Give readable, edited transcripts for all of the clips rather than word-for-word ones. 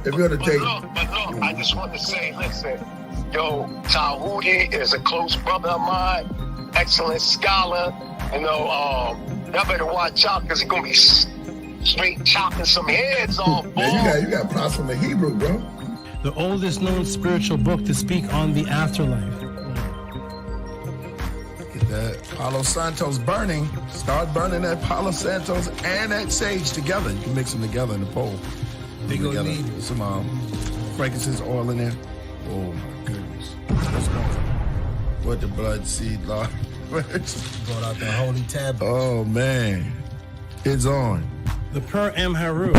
If you're gonna take, look, I just want to say, listen, yo, Tehuti is a close brother of mine, excellent scholar. You know, y'all better watch out because he's gonna be straight chopping some heads off. Man, you got props from the Hebrew, bro. The oldest known spiritual book to speak on the afterlife. Look at that. Palo Santos burning. Start burning that Palo Santos and that sage together. You can mix them together in the bowl. They gonna need some frankincense oil in there. Oh my goodness. What's going on? What the blood seed, Lord? Brought out the holy tablet. Oh man. It's on. The Per M. Haru.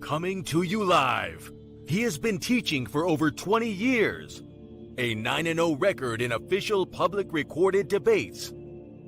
Coming to you live. He has been teaching for over 20 years. A 9-0 record in official public recorded debates.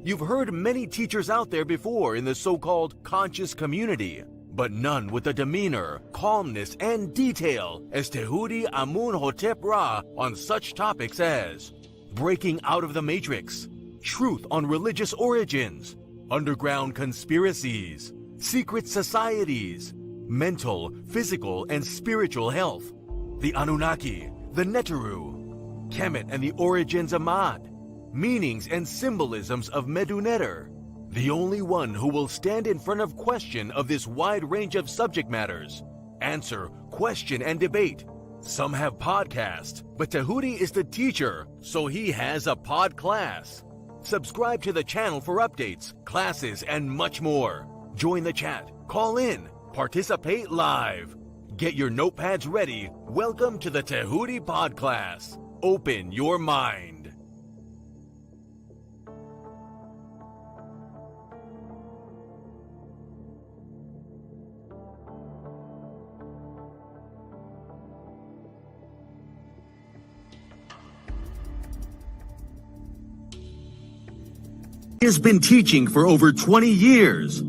You've heard many teachers out there before in the so-called conscious community, but none with the demeanor, calmness, and detail as Tehuti Amun-hotep Ra on such topics as breaking out of the matrix, truth on religious origins, underground conspiracies, secret societies, mental, physical, and spiritual health, the Anunnaki, the Neteru, Kemet and the origins of Mad, meanings and symbolisms of Meduneter, the only one who will stand in front of question of this wide range of subject matters, answer, question, and debate. Some have podcasts, but Tehuti is the teacher, so he has a Podclass. Subscribe to the channel for updates, classes, and much more. Join the chat, call in, participate live. Get your notepads ready. Welcome to the Tehuti Podclass. Open your mind. He has been teaching for over 20 years.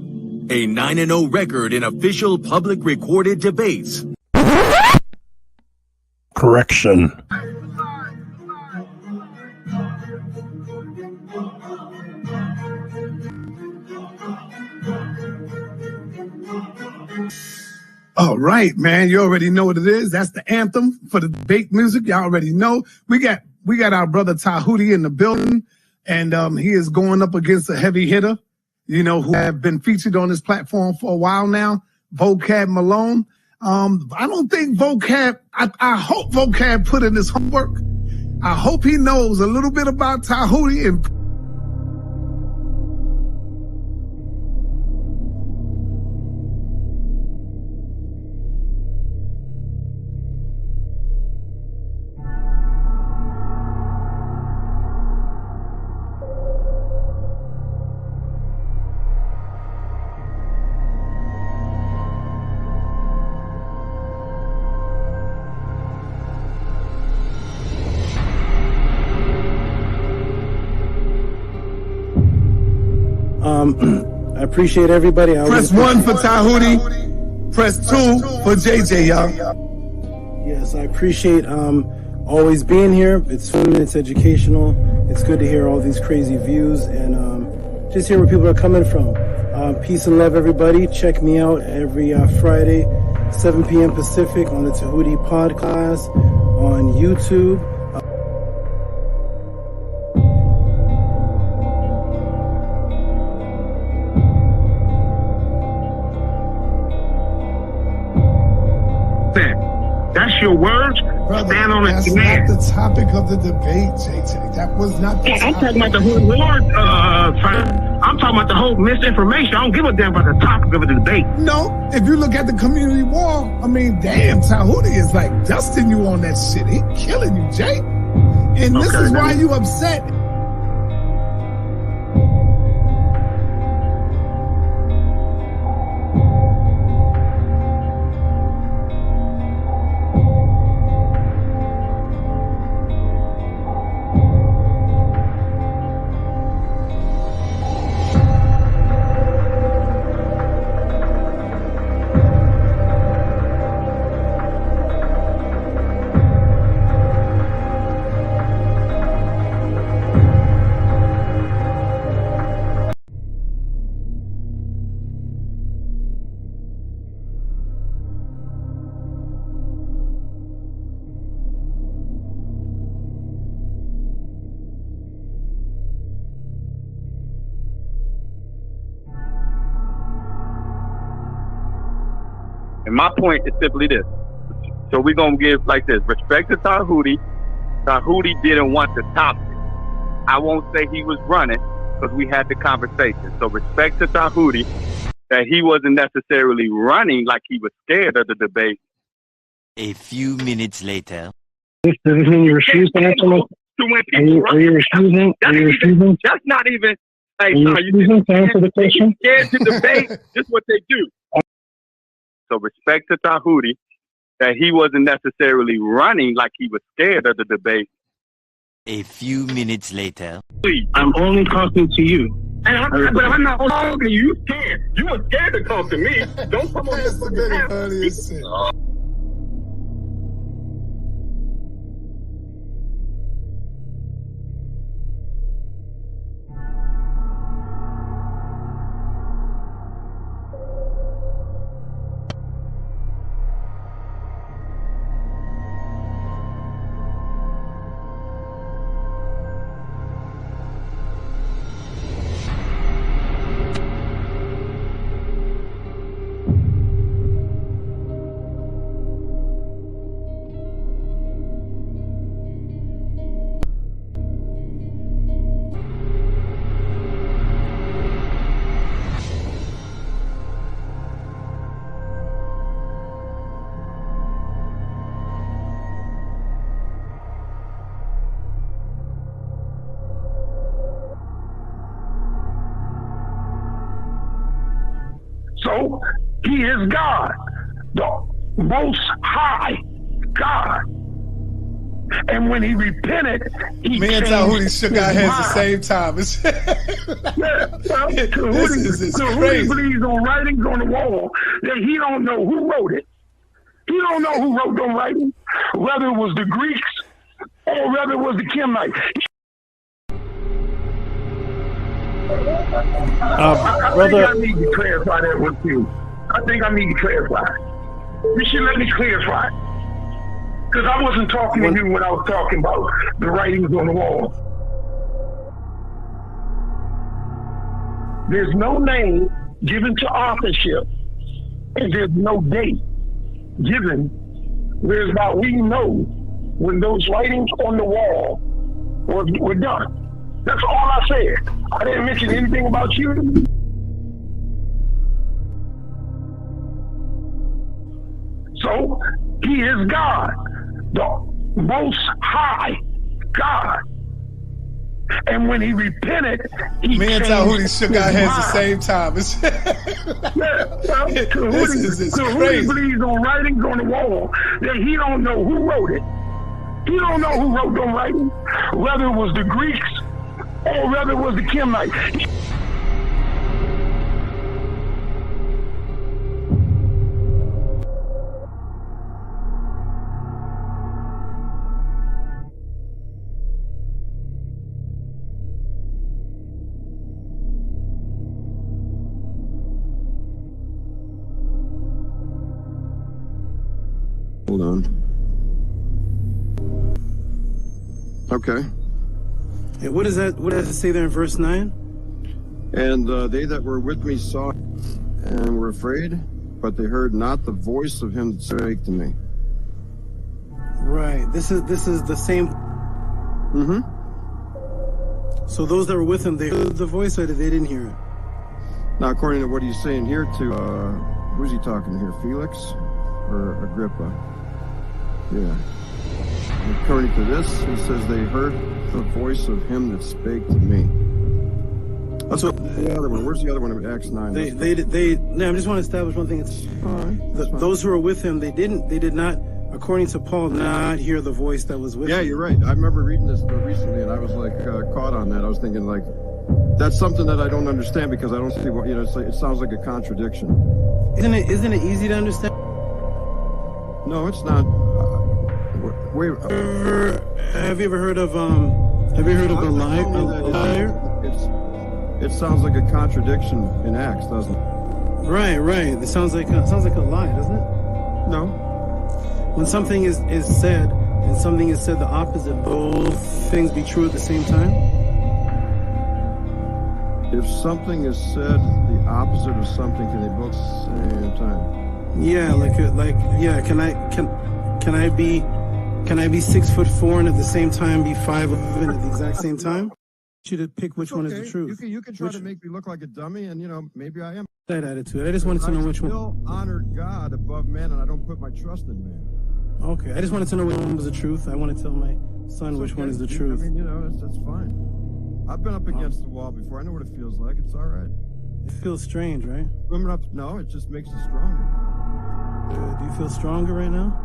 A 9-0 record in official public recorded debates. Correction. All right, man. You already know what it is. That's the anthem for the debate music. Y'all already know. We got our brother Tehuti in the building, and he is going up against a heavy hitter, you know, who have been featured on this platform for a while now, Vocab Malone. I don't think Vocab, I hope Vocab put in his homework. I hope he knows a little bit about Tehuti and I appreciate everybody. Press 1 for Tehuti. Press 2 for JJ, y'all. Yes, I appreciate always being here. It's fun, it's educational. It's good to hear all these crazy views and just hear where people are coming from. Peace and love, everybody. Check me out every Friday, 7 p.m. Pacific on the Tehuti Podclass on YouTube. That's your words. Brother, Stand on it. that's not the topic of the debate, JJ. That was not the I'm topic. talking about the whole word. I'm talking about the whole misinformation. I don't give a damn about the topic of the debate. No, if you look at the community wall, I mean, damn, Tehuti is like dusting you on that shit. He killing you, Jay. And this is why you upset. And my point is simply this. So we're going to give like this. Respect to Tehuti. Tehuti didn't want the topic. I won't say he was running because we had the conversation. So respect to Tehuti that he wasn't necessarily running like he was scared of the debate. A few minutes later. Does this mean you refuse to answer my question? Are you refusing? That's not even. Hey, are you refusing to answer the question? Scared to debate. This is what they do. So respect to Tehuti that he wasn't necessarily running like he was scared of the debate. A few minutes later. I'm only talking to you. But I'm not talking to you. You were scared to talk to me. Don't come on That's the very funniest shit. So he is God, the most high God. And when he repented, he Me and changed Tehuti shook our his heads the mind. same time. This is Tehuti crazy. believes on writings on the wall that he don't know who wrote it. He don't know who wrote them writings, whether it was the Greeks or whether it was the Kemites. I think I need to clarify that with you. I think I need to clarify. You should let me clarify. Because I wasn't talking to you when I was talking about the writings on the wall. There's no name given to authorship, and there's no date given whereby we know when those writings on the wall were done. That's all I said. I didn't mention anything about you. So he is God, the most high God. And when he repented, he Me and changed Tehuti shook his our heads the mind. same time. This is Tehuti crazy. believes on writings on the wall that he don't know who wrote it. He don't know who wrote them writings, whether it was the Greeks or whether it was the Kemites. Hold on. Okay. Hey, what is that? What does it say there in verse 9? And they that were with me saw and were afraid, but they heard not the voice of him that spake to me. Right. This is the same. Mm-hmm. So those that were with him, they heard the voice, or they didn't hear it? Now, according to what he's saying here to, who's he talking to here? Felix or Agrippa? Yeah. According to this, he says they heard the voice of him that spake to me. That's what the other one. Where's the other one in Acts 9? No, I just want to establish one thing. It's those who were with him, they did not, according to Paul, not hear the voice that was with him. Yeah, you're right. I remember reading this recently, and I was like caught on that. I was thinking like, that's something that I don't understand because I don't see what, it sounds like a contradiction. Isn't it easy to understand? No, it's not. Wait. Have you ever heard of a liar? It sounds like a contradiction in Acts, doesn't it? Right. It sounds like a lie, doesn't it? No. When something is said and something is said the opposite, both things be true at the same time? If something is said the opposite of something, can they both at the same time? Yeah, yeah. Can I be 6'4" and at the same time be 5'11" at the exact same time? I want you to pick which one is the truth. You can try to make me look like a dummy, and maybe I am. That attitude. I just wanted to know which one. I still honor God above man, and I don't put my trust in man. Okay, I just wanted to know which one was the truth. I want to tell my son which one is the truth. I mean, that's fine. I've been up against the wall before. I know what it feels like. It's all right. It feels strange, right? Swimming up, no, it just makes you stronger. Do you feel stronger right now?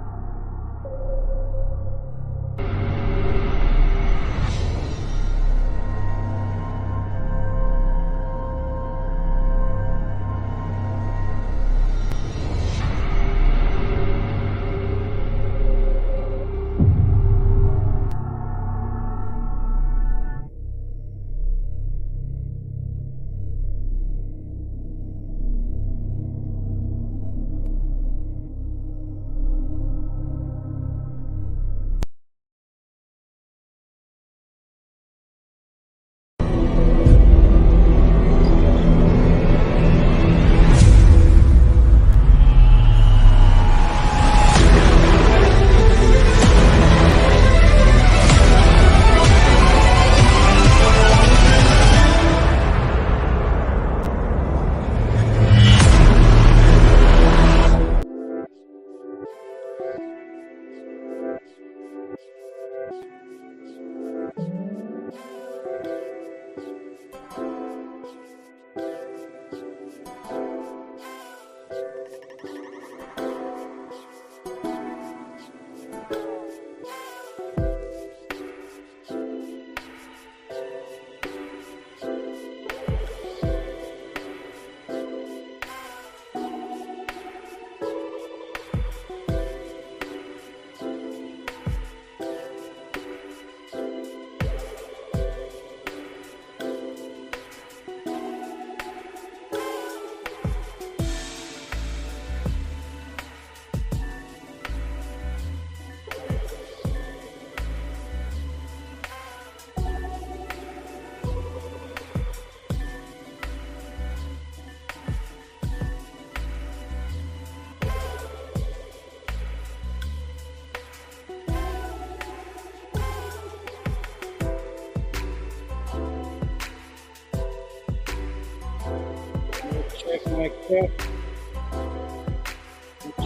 Mic check.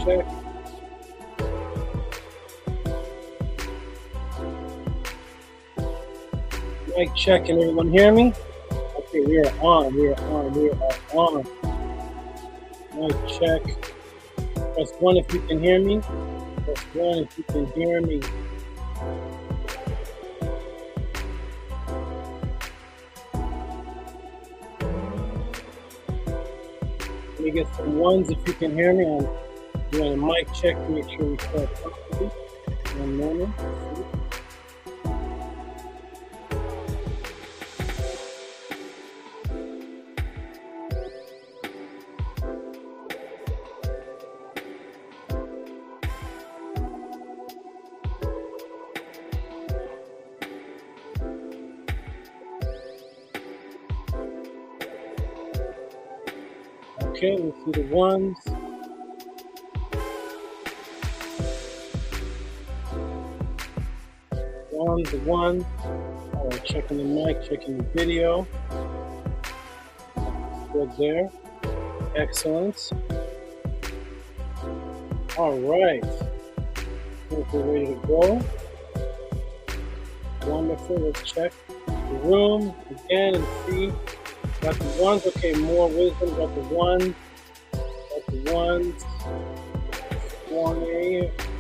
Check. Mic check. Can everyone hear me? Okay, we are on. We are on. Mic check. Press 1 if you can hear me. Press 1 if you can hear me. Let me get some ones if you can hear me. I'm doing a mic check to make sure we start properly. 1 moment. Okay, let's see the ones. One. All right, checking the mic, checking the video. Good there. Excellent. All right. I think we're ready to go. Wonderful. Let's check the room again and see. Got the ones. Okay, more wisdom. Got the ones. Got the ones.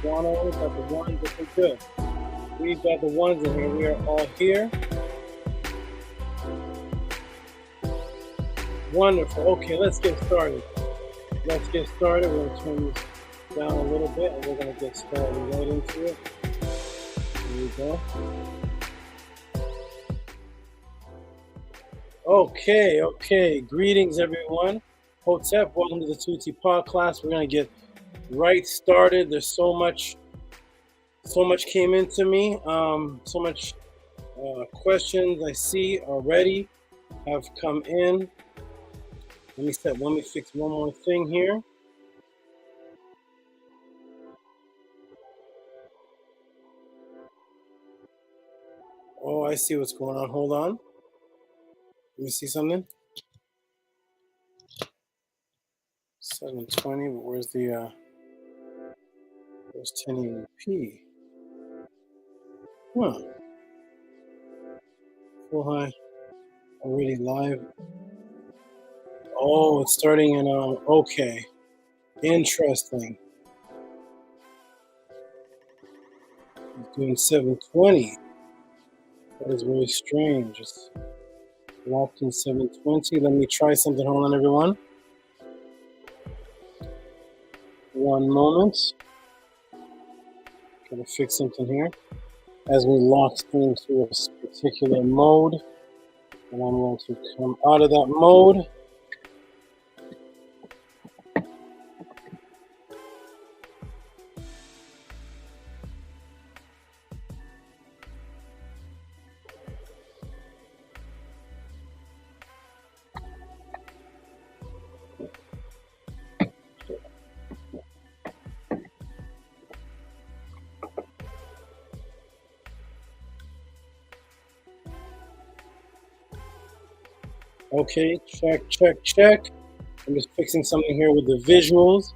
Guano. Got the ones. Okay, good. We've got the ones in here. We are all here. Wonderful. Okay, let's get started. We're going to turn this down a little bit, and we're going to get started right into it. Here we go. Okay. Greetings, everyone. Hotep, welcome to the Tehuti Podclass. We're going to get right started. There's so much came into me. So much questions I see already have come in. Let me fix one more thing here. I see what's going on. Hold on. Let me see something. 720, but where's the where's 1080p? Huh. Full high. Already live. Oh, it's starting in okay. Interesting. It's doing 720. That is very strange. It's locked in 720. Let me try something. Hold on, everyone. One moment. Gotta fix something here. As we lock into a particular mode, and I'm going to come out of that mode. Okay, check. I'm just fixing something here with the visuals.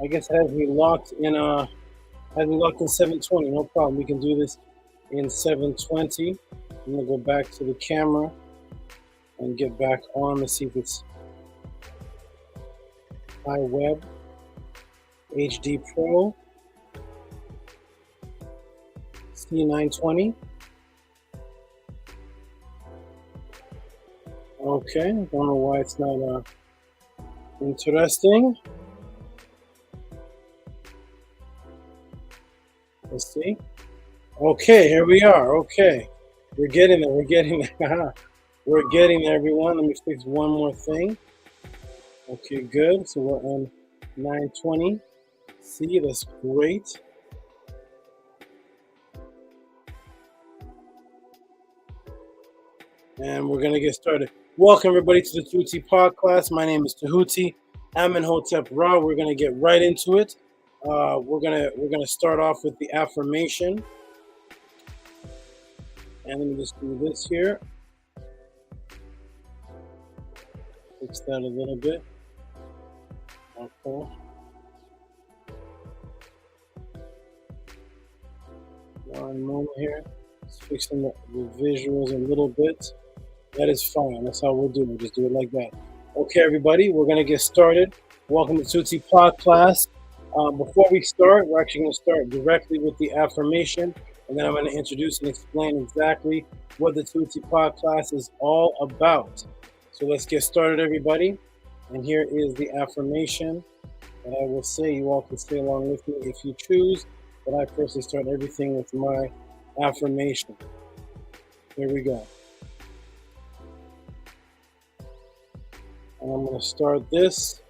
I guess it has me locked in 720. No problem. We can do this in 720. I'm gonna go back to the camera and get back on. Let's see if it's iWeb HD Pro C920. Okay, don't know why it's not interesting. Let's see. Okay, here we are. Okay, we're getting there. We're getting there. We're getting there, everyone. Let me fix one more thing. Okay, good. So we're on 920. See, that's great. And we're gonna get started. Welcome everybody to the Tehuti Podclass. My name is Tehuti. Amenhotep Ra. We're gonna get right into it. We're gonna start off with the affirmation. And let me just do this here. Fix that a little bit. Okay. One moment here. Just fixing the visuals a little bit. That is fine. That's how we'll do it. We'll just do it like that. Okay, everybody, we're going to get started. Welcome to Tehuti Podclass. Before we start, we're actually going to start directly with the affirmation, and then I'm going to introduce and explain exactly what the Tehuti Podclass is all about. So let's get started, everybody. And here is the affirmation that I will say. You all can say along with me if you choose, but I personally start everything with my affirmation. Here we go. And I'm going to start this.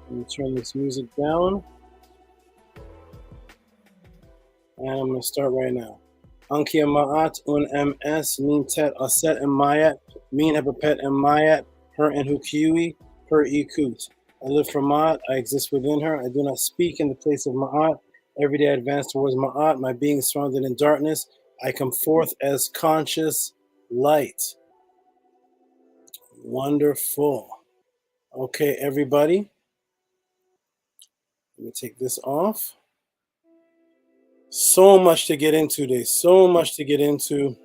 Let me turn this music down. And I'm going to start right now. Ankia Ma'at un MS min tet aset and mayat min epipet and mayat her and hukiui her ikut. I live for Ma'at. I exist within her. I do not speak in the place of Ma'at. Every day I advance towards Ma'at. My being is surrounded in darkness. I come forth as conscious light. Wonderful. Okay, everybody. Let me take this off. So much to get into today. So much to get into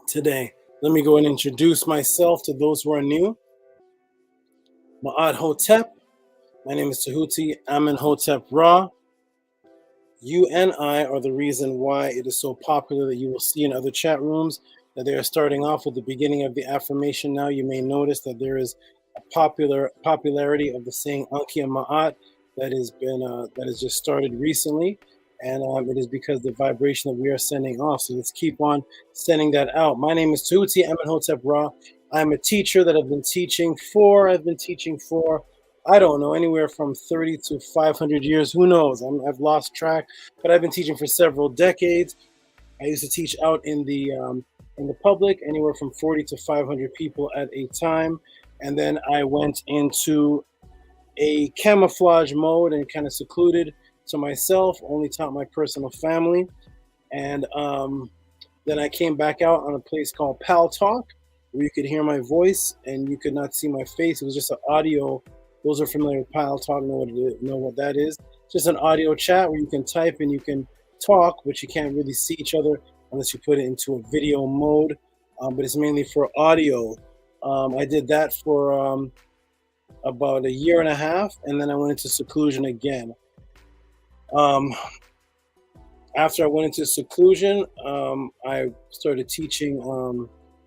today. Let me go and introduce myself to those who are new. Ma'at Hotep. My name is Tehuti Amenhotep Ra. You and I are the reason why it is so popular that you will see in other chat rooms that they are starting off with the beginning of the affirmation. Now you may notice that there is a popularity of the saying Ankia Ma'at that has just started recently, and it is because the vibration that we are sending off. So let's keep on sending that out. My name is Tehuti Amenhotep Ra. I'm a teacher that I've been teaching for I don't know, anywhere from 30 to 500 years. Who knows? I've lost track, but I've been teaching for several decades. I used to teach out in the public, anywhere from 40 to 500 people at a time. And then I went into a camouflage mode and kind of secluded to myself, only taught my personal family. And then Then I came back out on a place called Pal Talk, where you could hear my voice and you could not see my face. It was just an audio. Those who are familiar with Pal Talk know what that is. Just an audio chat where you can type and you can talk, but you can't really see each other unless you put it into a video mode. But it's mainly for audio. I did that for about a year and a half, and then I went into seclusion again. After I went into seclusion, I started teaching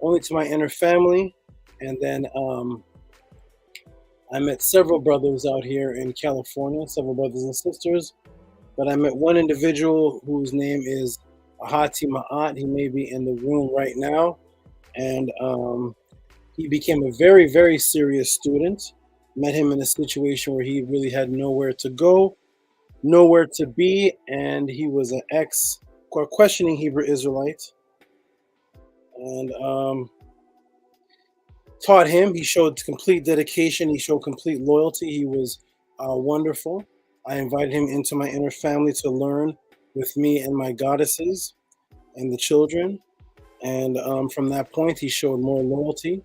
only to my inner family, and then I met several brothers out here in California, several brothers and sisters, but I met one individual whose name is Ahati Ma'at. He may be in the room right now, and he became a very, very serious student. Met him in a situation where he really had nowhere to go, nowhere to be, and he was an questioning Hebrew Israelite. And taught him. He showed complete dedication. He showed complete loyalty. He was wonderful. I invited him into my inner family to learn with me and my goddesses and the children. And from that point, he showed more loyalty.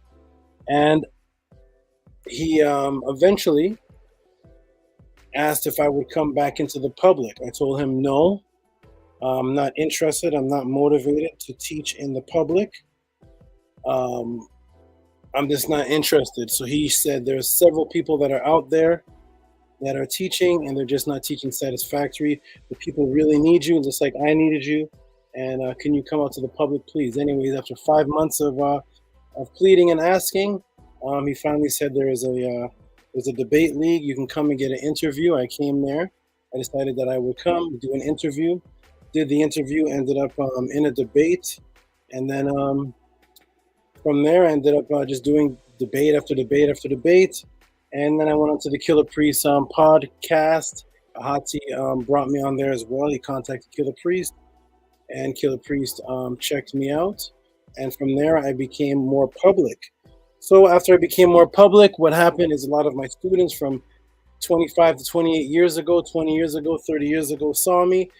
And he eventually asked if I would come back into the public. I told him no. I'm not interested. I'm not motivated to teach in the public. I'm just not interested. So he said there's several people that are out there that are teaching, and they're just not teaching satisfactory. The people really need you, just like I needed you. And can you come out to the public, please? Anyways, after 5 months of pleading and asking, he finally said there's a debate league. You can come and get an interview. I came there. I decided that I would come do an interview. Did the interview, ended up in a debate, and then from there I ended up just doing debate after debate after debate, and then I went on to the Killer Priest podcast. Ahati brought me on there as well. He contacted Killer Priest, and Killer Priest checked me out, and from there I became more public. So after I became more public, what happened is a lot of my students from 25 to 28 years ago, 20 years ago, 30 years ago saw me.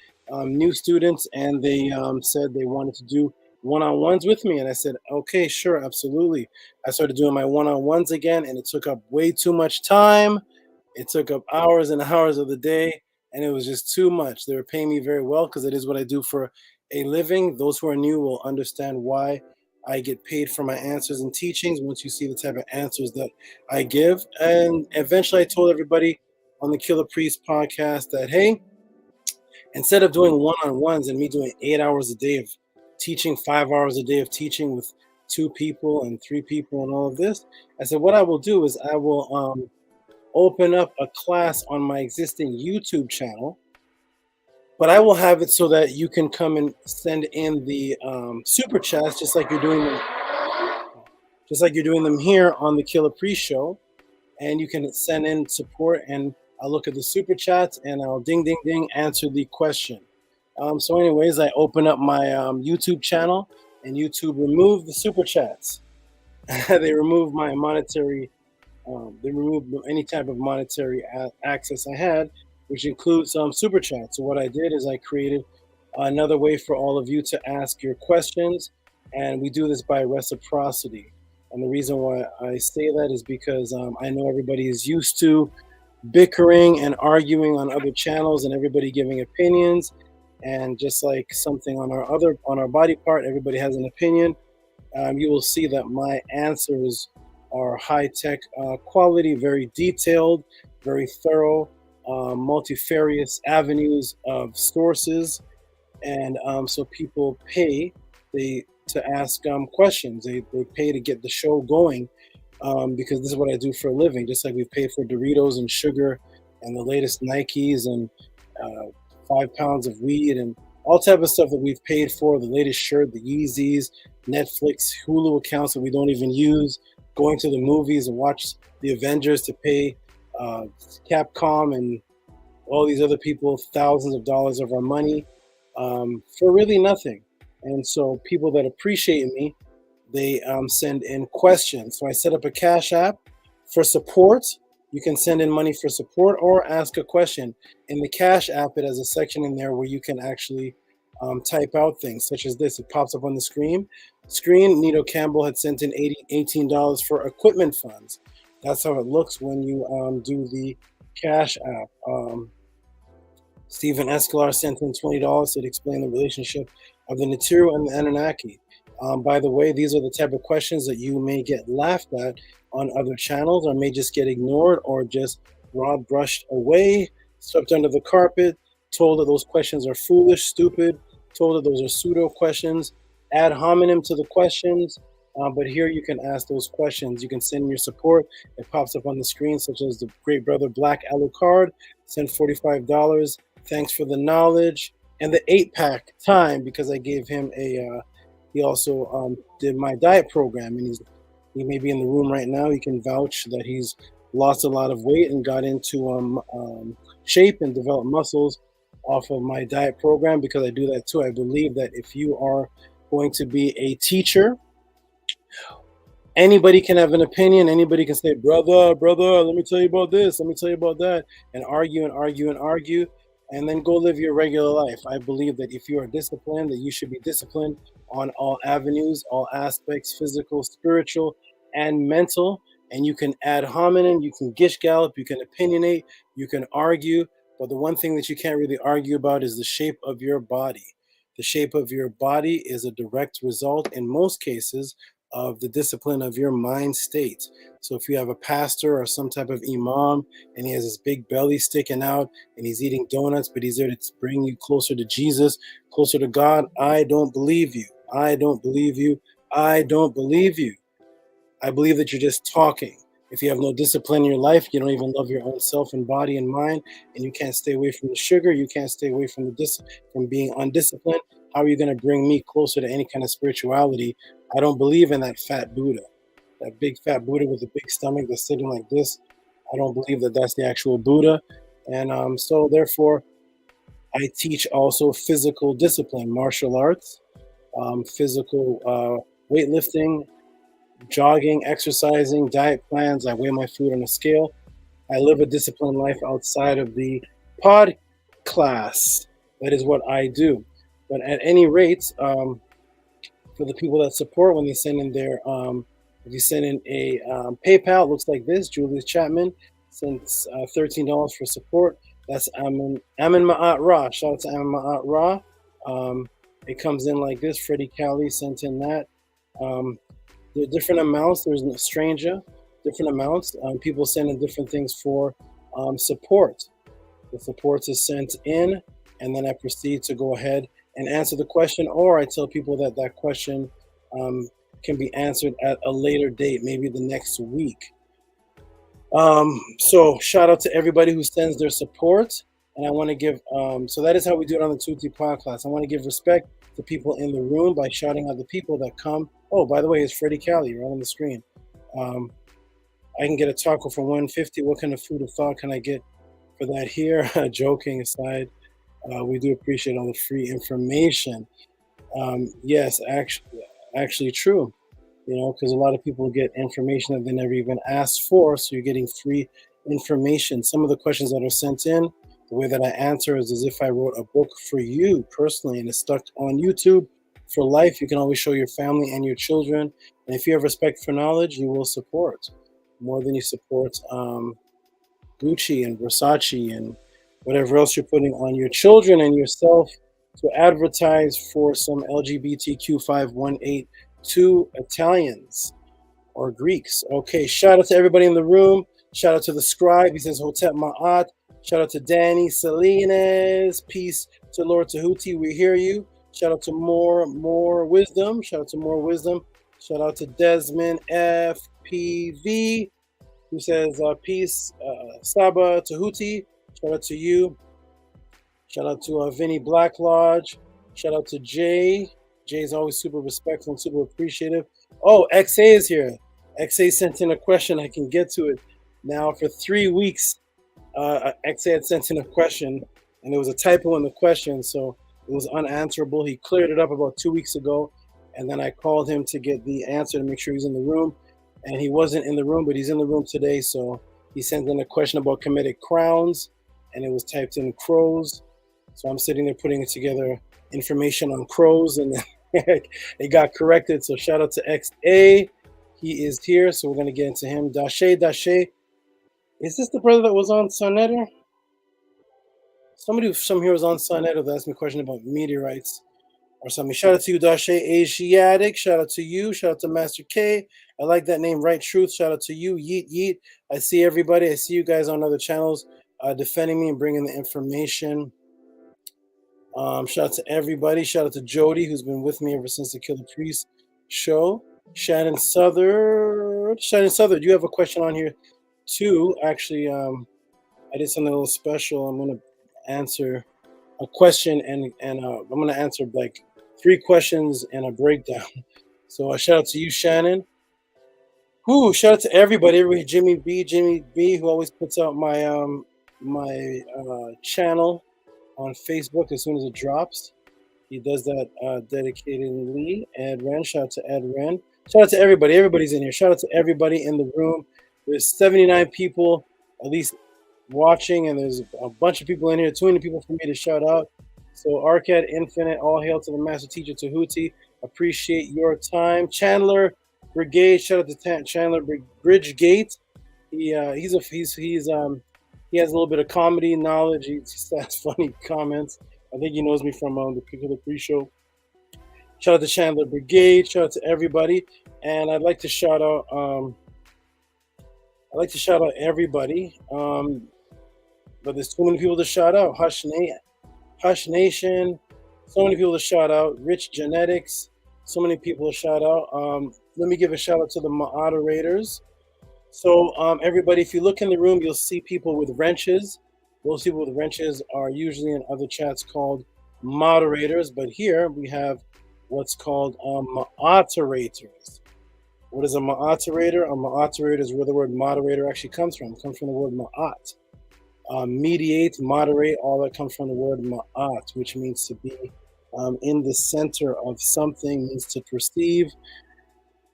New students, and they said they wanted to do one-on-ones with me, and I said, okay, sure, absolutely. I started doing my one-on-ones again, and it took up way too much time. It took up hours and hours of the day, and it was just too much. They were paying me very well because it is what I do for a living. Those who are new will understand why I get paid for my answers and teachings once you see the type of answers that I give. And eventually I told everybody on the Killer Priest podcast that, hey, instead of doing one-on-ones and me doing 8 hours a day of teaching, 5 hours a day of teaching with 2 people and 3 people and all of this, I said, what I will do is I will open up a class on my existing YouTube channel, but I will have it so that you can come and send in the super chats just like you're doing them here on the Killer Priest Show, and you can send in support, and I'll look at the super chats and I'll ding, ding, ding, answer the question. So anyways, I open up my YouTube channel, and YouTube removed the super chats. They removed my monetary, they removed any type of monetary access I had, which includes super chats. So what I did is I created another way for all of you to ask your questions, and we do this by reciprocity. And the reason why I say that is because I know everybody is used to bickering and arguing on other channels and everybody giving opinions, and just like something on our body part, everybody has an opinion. You will see that my answers are high-tech quality, very detailed, very thorough, multifarious avenues of sources, and so people pay to ask questions. They pay to get the show going, because this is what I do for a living. Just like we've paid for Doritos and sugar and the latest Nikes and 5 pounds of weed and all type of stuff that we've paid for, the latest shirt, the Yeezys, Netflix, Hulu accounts that we don't even use, going to the movies and watch the Avengers to pay Capcom and all these other people thousands of dollars of our money for really nothing. And so people that appreciate me, they send in questions. So I set up a Cash App for support. You can send in money for support or ask a question. In the Cash App, it has a section in there where you can actually type out things such as this. It pops up on the screen. Nito Campbell had sent in $18 for equipment funds. That's how it looks when you do the Cash App. Stephen Escalar sent in $20 to explain the relationship of the Natiru and the Anunnaki. By the way, these are the type of questions that you may get laughed at on other channels, or may just get ignored, or just broad brushed away, swept under the carpet, told that those questions are foolish, stupid, told that those are pseudo questions, ad hominem to the questions. But here you can ask those questions. You can send in your support. It pops up on the screen, such as the great brother Black Alucard sent $45. Thanks for the knowledge and the 8-pack time, because I gave him a. He also did my diet program, and he may be in the room right now. He can vouch that he's lost a lot of weight and got into shape and developed muscles off of my diet program, because I do that too. I believe that if you are going to be a teacher, anybody can have an opinion. Anybody can say, brother, let me tell you about this, let me tell you about that, and argue and argue and argue, and then go live your regular life. I believe that if you are disciplined, that you should be disciplined on all avenues, all aspects, physical, spiritual, and mental. And you can ad hominem, you can gish gallop, you can opinionate, you can argue. But the one thing that you can't really argue about is the shape of your body. The shape of your body is a direct result, in most cases, of the discipline of your mind state. So if you have a pastor or some type of imam, and he has his big belly sticking out, and he's eating donuts, but he's there to bring you closer to Jesus, closer to God, I don't believe you. I don't believe you. I don't believe you. I believe that you're just talking. If you have no discipline in your life, you don't even love your own self and body and mind, and you can't stay away from the sugar, you can't stay away from from being undisciplined, how are you going to bring me closer to any kind of spirituality? I don't believe in that fat Buddha, that big fat Buddha with a big stomach that's sitting like this. I don't believe that that's the actual Buddha. And so therefore, I teach also physical discipline, martial arts, physical weightlifting, jogging, exercising, diet plans. I weigh my food on a scale. I live a disciplined life outside of the Podclass. That is what I do. But at any rate, for the people that support, when they send in their, if you send in a PayPal, it looks like this. Julius Chapman sends $13 for support. That's Amin Ma'at Ra. Shout out to Amin Ma'at Ra. It comes in like this. Freddie Cali sent in that. There are different amounts. There's a stranger, different amounts. People send in different things for support. The support is sent in, and then I proceed to go ahead and answer the question, or I tell people that that question can be answered at a later date, maybe the next week. So shout out to everybody who sends their support, and I want to give, so that is how we do it on the Tehuti Podclass. I want to give respect to people in the room by shouting out the people that come. Oh, by the way, it's Freddie Cali right on the screen. I can get a taco for $150. What kind of food of thought can I get for that here? Joking aside, we do appreciate all the free information. Yes, actually true. You know, because a lot of people get information that they never even asked for, so you're getting free information. Some of the questions that are sent in, the way that I answer is as if I wrote a book for you personally, and it's stuck on YouTube for life. You can always show your family and your children. And if you have respect for knowledge, you will support more than you support Gucci and Versace and whatever else you're putting on your children and yourself to advertise for some LGBTQ 5182 Italians or Greeks. Okay, shout out to everybody in the room. Shout out to the scribe. He says Hotep Ma'at. Shout out to Danny Salinas. Peace to Lord Tehuti. We hear you. Shout out to more wisdom. Shout out to more wisdom. Shout out to Desmond FPV, who says peace. Saba Tehuti. Shout out to you. Shout out to Vinny Black Lodge. Shout out to Jay. Jay's always super respectful and super appreciative. Oh, XA is here. XA sent in a question. I can get to it now. For 3 weeks, XA had sent in a question, and there was a typo in the question, so it was unanswerable. He cleared it up about 2 weeks ago, and then I called him to get the answer to make sure he's in the room, and he wasn't in the room, but he's in the room today. So he sent in a question about Kemetic crowns, and it was typed in crows. So I'm sitting there putting it together information on crows, and it got corrected. So shout out to XA. He is here, so we're going to get into him. Dashe. Is this the brother that was on Sonetter? Somebody from here was on Sonetter that asked me a question about meteorites or something. Shout out to you, Dashe Asiatic. Shout out to you. Shout out to Master K. I like that name, Right Truth. Shout out to you, Yeet Yeet. I see everybody. I see you guys on other channels defending me and bringing the information. Shout out to everybody. Shout out to Jody, who's been with me ever since the Killer Priest show. Shannon Southard, you have a question on here too. Actually, I did something a little special. I'm going to answer a question, and I'm going to answer like 3 questions and a breakdown. So shout out to you, Shannon. Whoo! Shout out to everybody. Jimmy B, who always puts out my my channel on Facebook as soon as it drops. He does that dedicatedly. Ed Ren, shout out to Ed Ren. Shout out to everybody. Everybody's in here. Shout out to everybody in the room. There's 79 people at least watching, and there's a bunch of people in here. Too many people for me to shout out. So Arcad Infinite, all hail to the Master Teacher Tehuti. Appreciate your time. Chandler Brigade, shout out to Chandler Bridgegate. He has a little bit of comedy knowledge. He just has funny comments. I think he knows me from the Killer Pre-Show. Shout out to Chandler Brigade. Shout out to everybody, and I'd like to shout out. Everybody, but there's too many people to shout out. Hush Nation, so many people to shout out. Rich Genetics, so many people to shout out. Let me give a shout out to the moderators. So everybody, if you look in the room, you'll see people with wrenches. Those people with wrenches are usually in other chats called moderators, but here we have what's called moderators. What is a moderator? A moderator is where the word moderator actually comes from. It comes from the word ma'at. Mediate, moderate, all that comes from the word ma'at, which means to be in the center of something, means to perceive.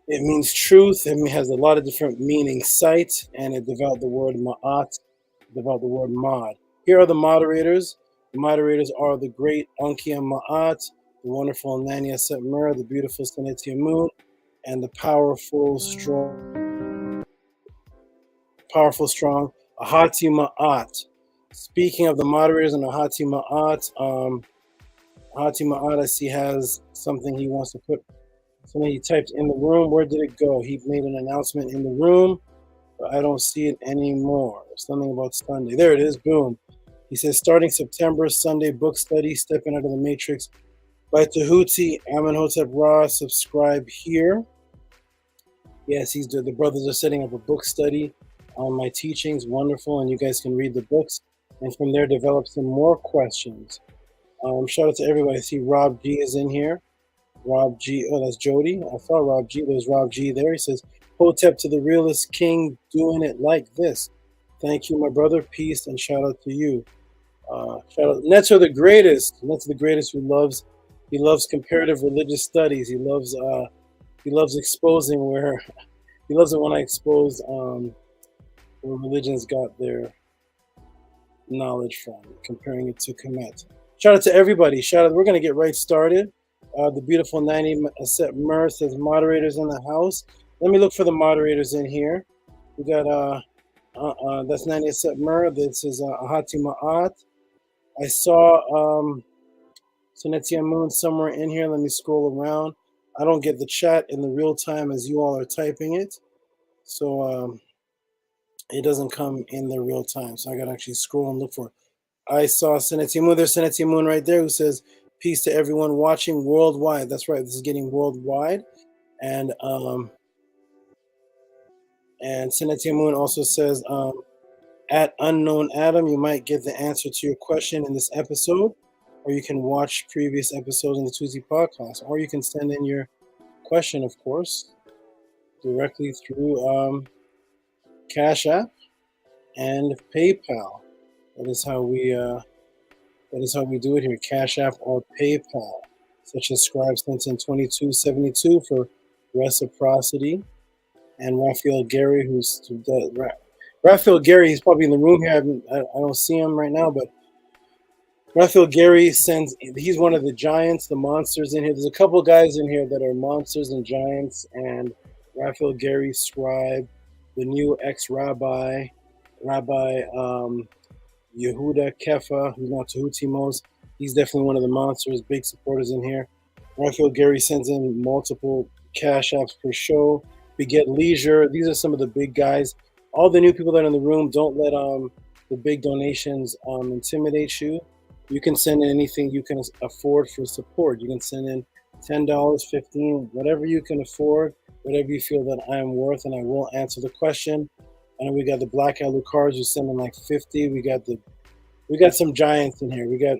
It means truth. It has a lot of different meanings. Sight, and it developed the word ma'at, developed the word mod. Here are the moderators. The moderators are the great Ankia Ma'at, the wonderful Nania Setmer, the beautiful Senetia Moon, and the powerful, strong Ahati Ma'at. Speaking of the moderators and Ahati Ma'at, Ahati Ma'at, I see, has something he wants to put. Something he typed in the room. Where did it go? He made an announcement in the room, but I don't see it anymore. Something about Sunday. There it is. Boom. He says, starting September, Sunday book study, Stepping Out of the Matrix by Tehuti, Amenhotep Ra. Subscribe here. Yes, the brothers are setting up a book study on my teachings. Wonderful. And you guys can read the books and from there develop some more questions. Shout out to everybody. I see Rob G is in here. Rob G. Oh, that's Jody. I saw Rob G. There's Rob G there. He says, Hotep to the realest king, doing it like this. Thank you, my brother. Peace and shout out to you. Shout out. Nets are the greatest. Nets are the greatest. He loves comparative religious studies. He loves exposing where he loves it when I expose where religions got their knowledge from, comparing it to Kemet. Shout out to everybody. Shout out. We're gonna get right started. The beautiful 90 Set Mer says moderators in the house. Let me look for the moderators in here. We got that's 90 Set Mer. This is Ahati Ma'at. I saw Sonetia Moon somewhere in here. Let me scroll around. I don't get the chat in the real time as you all are typing it, so it doesn't come in the real time. So I gotta actually scroll and look for it. I saw Sonetia Moon. There's Sonetia Moon right there, who says, peace to everyone watching worldwide. That's right. This is getting worldwide. And Senetia Moon also says, at Unknown Adam, you might get the answer to your question in this episode, or you can watch previous episodes in the Tuesday Podclass, or you can send in your question, of course, directly through Cash App and PayPal. That is how we do it here, Cash App or PayPal. Such as Scribe sent in $22.72 for reciprocity. And Raphael Gary, Raphael Gary, he's probably in the room here. I don't see him right now, but Raphael Gary sends, he's one of the giants, the monsters in here. There's a couple guys in here that are monsters and giants, and Raphael Gary Scribe, the new ex-rabbi, Rabbi Yehuda Kefa, who's now Tehuti most. He's definitely one of the monsters, big supporters in here. Raphael Gary sends in multiple cash apps per show. Beget Leisure. These are some of the big guys. All the new people that are in the room, don't let the big donations intimidate you. You can send in anything you can afford for support. You can send in $10, $15, whatever you can afford, whatever you feel that I am worth, and I will answer the question. And we got the Black Alucards who send in like 50. We got some giants in here. We got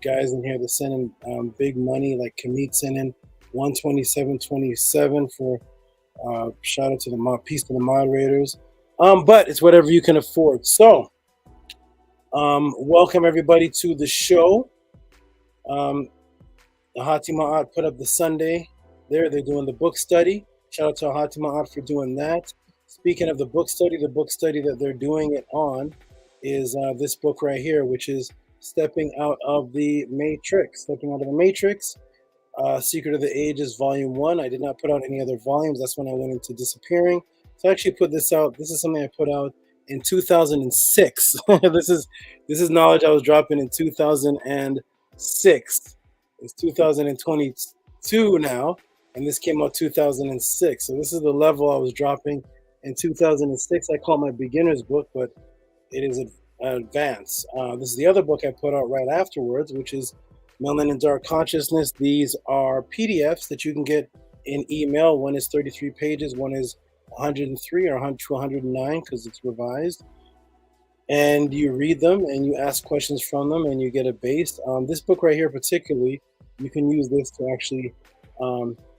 guys in here that send in big money, like Kamit sent in 127.27 for shout out to the peace to the moderators. But it's whatever you can afford. So welcome everybody to the show. The Hati Ma'at put up the Sunday there. They're doing the book study. Shout out to Hati Ma'at for doing that. Speaking of the book study that they're doing it on is this book right here, which is Stepping Out of the Matrix. Stepping Out of the Matrix, Secret of the Ages, Volume 1. I did not put out any other volumes. That's when I went into disappearing. So I actually put this out. This is something I put out in 2006. This is knowledge I was dropping in 2006. It's 2022 now, and this came out 2006. So this is the level I was dropping in 2006. I call it my beginner's book, but it is advanced. This is the other book I put out right afterwards, which is Melanin Dark Consciousness. These are PDFs that you can get in email. One is 33 pages, one is 103 or 109 because it's revised. And you read them and you ask questions from them and you get a base. This book right here particularly, you can use this to actually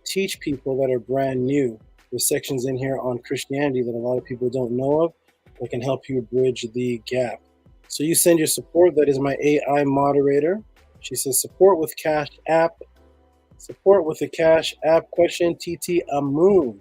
teach people that are brand new. There's sections in here on Christianity that a lot of people don't know of that can help you bridge the gap. So you send your support. That is my AI moderator. She says support with Cash App. Support with the Cash App question, TT Amun.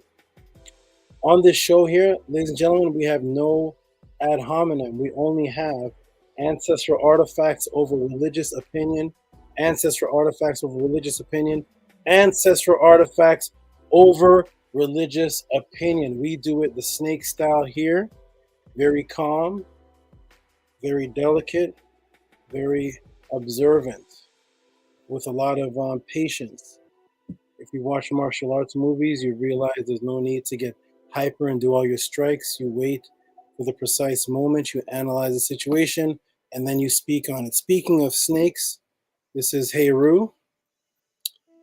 On this show here, ladies and gentlemen, we have no ad hominem. We only have ancestral artifacts over religious opinion, ancestral artifacts over religious opinion, ancestral artifacts over religious opinion. We do it the snake style here, very calm, very delicate, very observant, with a lot of patience. If you watch martial arts movies, you realize there's no need to get hyper and do all your strikes. You wait for the precise moment, you analyze the situation, and then you speak on it. Speaking of snakes, this is Heru.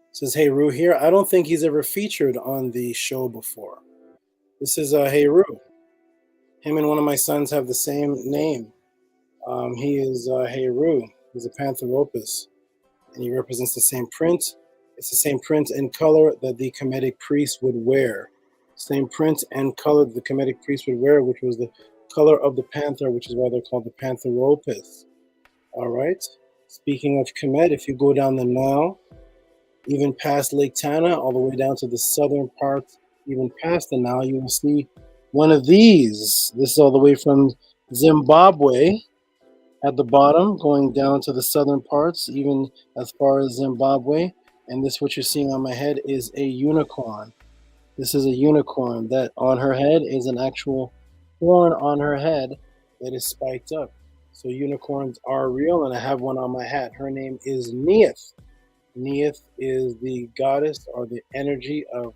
This is Heru here. I don't think he's ever featured on the show before. This is Heru. Him and one of my sons have the same name. He is Heru. He's a Pantheropus, and he represents the same print. It's the same print and color that the Kemetic priest would wear. Same print and color that the Kemetic priest would wear, which was the color of the panther, which is why they're called the Pantheropus. All right. Speaking of Kemet, if you go down the Nile, even past Lake Tana, all the way down to the southern parts, even past the Nile, you will see one of these. This is all the way from Zimbabwe at the bottom, going down to the southern parts, even as far as Zimbabwe. And this, what you're seeing on my head, is a unicorn. This is a unicorn that on her head is an actual horn on her head that is spiked up. So unicorns are real, and I have one on my hat. Her name is Neith. Neith is the goddess or the energy of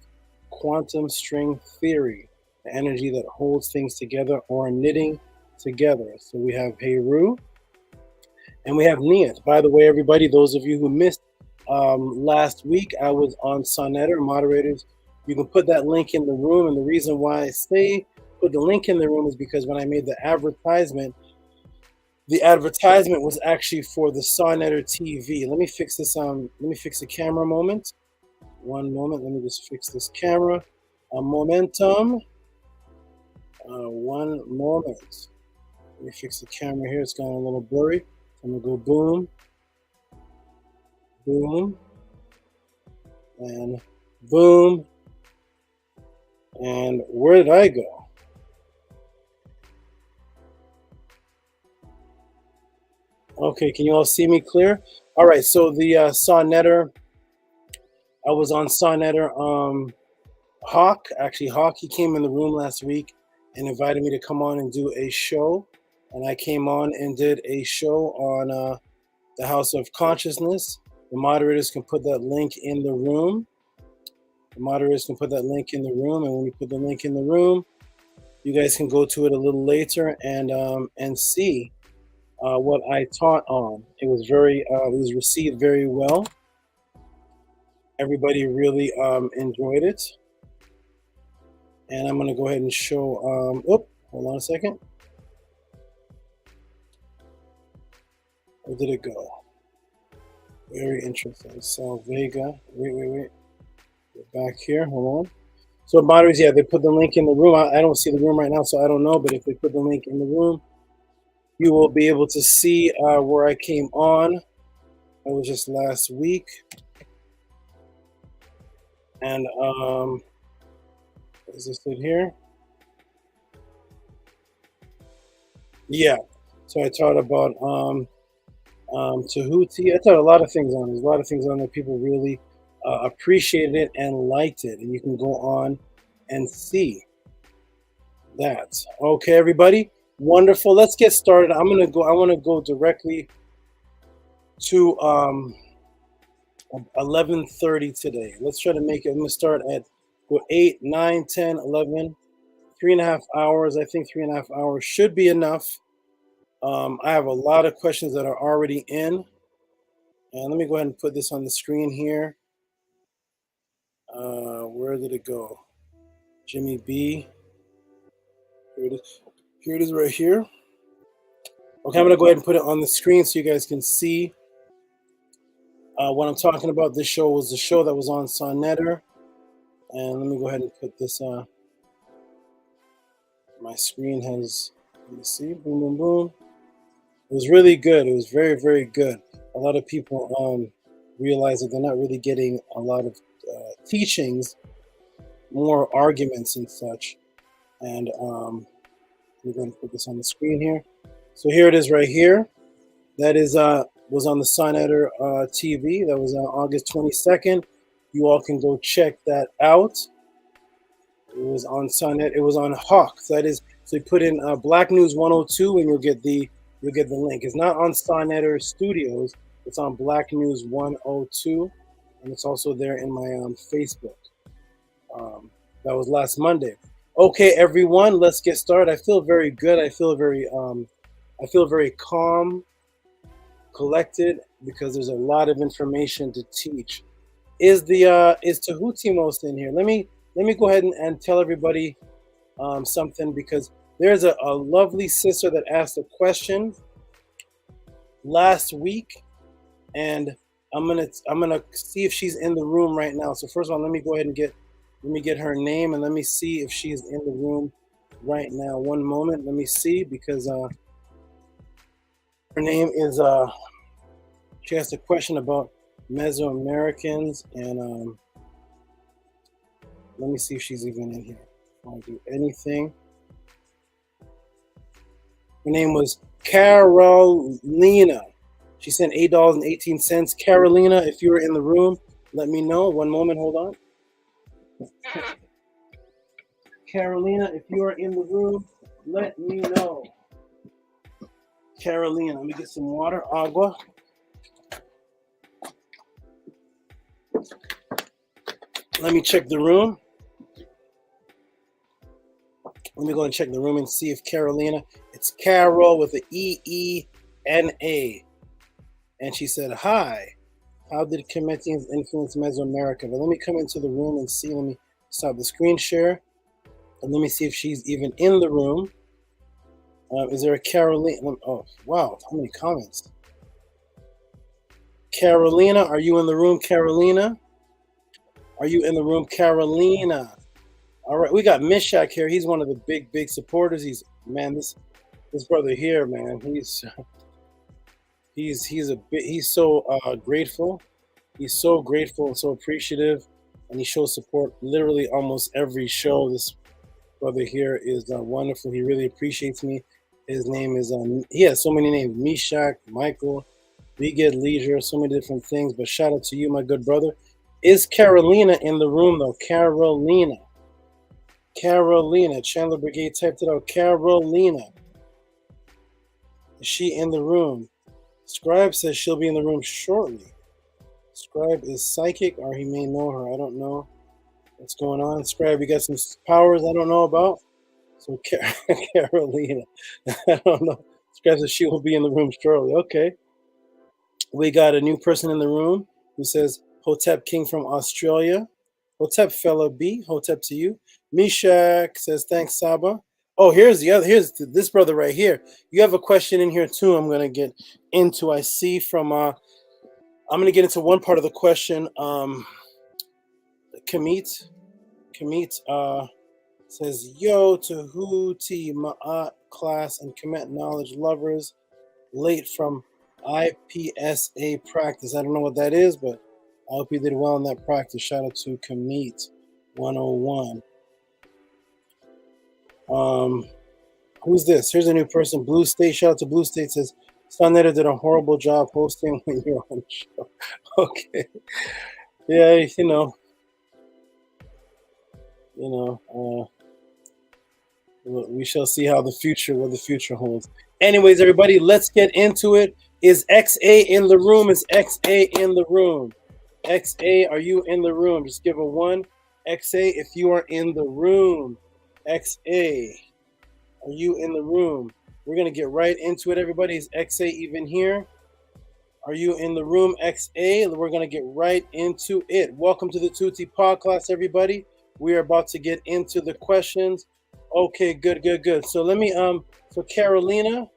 quantum string theory, the energy that holds things together or knitting together. So we have Heru and we have Neith. By the way, everybody, those of you who missed last week, I was on Sonnetter. Moderators, you can put that link in the room. And the reason why I say put the link in the room is because when I made the advertisement was actually for the Sonnetter TV. Let me fix this. Let me fix the camera moment. One moment. Let me just fix this camera. A momentum. One moment. Let me fix the camera here. It's gone a little blurry. I'm gonna go boom, boom, and boom. And where did I go? Okay, can you all see me clear? All right, so the Sonnetter, I was on Sonnetter. Hawk, he came in the room last week and invited me to come on and do a show. And I came on and did a show on the House of Consciousness. The moderators can put that link in the room. And when you put the link in the room, you guys can go to it a little later and see what I taught on. It was received very well. Everybody really enjoyed it. And I'm going to go ahead and show, hold on a second. Where did it go? Very interesting. So Vega, wait. We're back here, hold on. So moderators, yeah, they put the link in the room. I don't see the room right now, so I don't know. But if they put the link in the room, you will be able to see where I came on. That was just last week. And is this it here? Yeah. So I taught about Tehuti. I taught a lot of things on. There's a lot of things on there. People really appreciated it and liked it. And you can go on and see that. Okay, everybody. Wonderful. Let's get started. I want to go directly to 11:30 today. Let's try to make it. I'm going to start at 8, 9, 10, 11, 3.5 hours. I think 3.5 hours should be enough. I have a lot of questions that are already in. And let me go ahead and put this on the screen here. Where did it go? Jimmy B. Here it is right here. Okay, I'm going to go ahead and put it on the screen so you guys can see what I'm talking about. This show was the show that was on Sonnetter. And let me go ahead and put this my screen has, let me see, boom, boom, boom. It was really good. It was very, very good. A lot of people realize that they're not really getting a lot of teachings, more arguments and such. And we're going to put this on the screen here. So here it is right here. That is was on the Sonnetter TV. That was on August 22nd. You all can go check that out. It was on Sonnet. It was on Hawk. So that is, so you put in Black News 102 and you'll get the link. It's not on Sonnetter Studios. It's on Black News 102, and it's also there in my Facebook. That was last Monday. Okay, everyone, let's get started. I feel very good. I feel very calm, collected, because there's a lot of information to teach. Is Tehuti most in here? Let me go ahead and tell everybody something, because there's a lovely sister that asked a question last week, and I'm gonna see if she's in the room right now. So first of all, let me go ahead and get her name, and let me see if she's in the room right now. One moment, let me see, because her name is she asked a question about Mesoamericans, and let me see if she's even in here. If I do anything. Her name was Carolina. She sent $8.18. Carolina, if you were in the room, let me know. One moment, hold on. Carolina, if you are in the room, let me know. Carolina, let me get some water. Agua. Let me check the room. Let me go and check the room and see if Carolina, it's Carol with an E-E-N-A. And she said, hi, how did Kemetians influence Mesoamerica? But let me come into the room and see. Let me stop the screen share. And let me see if she's even in the room. Is there a Carolina? Oh, wow, how many comments. Carolina, are you in the room, Carolina? Are you in the room, Carolina? All right, we got Mishak here. He's one of the big supporters. He's, man, this brother here, man. He's so grateful. He's so grateful and so appreciative, and he shows support literally almost every show. This brother here is wonderful. He really appreciates me. His name is he has so many names: Meshach, Michael, Beged, Leisure, so many different things. But shout out to you, my good brother. Is Carolina in the room though? Carolina, Chandler Brigade typed it out. Carolina, is she in the room? Scribe says she'll be in the room shortly. Scribe is psychic, or he may know her. I don't know what's going on. Scribe, you got some powers I don't know about. So Carolina, I don't know. Scribe says she will be in the room shortly. Okay. We got a new person in the room who says Hotep King from Australia. Hotep fella B. Hotep to you. Meshach says thanks, Saba. Oh, here's this brother right here. You have a question in here too. I'm gonna get into. I see from I'm gonna get into one part of the question. Kamit says, yo, Tehuti, Ma'at class and Kemet knowledge lovers, late from IPSA practice. I don't know what that is, but I hope you did well in that practice. Shout out to Kamit 101. Who's this? Here's a new person. Blue State. Shout out to Blue State. Says Sonetta did a horrible job hosting when you're on the show. Okay. Yeah, we shall see what the future holds. Anyways, everybody, let's get into it. Is XA in the room? Is XA in the room? XA, are you in the room? Just give a 1. XA, if you are in the room. XA, are you in the room? We're going to get right into it, everybody. Is XA even here? Are you in the room, XA? We're going to get right into it. Welcome to the Tehuti Podclass, everybody. We are about to get into the questions. Okay, good. So let me so Carolina,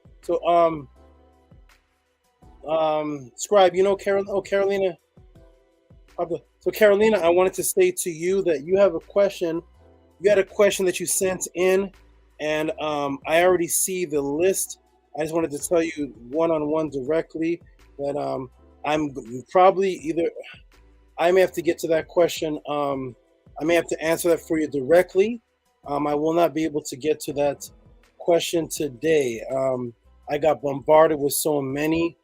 Scribe, Carolina. So Carolina, I wanted to say to you that you have a question. You had a question that you sent in, and I already see the list. I just wanted to tell you one-on-one directly that I'm probably I may have to get to that question. I may have to answer that for you directly. I will not be able to get to that question today. I got bombarded with so many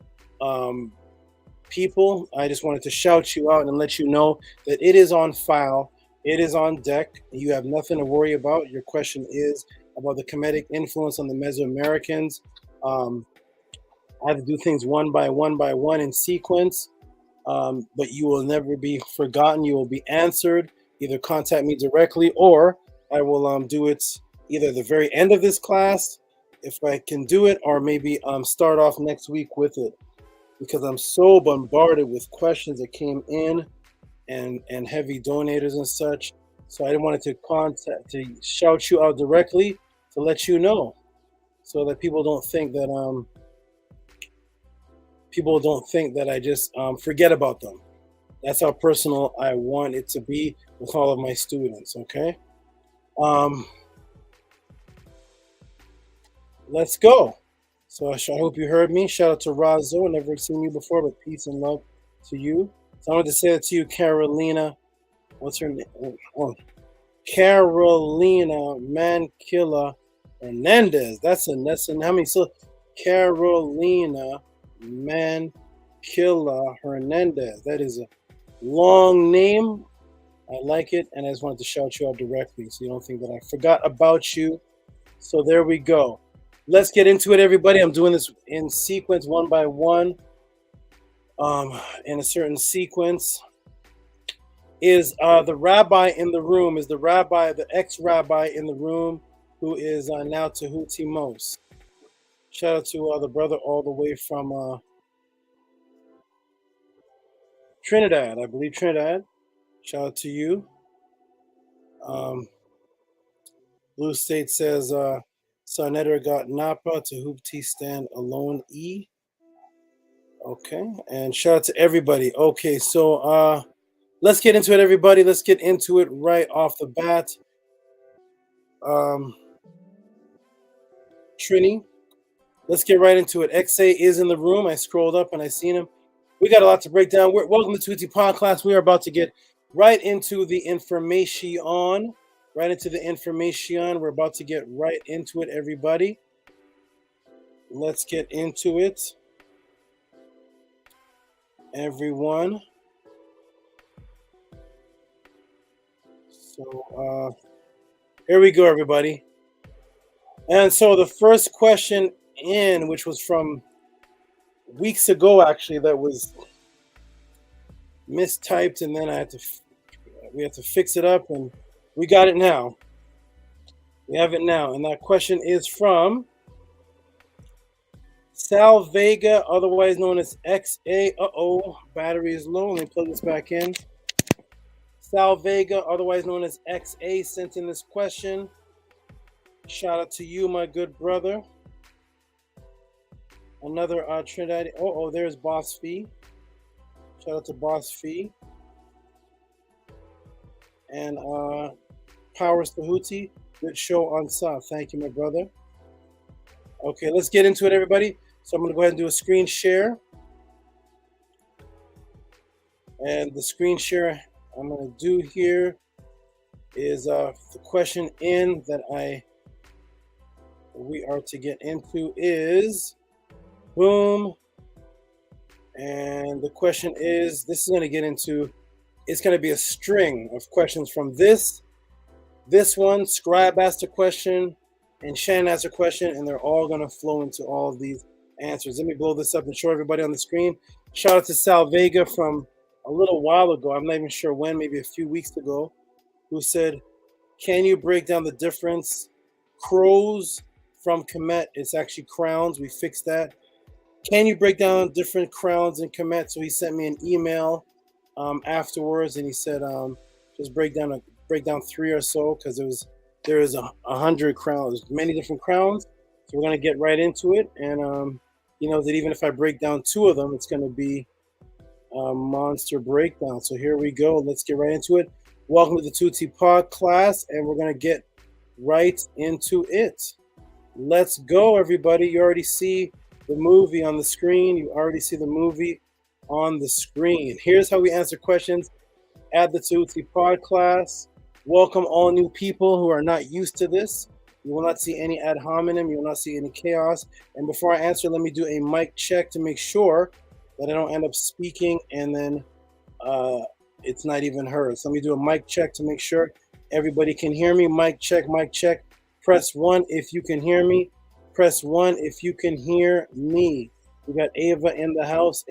people. I just wanted to shout you out and let you know that it is on file. It is on deck. You have nothing to worry about. Your question is about the Kemetic influence on the Mesoamericans. I have to do things one by one in sequence, but you will never be forgotten. You will be answered. Either contact me directly, or I will do it either the very end of this class, if I can do it, or maybe start off next week with it, because I'm so bombarded with questions that came in and heavy donators and such. So I wanted to shout you out directly to let you know, so that people don't think that I just forget about them. That's how personal I want it to be with all of my students. Okay. Let's go. So I hope you heard me. Shout out to Razo. Never seen you before, but peace and love to you. So I wanted to say that to you, Carolina. What's her name? Oh, Carolina Mankilla Hernandez. That's how many? So Carolina Mankilla Hernandez. That is a long name. I like it, and I just wanted to shout you out directly so you don't think that I forgot about you. So there we go. Let's get into it, everybody. I'm doing this in sequence, one by one, in a certain sequence. Is the rabbi in the room? Is the rabbi, the ex-rabbi in the room, who is now Tehuti Mos? Shout out to the brother all the way from Trinidad, I believe Trinidad. Shout out to you. Blue State says, Sarnetter got Napa, Tehuti stand alone E. Okay, and shout out to everybody. Okay, so let's get into it, everybody. Let's get into it right off the bat. Trini, let's get right into it. XA is in the room. I scrolled up and I seen him. We got a lot to break down. Welcome to Tehuti Podclass. We are about to get right into the information. We're about to get right into it, everybody. Let's get into it, everyone. So here we go, everybody. And so the first question in, which was from weeks ago, actually, that was mistyped, and then we had to fix it up, and we got it now. We have it now, and that question is from Sal Vega, otherwise known as XA. Battery is low. Let me plug this back in. Sal Vega, otherwise known as XA, sent in this question. Shout out to you, my good brother. Another Trinidad. There's Boss Fee. Shout out to Boss Fee. And Powers Tehuti. Good show on Sa. Thank you, my brother. Okay, let's get into it, everybody. So I'm going to go ahead and do a screen share. And the screen share I'm going to do here is the question in that we are to get into is boom. And the question is, this is going to get into, it's going to be a string of questions from this one. Scribe asked a question and Shannon asked a question, and they're all going to flow into all of these answers. Let me blow this up and show everybody on the screen. Shout out to Sal Vega from a little while ago, I'm not even sure when, maybe a few weeks ago, who said, can you break down the difference? Crows from Sekmet, it's actually crowns. We fixed that. Can you break down different crowns in Sekmet? So he sent me an email afterwards, and he said, just break down 3 or so, because there is 100 crowns, many different crowns. So we're gonna get right into it, and he knows that even if I break down 2 of them, it's gonna be a monster breakdown. So here we go. Let's get right into it. Welcome to the Tehuti Podclass, and we're gonna get right into it. Let's go, everybody. You already see the movie on the screen. Here's how we answer questions at the Tehuti Podclass. Welcome all new people who are not used to this. You will not see any ad hominem. You will not see any chaos. And before I answer, let me do a mic check to make sure that I don't end up speaking and then it's not even heard. So let me do a mic check to make sure everybody can hear me. Mic check. Press 1 if you can hear me. Press 1 if you can hear me. We got Ava in the house.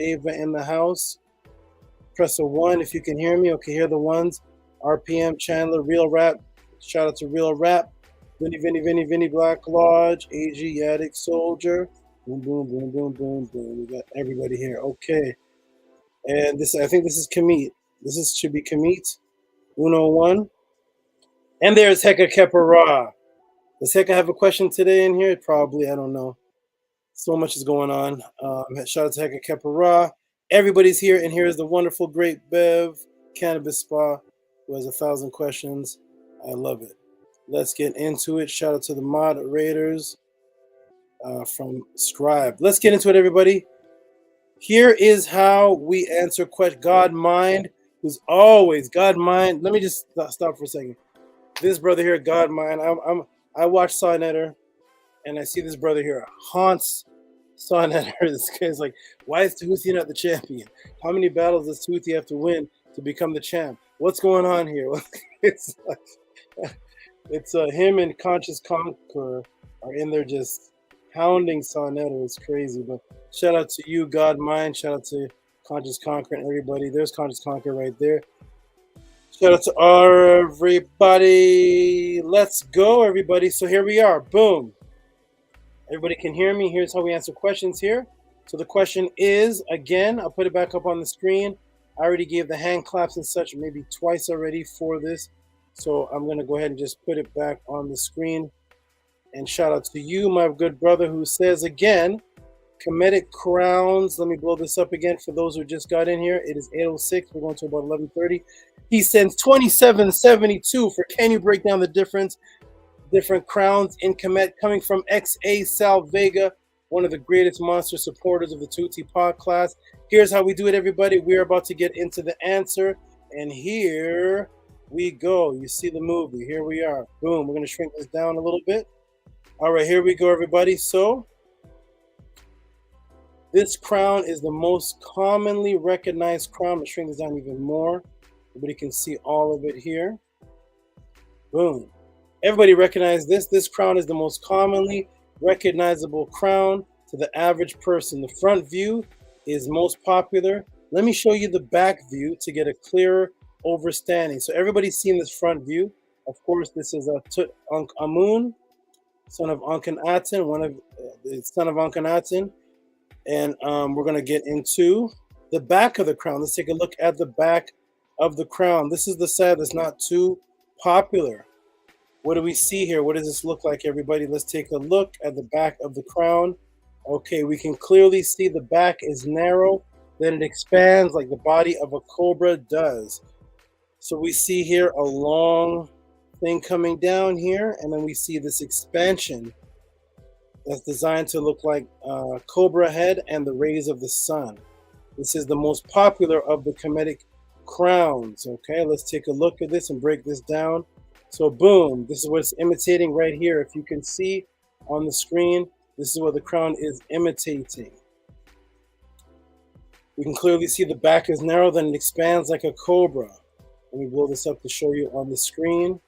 Press a 1 if you can hear me. Okay, here are the ones. RPM, Chandler, Real Rap. Shout out to Real Rap. Vinny, Black Lodge, AG, Yadik, Soldier. Boom, boom, boom, boom, boom, boom. We got everybody here. Okay. And I think this is Kamit. Should be Kamit. 101. And there's Heka Kepara. Does Heka have a question today in here? Probably. I don't know. So much is going on. Shout out to Heka Kepara. Everybody's here. And here's the wonderful, great Bev Cannabis Spa, who has 1,000 questions. I love it. Let's get into it. Shout out to the moderators from Scribe. Let's get into it, everybody. Here is how we answer question. God Mind, who's always God Mind. Let me just stop for a second. This brother here, God Mind. I watch Sonetter, and I see this brother here haunts Sonetter. This guy's like, why is Tehuti not the champion? How many battles does Tehuti have to win to become the champ? What's going on here? It's him and Conscious Conqueror are in there just pounding Sonetter. It's crazy. But shout out to you, God Mind. Shout out to Conscious Conqueror and everybody. There's Conscious Conqueror right there. Shout out to everybody. Let's go, everybody. So here we are. Boom. Everybody can hear me. Here's how we answer questions here. So the question is, again, I'll put it back up on the screen. I already gave the hand claps and such maybe twice already for this. So I'm going to go ahead and just put it back on the screen. And shout out to you, my good brother, who says, again, Kemetic crowns. Let me blow this up again for those who just got in here. It is 8:06. We're going to about 11:30. He sends 2772 for can you break down the different crowns in Sekmet, coming from XA Sal Vega, one of the greatest monster supporters of the Tehuti Podclass. Here's how we do it, everybody. We're about to get into the answer, and here we go. You see the movie. Here we are. Boom. We're going to shrink this down a little bit. All right, here we go, everybody. So This crown is the most commonly recognized crown. Let's shrink this down even more. Everybody can see all of it here. Boom. Everybody recognize this. This crown is the most commonly recognizable crown to the average person. The front view is most popular. Let me show you the back view to get a clearer understanding. So everybody's seen this front view. Of course, this is a Tutankhamun, son of Akhenaten, son of Akhenaten. And we're going to get into the back of the crown. Let's take a look at the back of the crown. This is the side that's not too popular. What do we see here? What does this look like, everybody? Let's take a look at the back of the crown. Okay, we can clearly see the back is narrow, then it expands like the body of a cobra does. So we see here a long thing coming down here, and then we see this expansion that's designed to look like a cobra head and the rays of the sun. This is the most popular of the Kemetic crowns. Okay, let's take a look at this and break this down. So boom, this is what it's imitating right here. If you can see on the screen, this is what the crown is imitating. We can clearly see the back is narrow, then it expands like a cobra. Let me blow this up to show you on the screen.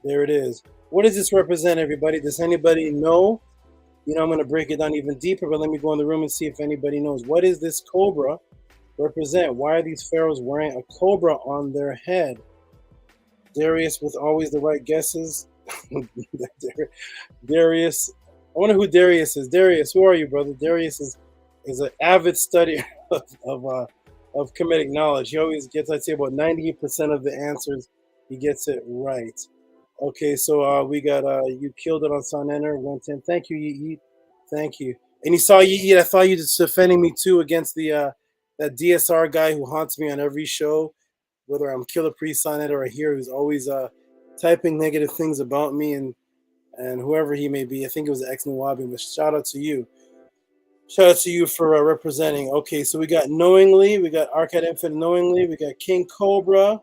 There it is. What does this represent, everybody? Does anybody know? You know, I'm going to break it down even deeper, but let me go in the room and see if anybody knows. What does this cobra represent? Why are these pharaohs wearing a cobra on their head? Darius with always the right guesses. Darius. I wonder who Darius is. Darius, who are you, brother? Darius is an avid studier of Kemetic knowledge. He always gets, I'd say, about 98% of the answers. He gets it right. Okay, so we got you killed it on Sun Enter 110. Thank you, Yeet. Thank you. And you saw Yeet. I thought you just defending me too against the that DSR guy who haunts me on every show, whether I'm Killer Priest on it or here, who's always typing negative things about me and whoever he may be. I think it was Ex Nawabi, but shout out to you. Shout out to you for representing. Okay, so we got Knowingly, we got Arcade Infinite Knowingly, we got King Cobra,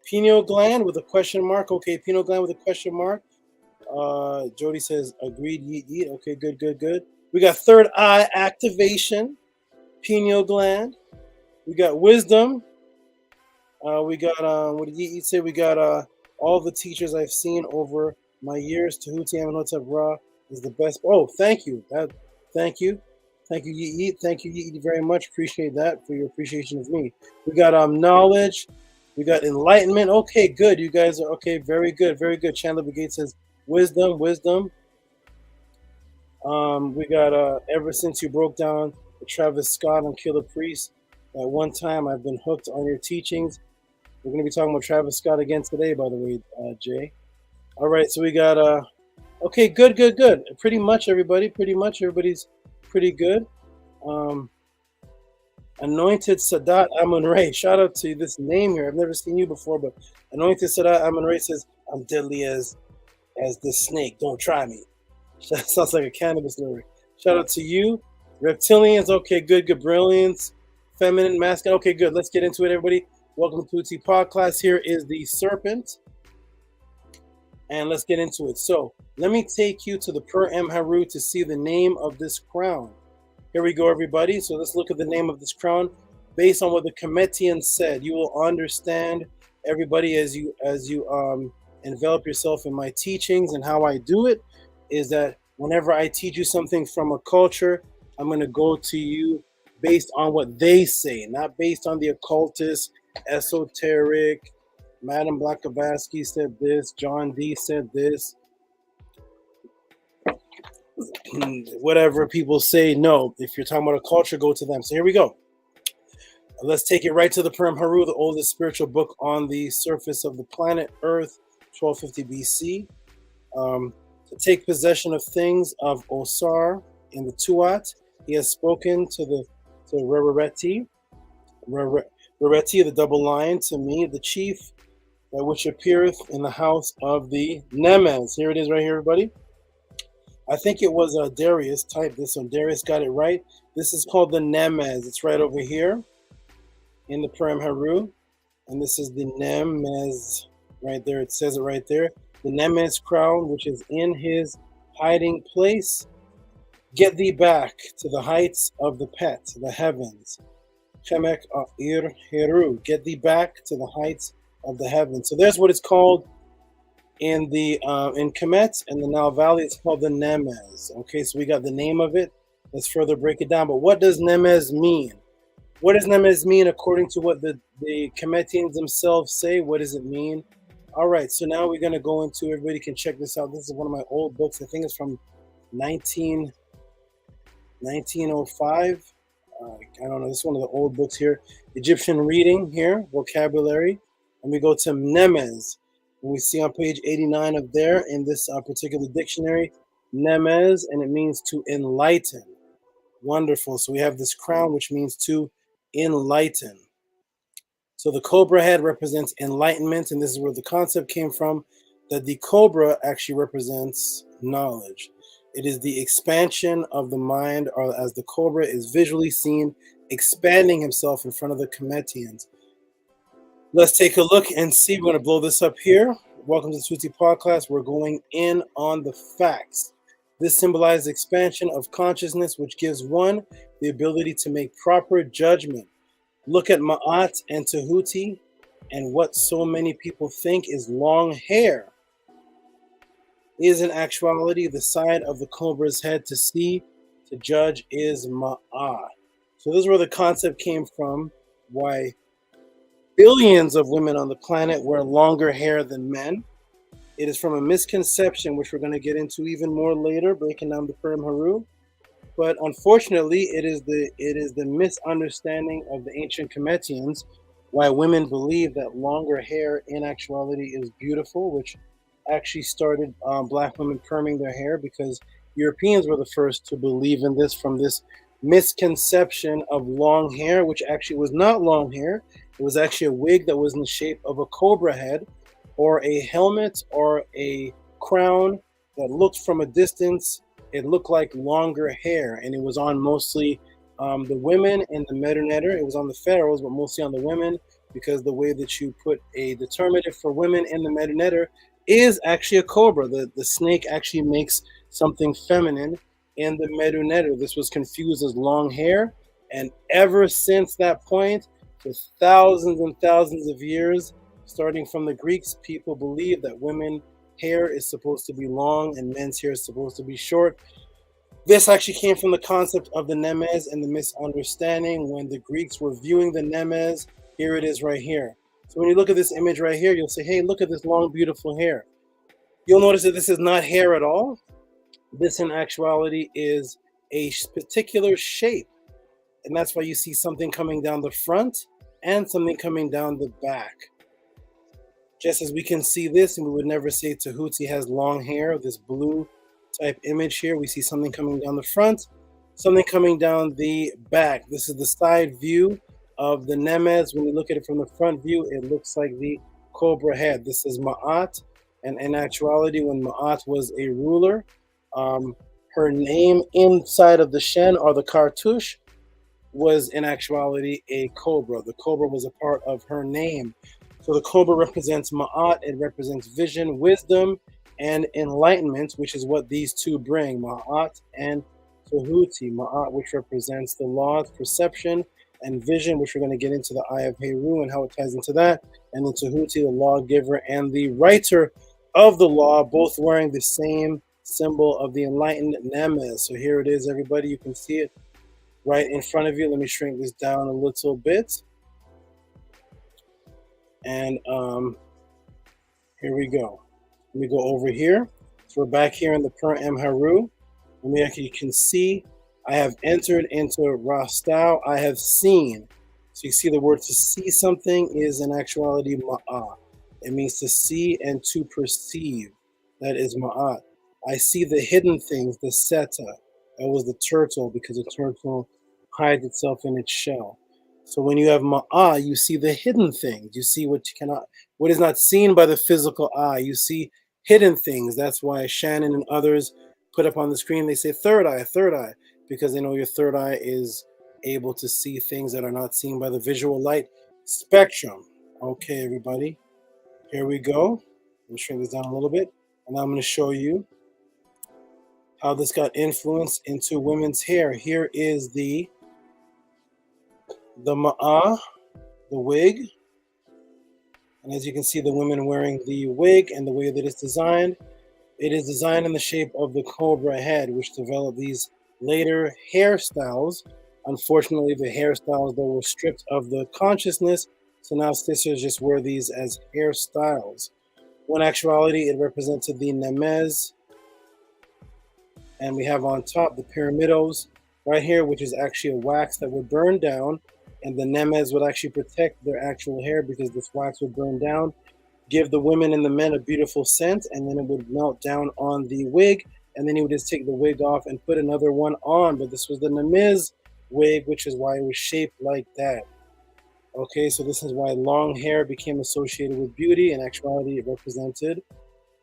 Pineal Gland with a question mark. Okay, Pineal Gland with a question mark. Jody says agreed. Yeet yeet. Okay, good. We got Third Eye Activation, Pineal Gland. We got Wisdom. We got what did Yeet say? We got all the teachers I've seen over my years. Tehuti Amenhotep Ra is the best. Oh, thank you. Thank you, Yeet yeet. Thank you, Yeet, very much. Appreciate that for your appreciation of me. We got knowledge. We got enlightenment. Okay, good. You guys are okay. Very good. Chandler Brigade says wisdom. We got ever since you broke down the Travis Scott and Killer Priest, at one time I've been hooked on your teachings. We're going to be talking about Travis Scott again today, by the way, Jay. All right, so we got okay, good. Pretty much everybody's pretty good. Anointed Sadat Amun-Ray. Shout out to this name here. I've never seen you before, but Anointed Sadat Amun-Ray says, I'm deadly as this snake. Don't try me. That sounds like a cannabis lyric. Shout out to you. Reptilians. Okay, good. Brilliance. Feminine, masculine. Okay, good. Let's get into it, everybody. Welcome to Tehuti Podclass. Here is the serpent. And let's get into it. So let me take you to the Per M Haru to see the name of this crown. Here we go, everybody. So let's look at the name of this crown based on what the Kemetians said. You will understand, everybody, as you envelop yourself in my teachings and how I do it, is that whenever I teach you something from a culture, I'm going to go to you based on what they say, not based on the occultist, esoteric, Madam Blavatsky said this, John D said this, whatever people say. No, if you're talking about a culture, go to them. So here we go. Let's take it right to the Purim Haru, the oldest spiritual book on the surface of the planet Earth, 1250 BC. To take possession of things of Osar in the Tuat, he has spoken to Rareti, the double lion, to me, the chief, which appeareth in the house of the Nemes. Here it is right here, everybody. I think it was Darius typed this one. Darius got it right. This is called the Nemes. It's right over here in the Purim Haru. And this is the Nemes right there. It says it right there. The Nemes crown, which is in his hiding place. Get thee back to the heights of the pet, the heavens. Chemek Ir Heru. Get thee back to the heights of the heavens. So there's what it's called in the in Kemet and the Nile Valley. It's called the Nemes. Okay, so we got the name of it. Let's further break it down. But what does Nemes mean? What does Nemes mean according to what the Kemetians themselves say? What does it mean? All right, so now we're going to go into, everybody can check this out. This is one of my old books. I think it's from 1905. I don't know. This is one of the old books here. Egyptian reading here, vocabulary. And we go to Nemes. And we see on page 89 of there in this particular dictionary, Nemes, and it means to enlighten. Wonderful. So we have this crown, which means to enlighten. So the cobra head represents enlightenment, and this is where the concept came from, that the cobra actually represents knowledge. It is the expansion of the mind, or as the cobra is visually seen, expanding himself in front of the Kemetians. Let's take a look and see. We're going to blow this up here. Welcome to the Tehuti Podclass. We're going in on the facts. This symbolizes expansion of consciousness, which gives one the ability to make proper judgment. Look at Ma'at and Tehuti, and what so many people think is long hair is in actuality the side of the cobra's head. To see, to judge is Ma'at. So this is where the concept came from, why billions of women on the planet wear longer hair than men. It is from a misconception, which we're going to get into even more later, breaking down the Purim Haru. But unfortunately, it is the misunderstanding of the ancient Kemetians why women believe that longer hair in actuality is beautiful, which actually started black women perming their hair, because Europeans were the first to believe in this, from this misconception of long hair, which actually was not long hair. It was actually a wig that was in the shape of a cobra head, or a helmet, or a crown that looked from a distance. It looked like longer hair, and it was on mostly the women in the Medunetter. It was on the pharaohs, but mostly on the women, because the way that you put a determinative for women in the Medunetter is actually a cobra. The snake actually makes something feminine in the Medunetter. This was confused as long hair, and ever since that point, for thousands and thousands of years, starting from the Greeks, people believe that women hair is supposed to be long and men's hair is supposed to be short. This actually came from the concept of the Nemes and the misunderstanding when the Greeks were viewing the Nemes. Here it is right here. So when you look at this image right here, you'll say, hey, look at this long, beautiful hair. You'll notice that this is not hair at all. This in actuality is a particular shape. And that's why you see something coming down the front and something coming down the back. Just as we can see this, and we would never say Tehuti has long hair, this blue type image here, we see something coming down the front, something coming down the back. This is the side view of the Nemes. When you look at it from the front view, it looks like the cobra head. This is Ma'at, and in actuality, when Ma'at was a ruler, her name inside of the Shen, or the cartouche, was in actuality a cobra. The cobra was a part of her name. So the cobra represents Ma'at. It represents vision, wisdom, and enlightenment, which is what these two bring, Ma'at and Tehuti. Ma'at, which represents the law of perception, and vision, which we're going to get into the Eye of Horus and how it ties into that. And then Tehuti, the lawgiver and the writer of the law, both wearing the same symbol of the enlightened Nemes. So here it is, everybody. You can see it right in front of you. Let me shrink this down a little bit. And here we go. Let me go over here. So we're back here in the Purim Haru. And we actually can see I have entered into Rastau. I have seen. So you see the word to see something is in actuality Ma'at. It means to see and to perceive. That is Ma'at. I see the hidden things, the Seta. That was the turtle, because the turtle hides itself in its shell. So when you have Ma'ah, you see the hidden things. You see what is not seen by the physical eye. You see hidden things. That's why Shannon and others put up on the screen, they say third eye, because they know your third eye is able to see things that are not seen by the visual light spectrum. Okay, everybody, here we go. Let me shrink this down a little bit, and I'm going to show you how this got influenced into women's hair. Here is the ma'ah, the wig. And as you can see, the women wearing the wig and the way that it's designed, it is designed in the shape of the cobra head, which developed these later hairstyles. Unfortunately, the hairstyles that were stripped of the consciousness, so now sisters just wear these as hairstyles. When in actuality, it represented the Nemez, and we have on top the pyramidos right here, which is actually a wax that would burn down, and the Nemez would actually protect their actual hair because this wax would burn down, give the women and the men a beautiful scent, and then it would melt down on the wig, and then he would just take the wig off and put another one on. But this was the Nemez wig, which is why it was shaped like that. Okay, so this is why long hair became associated with beauty. In actuality, it represented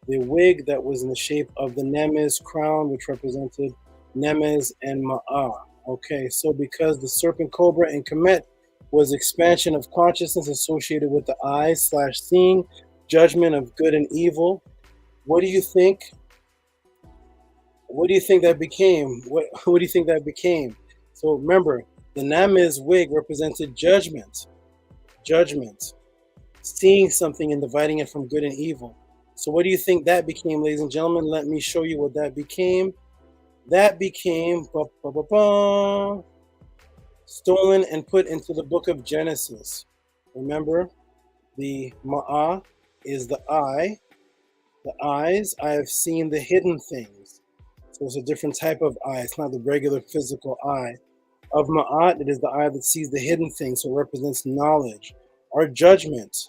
the wig that was in the shape of the Nemez crown, which represented Nemez and Ma'ah. Okay, so because the serpent cobra in Kemet was expansion of consciousness associated with the eyes / seeing, judgment of good and evil, what do you think? What do you think that became? What do you think that became? So remember, the Nemez wig represented judgment, seeing something and dividing it from good and evil. So what do you think that became, ladies and gentlemen? Let me show you what that became. That became stolen and put into the book of Genesis. Remember, the Ma'ah is the eye, the eyes. I have seen the hidden things. So it's a different type of eye. It's not the regular physical eye. Of Ma'at, it is the eye that sees the hidden things, so it represents knowledge or judgment,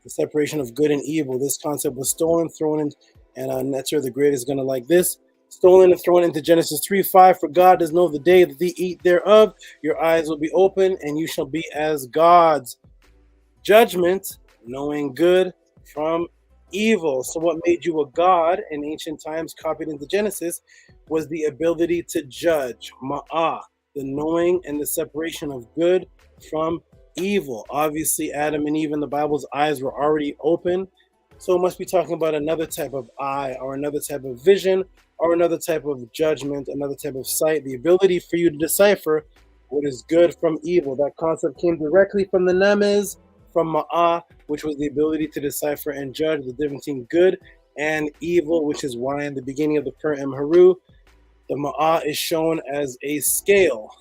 the separation of good and evil. This concept was stolen, thrown in, and Netzer the Great is going to like this. Stolen and thrown into Genesis 3:5. For God does know the day that they eat thereof, your eyes will be open, and you shall be as gods. Judgment, knowing good from evil. So what made you a god in ancient times, copied into Genesis, was the ability to judge, Ma'ah, the knowing and the separation of good from evil. Obviously, Adam and Eve in the Bible's eyes were already open, so it must be talking about another type of eye or another type of vision or another type of judgment, another type of sight, the ability for you to decipher what is good from evil. That concept came directly from the Nemez, from Ma'ah, which was the ability to decipher and judge the difference between good and evil, which is why in the beginning of the Per Em Haru, the Ma'ah is shown as a scale.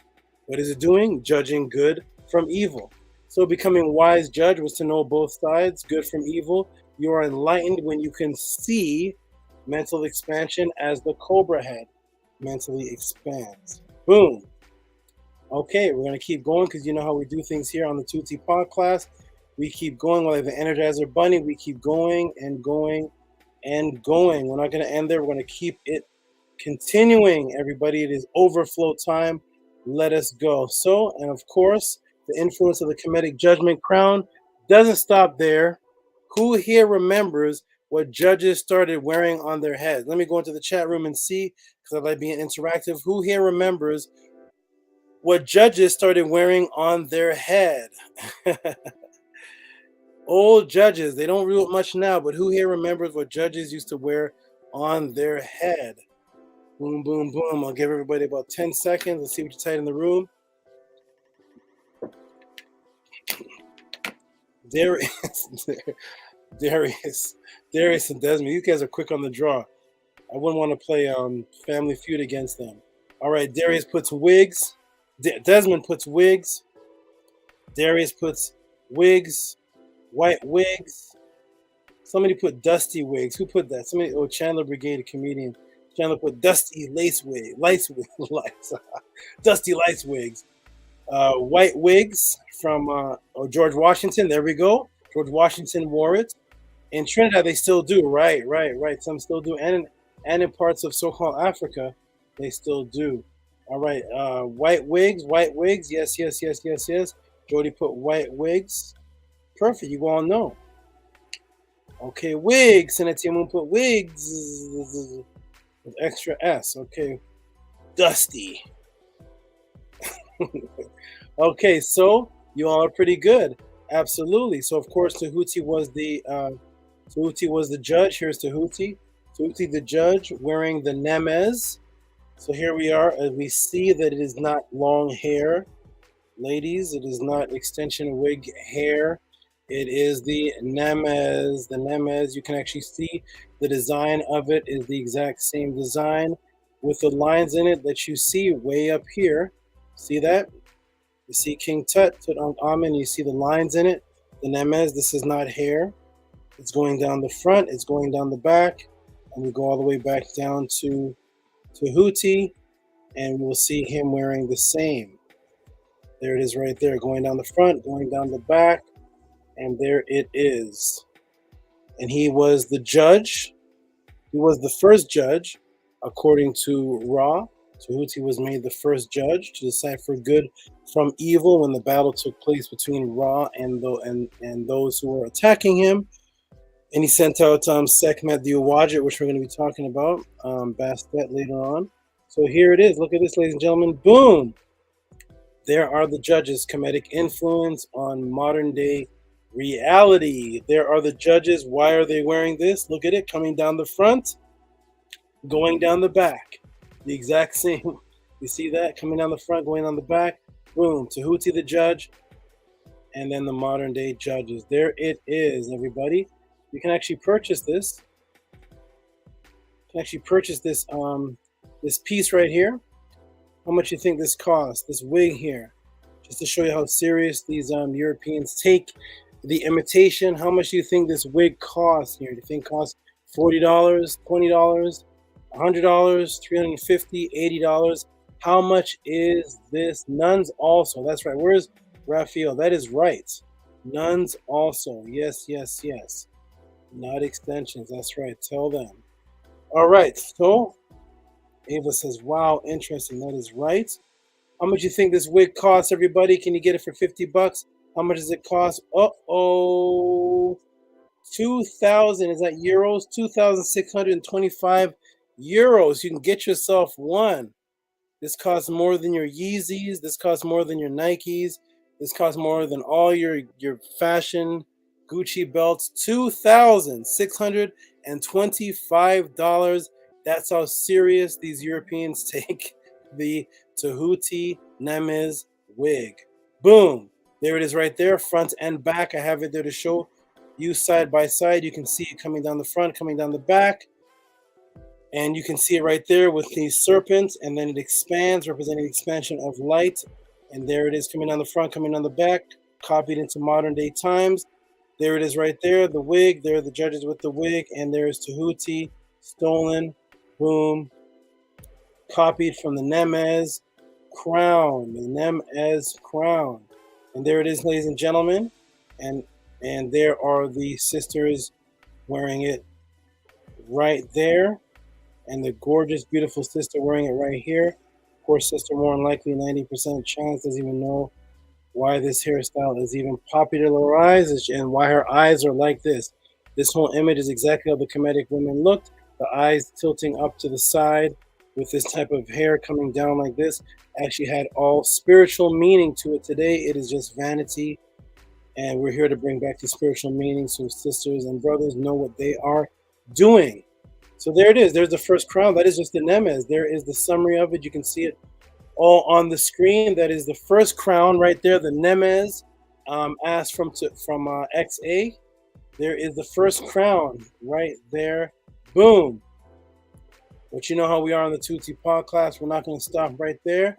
What is it doing? Judging good from evil. So becoming wise judge was to know both sides, good from evil. You are enlightened when you can see mental expansion as the cobra head mentally expands. Boom. Okay, we're going to keep going because you know how we do things here on the Tehuti Podclass. We keep going like the Energizer Bunny. We keep going and going and going. We're not going to end there. We're going to keep it continuing, everybody. It is overflow time. Let us go. So, and of course, the influence of the Kemetic judgment crown doesn't stop there. Who here remembers what judges started wearing on their heads? Let me go into the chat room and see, because I like being interactive. Who here remembers what judges started wearing on their head? Old judges, they don't rule much now, but who here remembers what judges used to wear on their head? Boom, boom, boom. I'll give everybody about 10 seconds. Let's see what you type in the room. Darius and Desmond, you guys are quick on the draw. I wouldn't want to play Family Feud against them. All right, Darius puts wigs. Desmond puts wigs. Darius puts wigs, white wigs. Somebody put dusty wigs. Who put that? Somebody. Oh, Chandler Brigade, a comedian. Chandler put dusty lights wigs, dusty lights wigs. White wigs from George Washington. There we go. George Washington wore it. In Trinidad, they still do. Right. Some still do, and in parts of so-called Africa, they still do. All right. White wigs. Yes. Jody put white wigs. Perfect. You all know. Okay, wigs. And Moon put wigs with extra S. Okay. Dusty. Okay, so you all are pretty good. Absolutely. So of course Tehuti was the judge. Here's Tehuti. Tehuti the judge wearing the Nemes. So here we are, as we see that it is not long hair. Ladies, it is not extension wig hair. It is the Nemes. The Nemes, you can actually see the design of it is the exact same design with the lines in it that you see way up here. See that? You see King Tut, Amen, you see the lines in it. The Nemes, this is not hair. It's going down the front, it's going down the back, and we go all the way back down to Tehuti, and we'll see him wearing the same. There it is right there, going down the front, going down the back, and there it is. And he was the judge. He was the first judge, according to Ra. Tehuti was made the first judge to decipher good from evil when the battle took place between Ra and those who were attacking him. And he sent out Sekmet the Uwajit, which we're going to be talking about, Bastet later on. So here it is. Look at this, ladies and gentlemen. Boom! There are the judges, Kemetic influence on modern day reality. There are the judges. Why are they wearing this? Look at it, coming down the front, going down the back. The exact same. You see that? Coming down the front, going down the back. Boom. Tehuti the judge. And then the modern day judges. There it is, everybody. You can actually purchase this. You can actually purchase this this piece right here. How much you think this costs? This wig here, just to show you how serious these Europeans take the imitation. How much do you think this wig costs here? Do you think it costs $40, $20, $100, $350, $80? How much is this? Nuns also. That's right. Where's Raphael? That is right. Nuns also. Yes, yes, yes. Not extensions. That's right. Tell them. All right. So Ava says, wow, interesting. That is right. How much do you think this wig costs, everybody? Can you get it for $50? How much does it cost? Uh-oh. 2,000. Is that euros? 2,625 euros. You can get yourself one. This costs more than your Yeezys. This costs more than your Nikes. This costs more than all your fashion Gucci belts. $2,625. That's how serious these Europeans take the Tehuti Nemes wig. Boom. There it is right there, front and back. I have it there to show you side by side. You can see it coming down the front, coming down the back. And you can see it right there with these serpents. And then it expands, representing the expansion of light. And there it is coming down the front, coming down the back, copied into modern day times. There it is right there, the wig. There are the judges with the wig. And there's Tehuti, stolen. Boom. Copied from the Nemes crown. The Nemes crown. And there it is, ladies and gentlemen. And there are the sisters wearing it right there. And the gorgeous, beautiful sister wearing it right here. Poor sister, more than likely 90% chance doesn't even know why this hairstyle is even popularized and why her eyes are like this. This whole image is exactly how the Kemetic women looked. The eyes tilting up to the side with this type of hair coming down like this actually had all spiritual meaning to it. Today, it is just vanity. And we're here to bring back the spiritual meaning so sisters and brothers know what they are doing. So there it is. There's the first crown. That is just the Nemes. There is the summary of it. You can see it all on the screen. That is the first crown right there, the Nemes, asked from XA. There is the first crown right there. Boom. But you know how we are on the Tehuti Podclass. We're not going to stop right there.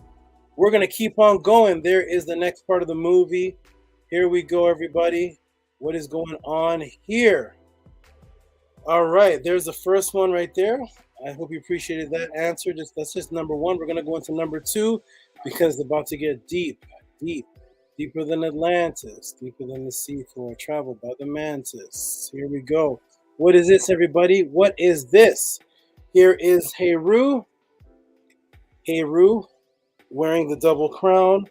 We're going to keep on going. There is the next part of the movie. Here we go, everybody. What is going on here? All right, there's the first one right there. I hope you appreciated that answer. That's just number one. We're going to go into number two because it's about to get deep, deeper than Atlantis, deeper than the sea floor, traveled by the mantis. Here we go. What is this, everybody? What is this? Here is Heru wearing the double crown.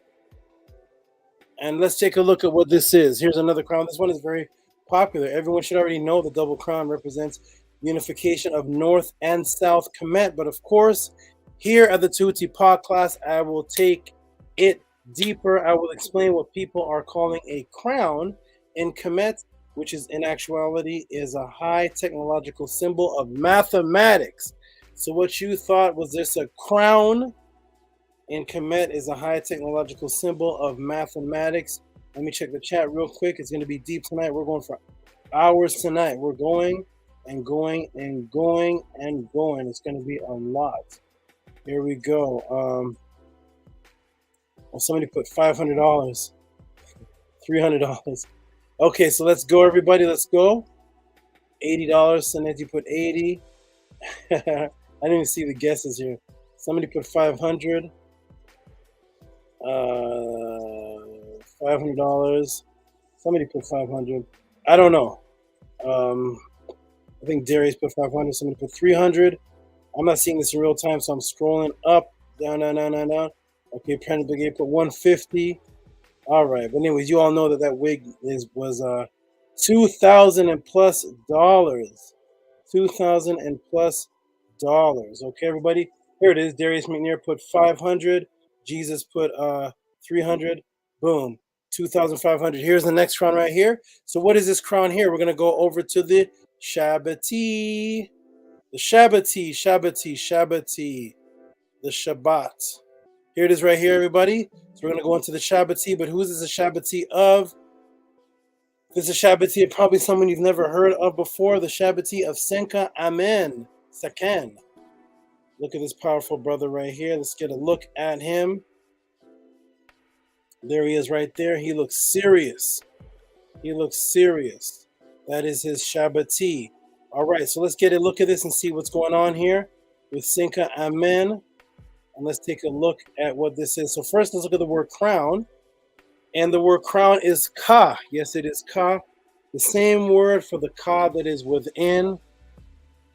And let's take a look at what this is. Here's another crown. This one is very popular. Everyone should already know the double crown represents unification of North and South Kemet. But of course, here at the Tehuti Podclass, I will take it deeper. I will explain what people are calling a crown in Kemet, which is in actuality is a high technological symbol of mathematics. So what you thought was this a crown in Kemet is a high technological symbol of mathematics. Let me check the chat real quick. It's going to be deep tonight. We're going for hours tonight. We're going and going and going and going. It's going to be a lot. Here we go. Well, somebody put $500, $300. Okay, so let's go, everybody. Let's go. $80. Sanetti put 80. I didn't even see the guesses here. Somebody put 500. $500. Somebody put 500. I don't know. I think Darius put 500. Somebody put 300. I'm not seeing this in real time, so I'm scrolling up, down. Okay, Brandon Brigade put 150. All right, but anyways, you all know that wig was $2,000 and plus dollars. $2,000 and plus dollars. Okay, everybody. Here it is. Darius McNair put 500. Jesus put 300. Boom. 2,500. Here's the next crown right here. So what is this crown here? We're gonna go over to the Shabbati. The Shabbati. The Shabbat. Here it is right here, everybody. So we're gonna go into the Shabbati, but who is this a Shabbati of? This is a Shabbati of probably someone you've never heard of before. The Shabbati of Senka Amen. Saken. Look at this powerful brother right here. Let's get a look at him. There he is right there. He looks serious. That is his Shabbati. All right, so let's get a look at this and see what's going on here with Senka Amen. And let's take a look at what this is. So first, let's look at the word crown. And the word crown is ka. Yes, it is ka. The same word for the ka that is within.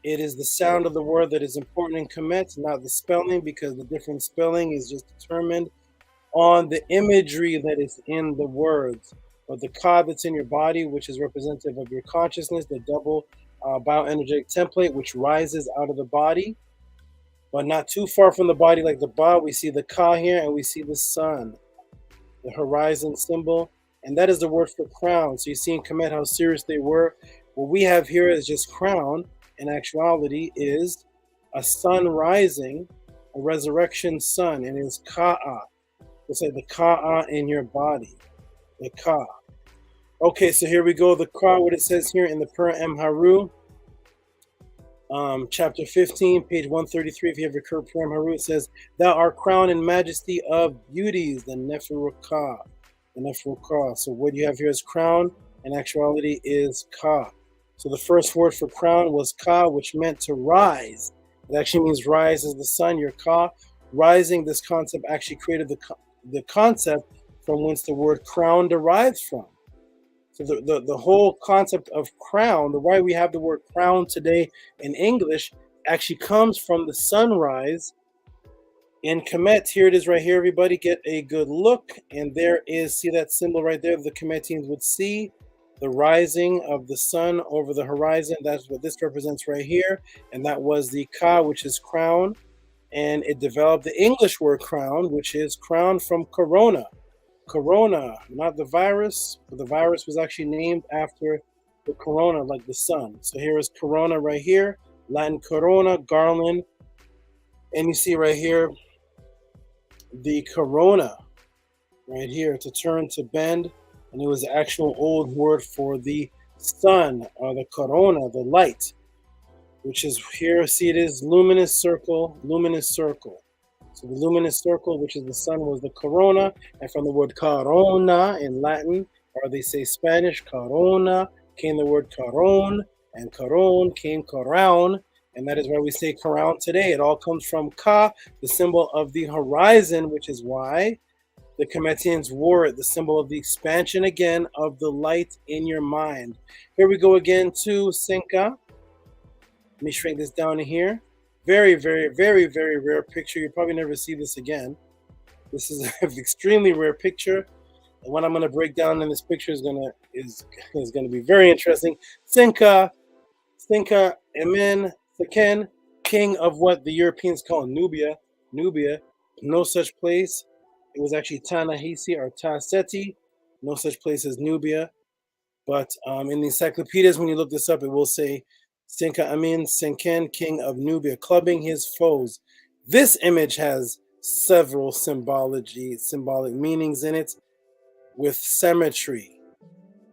It is the sound of the word that is important in Kemet, not the spelling, because the different spelling is just determined on the imagery that is in the words. But the ka that's in your body, which is representative of your consciousness, the double bioenergetic template, which rises out of the body, but not too far from the body like the ba. We see the ka here, and we see the sun, the horizon symbol, and that is the word for crown. So you see in Kemet how serious they were. What we have here is just crown. In actuality, is a sun rising, a resurrection sun, and it's ka'a. It's like the ka'a in your body, the ka. Okay, so here we go. The ka, what it says here in the Pura M Haru, chapter 15, page 133. If you have your Pura M Haru, it says, "Thou art crowned in majesty of beauties, the Neferuka." The Neferuka. So what you have here is crown. In actuality, is ka. So the first word for crown was ka, which meant to rise. It actually means rise as the sun, your ka. Rising, this concept actually created the concept from whence the word crown derives from. So the whole concept of crown, the why we have the word crown today in English, actually comes from the sunrise in Kemet. Here it is right here, everybody. Get a good look. And there is, see that symbol right there the Kemetians would see. The rising of the sun over the horizon. That's what this represents right here. And that was the ka, which is crown. And it developed the English word crown, which is crown from corona. Corona, not the virus, but the virus was actually named after the corona, like the sun. So here is corona right here. Latin corona, garland. And you see right here, the corona right here, to turn, to bend. And it was the actual old word for the sun, or the corona, the light, which is here. See, it is luminous circle, luminous circle. So the luminous circle, which is the sun, was the corona. And from the word corona in Latin, or they say Spanish, corona, came the word coron, and coron came crown. And that is why we say crown today. It all comes from ka, the symbol of the horizon, which is why the Kemetians wore it, the symbol of the expansion again of the light in your mind. Here we go again to Senka. Let me shrink this down to here. Very, very, very, very rare picture. You'll probably never see this again. This is an extremely rare picture. And what I'm going to break down in this picture is going to be very interesting. Senka, Amen, Seken, king of what the Europeans call Nubia. No such place. It was actually Ta-Nehisi or Ta-Seti. No such place as Nubia. But in the encyclopedias, when you look this up, it will say Sinka Amin Senken, king of Nubia, clubbing his foes. This image has several symbolic meanings in it with symmetry.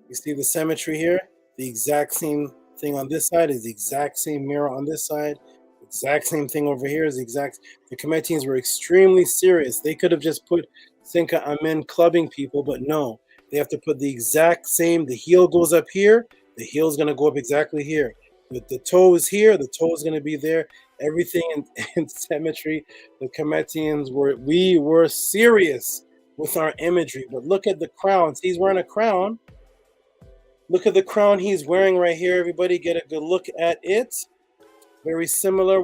You see the symmetry here? The exact same thing on this side is the exact same mirror on this side. Exact same thing over here is the exact. The Kemetians were extremely serious. They could have just put Sinka Amen clubbing people, but no. They have to put the exact same. The heel goes up here. The heel is going to go up exactly here. The toe is here. The toe is going to be there. Everything in symmetry. The Kemetians we were serious with our imagery. But look at the crown. See, he's wearing a crown. Look at the crown he's wearing right here. Everybody get a good look at it. Very similar.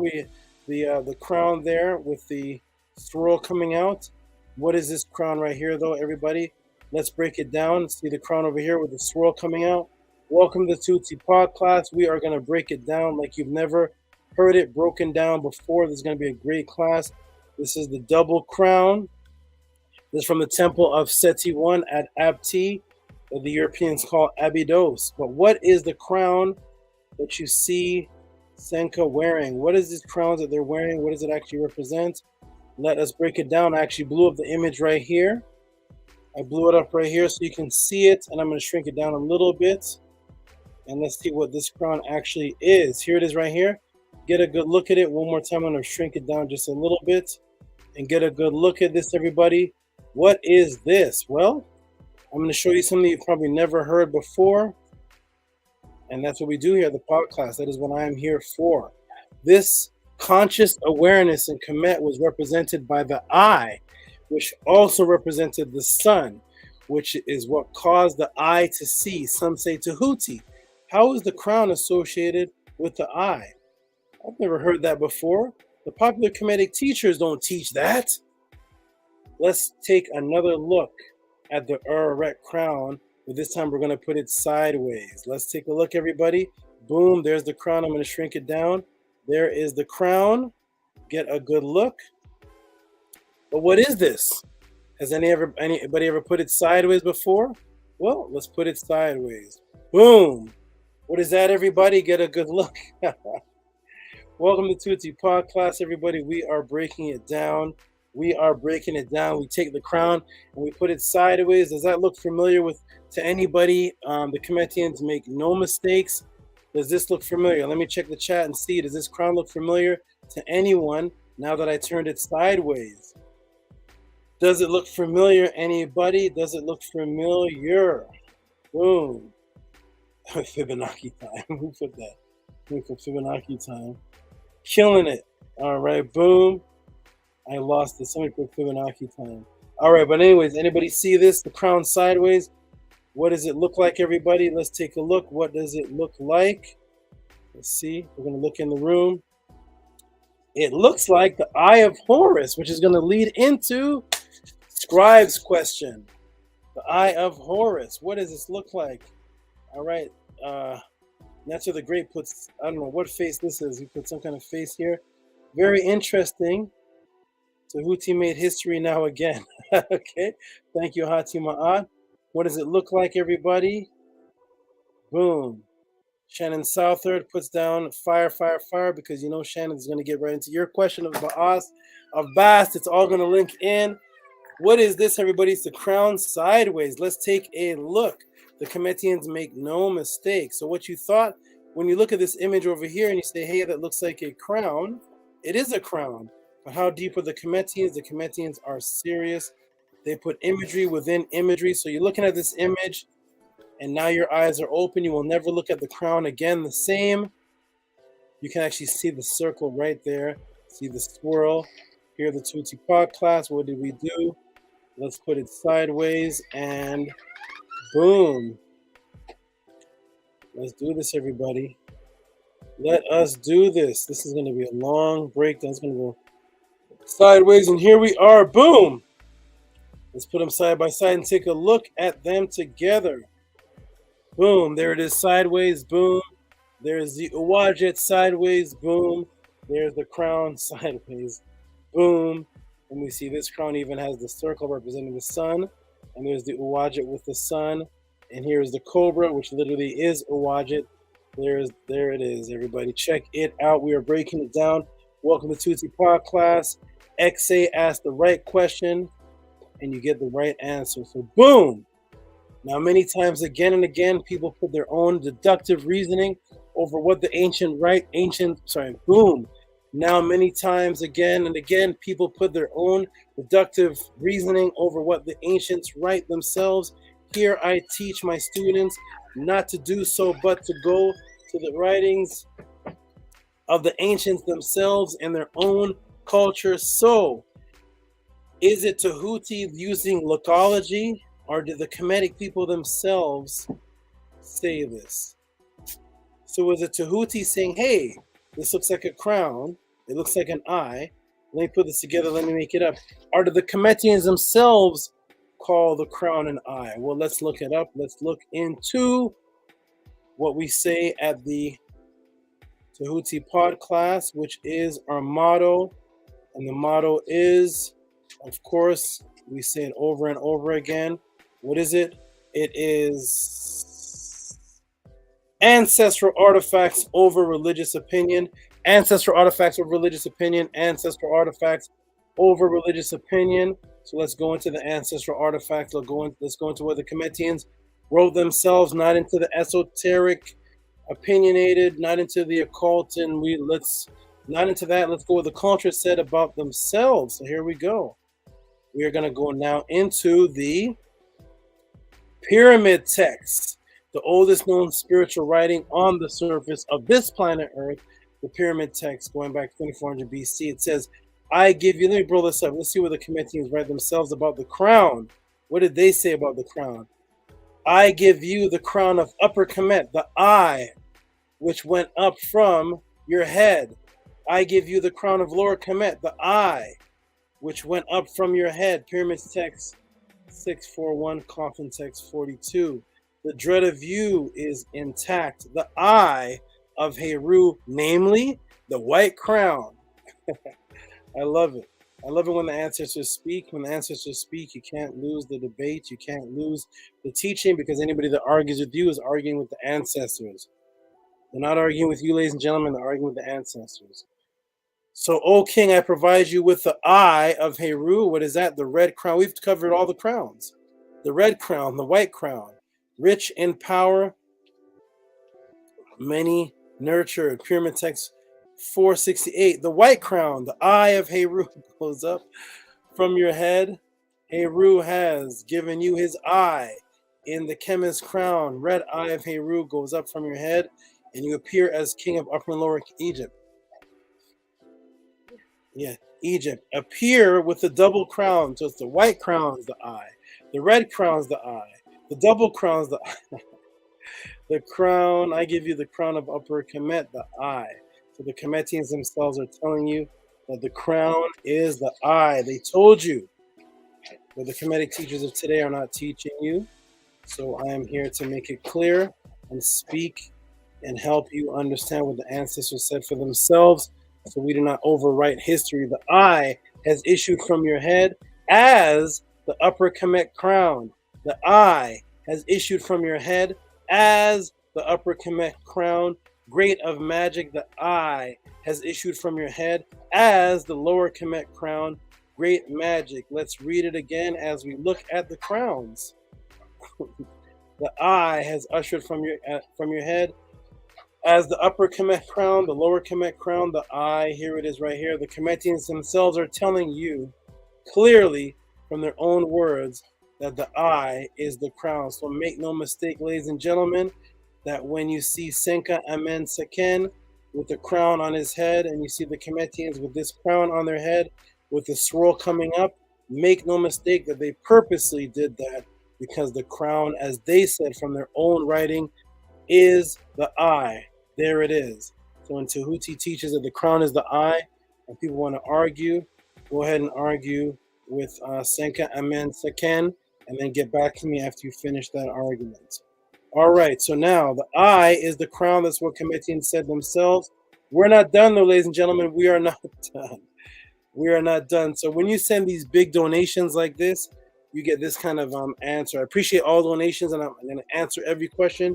The crown there with the swirl coming out. What is this crown right here, though, everybody? Let's break it down. See the crown over here with the swirl coming out. Welcome to Tehuti Podclass. We are going to break it down like you've never heard it broken down before. This is going to be a great class. This is the double crown. This is from the temple of Seti I at Abti, that the Europeans call Abydos. But what is the crown that you see Senka wearing? What is this crown that they're wearing? What does it actually represent? Let us break it down. I actually blew up the image right here. I blew it up right here so you can see it, and I'm going to shrink it down a little bit. And let's see what this crown actually is. Here it is right here. Get a good look at it. One more time, I'm going to shrink it down just a little bit and get a good look at this, everybody. What is this? Well, I'm going to show you something you've probably never heard before. And that's what we do here at the Podclass. That is what I am here for. This conscious awareness in Kemet was represented by the eye, which also represented the sun, which is what caused the eye to see. Some say Tehuti. How is the crown associated with the eye? I've never heard that before. The popular Kemetic teachers don't teach that. Let's take another look at the Eret crown, but this time we're going to put it sideways. Let's take a look, everybody. Boom, there's the crown. I'm going to shrink it down. There is the crown. Get a good look. But what is this? Has anybody ever put it sideways before? Well, let's put it sideways. Boom. What is that, everybody? Get a good look. Welcome to Tehuti Podclass, everybody. We are breaking it down. We are breaking it down. We take the crown and we put it sideways. Does that look familiar to anybody? The Kemetians make no mistakes. Does this look familiar? Let me check the chat and see. Does this crown look familiar to anyone now that I turned it sideways? Does it look familiar, anybody? Does it look familiar? Boom. Fibonacci time. Who put that? Who put Fibonacci time? Killing it. All right, boom. I lost it. Somebody put Fibonacci time. All right, but anyways, anybody see this? The crown sideways. What does it look like, everybody? Let's take a look. What does it look like? Let's see. We're going to look in the room. It looks like the Eye of Horus, which is going to lead into Scribe's question. The Eye of Horus. What does this look like? All right. Netzar the Great puts, I don't know what face this is. He put some kind of face here. Very interesting. Tehuti made history now again. Okay. Thank you, Hati Ma'at. What does it look like, everybody? Boom. Shannon Southard puts down fire, fire, fire, because you know Shannon's going to get right into your question of Ba'as, of Bast. It's all going to link in. What is this, everybody? It's the crown sideways. Let's take a look. The Kemetians make no mistake. So what you thought when you look at this image over here and you say, hey, that looks like a crown, it is a crown. But how deep are the Kemetians? The Kemetians are serious. They put imagery within imagery. So you're looking at this image, and now your eyes are open. You will never look at the crown again the same. You can actually see the circle right there. See the swirl. Here, the Tehuti Podclass. What did we do? Let's put it sideways, and boom. Let's do this, everybody. Let us do this. This is going to be a long breakdown. It's going to go sideways, and here we are. Boom. Let's put them side by side and take a look at them together. Boom. There it is, sideways. Boom. There's the Uwajet sideways. Boom. There's the crown sideways. Boom. And we see this crown even has the circle representing the sun. And there's the Uwajet with the sun. And here is the Cobra, which literally is Uwajit. There it is, everybody. Check it out. We are breaking it down. Welcome to Tehuti Podclass. XA asked the right question, and you get the right answer. So boom! Now, many times again and again, people put their own deductive reasoning over what the boom. Now, many times again and again, people put their own deductive reasoning over what the ancients write themselves. Here, I teach my students not to do so, but to go to the writings of the ancients themselves and their own culture. So, is it Tehuti using locology, or did the Kemetic people themselves say this? So is it Tehuti saying, hey, this looks like a crown, it looks like an eye, let me put this together, let me make it up. Or did the Kemetians themselves call the crown an eye? Well, let's look it up. Let's look into what we say at the Tehuti Podclass, which is our motto. And the motto is, of course, we say it over and over again. What is it? It is ancestral artifacts over religious opinion. Ancestral artifacts over religious opinion. Ancestral artifacts over religious opinion. So let's go into the ancestral artifacts. Let's go into what the Kemetians wrote themselves, not into the esoteric, opinionated, not into the occult, and not into that. Let's go what the culture said about themselves. So here we go. We are going to go now into the pyramid texts, the oldest known spiritual writing on the surface of this planet Earth, the pyramid text going back to 2400 BC. It says, I give you, let me blow this up. Let's see what the Kemetians write themselves about the crown. What did they say about the crown? I give you the crown of Upper Kemet, the eye, which went up from your head. I give you the crown of Lower Kemet, the eye, which went up from your head. Pyramids text 641, coffin text 42. The dread of you is intact. The eye of Heru, namely the white crown. I love it. I love it when the ancestors speak. When the ancestors speak, you can't lose the debate. You can't lose the teaching, because anybody that argues with you is arguing with the ancestors. They're not arguing with you, ladies and gentlemen. They're arguing with the ancestors. So, O King, I provide you with the eye of Heru. What is that? The red crown. We've covered all the crowns. The red crown, the white crown. Rich in power, many nurtured. Pyramid text 468. The white crown, the eye of Heru goes up from your head. Heru has given you his eye in the chemist's crown. Red eye of Heru goes up from your head, and you appear as king of Upper and Lower Egypt. Yeah, Egypt. Appear with the double crown. So it's the white crown's the eye. The red crown's the eye. The double crown's the eye. The crown, I give you the crown of Upper Kemet, the eye. So the Kemetians themselves are telling you that the crown is the eye. They told you. But the Kemetic teachers of today are not teaching you. So I am here to make it clear and speak and help you understand what the ancestors said for themselves, so we do not overwrite history. The eye has issued from your head as the Upper Kemet crown. The eye has issued from your head as the Upper Kemet crown. Great of magic, the eye has issued from your head as the Lower Kemet crown. Great magic. Let's read it again as we look at the crowns. The eye has ushered from your head as the Upper Kemet crown, the Lower Kemet crown, the eye. Here it is right here. The Kemetians themselves are telling you clearly from their own words that the eye is the crown. So make no mistake, ladies and gentlemen, that when you see Senka Amen Seken with the crown on his head, and you see the Kemetians with this crown on their head with the swirl coming up, make no mistake that they purposely did that, because the crown, as they said from their own writing, is the eye. There it is. So when Tehuti teaches that the crown is the eye, and people want to argue, go ahead and argue with Senka Amen Seken, and then get back to me after you finish that argument. All right, so now the eye is the crown. That's what Kemetians said themselves. We're not done, though, ladies and gentlemen. We are not done. We are not done. So when you send these big donations like this, you get this kind of answer. I appreciate all donations, and I'm going to answer every question.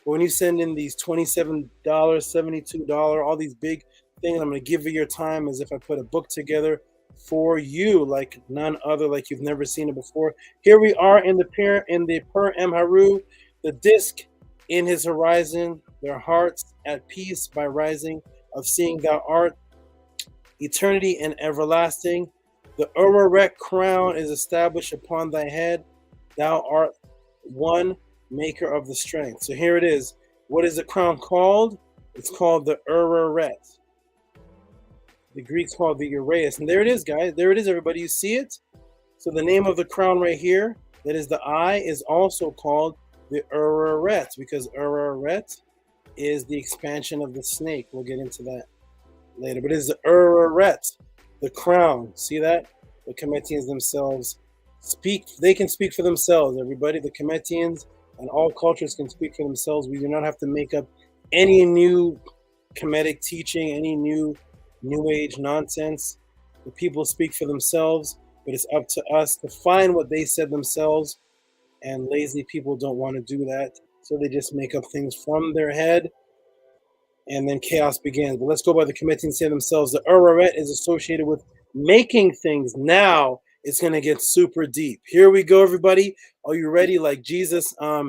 But when you send in these $27, $72, all these big things, I'm going to give you your time as if I put a book together for you, like none other, like you've never seen it before. Here we are in the Per M Haru, the disc in his horizon, their hearts at peace by rising of seeing thou art, eternity and everlasting. The Urarek crown is established upon thy head. Thou art one, maker of the strength. So here it is. What is the crown called? It's called the Urarek. The Greeks call it the Uraeus. And there it is, guys. There it is, everybody. You see it? So the name of the crown right here, that is the eye, is also called the Urarek, because Urarek is the expansion of the snake. We'll get into that later. But it is the Urarek, the crown. See that? The Kemetians themselves speak. They can speak for themselves, everybody. The Kemetians and all cultures can speak for themselves. We do not have to make up any new Kemetic teaching, any new age nonsense. The people speak for themselves, but it's up to us to find what they said themselves. And lazy people don't want to do that, so they just make up things from their head, and then chaos begins. But let's go by the Kemetians say themselves. The Urarek is associated with making things. Now it's going to get super deep. Here we go, everybody. Are you ready? Like Jesus, I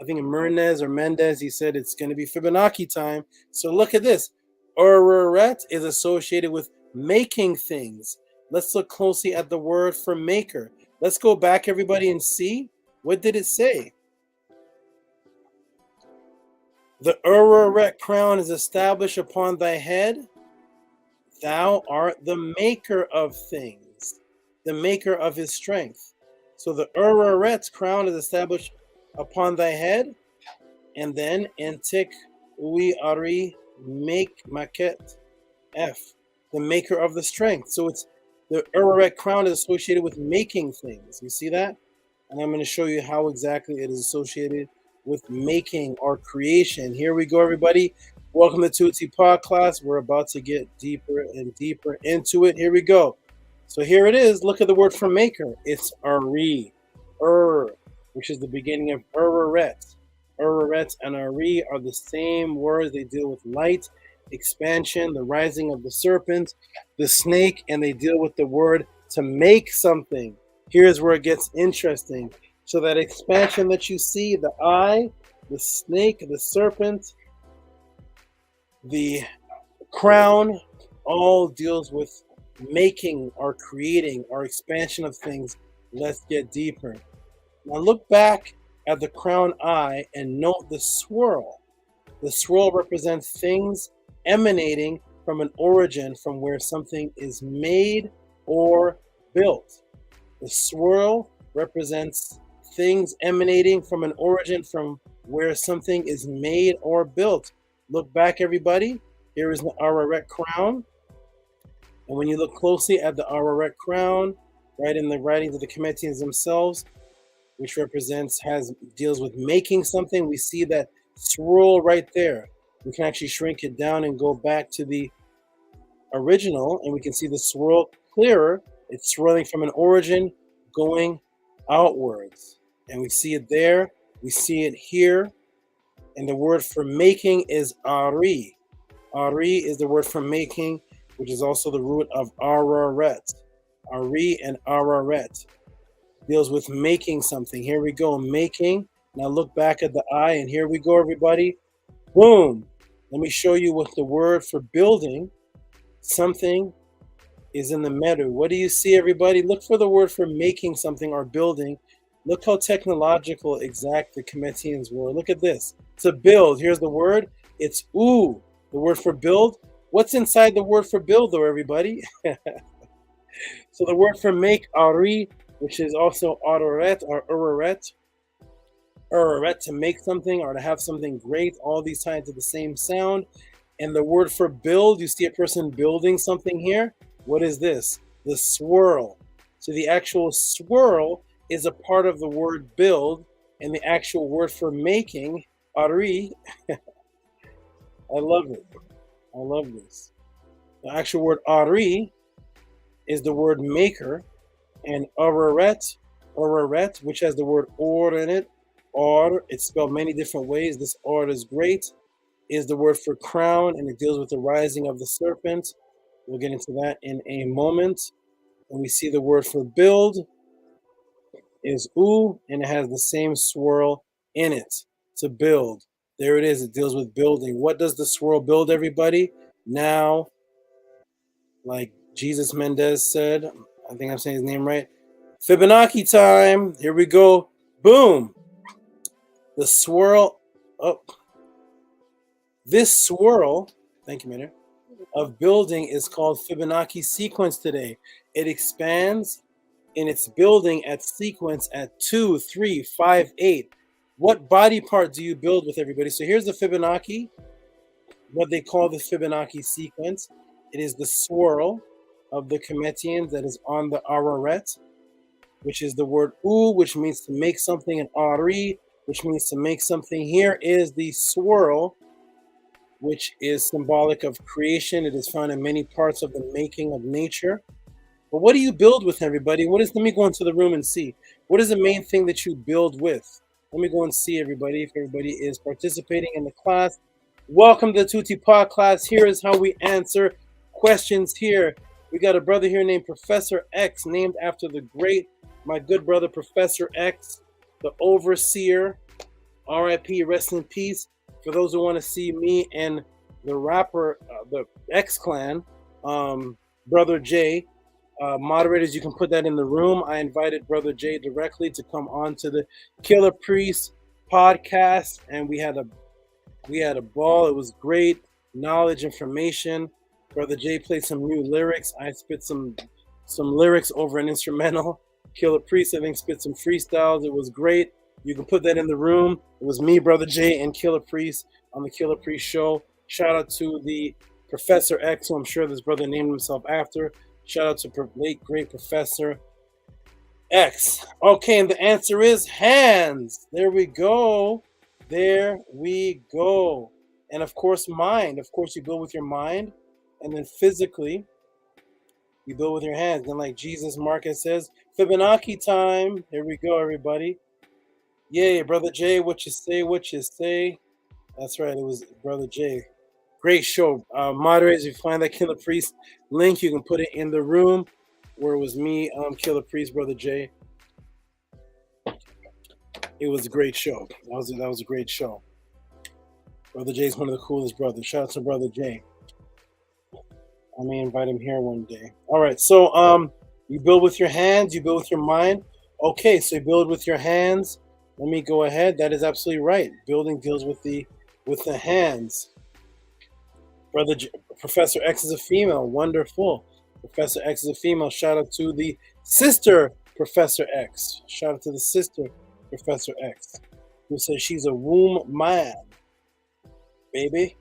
think Mendez, he said it's going to be Fibonacci time. So look at this. Urarek is associated with making things. Let's look closely at the word for maker. Let's go back, everybody, and see. What did it say? The Urarek crown is established upon thy head. Thou art the maker of things, the maker of his strength. So the Urarek's crown is established upon thy head. And then Entik Ui Ari make maket F, the maker of the strength. So it's the Urarek crown is associated with making things. You see that? And I'm going to show you how exactly it is associated with making or creation. Here we go, everybody. Welcome to Tehuti Podclass. We're about to get deeper and deeper into it. Here we go. So here it is. Look at the word for maker. It's Ari, which is the beginning of Urarek. Urarek and Ari are the same words. They deal with light, expansion, the rising of the serpent, the snake, and they deal with the word to make something. Here's where it gets interesting. So that expansion that you see, the eye, the snake, the serpent, the crown, all deals with making or creating or expansion of things. Let's get deeper. Now look back at the crown eye and note the swirl. The swirl represents things emanating from an origin from where something is made or built. The swirl represents things emanating from an origin from where something is made or built. Look back, everybody. Here is the Urarek crown. And when you look closely at the Urarek crown, right in the writings of the Kemetians themselves, which deals with making something, we see that swirl right there. We can actually shrink it down and go back to the original, and we can see the swirl clearer. It's swirling from an origin going outwards. And we see it there. We see it here. And the word for making is Ari. Ari is the word for making, which is also the root of Urarek. Ari and Urarek deals with making something. Here we go, making. Now look back at the eye, and here we go, everybody. Boom. Let me show you what the word for building something is in the Medu. What do you see, everybody? Look for the word for making something or building. Look how technological exact the Kemetians were. Look at this. To build, here's the word. It's U, the word for build. What's inside the word for build, though, everybody? So the word for make, Ari, which is also Urarek or Urarek. Urarek, to make something or to have something great. All these tied to the same sound. And the word for build, you see a person building something here. What is this? The swirl. So the actual swirl is a part of the word build, and the actual word for making, Ari, I love it. I love this. The actual word Ari is the word maker, and Urarek Araret, which has the word or in it. Or, it's spelled many different ways. This or is great, is the word for crown, and it deals with the rising of the serpent. We'll get into that in a moment. And we see the word for build is u, and it has the same swirl in it, to build. There it is. It deals with building. What does the swirl build, everybody? Now, like Jesus Mendez said, I think I'm saying his name right, Fibonacci time. Here we go. Boom. The swirl up. This swirl, thank you, Minner, of building is called Fibonacci sequence today. It expands in its building at sequence at 2, 3, 5, 8. What body part do you build with, everybody? So here's the Fibonacci, what they call the Fibonacci sequence. It is the swirl of the Kemetians that is on the Araret, which is the word U, which means to make something, and Ari, which means to make something. Here is the swirl, which is symbolic of creation. It is found in many parts of the making of nature. But what do you build with, everybody? Let me go into the room and see. What is the main thing that you build with? Let me go and see, everybody, if everybody is participating in the class. Welcome to the Tehuti Podclass. Here is how we answer questions here. We got a brother here named Professor X, named after my good brother, Professor X, the overseer. R.I.P., rest in peace. For those who want to see me and the rapper, the X Clan, Brother J, moderators, you can put that in the room. I invited Brother J directly to come on to the Killer Priest podcast, and we had a ball. It was great knowledge, information. Brother J played some new lyrics. I spit some lyrics over an instrumental. Killer Priest, I think, spit some freestyles. It was great. You can put that in the room. It was me, Brother J, and Killer Priest on the Killer Priest show. Shout out to the Professor X, who I'm sure this brother named himself after. Shout out to late great Professor X. Okay, and the answer is hands. There we go. There we go. And of course, mind. Of course, you build with your mind. And then physically, you build with your hands. And like Jesus Marcus says, Fibonacci time. Here we go, everybody. Yay, Brother J, what you say, what you say. That's right, it was Brother J. Great show. Moderators, if you find that Killer Priest link, you can put it in the room where it was me, Killer Priest, Brother J. It was a great show. That was a great show. Brother J is one of the coolest brothers. Shout out to Brother J. I may invite him here one day. All right, so you build with your hands, you build with your mind. Okay, so you build with your hands. Let me go ahead. That is absolutely right. Building deals with the hands. Professor X is a female. Wonderful. Professor X is a female. Shout out to the sister Professor X. Shout out to the sister Professor X, who says she's a womb man. Baby.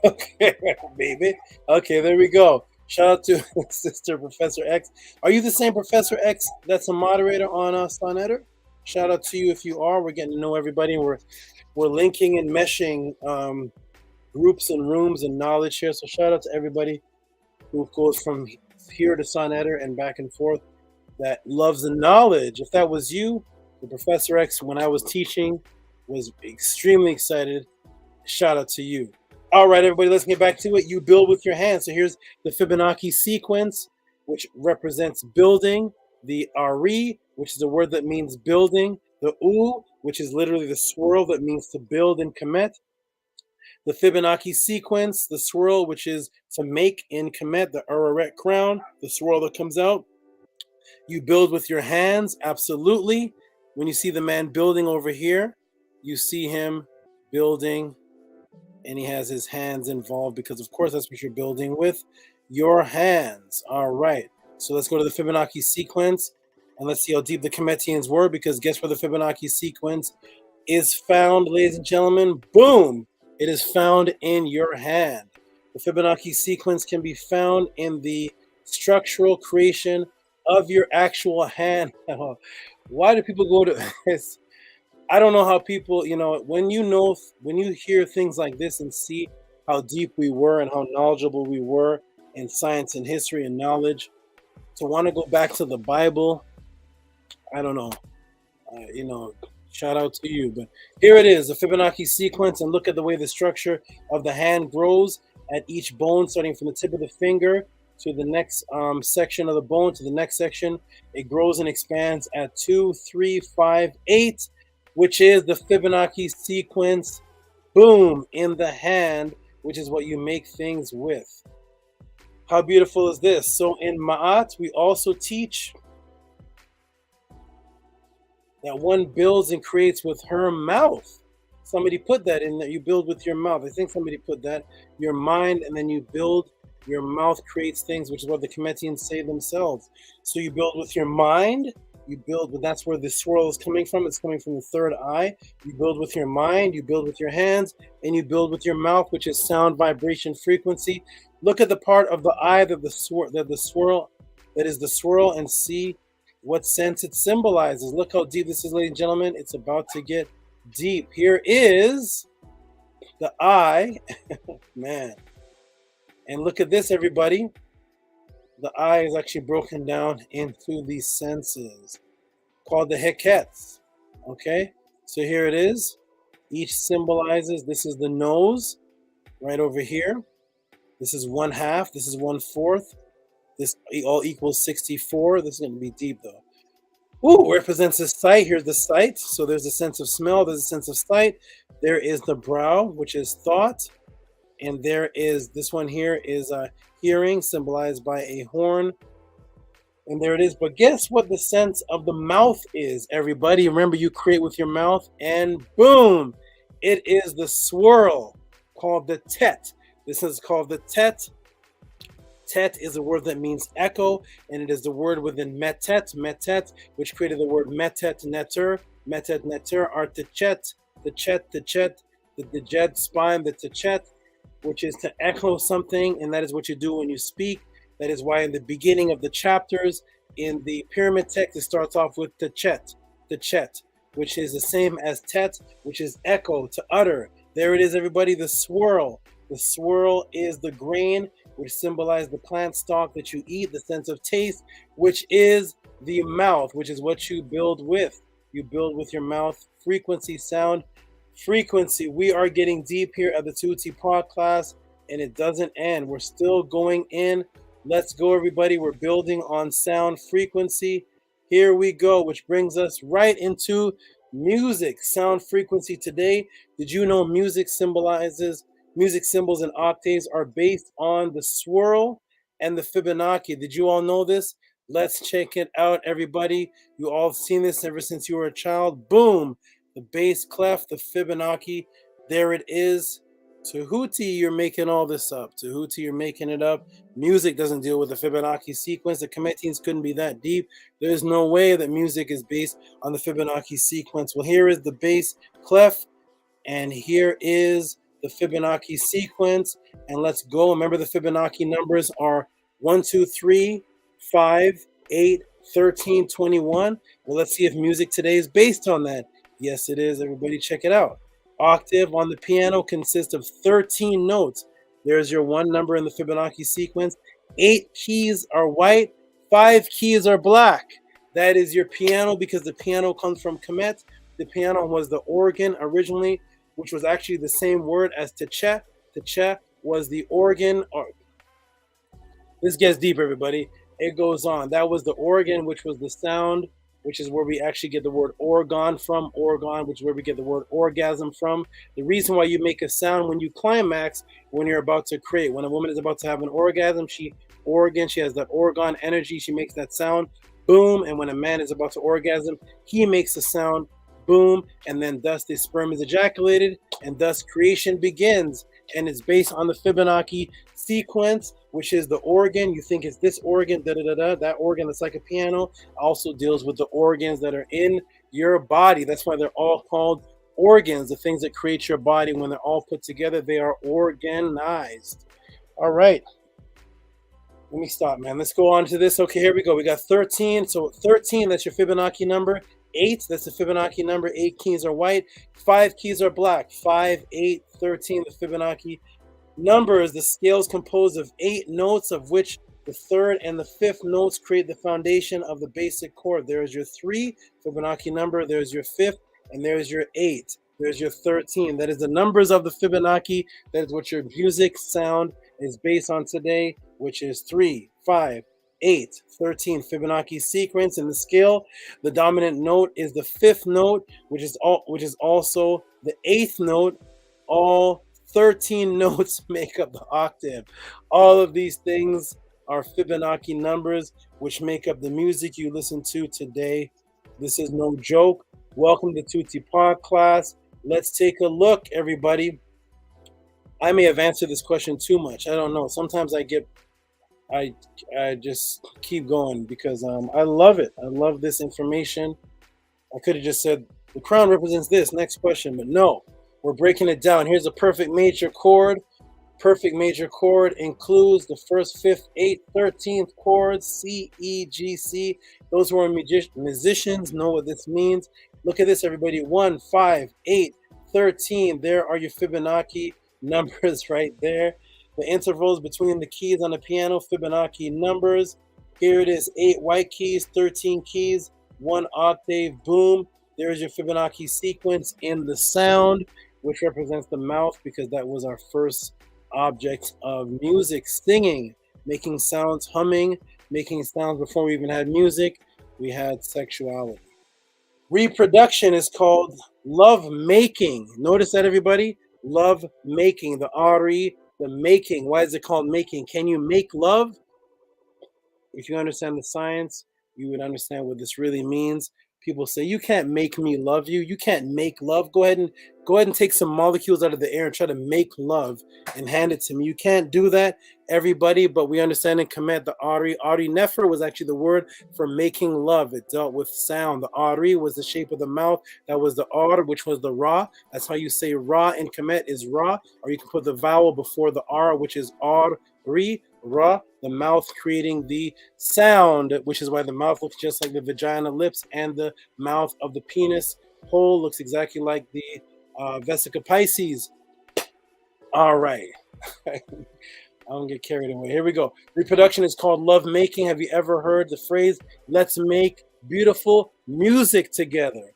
Okay, baby. Okay, there we go. Shout out to sister Professor X. Are you the same Professor X that's a moderator on Sonetter? Shout out to you if you are. We're getting to know everybody. We're linking and meshing groups and rooms and knowledge here. So shout out to everybody who goes from here to Sonetter and back and forth that loves the knowledge. If that was you, the Professor X, when I was teaching, was extremely excited. Shout out to you. All right, everybody, let's get back to it. You build with your hands. So here's the Fibonacci sequence, which represents building. The Ari, which is a word that means building. The U, which is literally the swirl that means to build in Kemet. The Fibonacci sequence, the swirl, which is to make in Kemet, the Araret crown, the swirl that comes out. You build with your hands, absolutely. When you see the man building over here, you see him building, and he has his hands involved because, of course, that's what you're building with your hands. All right. So let's go to the Fibonacci sequence, and let's see how deep the Kemetians were, because guess where the Fibonacci sequence is found, ladies and gentlemen? Boom! It is found in your hand. The Fibonacci sequence can be found in the structural creation of your actual hand. Why do people go to this? I don't know how people, when you hear things like this and see how deep we were and how knowledgeable we were in science and history and knowledge, to want to go back to the Bible, I don't know. shout out to you. But here it is, the Fibonacci sequence, and look at the way the structure of the hand grows at each bone, starting from the tip of the finger to the next section of the bone to the next section. It grows and expands at 2, 3, 5, 8, which is the Fibonacci sequence. Boom, in the hand, which is what you make things with. How beautiful is this? So in Ma'at, we also teach that one builds and creates with her mouth. Somebody put that in there. You build with your mouth. I think somebody put that. Your mind, and then you build. Your mouth creates things, which is what the Kemetians say themselves. So you build with your mind. You build, but that's where the swirl is coming from. It's coming from the third eye. You build with your mind. You build with your hands, and you build with your mouth, which is sound, vibration, frequency. Look at the part of the eye that is the swirl, and see what sense it symbolizes. Look how deep this is, ladies and gentlemen. It's about to get deep. Here is the eye, man. And look at this, everybody. The eye is actually broken down into these senses called the hekets. Okay, so here it is. Each symbolizes, this is the nose right over here. This is 1/2. This is 1/4. This all equals 64. This is going to be deep though. Ooh, represents the sight. Here's the sight. So there's a sense of smell. There's a sense of sight. There is the brow, which is thought. And there is, this one here is hearing, symbolized by a horn. And there it is. But guess what the sense of the mouth is, everybody? Remember, you create with your mouth, and boom, it is the swirl called the tet. This is called the tet. Tet is a word that means echo, and it is the word within metet, which created the word metet neter. Metet neter are techet, the jet spine, the techet, which is to echo something, and that is what you do when you speak. That is why in the beginning of the chapters in the pyramid text, it starts off with techet, which is the same as tet, which is echo, to utter. There it is, everybody, the swirl. The swirl is the grain, which symbolizes the plant stalk that you eat, the sense of taste, which is the mouth, which is what you build with. You build with your mouth. Frequency, sound, frequency. We are getting deep here at the Tehuti Podclass, and it doesn't end. We're still going in. Let's go, everybody. We're building on sound, frequency. Here we go, which brings us right into music, sound, frequency. Today, did you know music symbols and octaves are based on the swirl and the Fibonacci? Did you all know this? Let's check it out, everybody. You all have seen this ever since you were a child. Boom, the bass clef, the Fibonacci. There it is. Tehuti, you're making all this up. Tehuti, you're making it up. Music doesn't deal with the Fibonacci sequence. The Kemetians couldn't be that deep. There's no way that music is based on the Fibonacci sequence. Well, here is the bass clef, and here is the Fibonacci sequence. And let's go. Remember, the Fibonacci numbers are 1, 2, 3, 5, 8, 13, 21. Well, let's see if music today is based on that. Yes, it is. Everybody check it out. Octave on the piano consists of 13 notes. There's your one number in the Fibonacci sequence. 8 keys are white, 5 keys are black. That is your piano, because the piano comes from Kemet. The piano was the organ originally, which was actually the same word as teche. Teche was the organ. This gets deep, everybody. It goes on. That was the organ, which was the sound, which is where we actually get the word organ from. Organ, which is where we get the word orgasm from. The reason why you make a sound when you climax, when you're about to create. When a woman is about to have an orgasm, she has that organ energy. She makes that sound, boom. And when a man is about to orgasm, he makes a sound, boom. And then thus the sperm is ejaculated, and thus creation begins. And it's based on the Fibonacci sequence, which is the organ. You think it's this organ, that organ that's like a piano, also deals with the organs that are in your body. That's why they're all called organs. The things that create your body, when they're all put together, they are organized. All right. Let me stop, man. Let's go on to this. Okay, here we go. We got 13. So 13, that's your Fibonacci number. 8, that's the Fibonacci number. 8 keys are white. 5 keys are black. 5, 8, 13, the Fibonacci numbers. The scale is composed of 8 notes, of which The third and the fifth notes create the foundation of the basic chord. There is your 3 Fibonacci number, there's your 5th, and there's your 8. There's your 13. That is the numbers of the Fibonacci. That is what your music sound is based on today, which is 3, 5, 8, 13 Fibonacci sequence in the scale. The dominant note is the 5th note, which is also the 8th note. All 13 notes make up the octave. All of these things are Fibonacci numbers, which make up the music you listen to today. This is no joke. Welcome to Tehuti Podclass. Let's take a look, everybody. I may have answered this question too much. I don't know. Sometimes I just keep going because I love it. I love this information. I could have just said the crown represents this. Next question, but no. We're breaking it down. Here's a perfect major chord. Perfect major chord includes the 1st, 5th, 8th, 13th chords, C, E, G, C. Those who are musicians know what this means. Look at this, everybody. 1, 5, 8, 13. There are your Fibonacci numbers right there. The intervals between the keys on the piano, Fibonacci numbers. Here it is, 8 white keys, 13 keys, 1 octave, boom. There is your Fibonacci sequence in the sound, which represents the mouth because that was our first object of music, singing, making sounds, humming, making sounds before we even had music. We had sexuality. Reproduction is called love making. Notice that, everybody? Love making, the artery, the making. Why is it called making? Can you make love? If you understand the science, you would understand what this really means. People say, you can't make me love you. You can't make love. Go ahead and take some molecules out of the air and try to make love and hand it to me. You can't do that, everybody, but we understand in Sekmet, the artery nefer was actually the word for making love. It dealt with sound. The artery was the shape of the mouth. That was the R, which was the Ra. That's how you say Ra in Sekmet is Ra, or you can put the vowel before the R, which is Ar-ri, Ra, the mouth creating the sound, which is why the mouth looks just like the vagina lips, and the mouth of the penis hole looks exactly like the Vesica Pisces. All right. I don't get carried away. Here we go. Reproduction is called love making. Have you ever heard the phrase, let's make beautiful music together?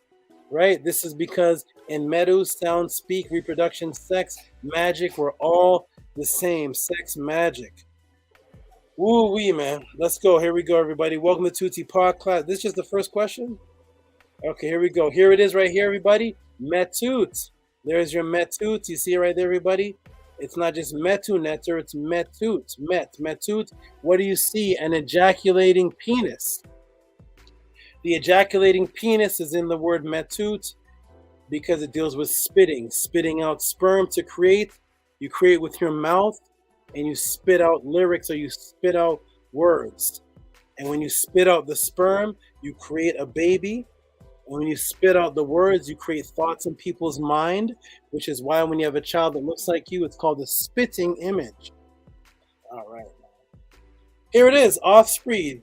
Right? This is because in Medu, sound, speak, reproduction, sex, magic, we're all the same. Sex, magic. Woo-wee, man. Let's go. Here we go, everybody. Welcome to Tehuti Podclass. This is just the first question? Okay, here we go. Here it is right here, everybody. Metut. There's your metut. You see it right there, everybody? It's not just metu netter, it's metut. Metut. What do you see? An ejaculating penis. The ejaculating penis is in the word metut because it deals with spitting out sperm to create. You create with your mouth, and you spit out lyrics, or you spit out words. And when you spit out the sperm, you create a baby. And when you spit out the words, you create thoughts in people's mind, which is why when you have a child that looks like you, it's called a spitting image. All right. Here it is, offspring,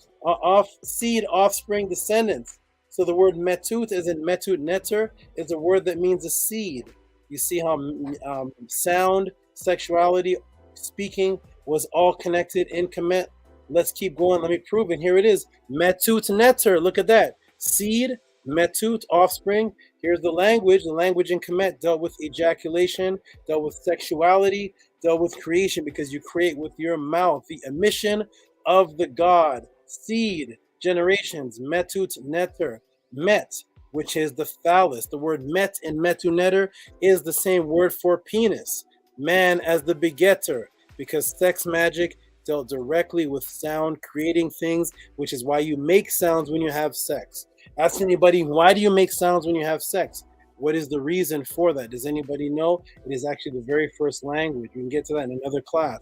seed, offspring, descendants. So the word metut, as in metut netter, is a word that means a seed. You see how sound, sexuality, speaking was all connected in Sekmet. Let's keep going. Let me prove it. Here it is. Metut netter. Look at that. Seed, metut, offspring. Here's the language. The language in Sekmet dealt with ejaculation, dealt with sexuality, dealt with creation, because you create with your mouth. The emission of the God. Seed, generations. Metut netter. Met, which is the phallus. The word met in metu netter is the same word for penis. Man as the begetter, because sex magic dealt directly with sound, creating things, which is why you make sounds when you have sex. Ask anybody, why do you make sounds when you have sex? What is the reason for that? Does anybody know? It is actually the very first language. We can get to that in another class.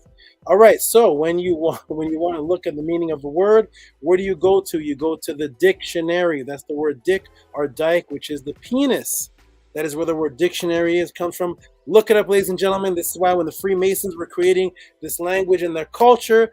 All right, so when you want to look at the meaning of the word, where do you go to? You go to the dictionary. That's the word dick or dyke, which is the penis. That is where the word dictionary comes from. Look it up, ladies and gentlemen. This is why when the Freemasons were creating this language and their culture,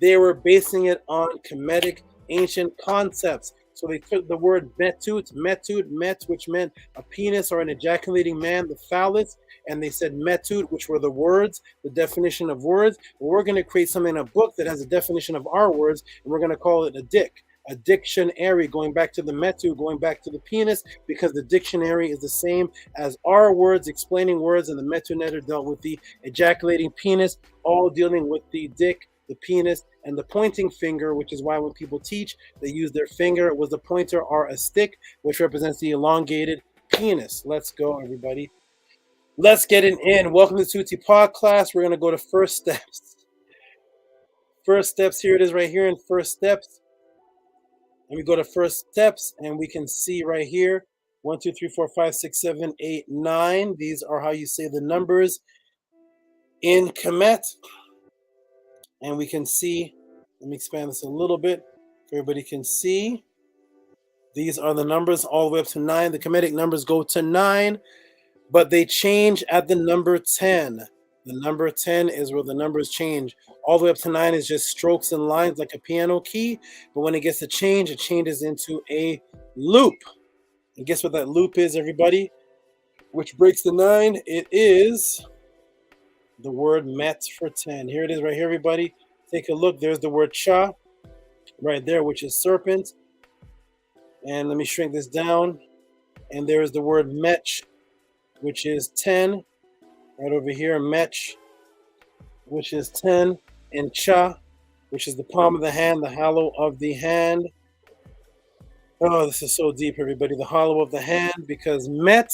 they were basing it on Kemetic ancient concepts. So they took the word metut, met, which meant a penis or an ejaculating man, the phallus, and they said metut, which were the words, the definition of words. Well, we're going to create something in a book that has a definition of our words, and we're going to call it a dictionary, going back to the metu, going back to the penis, because the dictionary is the same as our words, explaining words, and the metunetter dealt with the ejaculating penis, all dealing with the dick, the penis, and the pointing finger, which is why when people teach, they use their finger was the pointer, or a stick, which represents the elongated penis. Let's go, everybody. Let's get it in. Welcome to Tehuti Podclass. We're going to go to first steps. First steps, here it is right here in first steps. And we go to first steps, and we can see right here, 1, 2, 3, 4, 5, 6, 7, 8, 9. These are how you say the numbers in Sekmet. And we can see, let me expand this a little bit so everybody can see. These are the numbers all the way up to 9. The Kemetic numbers go to 9, but they change at the number 10. The number 10 is where the numbers change. All the way up to 9 is just strokes and lines like a piano key. But when it gets to change, it changes into a loop. And guess what that loop is, everybody? Which breaks the 9? It is the word met for 10. Here it is right here, everybody. Take a look. There's the word cha right there, which is serpent. And let me shrink this down. And there is the word mech, which is 10. Right over here, mech, which is 10. And cha, which is the palm of the hand, the hollow of the hand. Oh, this is so deep, everybody. The hollow of the hand, because met,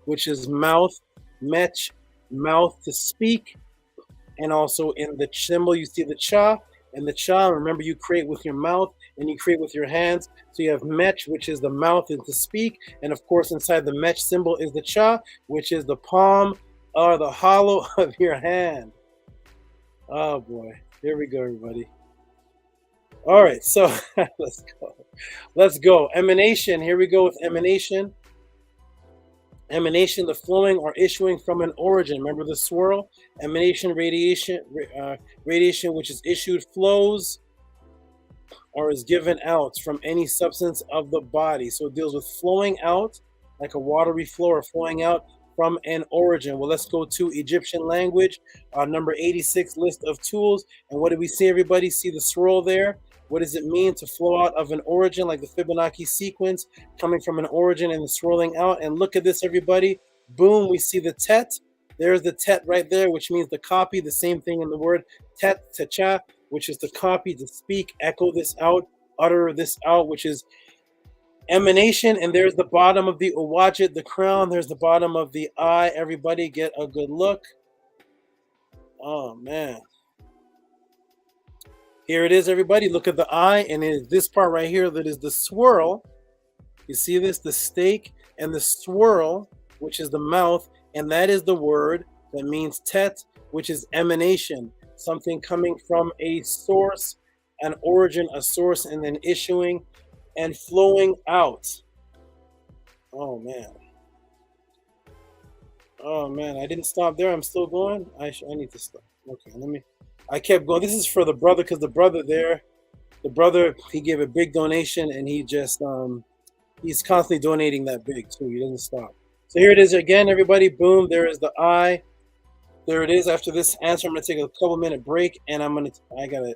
which is mouth, mech, mouth to speak, and also in the symbol you see the cha, and the cha, remember, you create with your mouth and you create with your hands. So you have mech, which is the mouth and to speak, and of course inside the mech symbol is the cha, which is the palm or the hollow of your hand. Oh boy, here we go, everybody. All right, so let's go. Emanation, here we go with emanation. Emanation, the flowing or issuing from an origin. Remember the swirl? Emanation, radiation, which is issued, flows or is given out from any substance of the body. So it deals with flowing out, like a watery flow, or flowing out from an origin. Well, let's go to Egyptian language, number 86, list of tools. And what do we see, everybody? See the swirl there? What does it mean to flow out of an origin, like the Fibonacci sequence, coming from an origin and swirling out? And look at this, everybody. Boom, we see the tet. There's the tet right there, which means the copy. The same thing in the word tet, techa, which is to copy, to speak, echo this out, utter this out, which is emanation. And there's the bottom of the uwajit, the crown. There's the bottom of the eye. Everybody get a good look. Oh, man. Here it is, everybody. Look at the eye, and it is this part right here that is the swirl. You see this, the stake and the swirl, which is the mouth, and that is the word that means tet, which is emanation, something coming from a source, an origin, a source, and then issuing and flowing out. Oh man. Oh man, I didn't stop there. I'm still going. I need to stop. Okay, I kept going. This is for the brother, because the brother, he gave a big donation, and he just he's constantly donating that big too. He doesn't stop. So here it is again, everybody. Boom, there is the eye. There it is. After this answer, I'm gonna take a couple minute break, and I gotta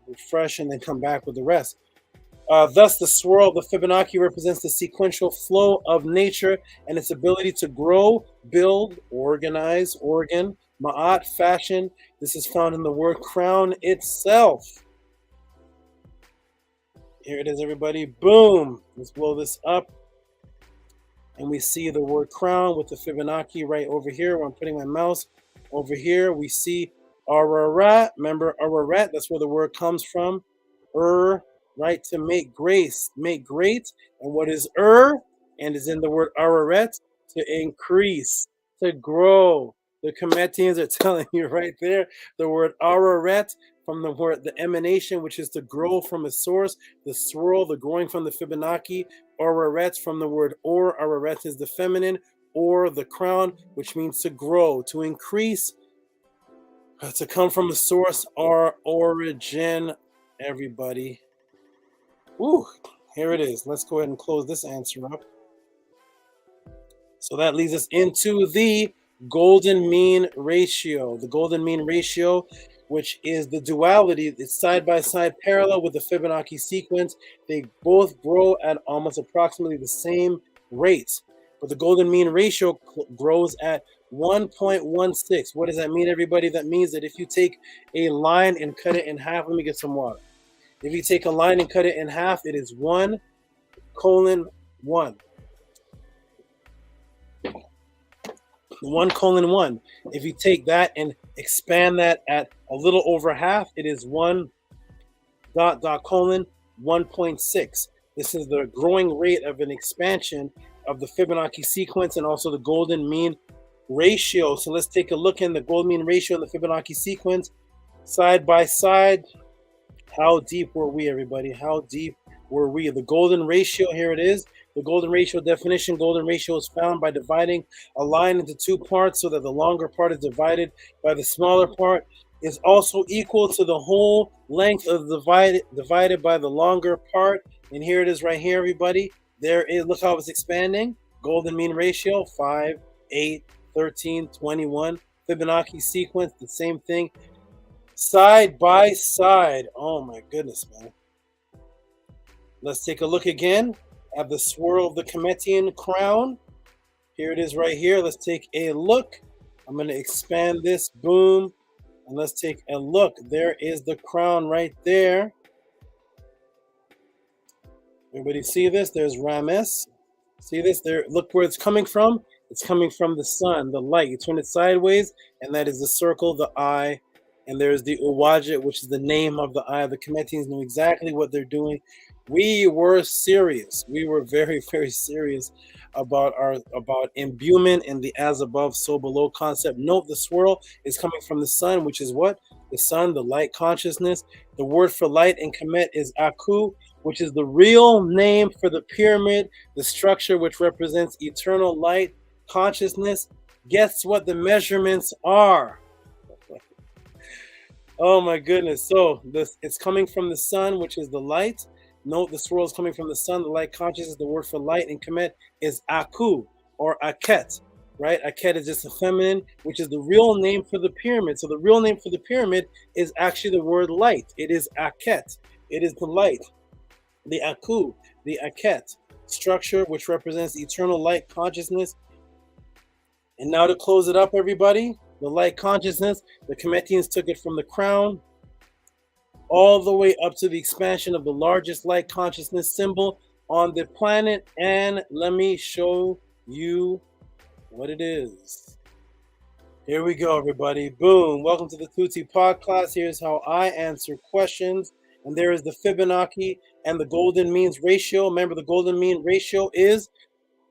refresh and then come back with the rest. Thus, the swirl, the Fibonacci, represents the sequential flow of nature and its ability to grow, build, organize, organ, ma'at, fashion. This is found in the word crown itself. Here it is, everybody. Boom. Let's blow this up. And we see the word crown with the Fibonacci right over here, where I'm putting my mouse. Over here, we see Ararat. Remember Ararat? That's where the word comes from. Right? To make grace, make great. And what is and is in the word Ararat? To increase, to grow. The Kemetians are telling you right there, the word Ararat, from the word, the emanation, which is to grow from a source, the swirl, the growing from the Fibonacci, Ararat from the word Ararat is the feminine, or the crown, which means to grow, to increase, to come from a source or origin, everybody. Ooh, here it is. Let's go ahead and close this answer up. So that leads us into the golden mean ratio. The golden mean ratio, which is the duality, it's side-by-side parallel with the Fibonacci sequence. They both grow at almost approximately the same rate. But the golden mean ratio grows at 1.16. What does that mean, everybody? That means that if you take a line and cut it in half, let me get some water. If you take a line and cut it in half, it is 1:1. 1:1. If you take that and expand that at a little over half, it is 1.6. This is the growing rate of an expansion of the Fibonacci sequence and also the golden mean ratio. So let's take a look in the golden mean ratio and the Fibonacci sequence side by side. How deep were we, everybody? How deep were we? The golden ratio, here it is. The golden ratio definition. Golden ratio is found by dividing a line into two parts so that the longer part is divided by the smaller part, is also equal to the whole length of divided by the longer part. And here it is right here, everybody. There is, look how it's expanding. Golden mean ratio, 5, 8, 13, 21. Fibonacci sequence, the same thing. Side by side. Oh my goodness, man. Let's take a look again at the swirl of the Kemetian crown. Here it is right here. Let's take a look. I'm going to expand this. Boom. And let's take a look. There is the crown right there. Everybody see this? There's Rames. See this? There. Look where it's coming from. It's coming from the sun, the light. You turn it sideways, and that is the circle, the eye. And there's the Uwajit, which is the name of the eye. The Kemetians knew exactly what they're doing. We were serious. We were very, very serious about imbuement and the as above, so below concept. Note the swirl is coming from the sun, which is what? The sun, the light consciousness. The word for light in Kemet is Aku, which is the real name for the pyramid, the structure which represents eternal light consciousness. Guess what the measurements are? Oh my goodness. So it's coming from the sun, which is the light. Note the swirl is coming from the sun, the light consciousness. The word for light in Kemet is Aku or Aket, right? Aket is just a feminine, which is the real name for the pyramid. So the real name for the pyramid is actually the word light. It is Aket. It is the light. The Aku, the Aket structure, which represents eternal light consciousness. And now to close it up, everybody, the light consciousness, the Kemetians took it from the crown all the way up to the expansion of the largest light consciousness symbol on the planet. And let me show you what it is. Here we go, everybody. Boom. Welcome to the Tehuti Podclass. Here's how I answer questions. And there is the Fibonacci and the golden means ratio. Remember, the golden mean ratio is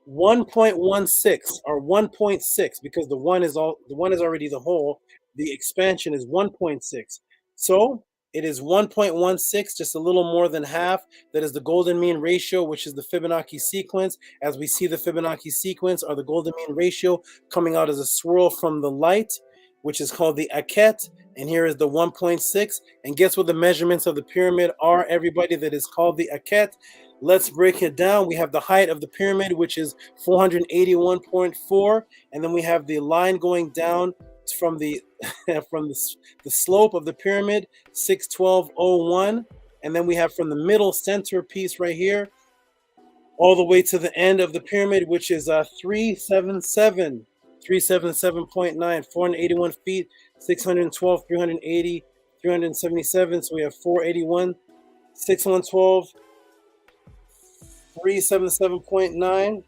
1.16 or 1.6 because the one is already the whole. The expansion is 1.6. So it is 1.16, just a little more than half. That is the golden mean ratio, which is the Fibonacci sequence. As we see the Fibonacci sequence or the golden mean ratio coming out as a swirl from the light, which is called the Aket. And here is the 1.6. And guess what the measurements of the pyramid are, everybody? That is called the Aket. Let's break it down. We have the height of the pyramid, which is 481.4. And then we have the line going down from the slope of the pyramid, 612.01. And then we have from the middle center piece right here all the way to the end of the pyramid, which is 377.9, 481 feet, 612, 380, 377. So we have 481, 612, 377.9,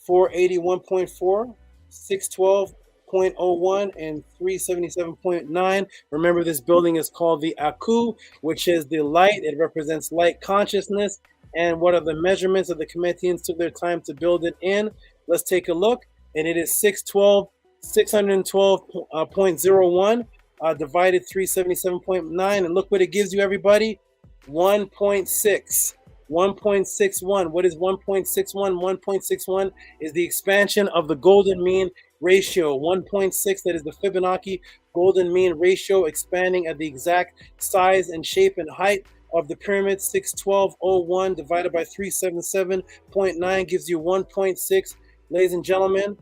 481.4, 612.01, and 377.9. Remember, this building is called the Aku, which is the light. It represents light consciousness. And what are the measurements that the Kemetians took their time to build it in? Let's take a look. And it is 612.01 divided 377.9. And look what it gives you, everybody. 1.6. 1.61. What is 1.61? 1.61 is the expansion of the golden mean ratio. 1.6, that is the Fibonacci golden mean ratio, expanding at the exact size and shape and height of the pyramid. 612.01 divided by 377.9 gives you 1.6. Ladies and gentlemen,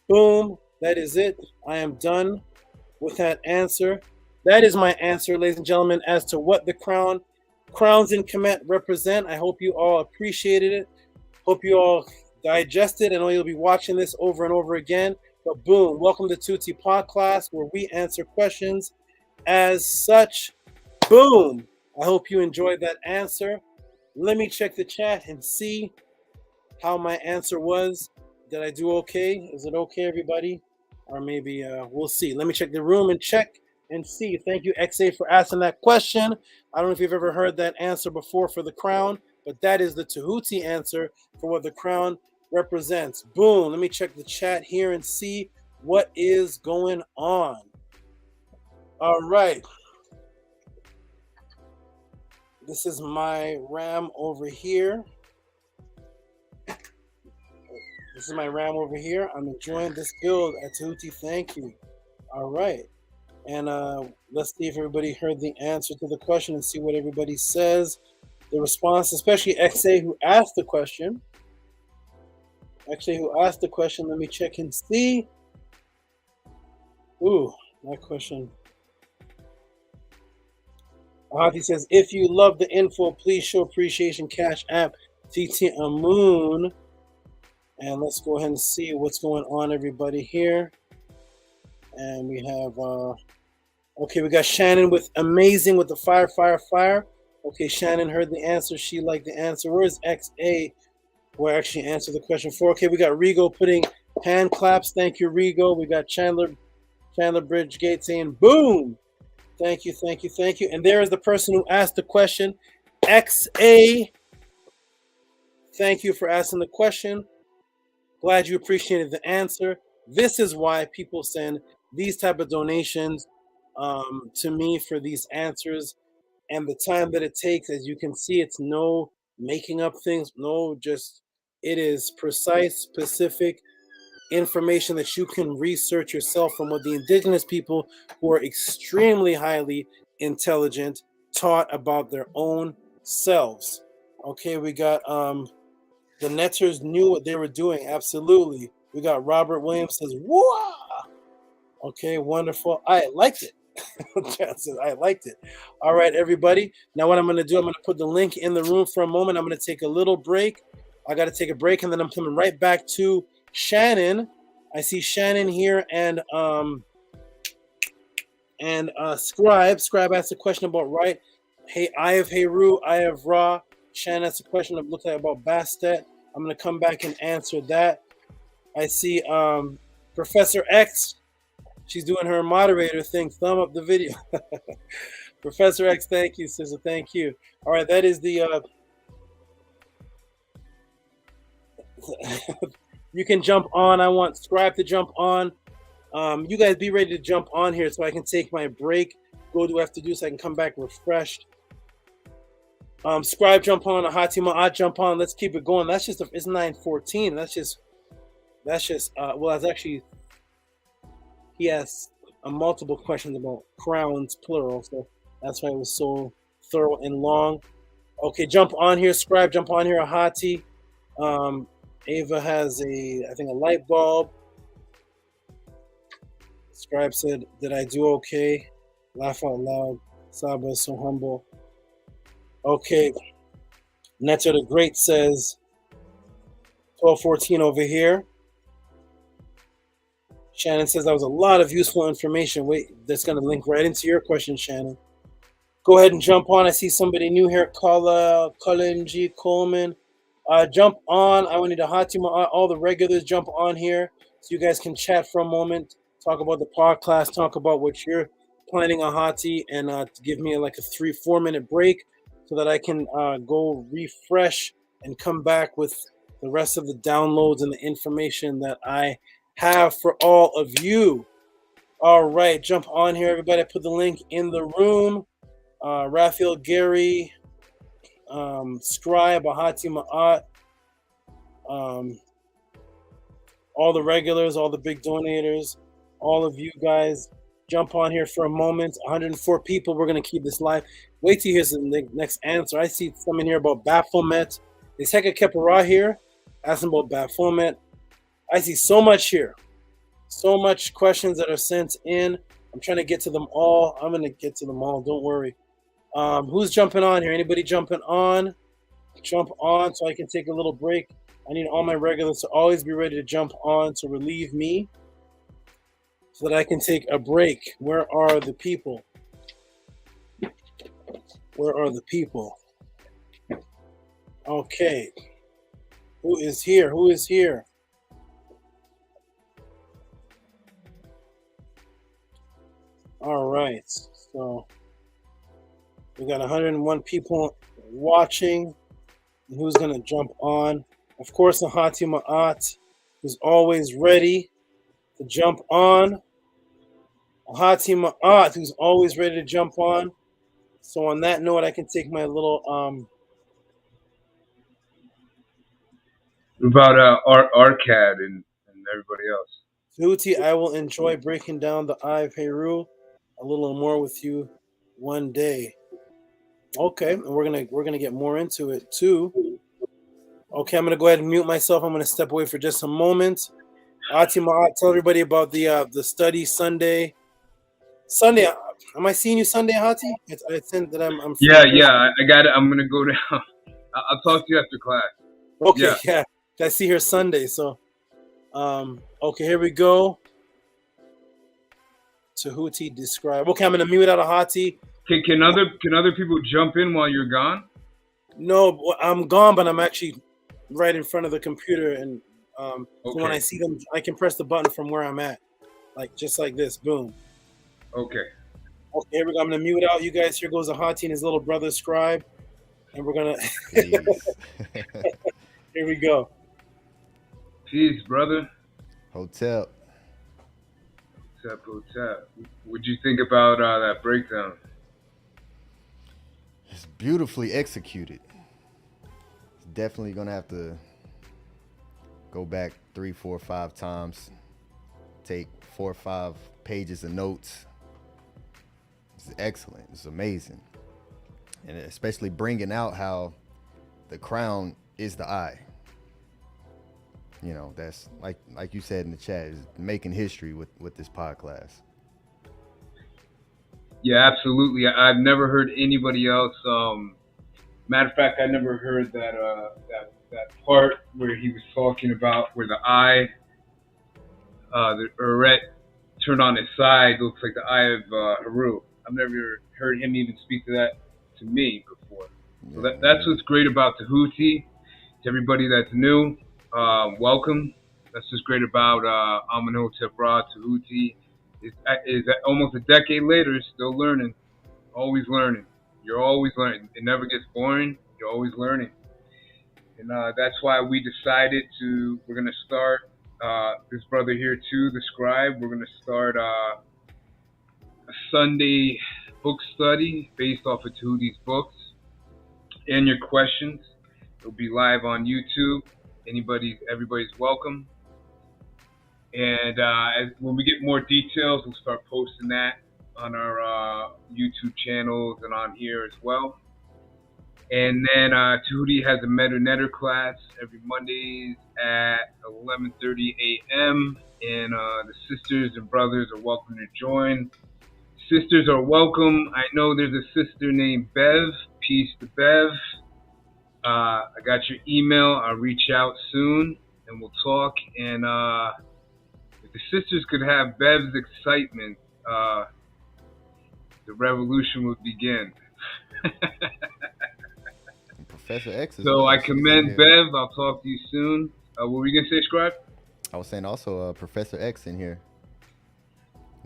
boom, that is it. I am done with that answer. That is my answer, ladies and gentlemen, as to what the crowns in Kemet represent. I hope you all appreciated it. Hope you all digested. I know you'll be watching this over and over again. But boom, welcome to Tehuti Podclass, where we answer questions as such. Boom. I hope you enjoyed that answer. Let me check the chat and see how my answer was. Did I do okay? Is it okay, everybody? Or maybe we'll see. Let me check the room and check and see. Thank you, XA, for asking that question. I don't know if you've ever heard that answer before for the crown, but that is the Tehuti answer for what the crown represents. Boom. Let me check the chat here and see what is going on. All right. This is my RAM over here. This is my RAM over here. I'm enjoying this build at Tehuti. Thank you. All right. And let's see if everybody heard the answer to the question and see what everybody says. The response, especially XA who asked the question. Actually, who asked the question, let me check and see. Ooh, that question. Ahati says, if you love the info, please show appreciation. Cash App, TT Amoon. And let's go ahead and see what's going on, everybody, here. And we have, okay, we got Shannon with amazing with the fire. Okay, Shannon heard the answer. She liked the answer. Where is XA? Who I actually answered the question for. Okay, we got Rigo putting hand claps. Thank you, Rigo. We got Chandler Bridgegate saying boom. Thank you. And there is the person who asked the question. XA. Thank you for asking the question. Glad you appreciated the answer. This is why people send these type of donations to me for these answers, and the time that it takes. As you can see, it's no making up things. No, just it is precise, specific information that you can research yourself from what the indigenous people, who are extremely highly intelligent, taught about their own selves. Okay, we got the Netters knew what they were doing. Absolutely. We got Robert Williams says, "Whoa!" Okay, wonderful. I liked it. I liked it. All right, everybody. Now what I'm going to do, I'm going to put the link in the room for a moment. I'm going to take a little break. I got to take a break, and then I'm coming right back to Shannon. I see Shannon here, and Scribe. Scribe asked a question about right. Hey, Eye of Heru, Eye of Ra. Shannon asked a question that looked like about Bastet. I'm going to come back and answer that. I see Professor X. She's doing her moderator thing. Thumb up the video. Professor X, thank you, sister. Thank you. All right, that is the... you can jump on. I want Scribe to jump on. You guys be ready to jump on here so I can take my break, go do what I have to do so I can come back refreshed. Scribe jump on, Ahati Ma'at jump on. Let's keep it going. That's just, it's 9:14. That's just, well, that's actually, he has multiple questions about crowns, plural. So that's why it was so thorough and long. Okay, jump on here, Scribe, jump on here, Ahati. Ava has I think a light bulb. Scribe said, did I do okay? Laugh out loud. Saba is so humble. Okay. Neto the Great says 12:14 over here. Shannon says that was a lot of useful information. Wait, that's going to link right into your question, Shannon. Go ahead and jump on. I see somebody new here. Colin G. Coleman. Jump on. I need a Hatima. All the regulars jump on here so you guys can chat for a moment. Talk about the podcast. Talk about what you're planning on Hati, and give me like a 3-4 minute break so that I can go refresh and come back with the rest of the downloads and the information that I have for all of you. All right, jump on here, everybody. I put the link in the room. Raphael, Gary, Scribe, Ahati Ma'at, all the regulars, all the big donators, all of you guys jump on here for a moment. 104 people. We're going to keep this live. Wait till you hear the next answer. I see something here about Baphomet. Is Heka Kepara here? Asking about Baphomet. I see so much here. So much questions that are sent in. I'm trying to get to them all. I'm going to get to them all. Don't worry. Who's jumping on here? Anybody jumping on? Jump on so I can take a little break. I need all my regulars to always be ready to jump on to relieve me so that I can take a break. Where are the people? Where are the people? Okay. Who is here? Who is here? All right. So we got 101 people watching. Who's going to jump on? Of course, Ahati Ma'at, who's always ready to jump on. Ahati Ma'at, who's always ready to jump on. So on that note, I can take my little... About Arcad and everybody else. Tehuti, I will enjoy breaking down the Eye of Horus a little more with you one day. Okay, and we're gonna get more into it too. Okay, I'm gonna go ahead and mute myself. I'm gonna step away for just a moment. Atima, tell everybody about the study Sunday. Sunday, am I seeing you Sunday, Hati? I think that I'm Yeah, I got it. I'm gonna go down. I'll talk to you after class. Okay, yeah. I see here Sunday, so okay, here we go. Tehuti describe. Okay, I'm gonna mute out Hati. Can other people jump in while you're gone? No, I'm gone, but I'm actually right in front of the computer, and so when I see them, I can press the button from where I'm at, like just like this. Boom. Okay. Okay, here we go. I'm gonna mute out. You guys, here goes Ahati and his little brother Scribe, and we're gonna. Here we go. Peace, brother. Hotel. What'd you think about that breakdown? It's beautifully executed. It's definitely gonna have to go back 3, 4, 5 times. Take 4 or 5 pages of notes. It's excellent. It's amazing. And especially bringing out how the crown is the eye. You know, that's like you said in the chat, is making history with this podcast. Yeah, absolutely. I've never heard anybody else. Matter of fact, I never heard that part where he was talking about where the eye, the Uret turned on his side, looks like the Eye of Horus. I've never heard him even speak to that to me before. So that's what's great about Tehuti. To everybody that's new, welcome. That's what's great about Amenhotep Ra Tehuti. Is almost a decade later, still learning, always learning. You're always learning. It never gets boring. You're always learning. And that's why we decided we're going to start, this brother here too, the scribe, we're going to start a Sunday book study based off of Tehuti's books and your questions. It'll be live on YouTube. Everybody's welcome. And when we get more details, we'll start posting that on our YouTube channels and on here as well. And then Tehuti has a Meta class every Mondays at 11:30 a.m. And the sisters and brothers are welcome to join. Sisters are welcome. I know there's a sister named Bev. Peace to Bev. I got your email. I'll reach out soon and we'll talk. And if the sisters could have Bev's excitement, the revolution would begin. Professor X is so I commend Bev. I'll talk to you soon. What were you going to say, Scribe? I was saying also Professor X in here.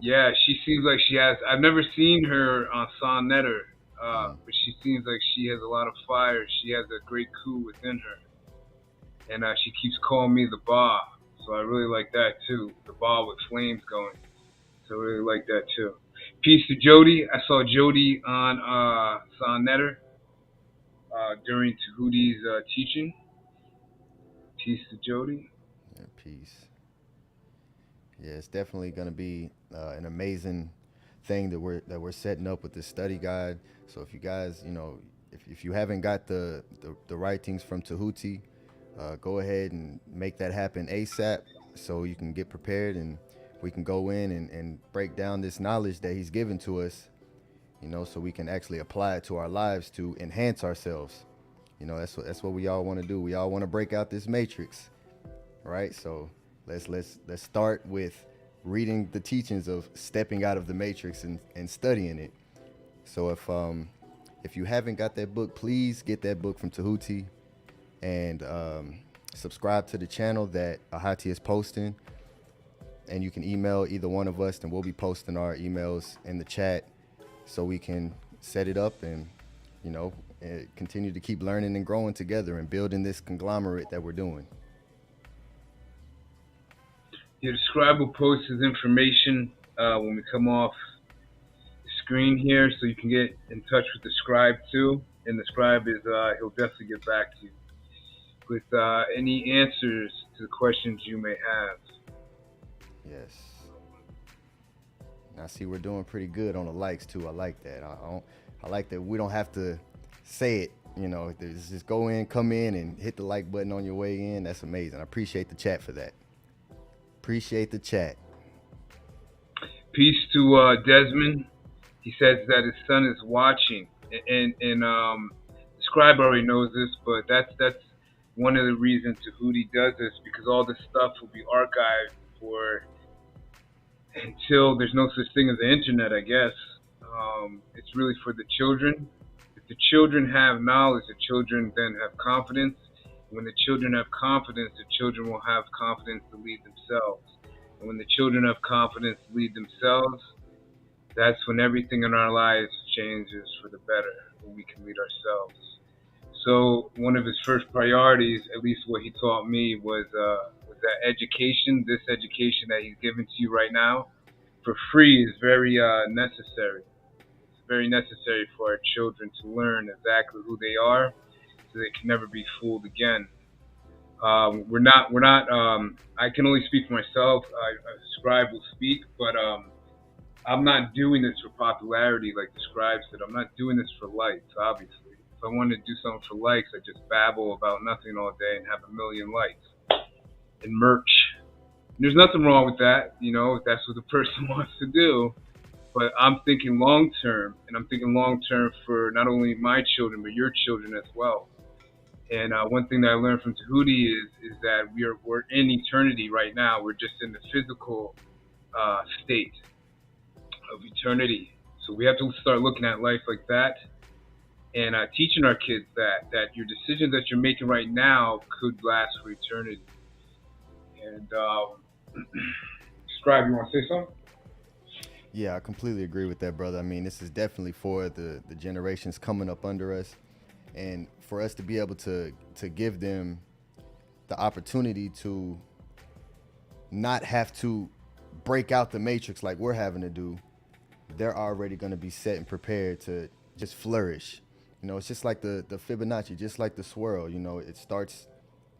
Yeah, she seems like she has. I've never seen her on Sonnetter, but she seems like she has a lot of fire. She has a great coup within her. And she keeps calling me the Ba. So I really like that too. The Ba with flames going. So I really like that too. Peace to Jody. I saw Jody on Sonnetter during Tehuti's teaching. Peace to Jody. Yeah, peace. Yeah, it's definitely going to be an amazing thing that we're setting up with this study guide. So if you guys, if you haven't got the writings from Tehuti, go ahead and make that happen ASAP so you can get prepared and we can go in and break down this knowledge that he's given to us, so we can actually apply it to our lives to enhance ourselves. That's what we all want to do. We all want to break out this matrix, right? So let's start with reading the teachings of stepping out of the matrix and studying it. So if you haven't got that book, please get that book from Tehuti and subscribe to the channel that Ahati is posting. And you can email either one of us, and we'll be posting our emails in the chat so we can set it up and, continue to keep learning and growing together and building this conglomerate that we're doing. The scribe will post his information when we come off the screen here, so you can get in touch with the scribe too. And the scribe is he'll definitely get back to you with any answers to the questions you may have. Yes. I see we're doing pretty good on the likes too. I like that. I like that we don't have to say it. Just go in, come in, and hit the like button on your way in. That's amazing. I appreciate the chat for that. Appreciate the chat. Peace to Desmond. He says that his son is watching, and the scribe already knows this, but that's one of the reasons Tehuti does this, because all this stuff will be archived for until there's no such thing as the internet, I guess. It's really for the children. If the children have knowledge, the children then have confidence. When the children have confidence, the children will have confidence to lead themselves. And when the children have confidence to lead themselves, that's when everything in our lives changes for the better, when we can lead ourselves. So one of his first priorities, at least what he taught me, was that education, this education that he's given to you right now, for free, is very necessary. It's very necessary for our children to learn exactly who they are, so they can never be fooled again. We're not. I can only speak for myself. A scribe will speak, but I'm not doing this for popularity, like the scribe said. I'm not doing this for likes, obviously. If I wanted to do something for likes, I'd just babble about nothing all day and have 1 million likes and merch. And there's nothing wrong with that, if that's what the person wants to do. But I'm thinking long term, and I'm thinking long term for not only my children, but your children as well. And one thing that I learned from Tehuti is that we're in eternity right now. We're just in the physical state of eternity. So we have to start looking at life like that, and teaching our kids that your decisions that you're making right now could last for eternity. And Scribe, you want to say something? Yeah, I completely agree with that, brother. I mean, this is definitely for the generations coming up under us, and for us to be able to give them the opportunity to not have to break out the matrix like we're having to do. They're already going to be set and prepared to just flourish. It's just like the Fibonacci, just like the swirl. It starts,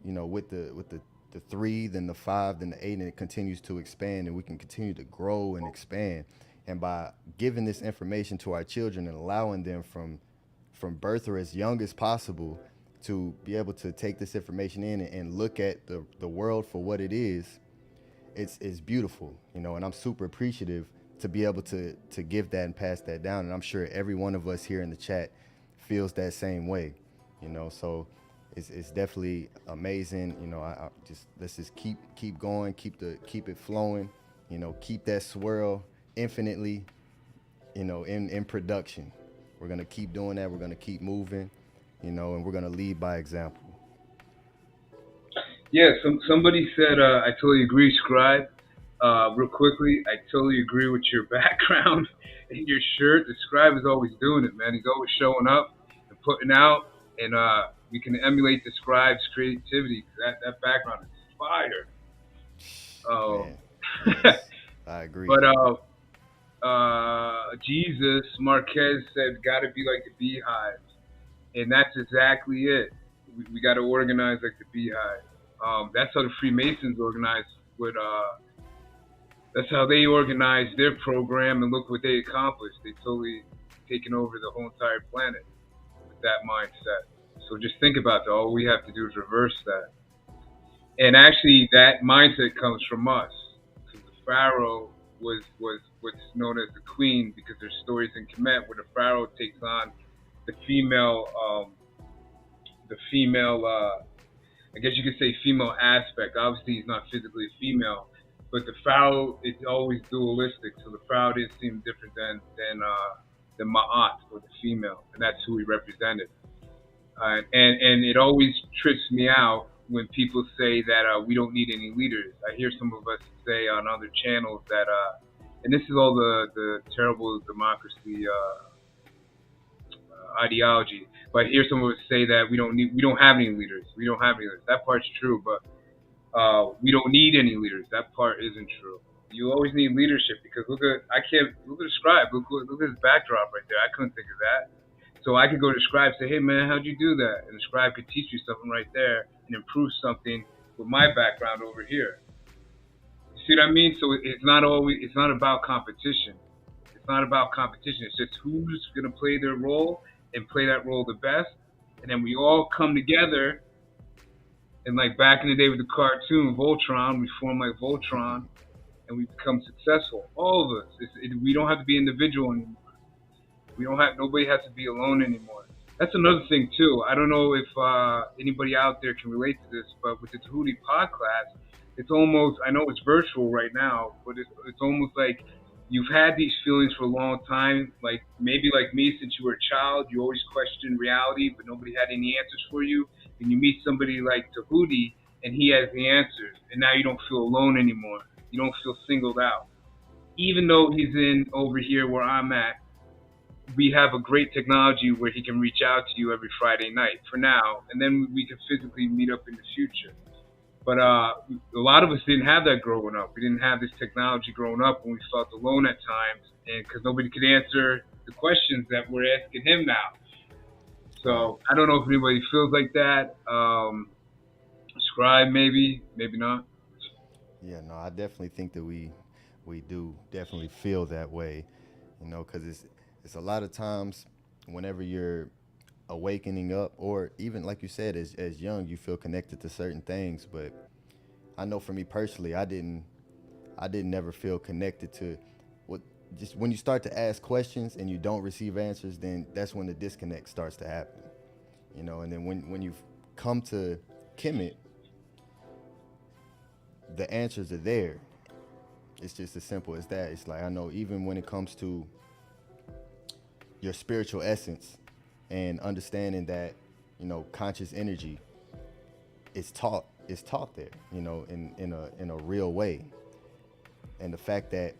with the 3, then the 5, then the 8, and it continues to expand, and we can continue to grow and expand. And by giving this information to our children and allowing them from birth or as young as possible to be able to take this information in and look at the world for what it is, it's beautiful, and I'm super appreciative to be able to give that and pass that down. And I'm sure every one of us here in the chat feels that same way, so it's definitely amazing. Let's just keep going, keep it flowing, keep that swirl infinitely, in production. We're going to keep doing that. We're going to keep moving, and we're going to lead by example. Yeah, somebody said, I totally agree, Scribe. Real quickly, I totally agree with your background and your shirt. The Scribe is always doing it, man. He's always showing up and putting out, and we can emulate the Scribe's creativity. That background is fire. I agree. But Jesus Marquez said, "Got to be like the beehive," and that's exactly it. We got to organize like the beehive. That's how the Freemasons organized with That's how they organized their program, and look what they accomplished. They totally taken over the whole entire planet with that mindset. So just think about that. All we have to do is reverse that. And actually, that mindset comes from us. Because the pharaoh was what's known as the queen, because there's stories in Kemet where the pharaoh takes on the female, I guess you could say female aspect. Obviously, he's not physically a female, but the pharaoh is always dualistic. So the pharaoh didn't seem different than Ma'at, or the female, and that's who he represented. And it always trips me out when people say that we don't need any leaders. I hear some of us say on other channels that, and this is all the terrible democracy ideology, but I hear some of us say that we don't have any leaders. We don't have any leaders. That part's true, but we don't need any leaders. That part isn't true. You always need leadership, because look at the scribe. Look at his backdrop right there. I couldn't think of that. So I could go to the scribe and say, hey man, how'd you do that? And the scribe could teach you something right there and improve something with my background over here. You see what I mean? So it's not about competition. It's not about competition. It's just who's gonna play their role and play that role the best. And then we all come together, and like back in the day with the cartoon Voltron, we form like Voltron and we become successful. All of us. We don't have to be individual anymore. Nobody has to be alone anymore. That's another thing too. I don't know if anybody out there can relate to this, but with the Tehuti Podclass, it's almost, I know it's virtual right now, but it's almost like you've had these feelings for a long time, like maybe like me, since you were a child, you always questioned reality, but nobody had any answers for you. And you meet somebody like Tehuti, and he has the answers, and now you don't feel alone anymore. You don't feel singled out. Even though he's in over here where I'm at, we have a great technology where he can reach out to you every Friday night for now, and then we can physically meet up in the future. But a lot of us didn't have that growing up. We didn't have this technology growing up, and we felt alone at times, and because nobody could answer the questions that we're asking him now. So I don't know if anybody feels like that. Scribe, maybe not. Yeah, no, I definitely think that we do definitely feel that way, because it's a lot of times whenever you're awakening up, or even like you said, as young, you feel connected to certain things. But I know for me personally, I didn't never feel connected to what. Just when you start to ask questions and you don't receive answers, then that's when the disconnect starts to happen, And then when you come to Kemet, the answers are there. It's just as simple as that. It's like, I know even when it comes to your spiritual essence and understanding that, conscious energy is taught there, in a real way. And the fact that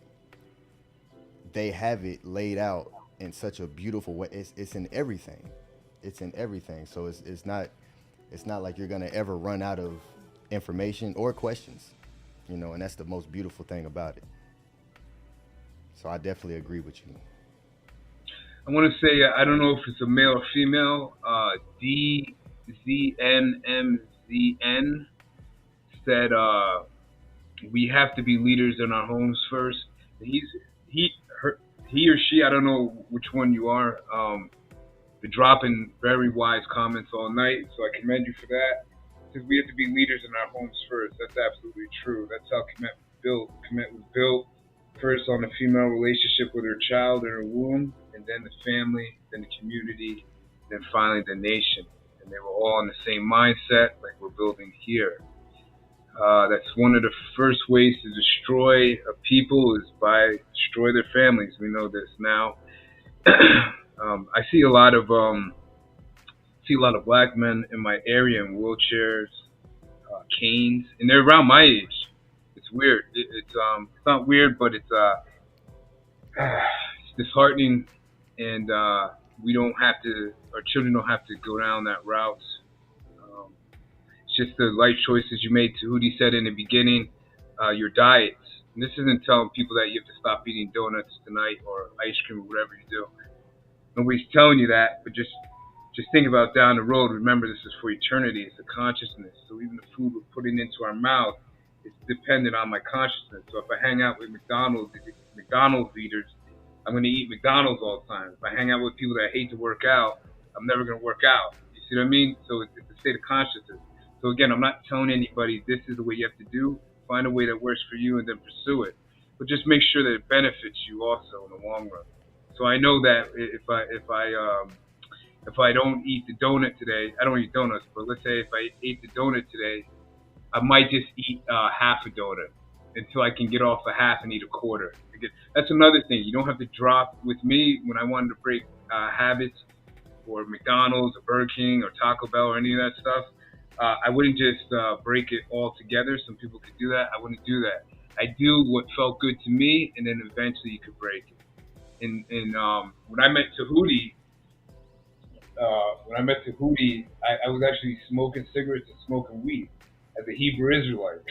they have it laid out in such a beautiful way, it's in everything. It's in everything. So it's not like you're gonna ever run out of information or questions, and that's the most beautiful thing about it. So I definitely agree with you. I want to say, I don't know if it's a male or female, DZNMZN said, we have to be leaders in our homes first. He or she, I don't know which one you are, been dropping very wise comments all night, so I commend you for that. Because we have to be leaders in our homes first. That's absolutely true. That's how Kemet was built. Kemet was built first on a female relationship with her child in her womb, and then the family, then the community, then finally the nation. And they were all in the same mindset like we're building here. That's one of the first ways to destroy a people is by destroy their families. We know this now. I see a lot of black men in my area in wheelchairs, canes, and they're around my age. It's weird. It's not weird, but it's disheartening, and we don't have to. Our children don't have to go down that route. It's just the life choices you made. Tehuti said in the beginning, your diets. And this isn't telling people that you have to stop eating donuts tonight or ice cream or whatever you do. Nobody's telling you that, but just think about down the road. Remember, this is for eternity. It's a consciousness. So even the food we're putting into our mouth it's dependent on my consciousness. So if I hang out with McDonald's eaters, I'm going to eat McDonald's all the time. If I hang out with people that hate to work out, I'm never going to work out. You see what I mean? So it's a state of consciousness. So again, I'm not telling anybody this is the way you have to do. Find a way that works for you and then pursue it. But just make sure that it benefits you also in the long run. So I know that if I don't eat the donut today, I don't eat donuts, but let's say if I ate the donut today, I might just eat half a donut until I can get off a half and eat a quarter. Again, that's another thing. You don't have to drop. With me, when I wanted to break habits for McDonald's or Burger King or Taco Bell or any of that stuff, I wouldn't just break it all together. Some people could do that. I wouldn't do that. I do what felt good to me, and then eventually you could break it. And when I met Tehuti, I was actually smoking cigarettes and smoking weed as a Hebrew Israelite.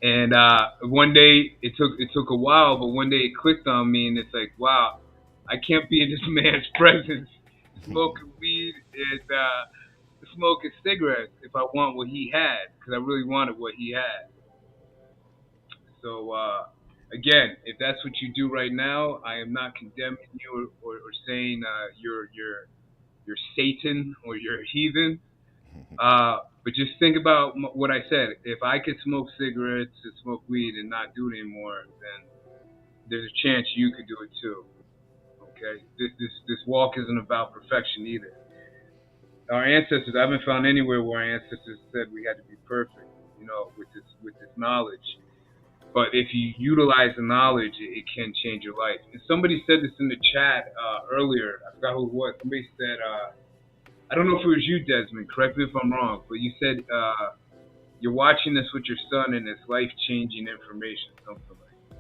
And one day it took a while, but one day it clicked on me, and it's like, wow, I can't be in this man's presence smoking weed and smoking cigarettes if I want what he had, because I really wanted what he had. So again, if that's what you do right now, I am not condemning you or saying you're Satan or you're a heathen. But just think about what I said. If I could smoke cigarettes and smoke weed and not do it anymore, then there's a chance you could do it too. Okay? This walk isn't about perfection either. Our ancestors, I haven't found anywhere where our ancestors said we had to be perfect, with this knowledge. But if you utilize the knowledge, it can change your life. And somebody said this in the chat earlier. I forgot who it was. Somebody said, I don't know if it was you, Desmond. Correct me if I'm wrong. But you said you're watching this with your son and it's life-changing information, something like that.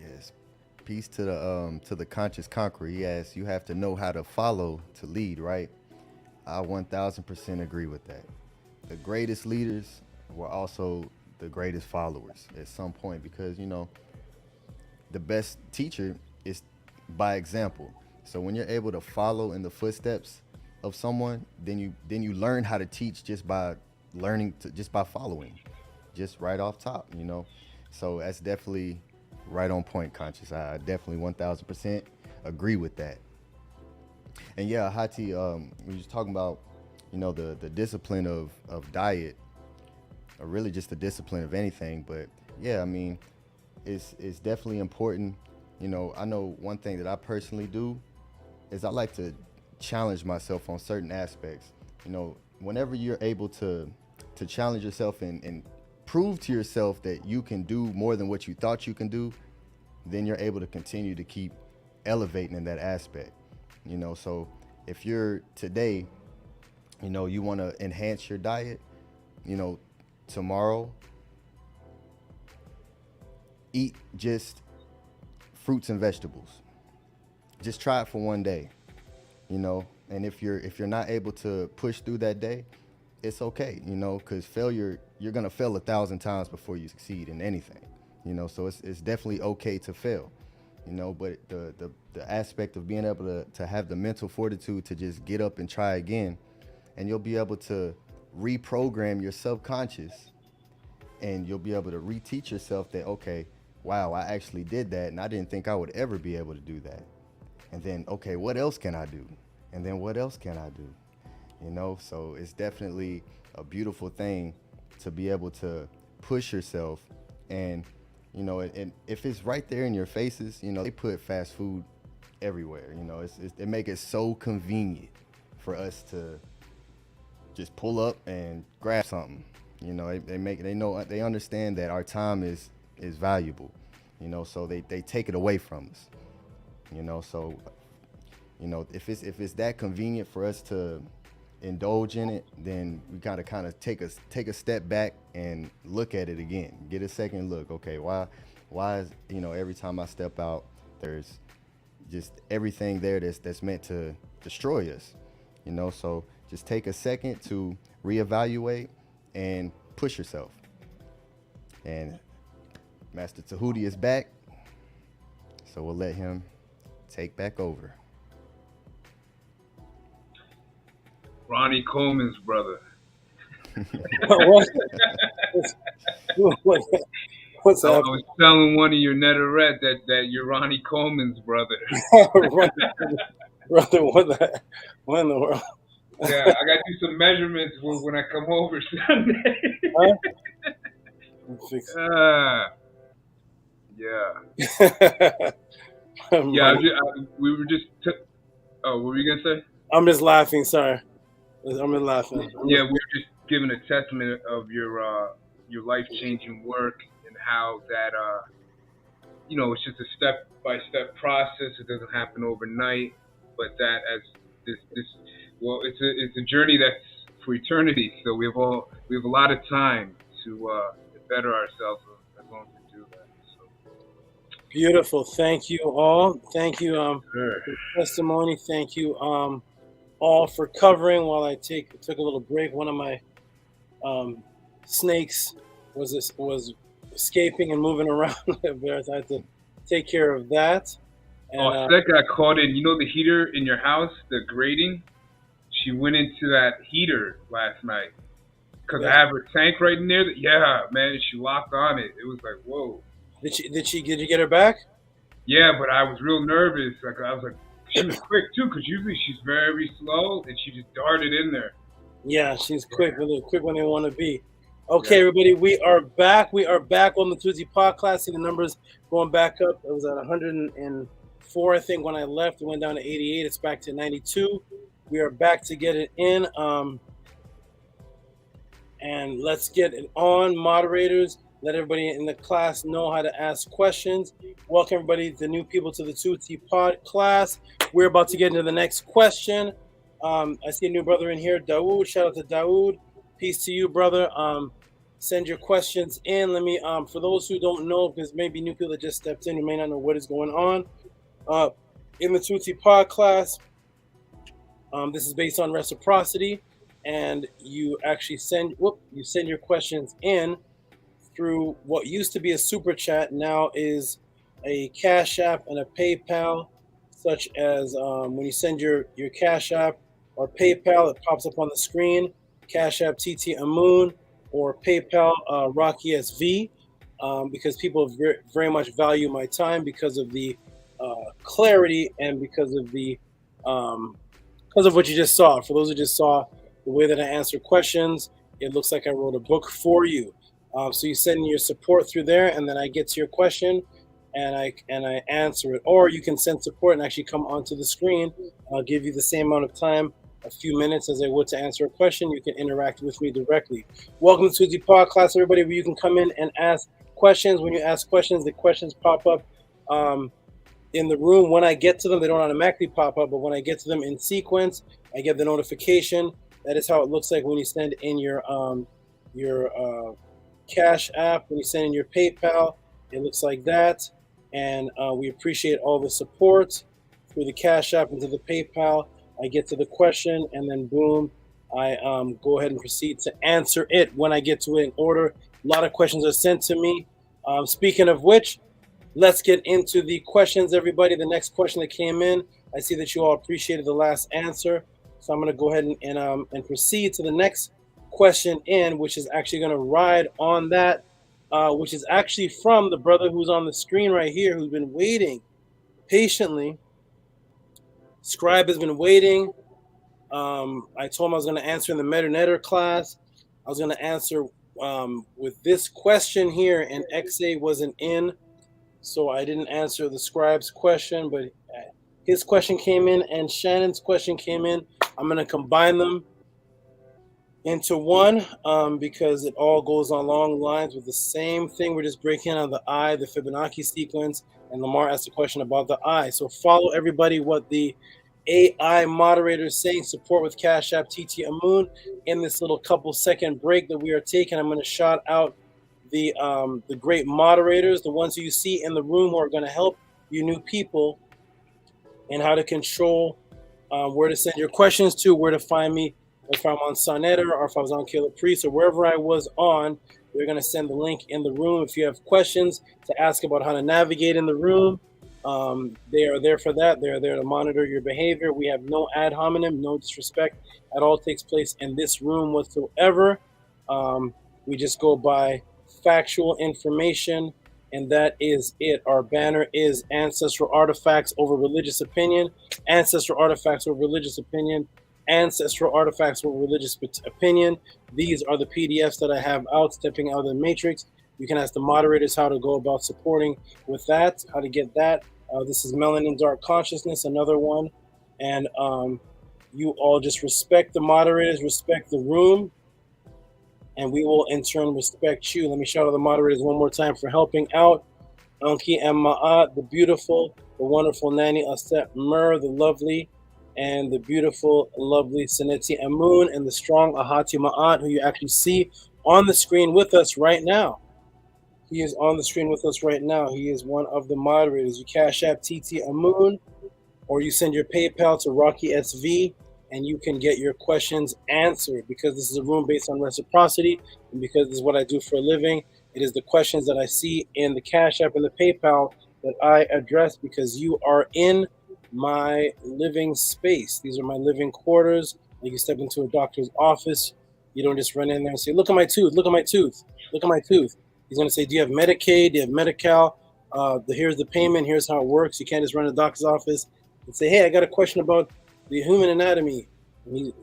Yes. Peace to the conscious conqueror. He asks, you have to know how to follow to lead, right? I 1000% agree with that. The greatest leaders were also the greatest followers at some point, because the best teacher is by example. So when you're able to follow in the footsteps of someone, then you learn how to teach just by following, just right off top, So that's definitely right on point, conscious. I definitely 1000% agree with that. And yeah, Hati, we were just talking about the discipline of diet, or really just the discipline of anything. But yeah, I mean, it's definitely important. I know one thing that I personally do is I like to challenge myself on certain aspects. Whenever you're able to challenge yourself and prove to yourself that you can do more than what you thought you can do, then you're able to continue to keep elevating in that aspect. So if you're today, you want to enhance your diet, tomorrow, eat just fruits and vegetables. Just try it for one day, and if you're not able to push through that day, it's okay, because failure, you're gonna fail 1,000 times before you succeed in anything, so it's definitely okay to fail, but the aspect of being able to have the mental fortitude to just get up and try again, and you'll be able to reprogram your subconscious, and you'll be able to reteach yourself that, okay, wow, I actually did that, and I didn't think I would ever be able to do that. And then, okay, what else can I do? And then what else can I do? So it's definitely a beautiful thing to be able to push yourself. And, and if it's right there in your faces, they put fast food everywhere. They make it so convenient for us to just pull up and grab something. They understand that our time is valuable, so they take it away from us, so if it's that convenient for us to indulge in it, then we gotta kind of take a step back and look at it again, get a second look. Okay, why is every time I step out, there's just everything there that's meant to destroy us, so just take a second to reevaluate and push yourself. And Master Tehuti is back, so we'll let him take back over. Ronnie Coleman's brother. What's I up? was telling one of your Netterette that you're Ronnie Coleman's brother. Brother, what in the world? Yeah, I got to do some measurements when I come over Sunday. We were just. What were you gonna say? I'm just laughing. Sorry, I'm just laughing. We were just giving a testament of your life-changing work and how that it's just a step-by-step process. It doesn't happen overnight, but that as this it's a journey that's for eternity. So we have a lot of time to better ourselves as long as we do that. So. Beautiful. Thank you all. Thank you Sure. for the testimony. Thank you all for covering while I took a little break. One of my snakes was escaping and moving around. I had to take care of that. And, Seth got caught in, the heater in your house, the grating? She went into that heater last night. Because I have her tank right in there. Yeah, man, she locked on it. It was like, whoa. Did you get her back? Yeah, but I was real nervous. I was like, she was quick too, because usually she's very slow, and she just darted in there. Yeah, she's quick, really quick when they want to be. Okay, everybody, we are back. We are back on the Tehuti Podclass. See the numbers going back up. It was at 104, I think, when I left. It went down to 88. It's back to 92. We are back to get it in. And let's get it on. Moderators, let everybody in the class know how to ask questions. Welcome, everybody, the new people to the Tehuti Podclass. We're about to get into the next question. I see a new brother in here, Dawood. Shout out to Dawood. Peace to you, brother. Send your questions in. Let me, for those who don't know, because maybe new people that just stepped in, who may not know what is going on. In the Tehuti Podclass, this is based on reciprocity, and you actually send your questions in through what used to be a super chat, now is a Cash App and a PayPal, such as when you send your Cash App or PayPal, it pops up on the screen, Cash App TT Amun, or PayPal Rocky SV, because people very much value my time because of the clarity and because of what you just saw. For those who just saw the way that I answer questions, it looks like I wrote a book for you. So you send your support through there, and then I get to your question, and I answer it. Or you can send support and actually come onto the screen. I'll give you the same amount of time, a few minutes, as I would to answer a question. You can interact with me directly. Welcome to the Podclass, everybody, where you can come in and ask questions. When you ask questions, the questions pop up in the room. When I get to them, they don't automatically pop up, but when I get to them in sequence, I get the notification. That is how it looks like when you send in your Cash App. When you send in your PayPal, it looks like that. And we appreciate all the support through the Cash App and to the PayPal. I get to the question, and then boom, I go ahead and proceed to answer it when I get to it in order. A lot of questions are sent to me. Speaking of which, let's get into the questions, everybody. The next question that came in, I see that you all appreciated the last answer. So I'm going to go ahead and proceed to the next question in, which is actually going to ride on that, which is actually from the brother who's on the screen right here, who's been waiting patiently. Scribe has been waiting. I told him I was going to answer in the Metanetter class. I was going to answer with this question here, and XA wasn't in, so I didn't answer the scribe's question, but his question came in and Shannon's question came in. I'm going to combine them into one because it all goes along lines with the same thing. We're just breaking out the eye, the Fibonacci sequence, and Lamar asked a question about the eye. So follow everybody what the AI moderator is saying. Support with Cash App TT Amun. In this little couple second break that we are taking, I'm going to shout out the great moderators, the ones who you see in the room who are going to help you new people and how to control where to send your questions to, where to find me. If I'm on Sonetta or if I was on Killer Priest or wherever I was on, they're going to send the link in the room. If you have questions to ask about how to navigate in the room, They are there for that. They are there to monitor your behavior. We have no ad hominem, no disrespect at all takes place in this room whatsoever. We just go by factual information, and that is it. Our banner is ancestral artifacts over religious opinion, ancestral artifacts over religious opinion, ancestral artifacts over religious opinion. These are the PDFs that I have out, stepping out of the matrix. You can ask the moderators how to go about supporting with that, how to get that. This is Melanin Dark Consciousness, another one. And you all just respect the moderators, respect the room, and we will in turn respect you. Let me shout out the moderators one more time for helping out. Anki and Ma'at, the beautiful, the wonderful Nani Aset Mur, the lovely, and the beautiful, lovely Saneti Amun, and the strong Ahati Ma'at, who you actually see on the screen with us right now. He is on the screen with us right now. He is one of the moderators. You cash app TT Amun, or you send your PayPal to Rocky SV, and you can get your questions answered. Because this is a room based on reciprocity, and because this is what I do for a living, it is the questions that I see in the cash app and the PayPal that I address, because you are in my living space. These are my living quarters. Like you step into a doctor's office, you don't just run in there and say, look at my tooth, look at my tooth, look at my tooth. He's going to say, do you have Medicaid? Do you have Medi-Cal? Here's the payment. Here's how it works. You can't just run to the doctor's office and say, hey, I got a question about the human anatomy.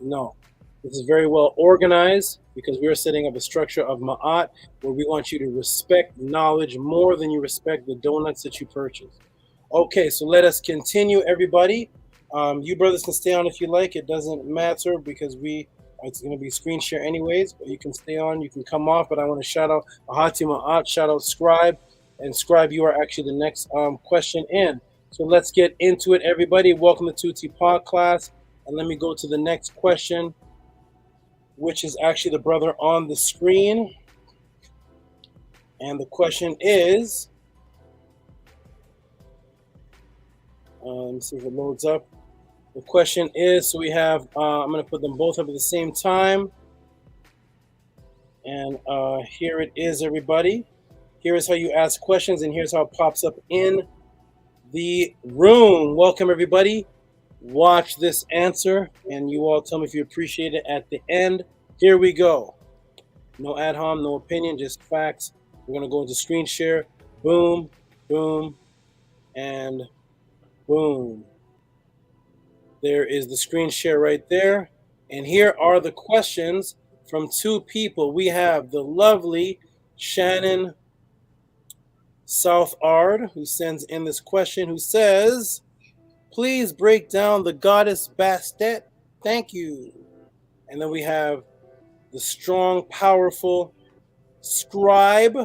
No. This is very well organized, because we are setting up a structure of Ma'at where we want you to respect knowledge more than you respect the donuts that you purchase. Okay, so let us continue, everybody. You brothers can stay on if you like. It doesn't matter, because it's going to be screen share anyways, but you can stay on, you can come off. But I want to shout out Ahati Ma'at, shout out Scribe. And Scribe, you are actually the next question in. So let's get into it, everybody. Welcome to Tehuti Podclass. And let me go to the next question, which is actually the brother on the screen. And the question is, let me see if it loads up. The question is, so we have, I'm going to put them both up at the same time. And here it is, everybody. Here is how you ask questions, and here's how it pops up in the room. Welcome, everybody. Watch this answer, and you all tell me if you appreciate it at the end. Here we go. No ad hom, no opinion, just facts. We're going to go into screen share. Boom, boom, and boom. There is the screen share right there. And here are the questions from two people. We have the lovely Shannon Southard, who sends in this question, who says, please break down the goddess Bastet. Thank you. And then we have the strong, powerful Scribe,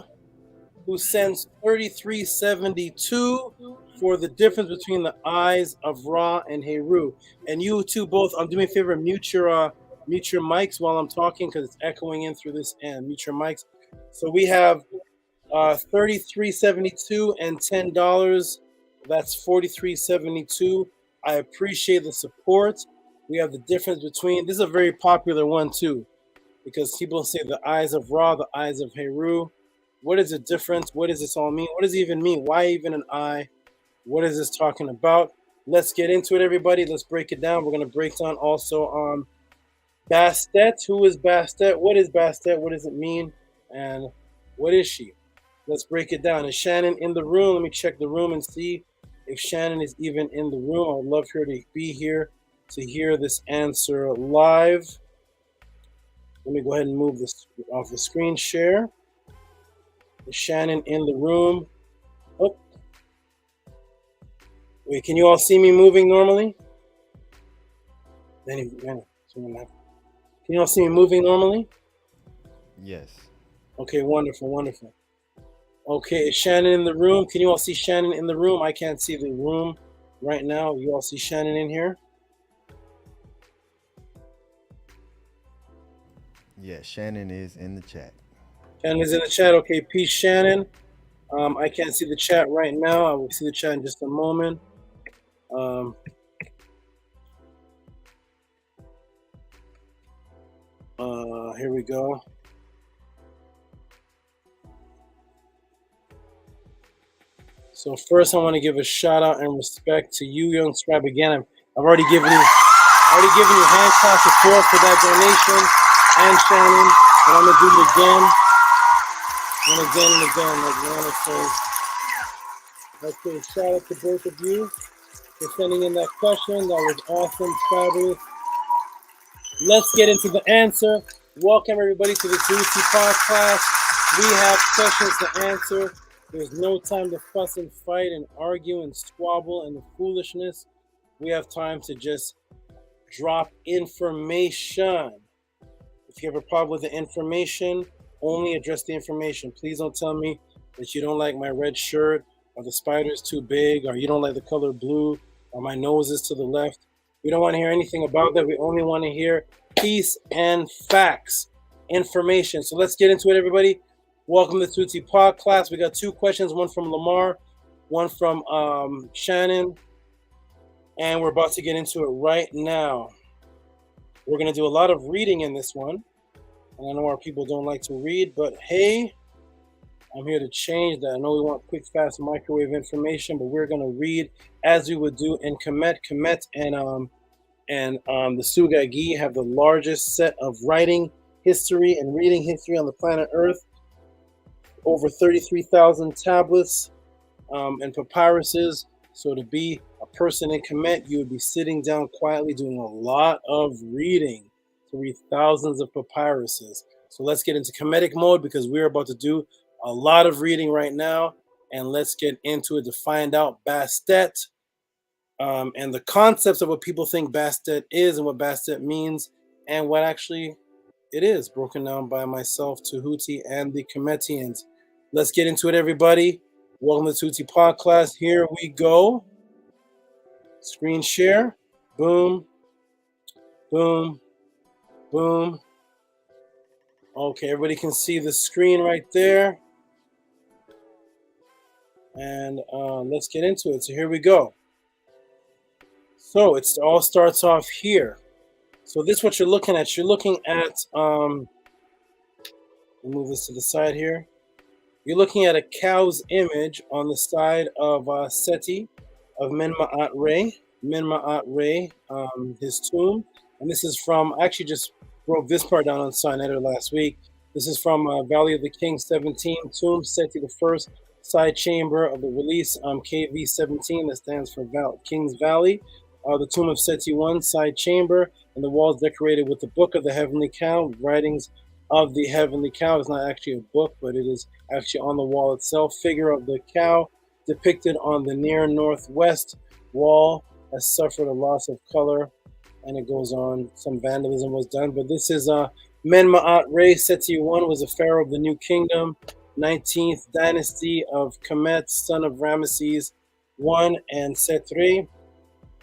who sends 3372 for the difference between the eyes of Ra and Heru. And you two both, do me a favor, mute your mics while I'm talking, because it's echoing in through this end. Mute your mics. So we have 3372 and $10. That's 4372. I appreciate the support. We have the difference between, this is a very popular one too, because people say the eyes of Ra, the eyes of Heru. What is the difference? What does this all mean? What does it even mean? Why even an eye? What is this talking about? Let's get into it, everybody. Let's break it down. We're going to break down also Bastet. Who is Bastet? What is Bastet? What does it mean? And what is she? Let's break it down. Is Shannon in the room? Let me check the room and see if Shannon is even in the room. I would love her to be here to hear this answer live. Let me go ahead and move this off the screen share. Is Shannon in the room? Oh. Wait, can you all see me moving normally? Can you all see me moving normally? Yes. Okay, wonderful, wonderful. Okay, is Shannon in the room? Can you all see Shannon in the room? I can't see the room right now. You all see Shannon in here? Yeah, Shannon is in the chat. Shannon is in the chat. Okay, peace, Shannon. I can't see the chat right now. I will see the chat in just a moment. Here we go. So first, I want to give a shout out and respect to you, Young Scribe. Again, I've already given you hand clap support for that donation, and Shannon. But I'm gonna do it again and again and again, like Nana says. Okay, shout out to both of you for sending in that question. That was awesome, fabulous. Let's get into the answer. Welcome everybody to the Tehuti Podclass. We have questions to answer. There's no time to fuss and fight and argue and squabble and the foolishness. We have time to just drop information. If you have a problem with the information, only address the information. Please don't tell me that you don't like my red shirt, or the spider's too big, or you don't like the color blue, or my nose is to the left. We don't want to hear anything about that. We only want to hear peace and facts, information. So let's get into it, everybody. Welcome to the Tehuti Podclass. We got two questions, one from Lamar, one from Shannon, and we're about to get into it right now. We're going to do a lot of reading in this one. And I know our people don't like to read, but hey, I'm here to change that. I know we want quick, fast, microwave information, but we're going to read as we would do in Kemet. Kemet and the Sugagi have the largest set of writing history and reading history on the planet Earth. Over 33,000 tablets and papyruses. So to be a person in Kemet, you would be sitting down quietly doing a lot of reading to read thousands of papyruses. So let's get into Kemetic mode because we're about to do a lot of reading right now. And let's get into it to find out Bastet and the concepts of what people think Bastet is and what Bastet means and what actually it is, broken down by myself, Tehuti, and the Kemetians. Let's get into it, everybody. Welcome to Tehuti Podclass. Here we go. Screen share. Boom. Boom. Boom. Okay, everybody can see the screen right there. And let's get into it. So here we go. So it all starts off here. So this is what you're looking at. You're looking at, move this to the side here. You're looking at a cow's image on the side of Seti, of Menma'at Re, his tomb. And this is from, I actually just wrote this part down on Sign Editor last week. This is from Valley of the King 17, Tomb Seti the First, side chamber of the release KV 17, that stands for King's Valley. The Tomb of Seti 1, side chamber, and the walls decorated with the Book of the Heavenly Cow, writings of the Heavenly Cow. It's not actually a book, but it is actually on the wall itself. Figure of the cow depicted on the near northwest wall has suffered a loss of color, and it goes on. Some vandalism was done, but this is Menma'at Re. Seti 1 was a pharaoh of the New Kingdom, 19th dynasty of Kemet, son of Ramesses I and Setri,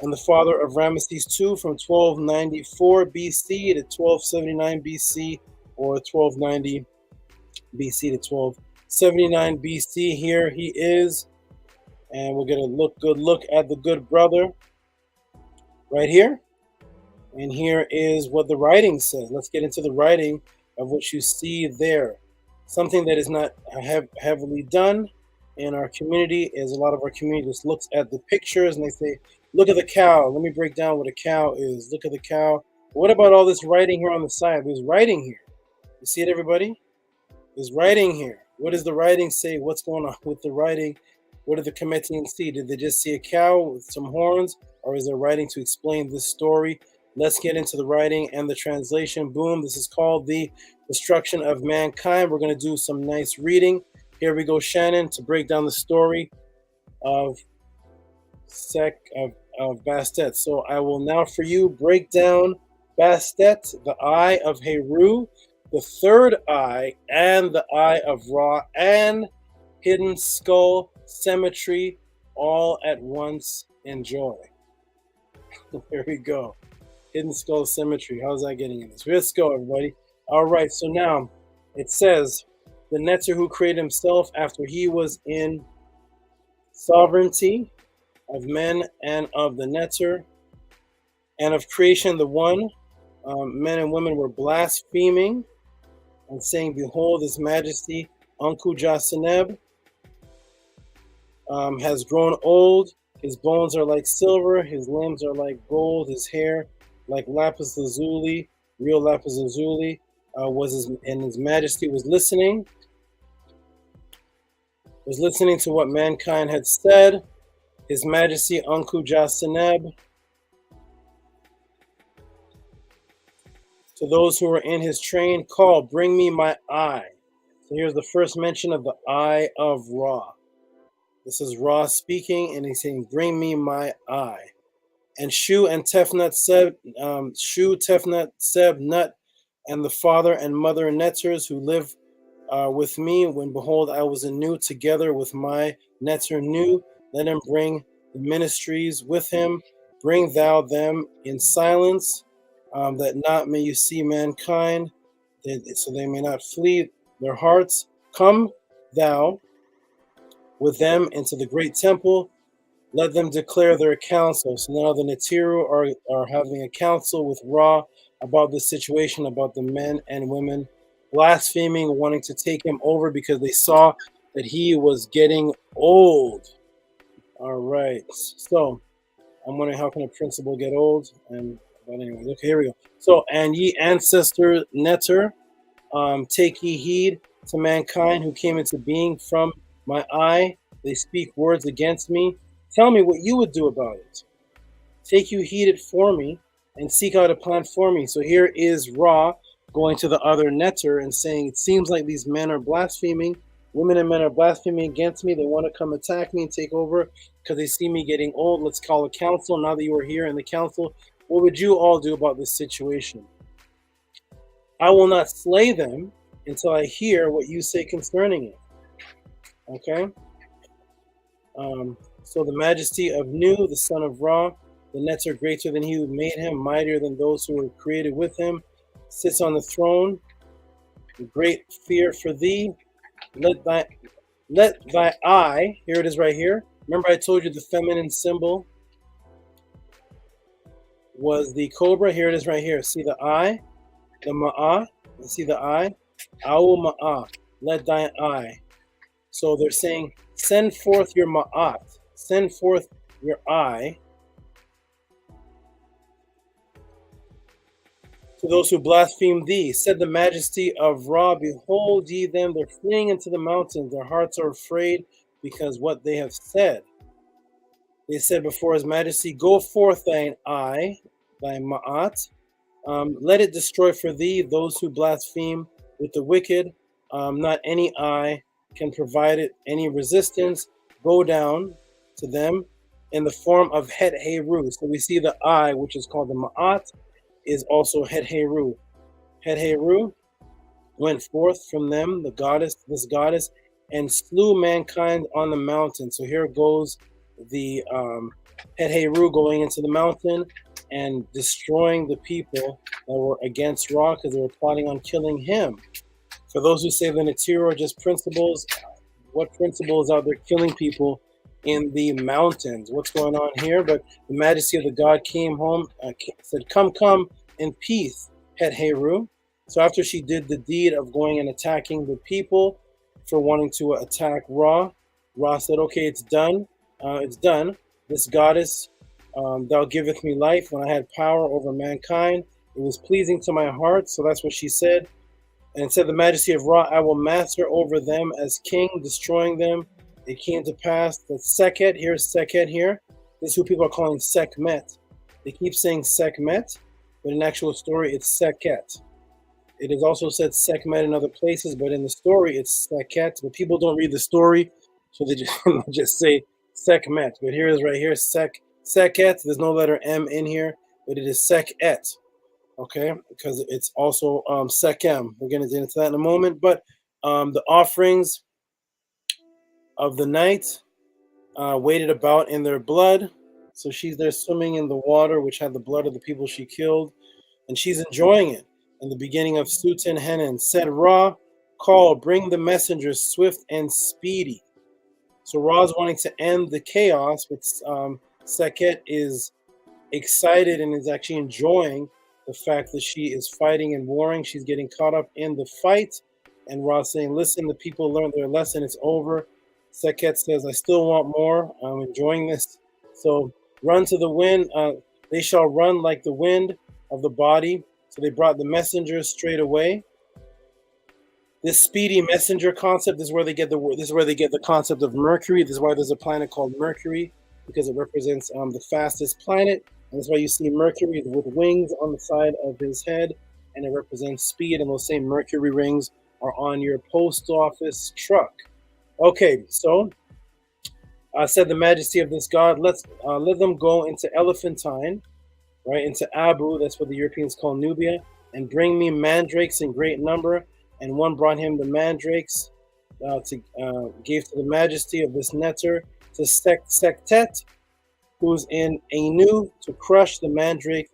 and the father of Ramesses II from 1294 BC to 1279 BC, or 1290 BC to 1279 BC. Here he is, and we're gonna good look at the good brother right here. And here is what the writing says. Let's get into the writing of what you see there. Something that is not heavily done in our community is a lot of our community just looks at the pictures and they say, look at the cow. Let me break down what a cow is. Look at the cow. What about all this writing here on the side? There's writing here. You see it, everybody? There's writing here. What does the writing say? What's going on with the writing? What did the Kemetians see? Did they just see a cow with some horns? Or is there writing to explain this story? Let's get into the writing and the translation. Boom. This is called The Destruction of Mankind. We're going to do some nice reading. Here we go, Shannon, to break down the story of Bastet. So I will now for you break down Bastet, the Eye of Heru, the third eye, and the Eye of Ra, and Hidden Skull Symmetry, all at once. Enjoy. Here we go. Hidden Skull Symmetry. How's that getting in this? Let's go, everybody. All right, so now it says, the Netzer who created himself after he was in sovereignty of men and of the Netzer, and of creation the one, men and women were blaspheming and saying, behold, his majesty, Anku Jaseneb, has grown old. His bones are like silver. His limbs are like gold. His hair like lapis lazuli, real lapis lazuli. And his majesty was listening to what mankind had said. His majesty Anku Jaseneb, to those who were in his train, call, bring me my eye. So here's the first mention of the eye of Ra. This is Ra speaking, and he's saying, bring me my eye. And Shu Tefnut Seb Nut, and the father and mother Netters who live with me, when behold I was anew together with my Netter Nu, let him bring the ministries with him. Bring thou them in silence, that not may you see mankind, so they may not flee their hearts. Come thou with them into the great temple. Let them declare their counsel. So now the Netiru are having a council with Ra about this situation, about the men and women blaspheming, wanting to take him over because they saw that he was getting old. All right. So I'm wondering, how can a principle get old? But anyway, okay, here we go. So, and ye ancestor Netter, take ye heed to mankind who came into being from my eye. They speak words against me. Tell me what you would do about it. Take you heed it for me and seek out a plan for me. So here is Ra going to the other Netter and saying, it seems like these men are blaspheming. Women and men are blaspheming against me. They want to come attack me and take over because they see me getting old. Let's call a council. Now that you are here in the council, what would you all do about this situation? I will not slay them until I hear what you say concerning it. Okay? So the majesty of Nu, the son of Ra, the Netter greater than he who made him, mightier than those who were created with him, sits on the throne. The great fear for thee. Let thy eye, here it is right here. Remember I told you the feminine symbol was the cobra. Here it is right here. See the eye, the ma'ah. See the eye? Awu ma'ah. Let thine eye. So they're saying, send forth your ma'at. Send forth your eye to those who blaspheme thee. Said the majesty of Ra, behold ye them, they're fleeing into the mountains. Their hearts are afraid because what they have said. They said before his majesty, go forth thine eye, thy ma'at. Let it destroy for thee those who blaspheme with the wicked. Not any eye can provide it any resistance. Go down to them in the form of Het Heru. So we see the eye, which is called the Ma'at, is also Het Heru. Het Heru went forth from them, this goddess, and slew mankind on the mountain. So here goes the Het Heru going into the mountain and destroying the people that were against Ra because they were plotting on killing him. For those who say the Netiru are just principles, what principles are there killing people in the mountains? What's going on here? But the majesty of the god came home, said, come in peace, Het Heru. So after she did the deed of going and attacking the people for wanting to attack Ra, Ra said, okay, it's done. It's done. This goddess, thou giveth me life. When I had power over mankind, it was pleasing to my heart. So that's what she said. And said the majesty of Ra, I will master over them as king, destroying them. It came to pass that Sekhet, here's Sekhet here. This is who people are calling Sekmet. They keep saying Sekmet, but in actual story, it's Sekhet. It is also said Sekmet in other places, but in the story, it's Sekhet. But people don't read the story, so they just say Sekmet. But here it is right here, Sekhet. There's no letter M in here, but it is Sekhet. Okay, because it's also Sekhem. We're going to get into that in a moment. But the offerings of the night waded about in their blood. So she's there swimming in the water, which had the blood of the people she killed. And she's enjoying it. In the beginning of Sutin Henan, said Ra, call, bring the messengers swift and speedy. So Ra's wanting to end the chaos, but Sekhet is excited and is actually enjoying the fact that she is fighting and warring. She's getting caught up in the fight. And Ra saying, listen, the people learned their lesson. It's over. Sekmet says, I still want more. I'm enjoying this. So run to the wind. They shall run like the wind of the body. So they brought the messengers straight away. This speedy messenger concept is where they get the concept of Mercury. This is why there's a planet called Mercury, because it represents the fastest planet. And that's why you see Mercury with wings on the side of his head, and it represents speed. And those same Mercury rings are on your post office truck. Okay, so I said the majesty of this god. Let them go into Elephantine, right, into Abu. That's what the Europeans call Nubia, and bring me mandrakes in great number. And one brought him the mandrakes gave to the majesty of this netter to Sektet, who's in Anu, to crush the mandrake.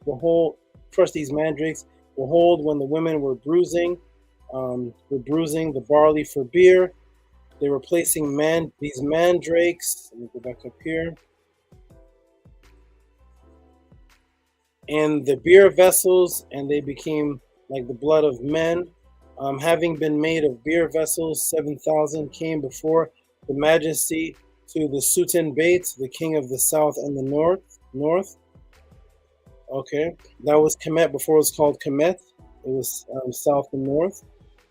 Crush these mandrakes. Behold, when the women were bruising the barley for beer, they were placing these mandrakes. Let me go back up here. And the beer vessels, and they became like the blood of men. Having been made of beer vessels, 7,000 came before the majesty to the Sultan Beit, the king of the south and the north. Okay, that was Kemet before it was called Kemet. It was south and north.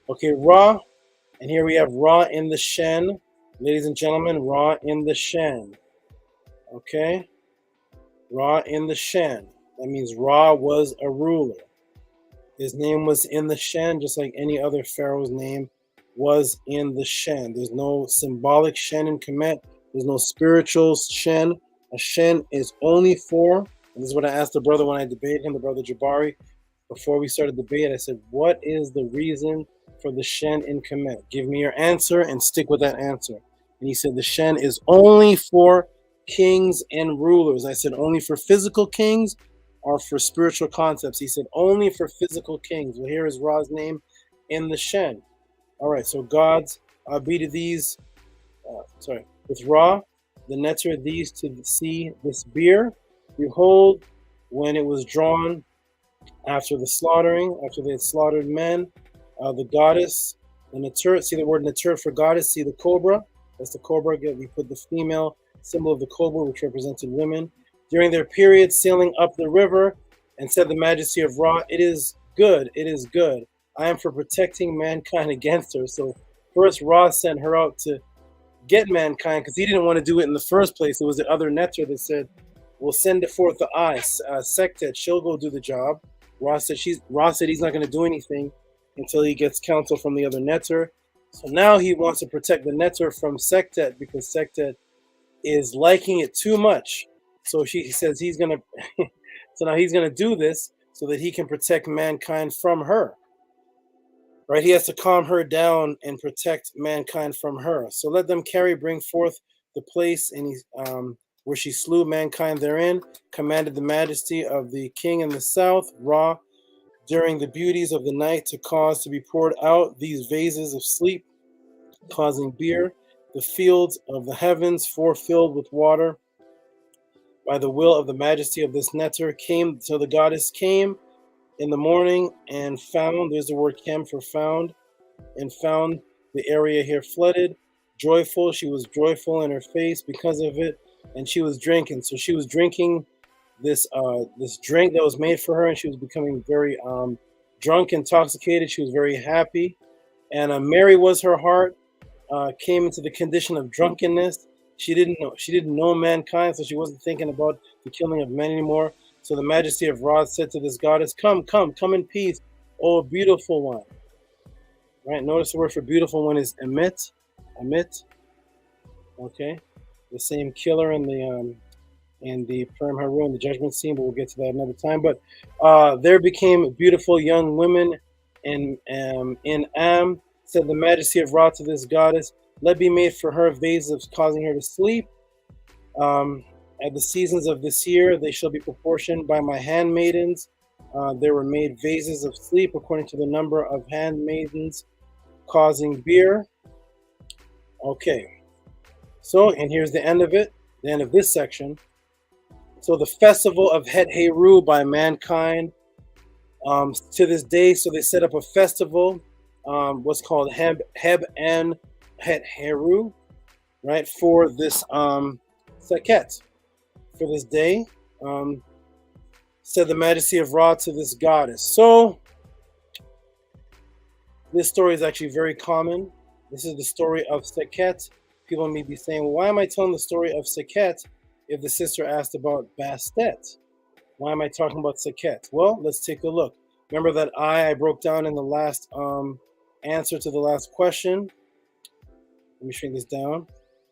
Okay, Ra, and here we have Ra in the Shen. Ladies and gentlemen, Ra in the Shen. Okay, Ra in the Shen. That means Ra was a ruler. His name was in the Shen, just like any other pharaoh's name was in the Shen. There's no symbolic Shen in Kemet. There's no spiritual Shen. A Shen is only for, and this is what I asked the brother when I debated him, the brother Jabari, before we started the debate. I said, what is the reason for the Shen in Kemet? Give me your answer and stick with that answer. And he said the Shen is only for kings and rulers. I said only for physical kings or for spiritual concepts. He said only for physical kings. Well, here is Ra's name in the Shen. All right, so gods be to these, with Ra, the netter these to see this beer. Behold, when it was drawn after the slaughtering, after they had slaughtered men, the goddess, the netter, see the word netter for goddess, see the cobra, that's the cobra. We put the female symbol of the cobra, which represented women. During their period sailing up the river, and said the majesty of Ra, it is good, it is good. I am for protecting mankind against her. So first Ra sent her out to get mankind because he didn't want to do it in the first place. It was the other netter that said, we'll send it forth the eye. Sektet, she'll go do the job. Ra said he's not going to do anything until he gets counsel from the other netter. So now he wants to protect the netter from Sektet because Sektet is liking it too much. So he says he's going to, so now he's going to do this so that he can protect mankind from her. Right? He has to calm her down and protect mankind from her. So let them bring forth the place where she slew mankind therein, commanded the majesty of the king in the south, Ra, during the beauties of the night to cause to be poured out these vases of sleep, causing beer, the fields of the heavens filled with water. By the will of the majesty of this netter came, so the goddess came in the morning and found, there's the word kem for found, and found the area here flooded, joyful. She was joyful in her face because of it, and she was drinking. So she was drinking this drink that was made for her, and she was becoming very drunk, intoxicated. She was very happy, and merry was her heart. Came into the condition of drunkenness. She didn't know mankind, so she wasn't thinking about the killing of men anymore. So the majesty of Ra said to this goddess, come in peace, oh beautiful one. Right? Notice the word for beautiful one is Amit. Okay, the same killer in the Purim Haru and the judgment scene, but we'll get to that another time. But there became beautiful young women in Am. Said the majesty of Ra to this goddess, let be made for her vases causing her to sleep. At the seasons of this year, they shall be proportioned by my handmaidens. There were made vases of sleep according to the number of handmaidens causing beer. Okay. So, and here's the end of it, the end of this section. So the festival of Het Heru by mankind to this day. So they set up a festival, what's called Heb and Het Heru. right, for this Sekhet, for this day. Said the majesty of Ra to this goddess. So this story is actually very common. This is the story of Sekhet. People may be saying, well, why am I telling the story of Sekhet if the sister asked about Bastet? Why am I talking about Sekhet? Well, let's take a look. Remember that I broke down in the last answer to the last question. Let me shrink this down.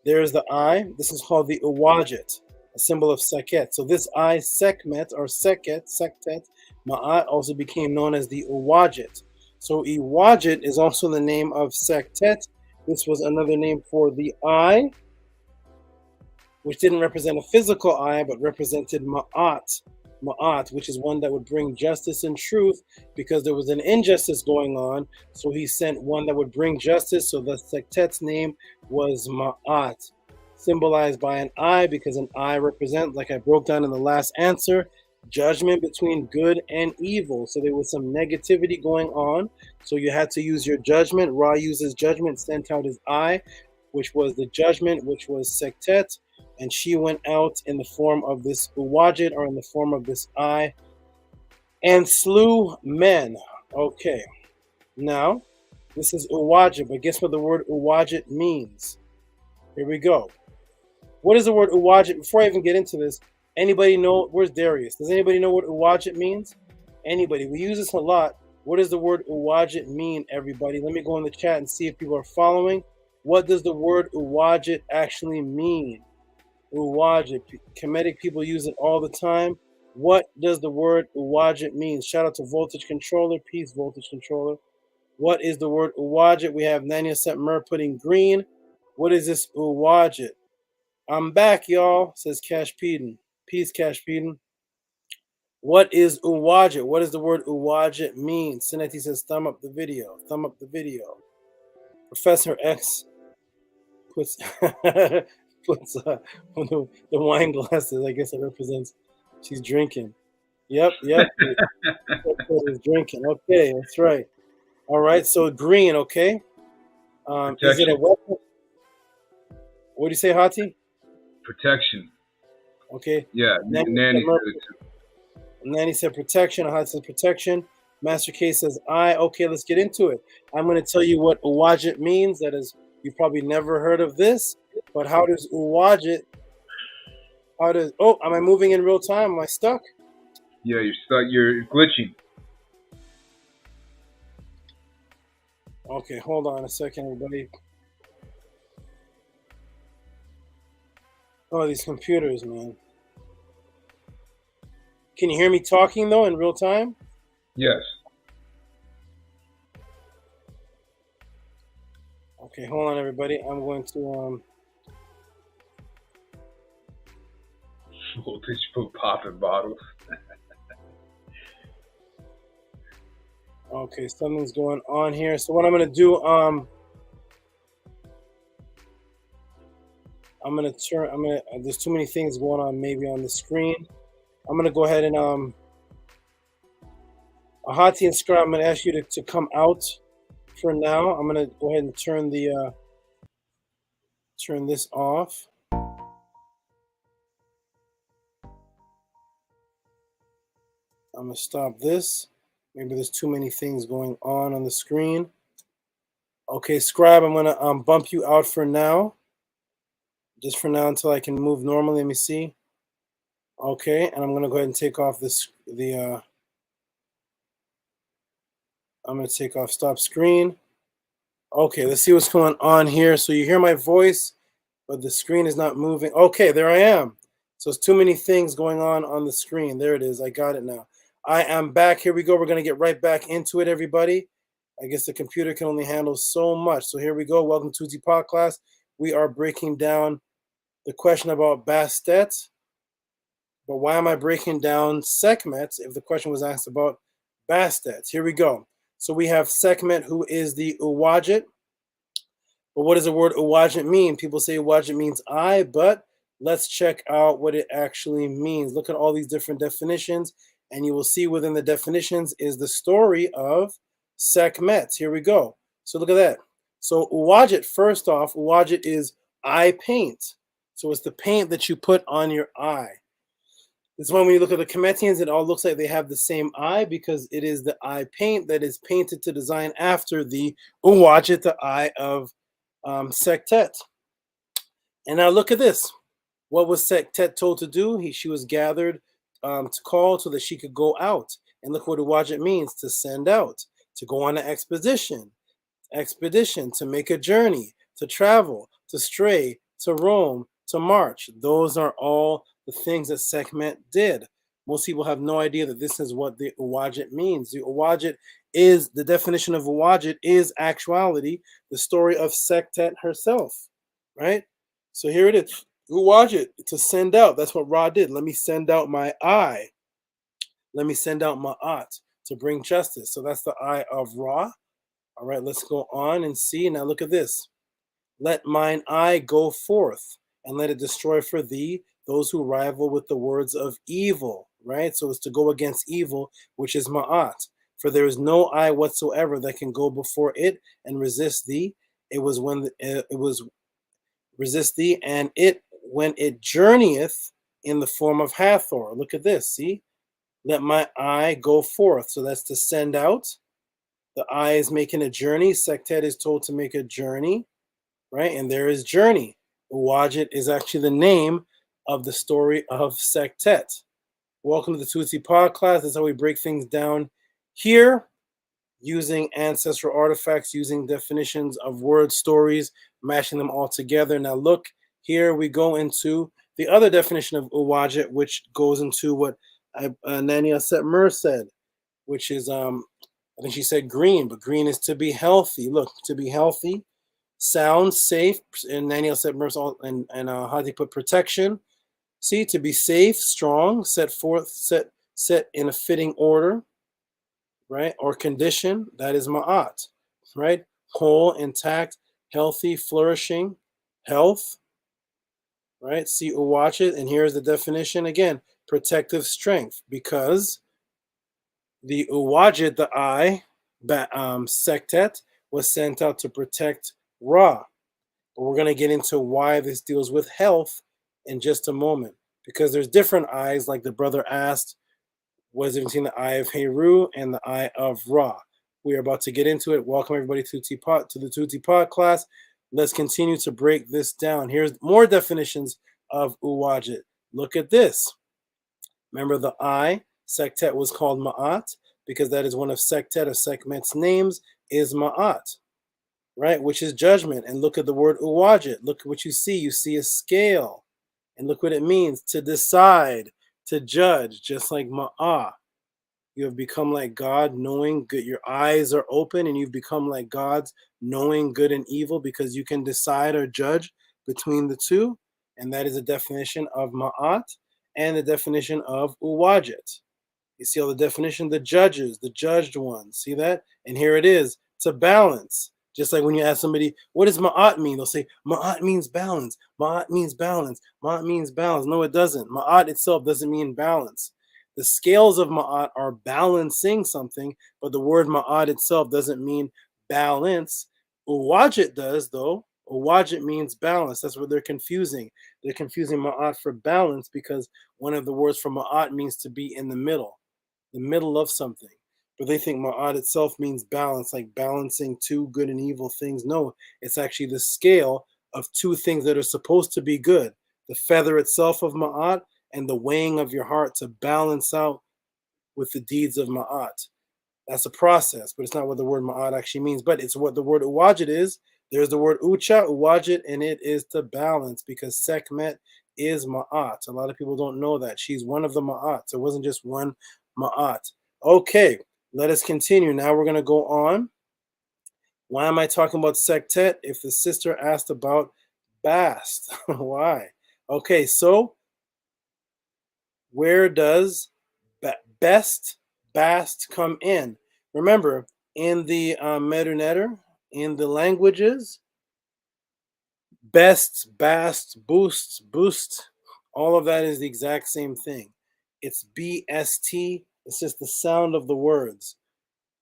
There's the eye. This is called the Uwajit, a symbol of Sekhet. So this eye, Sekmet, or Sektet, Ma'at, also became known as the Uwajit. So Uwajit is also the name of Sektet. This was another name for the eye, which didn't represent a physical eye, but represented Ma'at. Ma'at, which is one that would bring justice and truth, because there was an injustice going on. So he sent one that would bring justice. So the Sektet's name was Ma'at, symbolized by an eye, because an eye represents, like I broke down in the last answer, judgment between good and evil. So there was some negativity going on. So you had to use your judgment. Ra uses judgment, sent out his eye, which was the judgment, which was Sektet. And she went out in the form of this Uwajit, or in the form of this eye, and slew men. Okay, now this is Uwajit, but guess what the word Uwajit means? Here we go. What is the word Uwajit? Before I even get into this, anybody know? Where's Darius? Does anybody know what Uwajit means? Anybody? We use this a lot. What does the word Uwajit mean, everybody? Let me go in the chat and see if people are following. What does the word Uwajit actually mean? Uwajit. Kemetic people use it all the time. What does the word Uwajit mean? Shout out to Voltage Controller. Peace, Voltage Controller. What is the word Uwajit? We have Nanya Setmer putting green. What is this Uwajit? I'm back, y'all, says Cash Peden. Peace, Cash Peden. What is Uwajit? What does the word Uwajit mean? Sineti says thumb up the video. Thumb up the video. Professor X puts... puts the wine glasses. I guess it represents she's drinking. Yep. Is drinking. Okay, that's right. All right, so green. Okay. Is it a weapon? What do you say, Hati? Protection. Okay. Yeah, Nanny said protection. Hati said protection. Master K says I. Okay, let's get into it. I'm going to tell you what Uwajit means. That is, you've probably never heard of this. But how does Uwajit, am I moving in real time? Am I stuck? Yeah, you're stuck. You're glitching. Okay, hold on a second, everybody. Oh, these computers, man. Can you hear me talking, though, in real time? Yes. Okay, hold on, everybody. I'm going to... Voltage put popping bottles. Okay, something's going on here. So what I'm gonna do, there's too many things going on maybe on the screen. I'm gonna go ahead and Ahati and Scrap, I'm gonna ask you to come out for now. I'm gonna go ahead and turn this off. I'm going to stop this. Maybe there's too many things going on the screen. Okay, Scribe, I'm going to bump you out for now. Just for now until I can move normally. Let me see. Okay, and I'm going to go ahead and take off I'm going to take off stop screen. Okay, let's see what's going on here. So you hear my voice, but the screen is not moving. Okay, there I am. So it's too many things going on the screen. There it is. I got it now. I am back. Here we go. We're going to get right back into it, everybody. I guess the computer can only handle so much. So here we go. Welcome to the Podclass. We are breaking down the question about Bastet. But why am I breaking down Sekmet if the question was asked about Bastet? Here we go. So we have Sekmet, who is the Uwajit. But what does the word Uwajit mean? People say Uwajit means I, but let's check out what it actually means. Look at all these different definitions. And you will see within the definitions is the story of Sekmet. Here we go. So look at that. So Uwajit, first off, Uwajit is eye paint. So it's the paint that you put on your eye. This is when you look at the Kemetians, it all looks like they have the same eye because it is the eye paint that is painted to design after the Uwajit, the eye of Sektet. And now look at this. What was Sektet told to do? She was gathered to call so that she could go out. And look what Uwajit means, to send out, to go on an expedition, to make a journey, to travel, to stray, to roam, to march. Those are all the things that Sekmet did. Most people have no idea that this is what the Uwajit means. The Uwajit is, the definition of Uwajit is actuality, the story of Sektet herself, right? So here it is. Uwajit, to send out. That's what Ra did. Let me send out my eye. Let me send out Ma'at to bring justice. So that's the eye of Ra. All right, let's go on and see. Now look at this. Let mine eye go forth and let it destroy for thee those who rival with the words of evil, right? So it's to go against evil, which is Ma'at. For there is no eye whatsoever that can go before it and resist thee. It was when it was resist thee, and it when it journeyeth in the form of Hathor. Look at this, see? Let my eye go forth. So that's to send out. The eye is making a journey. Sektet is told to make a journey, right? And there is journey. Uwajit is actually the name of the story of Sektet. Welcome to the Tehuti Podclass. That's how we break things down here, using ancestral artifacts, using definitions of word stories, mashing them all together. Now look, here we go into the other definition of Uwajit, which goes into what Nania Setmer said, which is, I think she said green, but green is to be healthy. Look, to be healthy, sound, safe, and Nania Setmer and Hadi put protection. See, to be safe, strong, set forth, set in a fitting order, right? Or condition, that is Ma'at, right? Whole, intact, healthy, flourishing, health, right? See, Uwajit, and here's the definition again, protective strength, because the Uwajit, the eye, Sektet, was sent out to protect Ra. But we're going to get into why this deals with health in just a moment, because there's different eyes, like the brother asked, was it between the eye of Heru and the eye of Ra? We are about to get into it. Welcome everybody to the Tehuti Podclass. Let's continue to break this down. Here's more definitions of Uwajit. Look at this. Remember the eye, Sektet was called Ma'at because that is one of Sektet, of Sekmet's names, is Ma'at, right? Which is judgment. And look at the word Uwajit. Look at what you see. You see a scale. And look what it means, to decide, to judge, just like Ma'ah. You have become like God, knowing good. Your eyes are open and you've become like God's, knowing good and evil, because you can decide or judge between the two. And that is a definition of Ma'at and the definition of Uwajit. You see all the definition, the judges, the judged ones. See that? And here it is, to balance. Just like when you ask somebody, what does Ma'at mean? They'll say, Ma'at means balance. Ma'at means balance. Ma'at means balance. No, it doesn't. Ma'at itself doesn't mean balance. The scales of Ma'at are balancing something, but the word Ma'at itself doesn't mean balance. Uwajit does, though. Uwajit means balance. That's what they're confusing. They're confusing Ma'at for balance because one of the words for Ma'at means to be in the middle of something. But they think Ma'at itself means balance, like balancing two good and evil things. No, it's actually the scale of two things that are supposed to be good. The feather itself of Ma'at and the weighing of your heart to balance out with the deeds of Ma'at. That's a process, but it's not what the word Ma'at actually means. But it's what the word Uwajit is. There's the word Ucha, Uwajit, and it is to balance because Sekmet is Ma'at. A lot of people don't know that. She's one of the Ma'at. So it wasn't just one Ma'at. Okay. Let us continue. Now we're going to go on. Why am I talking about Sektet? If the sister asked about Bast, why? Okay, so where does Bast come in? Remember, in the Merunetter, in the languages, best, bast, boost, all of that is the exact same thing. It's BST. It's just the sound of the words.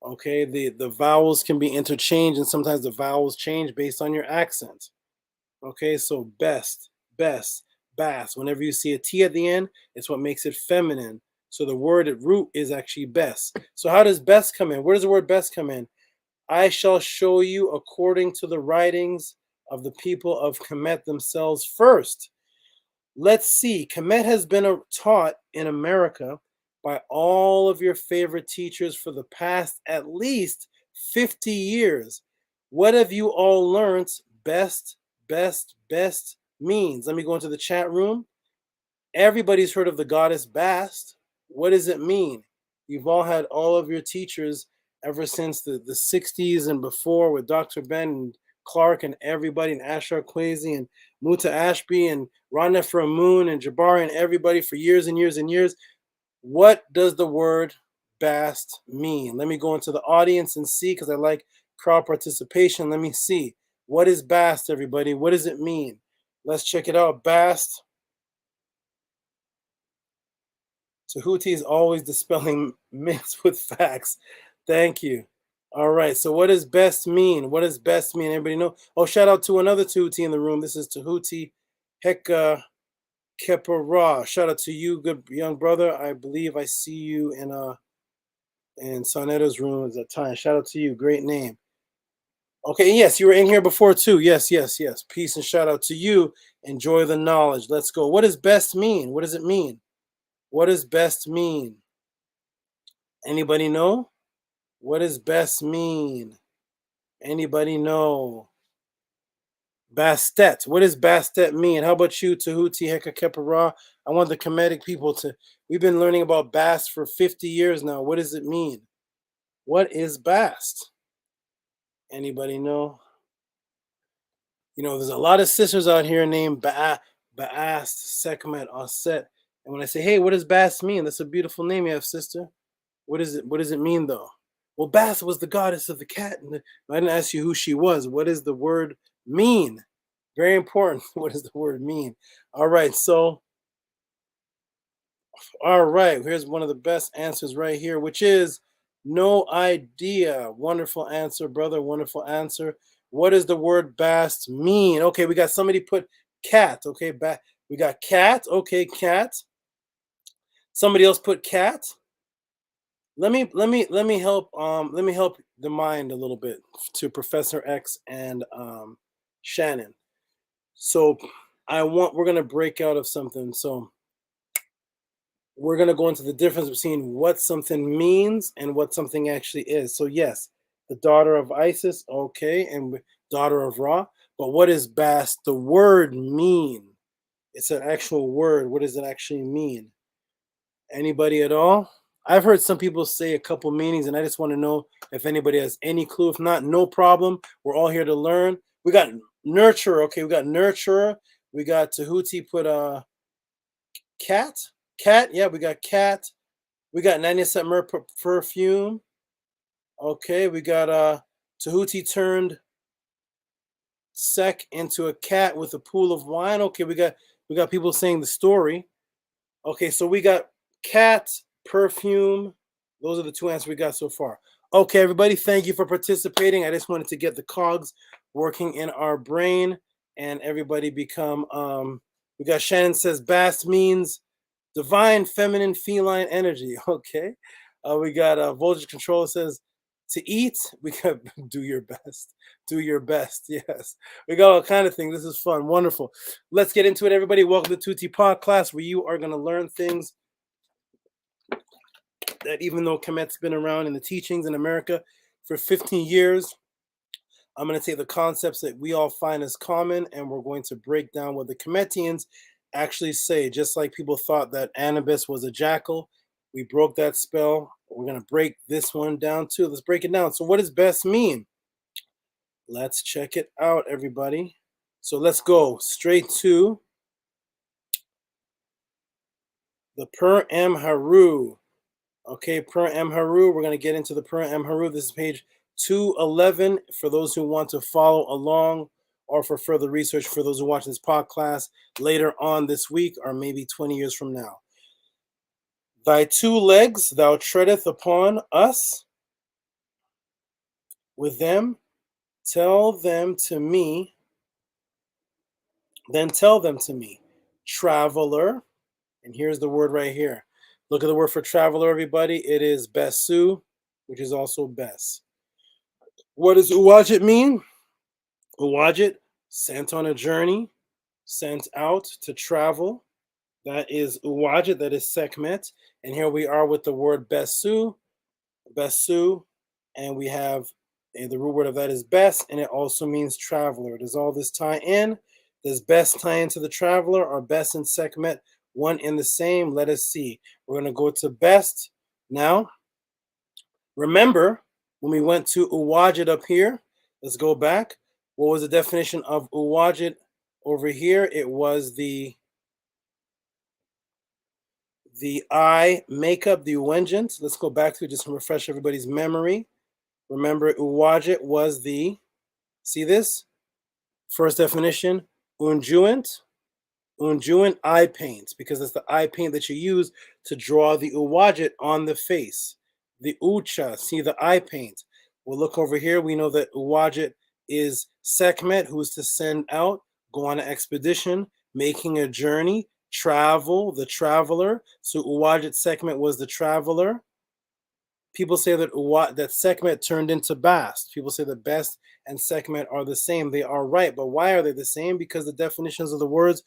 Okay, the vowels can be interchanged, and sometimes the vowels change based on your accent. Okay, so best, bast. Whenever you see a T at the end, it's what makes it feminine. So the word at root is actually best. So how does best come in? Where does the word best come in? I shall show you according to the writings of the people of Kemet themselves first. Let's see. Kemet has been taught in America by all of your favorite teachers for the past at least 50 years. What have you all learned best means? Let me go into the chat room. Everybody's heard of the goddess Bast. What does it mean? You've all had all of your teachers ever since the 60s and before with Dr. Ben and Clark and everybody and Ashar Kwesi and Muta Ashby and Rana Moon and Jabari and everybody for years and years and years. What does the word Bast mean? Let me go into the audience and see, because I like crowd participation. Let me see. What is Bast, everybody? What does it mean? Let's check it out. Bast. Tehuti is always dispelling myths with facts. Thank you. All right. So what does best mean? What does best mean? Anybody know? Oh, shout out to another Tehuti in the room. This is Tehuti Heka Kepara. Shout out to you, good young brother. I believe I see you in Soneta's room at that time. Shout out to you. Great name. Okay, yes, you were in here before too. Yes. Peace and shout out to you. Enjoy the knowledge. Let's go. What does best mean? What does it mean? What does best mean? Anybody know? What does best mean? Anybody know? Bastet. What does Bastet mean? How about you, Tehuti Heka Kepara? I want the Kemetic people to. We've been learning about Bast for 50 years now. What does it mean? What is Bast? Anybody know? You know, there's a lot of sisters out here named Bast, Sekmet, Aset. And when I say, hey, what does Bast mean? That's a beautiful name you have, sister. What is it? What does it mean, though? Well, Bast was the goddess of the cat. And I didn't ask you who she was. What does the word mean? Very important. What does the word mean? All right. So, all right. Here's one of the best answers right here, which is no idea. Wonderful answer, brother. Wonderful answer. What does the word Bast mean? Okay, we got somebody put cat. Okay, we got cat. Okay, cat. Somebody else put cat. Let me help the mind a little bit to Professor X and Shannon. So we're gonna break out of something. So we're gonna go into the difference between what something means and what something actually is. So yes, the daughter of Isis, okay, and daughter of Ra. But what does Bast, the word, mean? It's an actual word. What does it actually mean? Anybody at all? I've heard some people say a couple meanings, and I just want to know if anybody has any clue. If not, no problem. We're all here to learn. We got nurturer. Okay, we got nurturer. We got Tehuti put cat. Cat. Yeah, we got cat. We got 90% perfume. Okay, we got Tehuti turned Sek into a cat with a pool of wine. Okay, we got people saying the story. Okay, so we got cat, perfume. Those are the two answers we got so far. Okay, everybody, thank you for participating. I just wanted to get the cogs working in our brain and everybody become we got Shannon says Bast means divine feminine feline energy. Okay. We got Voltage Control says to eat. We got do your best. Do your best. Yes. We got all kind of things. This is fun. Wonderful. Let's get into it, everybody. Welcome to Tehuti Podclass, where you are going to learn things that even though Kemet's been around in the teachings in America for 15 years, I'm going to take the concepts that we all find as common, and we're going to break down what the Kemetians actually say. Just like people thought that Anubis was a jackal, we broke that spell. We're going to break this one down too. Let's break it down. So what does best mean? Let's check it out, everybody. So let's go straight to the Per M Haru. Okay, Per M Haru. We're going to get into the Per M Haru. This is page 211 for those who want to follow along or for further research for those who watch this podcast later on this week or maybe 20 years from now. Thy two legs thou treadeth upon us. With them, tell them to me. Then tell them to me. Traveler, and here's the word right here. Look at the word for traveler, everybody. It is Besu, which is also Bes. What does Uwajit mean? Uwajit, sent on a journey, sent out to travel. That is Uwajit, that is Sekmet. And here we are with the word Besu, and we have the root word of that is Bes, and it also means traveler. Does all this tie in? Does Bes tie into the traveler, or Bes and Sekmet one in the same? Let us see. We're going to go to Best now. Remember, when we went to Uwajit up here, let's go back. What was the definition of Uwajit over here? It was the eye makeup, the Uwenjant. Let's go back to it just to refresh everybody's memory. Remember, Uwajit was the, see this? First definition, unjuant eye paint, because it's the eye paint that you use to draw the Uwajit on the face. The Ucha, see the eye paint. We'll look over here. We know that Uwajit is Sekmet, who is to send out, go on an expedition, making a journey, travel, the traveler. So Uwajit Sekmet was the traveler. People say that Sekmet turned into Bast. People say that Best and Sekmet are the same. They are right, but why are they the same? Because the definitions of the words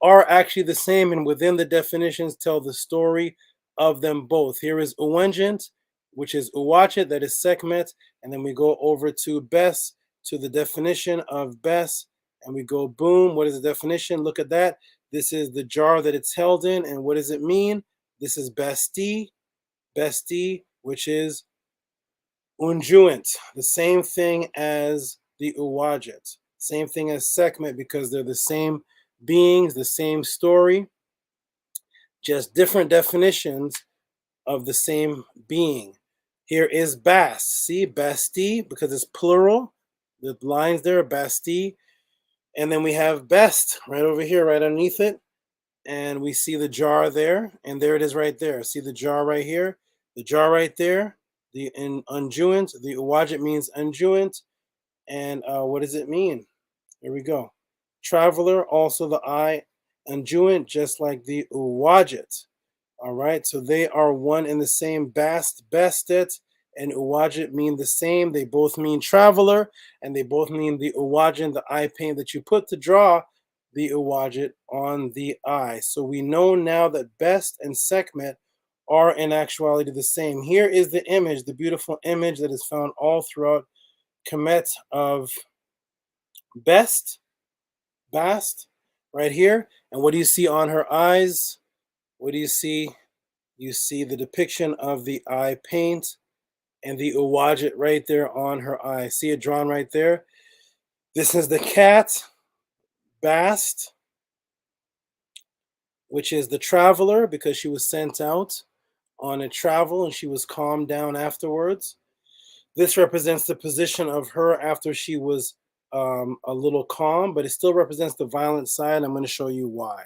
are actually the same, and within the definitions tell the story of them both. Here is Uwenjant, which is Uwajit, that is Sekmet, and then we go over to Bes, to the definition of Bes, and we go boom. What is the definition? Look at that. This is the jar that it's held in, and what does it mean? This is Besti, which is unjuant, the same thing as the Uwajit, same thing as Sekmet, because they're the same beings, the same story, just different definitions of the same being. Here is Bast. See, Basti, because it's plural. The lines there, Basti. And then we have Best right over here, right underneath it. And we see the jar there. And there it is right there. See the jar right here? The jar right there. The unjuant. The Uwajit means unjuant. And what does it mean? Here we go. Traveler, also the eye. Unjuant, just like the Uwajit. All right, so they are one and the same. Bastet and Uwajit mean the same. They both mean traveler, and they both mean the Uwajit, the eye paint that you put to draw the Uwajit on the eye. So we know now that Best and Sekmet are in actuality the same. Here is the image, the beautiful image that is found all throughout Kemet of Bast, right here. And what do you see on her eyes? What do you see? You see the depiction of the eye paint and the Uwajit right there on her eye. See it drawn right there? This is the cat, Bast, which is the traveler, because she was sent out on a travel and she was calmed down afterwards. This represents the position of her after she was a little calm, but it still represents the violent side. I'm going to show you why.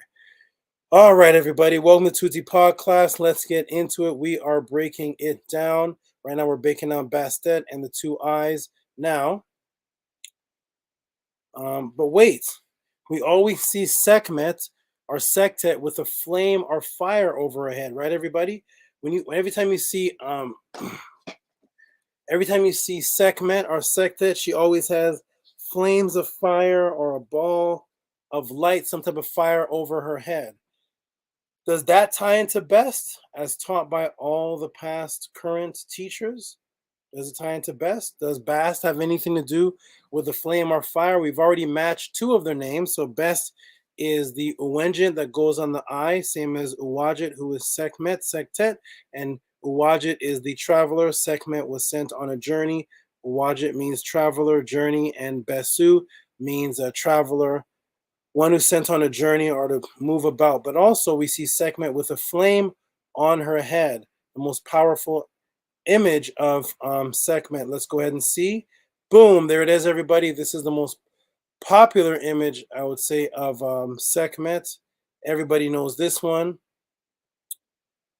All right, everybody, welcome to Tehuti Podclass. Let's get into it. We are breaking it down. Right now we're breaking down Bastet and the two eyes now. But wait, we always see Sekmet or Sektet with a flame or fire over her head, right, everybody? Every time you see Sekmet or Sektet, she always has flames of fire or a ball of light, some type of fire over her head. Does that tie into Best as taught by all the past current teachers? Does it tie into Best? Does Bast have anything to do with the flame or fire? We've already matched two of their names. So Best is the Uwenjant that goes on the eye, same as Uwajit, who is Sekmet, Sektet, and Uwajit is the traveler. Sekmet was sent on a journey. Uwajit means traveler, journey, and Besu means a traveler, one who's sent on a journey or to move about. But also we see Sekmet with a flame on her head, the most powerful image of Sekmet. Let's go ahead and see. Boom, there it is, everybody. This is the most popular image, I would say, of Sekmet. Everybody knows this one.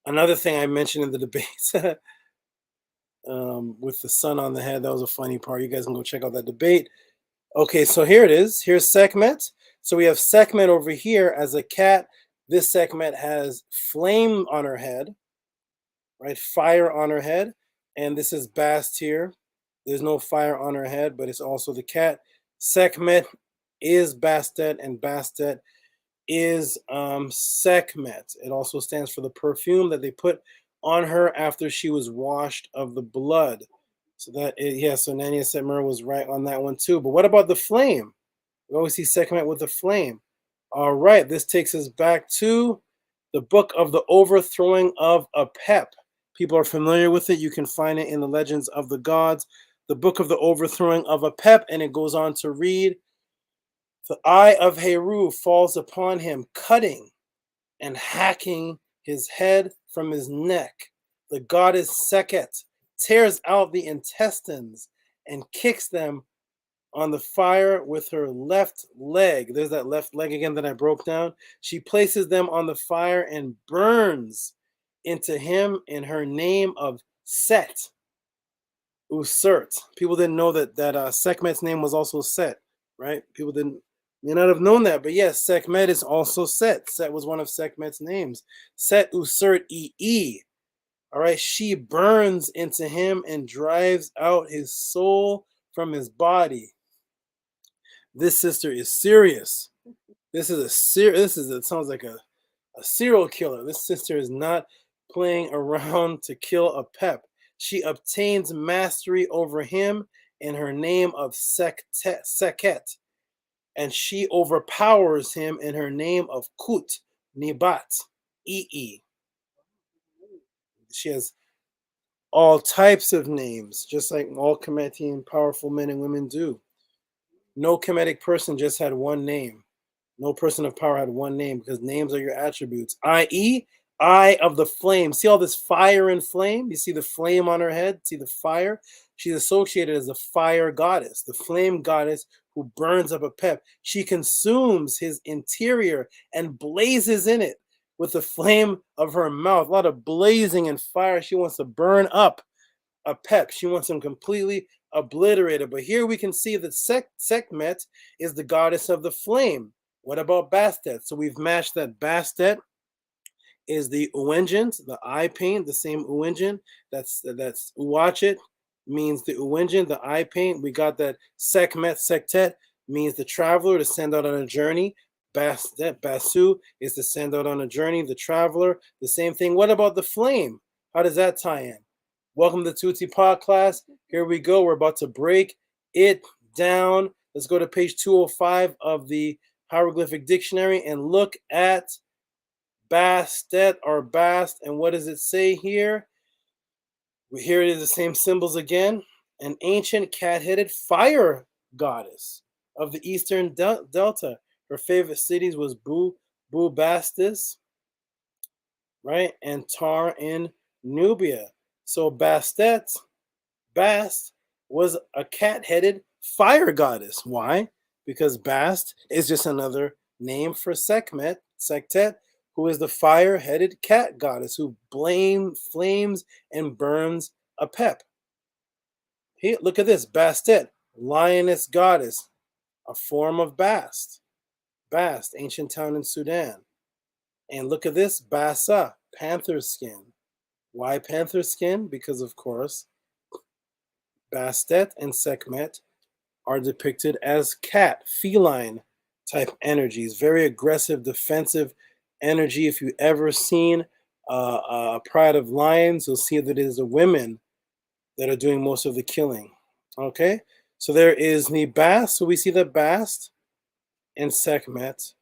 Another thing I mentioned in the debates with the sun on the head, that was a funny part. You guys can go check out that debate. Okay, so here it is. Here's Sekmet. So we have Sekmet over here as a cat. This Sekmet has flame on her head, right? Fire on her head. And this is Bast here. There's no fire on her head, but it's also the cat. Sekmet is Bastet, and Bastet is Sekhmet. It also stands for the perfume that they put on her after she was washed of the blood. So that, so Nania Setmer was right on that one too. But what about the flame? We always see Sekhmet with the flame. All right, this takes us back to the book of the overthrowing of Apep. People are familiar with it. You can find it in the Legends of the Gods. The book of the overthrowing of Apep, and it goes on to read, the eye of Heru falls upon him, cutting and hacking his head from his neck. The goddess Sekhet tears out the intestines and kicks them on the fire with her left leg. There's that left leg again that I broke down. She places them on the fire and burns into him in her name of Set Usert. People didn't know that Sekhmet's name was also Set, right? People may not have known that, but yes, Sekmet is also Set. Set was one of Sekhmet's names. Set Usert E. All right, she burns into him and drives out his soul from his body. This sister is serious. It sounds like a serial killer. This sister is not playing around to kill Apep. She obtains mastery over him in her name of Sekhet, and she overpowers him in her name of Kut, Nibat, E. She has all types of names, just like all Kemetian powerful men and women do. No Kemetic person just had one name. No person of power had one name, because names are your attributes, i.e., eye of the flame. See all this fire and flame? You see the flame on her head? See the fire? She's associated as the fire goddess, the flame goddess who burns up Apep. She consumes his interior and blazes in it with the flame of her mouth. A lot of blazing and fire. She wants to burn up Apep. She wants him completely obliterated. But here we can see that Sekhmet is the goddess of the flame. What about Bastet? So we've matched that Bastet is the Uwenjin, the eye paint, the same Uwenjin. That's Uwachet means the Uwenjin, the eye paint. We got that Sekmet, Sektet means the traveler, to send out on a journey. Bastet, Basu is to send out on a journey, the traveler. The same thing. What about the flame? How does that tie in? Welcome to the Tehuti Podclass. Here we go. We're about to break it down. Let's go to page 205 of the Hieroglyphic Dictionary and look at Bastet or Bast. And what does it say here? Here it is, the same symbols again. An ancient cat-headed fire goddess of the eastern delta. Her favorite cities was Bubastis, right? And Tar in Nubia. So Bast was a cat-headed fire goddess. Why? Because Bast is just another name for Sekmet, Sektet, who is the fire-headed cat goddess who flames and burns Apep. Here, look at this, Bastet, lioness goddess, a form of Bast. Bast, ancient town in Sudan. And look at this, Basa, panther skin. Why panther skin? Because, of course, Bastet and Sekmet are depicted as cat, feline type energies, very aggressive, defensive energy. If you've ever seen a pride of lions, you'll see that it is the women that are doing most of the killing. Okay, so there is the Bast. So we see that Bast and Sekmet,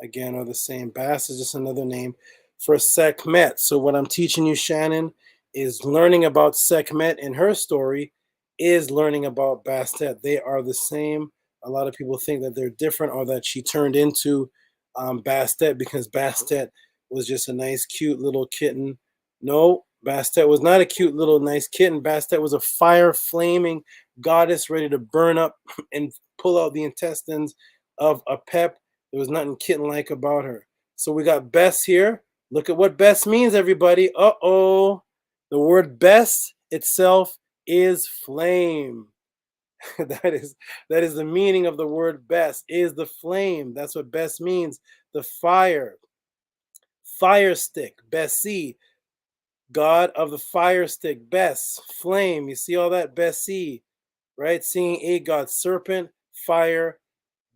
again, are the same. Bast is just another name for Sekmet. So what I'm teaching you, Shannon, is learning about Sekmet and her story is learning about Bastet. They are the same. A lot of people think that they're different or that she turned into Bastet because Bastet was just a nice, cute little kitten. No, Bastet was not a cute little nice kitten. Bastet was a fire-flaming goddess ready to burn up and pull out the intestines of Apep. There was nothing kitten-like about her. So we got Best here. Look at what Best means, everybody. The word Best itself is flame. that is the meaning of the word best, is the flame. That's what best means. The fire stick, Bessie, God of the fire stick, Bess, flame. You see all that? Bessie, right? Seeing a God, serpent, fire,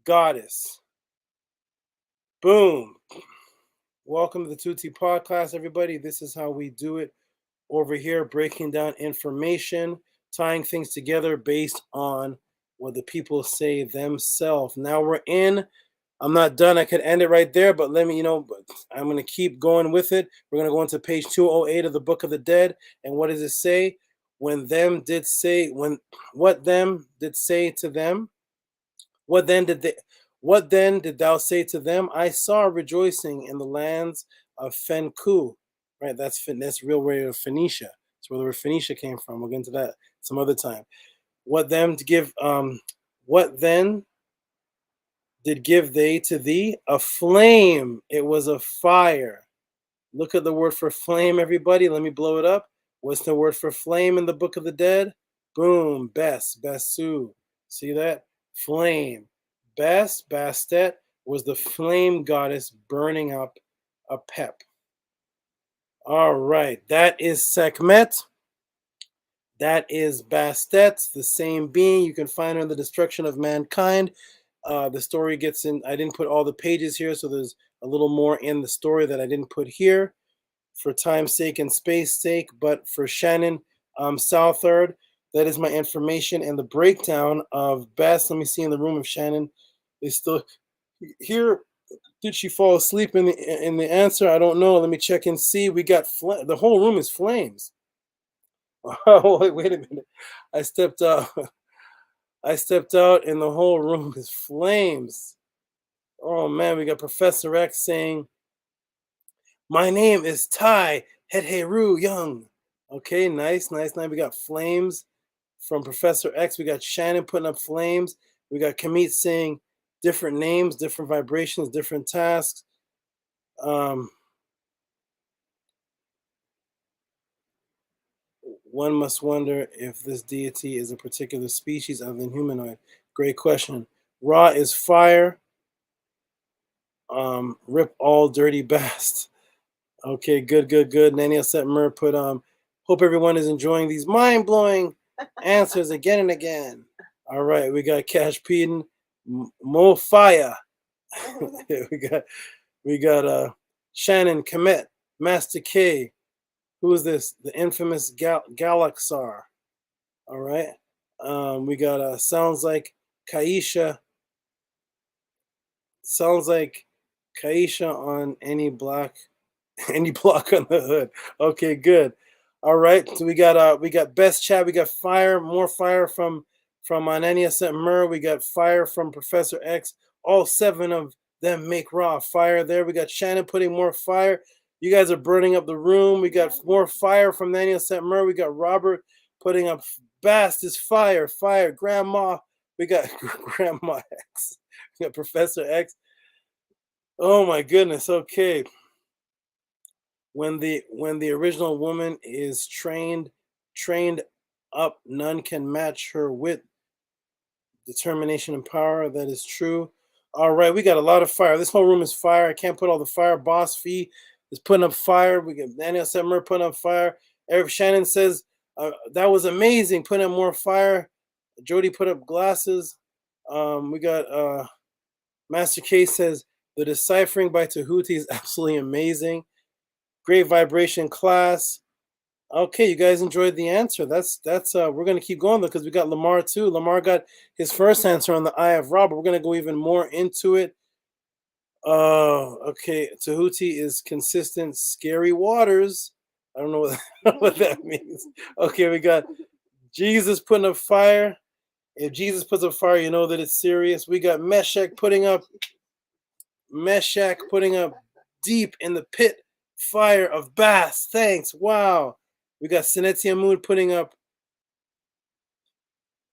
goddess. Boom. Welcome to the Tehuti Podclass, everybody. This is how we do it over here, breaking down information, tying things together based on what the people say themselves. Now we're in. I'm not done. I could end it right there, but let me, I'm going to keep going with it. We're going to go into page 208 of the Book of the Dead. And what does it say? What them did say to them? What then did thou say to them? I saw rejoicing in the lands of Fenku. Right, that's the real word of Phoenicia. That's where the word Phoenicia came from. We'll get into that some other time. What then did give they to thee? A flame. It was a fire. Look at the word for flame, everybody. Let me blow it up. What's the word for flame in the Book of the Dead? Boom. Besu. See that? Flame. Bastet was the flame goddess burning up a pep. All right, that is Sekmet. That is Bastet, the same being. You can find her in the destruction of mankind. The story gets in. I didn't put all the pages here, so there's a little more in the story that I didn't put here for time's sake and space sake. But for Shannon Southard, that is my information and the breakdown of Best. Let me see in the room if Shannon is still here. Did she fall asleep in the answer? I don't know. Let me check and see. We got the whole room is flames. Oh, wait a minute. I stepped out, and the whole room is flames. Oh man, we got Professor X saying, "My name is Tai Hetheru Young." Okay, nice. We got flames from Professor X. We got Shannon putting up flames. We got Kamit saying different names, different vibrations, different tasks. One must wonder if this deity is a particular species other than humanoid. Great question. Ra is fire. Rip all dirty bast. Okay, good. Nania Setmer put hope everyone is enjoying these mind-blowing answers again and again. All right, we got Cash Peden. Mo fire. we got Shannon Kemet, Master K. Who is this? The infamous Galaxar. All right. We got sounds like Kaisha. Sounds like Kaisha on any block on the hood. Okay, good. All right. So we got best chat. We got fire, more fire from Anania Setmer. We got fire from Professor X. All 7 of them make raw fire there. We got Shannon putting more fire. You guys are burning up the room. We got more fire from Anania Setmer. We got Robert putting up Bast is fire. Grandma. We got Grandma X. We got Professor X. Oh my goodness. Okay. When the original woman is trained up, none can match her wit, determination, and power. That is true. All right, we got a lot of fire. This whole room is fire. I can't put all the fire. Boss Fee is putting up fire. We got Daniel Setmer putting up fire. Eric Shannon says that was amazing. Putting up more fire. Jody put up glasses. We got Master K says the deciphering by Tehuti is absolutely amazing. Great vibration class. Okay, you guys enjoyed the answer. That's we're gonna keep going though because we got Lamar too. Lamar got his first answer on the Eye of Ra, but we're gonna go even more into it. Okay. Tehuti is consistent, scary waters. I don't know what that means. Okay, we got Jesus putting up fire. If Jesus puts up fire, you know that it's serious. We got Meshach putting up deep in the pit fire of Bass. Thanks. Wow. We got Sinetia Moon putting up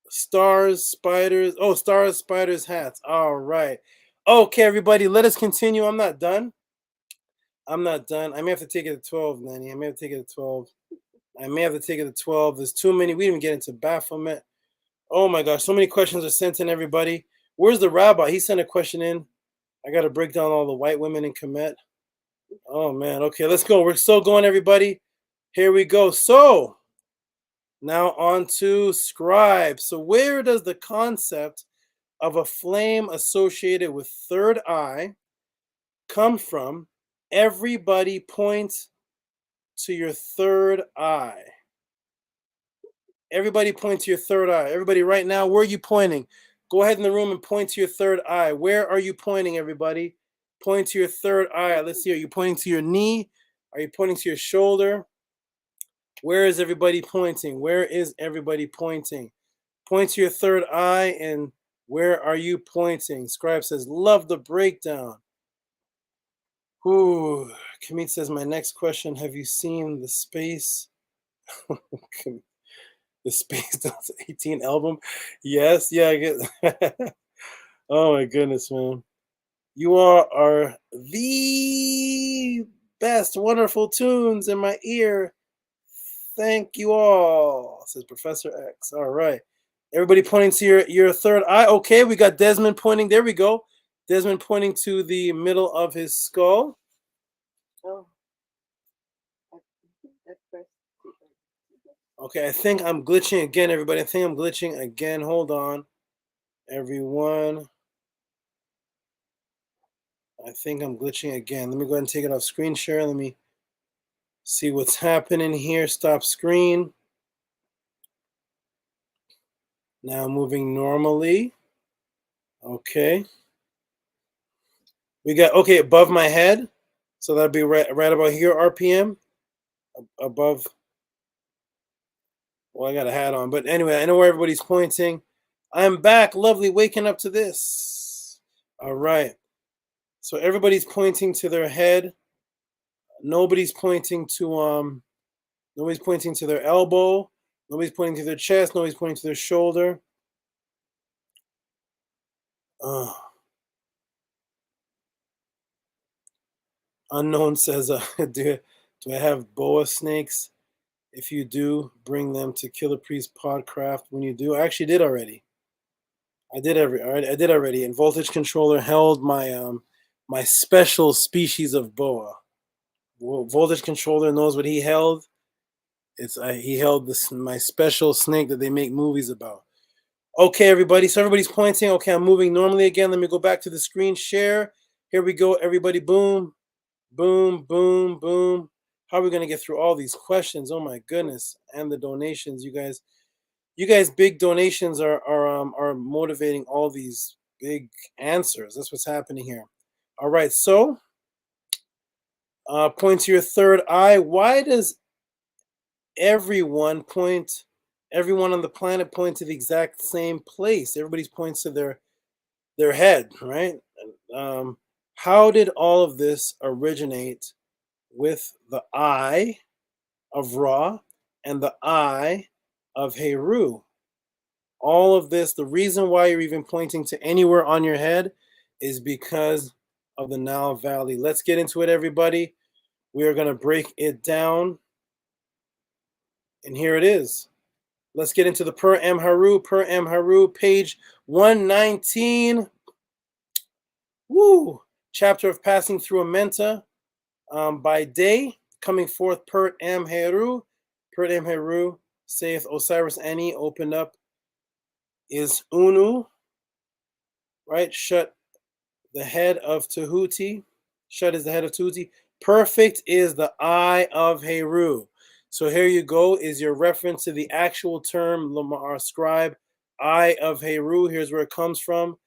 stars, spiders. Oh, stars, spiders, hats. All right. Okay, everybody, let us continue. I'm not done. I may have to take it to 12, Nanny. I may have to take it to 12. There's too many. We didn't even get into Baphomet. Oh my gosh, so many questions are sent in, everybody. Where's the rabbi? He sent a question in. I got to break down all the white women in Kemet. Oh man, okay, let's go. We're still going, everybody. Here we go. So now on to scribe. So where does the concept of a flame associated with third eye come from? Everybody point to your third eye. Everybody point to your third eye. Everybody right now, where are you pointing? Go ahead in the room and point to your third eye. Where are you pointing, everybody? Point to your third eye. Let's see. Are you pointing to your knee? Are you pointing to your shoulder? Where is everybody pointing? Where is everybody pointing? Point to your third eye, and where are you pointing? Scribe says, love the breakdown. Ooh, Kamit says, my next question, have you seen the Space? The Space 18 album? Yes, yeah, I get. Oh my goodness, man. You all are the best, wonderful tunes in my ear. Thank you all, says Professor X. All right. Everybody pointing to your third eye. Okay, we got Desmond pointing. There we go. Desmond pointing to the middle of his skull. Oh. Okay, I think I'm glitching again, everybody. I think I'm glitching again. Hold on, everyone. I think I'm glitching again. Let me go ahead and take it off screen share. Let me see what's happening here. Stop screen. Now moving normally. Okay. We got, okay, above my head. So that'd be right about here, RPM. Above. Well, I got a hat on. But anyway, I know where everybody's pointing. I'm back. Lovely waking up to this. All right. So everybody's pointing to their head. Nobody's pointing to their elbow. Nobody's pointing to their chest. Nobody's pointing to their shoulder. Unknown says, do I have boa snakes? If you do, bring them to Killer Priest Podcraft. When you do, I actually did already. I did already. And Voltage Controller held my my special species of boa. Voltage Controller knows what he held. He held my special snake that they make movies about. Okay, everybody. So everybody's pointing. Okay, I'm moving normally again. Let me go back to the screen share. Here we go, everybody. Boom, boom, boom, boom. How are we gonna get through all these questions? Oh my goodness! And the donations, you guys, big donations are motivating all these big answers. That's what's happening here. All right, so point to your third eye. Why does everyone on the planet point to the exact same place? Everybody's points to their head, right? How did all of this originate with the eye of Ra and the eye of Heru? All of this, the reason why you're even pointing to anywhere on your head is because of the Nile Valley. Let's get into it, everybody. We are going to break it down. And here it is. Let's get into the Per Haru, page 119. Woo! Chapter of Passing Through Amenta. By day, coming forth Per Haru. Per Haru, saith Osiris Ani, opened up is Unu, right? Shut the head of Tehuti. Shut is the head of Tehuti. Perfect is the eye of Heru. So here you go, is your reference to the actual term, Lamar scribe, eye of Heru. Here's where it comes from.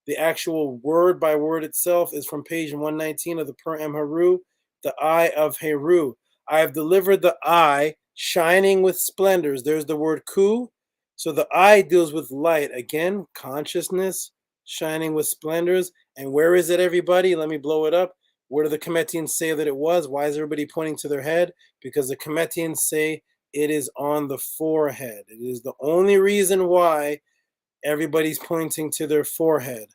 The actual word by word itself is from page 119 of the Per Haru, the eye of Heru. I have delivered the eye, shining with splendors. There's the word ku. So the eye deals with light. Again, consciousness, shining with splendors. And where is it, everybody? Let me blow it up. Where do the Kemetians say that it was? Why is everybody pointing to their head? Because the Kemetians say it is on the forehead. It is the only reason why everybody's pointing to their forehead.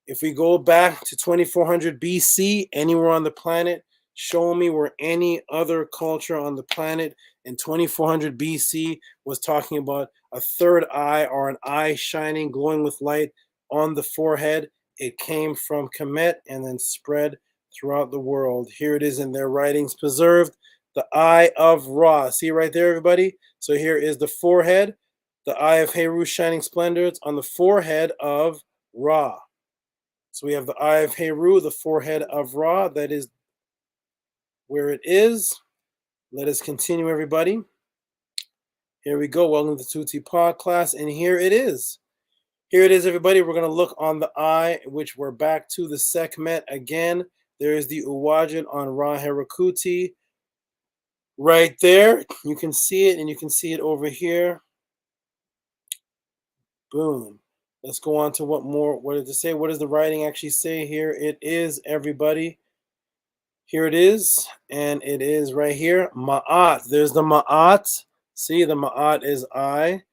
If we go back to 2400 BC, anywhere on the planet, show me where any other culture on the planet in 2400 BC was talking about a third eye, or an eye shining, glowing with light on the forehead. It came from Sekmet and then spread throughout the world. Here it is in their writings preserved. The Eye of Ra. See right there, everybody? So here is the forehead, the Eye of Horus shining splendors on the forehead of Ra. So we have the Eye of Horus, the forehead of Ra. That is where it is. Let us continue, everybody. Here we go. Welcome to the Tehuti Podclass, and here it is. Here it is, everybody. We're going to look on the eye, which we're back to the Sekmet again. There is the Uwajid on Ra Herakuti. Right there, you can see it, and you can see it over here. Boom. Let's go on to what did it say? What does the writing actually say? Here it is, everybody. Here it is, and it is right here. Ma'at. There's the Ma'at. See, the Ma'at is eye.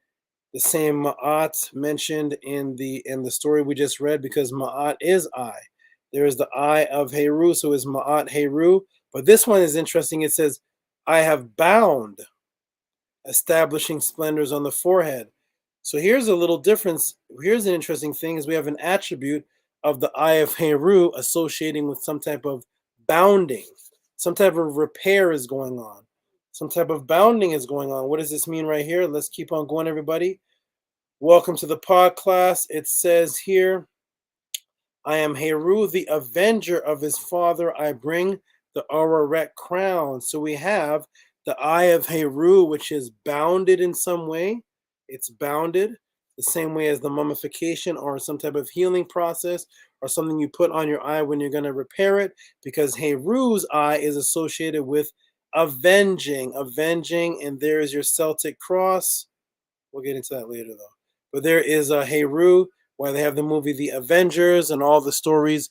The same Ma'at mentioned in the story we just read, because Ma'at is eye. There is the Eye of Horus, so is Ma'at Heru. But this one is interesting. It says, I have bound, establishing splendors on the forehead. So here's a little difference. Here's an interesting thing, is we have an attribute of the Eye of Heru associating with some type of bounding. Some type of repair is going on. Some type of bounding is going on. What does this mean right here? Let's keep on going, everybody. Welcome to the Podclass. It says here, I am Heru, the avenger of his father. I bring the Ararat crown. So we have the Eye of Heru, which is bounded in some way. It's bounded the same way as the mummification or some type of healing process, or something you put on your eye when you're going to repair it, because Heru's eye is associated with avenging, and there is your Celtic cross. We'll get into that later, though. But there is a Heru, where they have the movie The Avengers and all the stories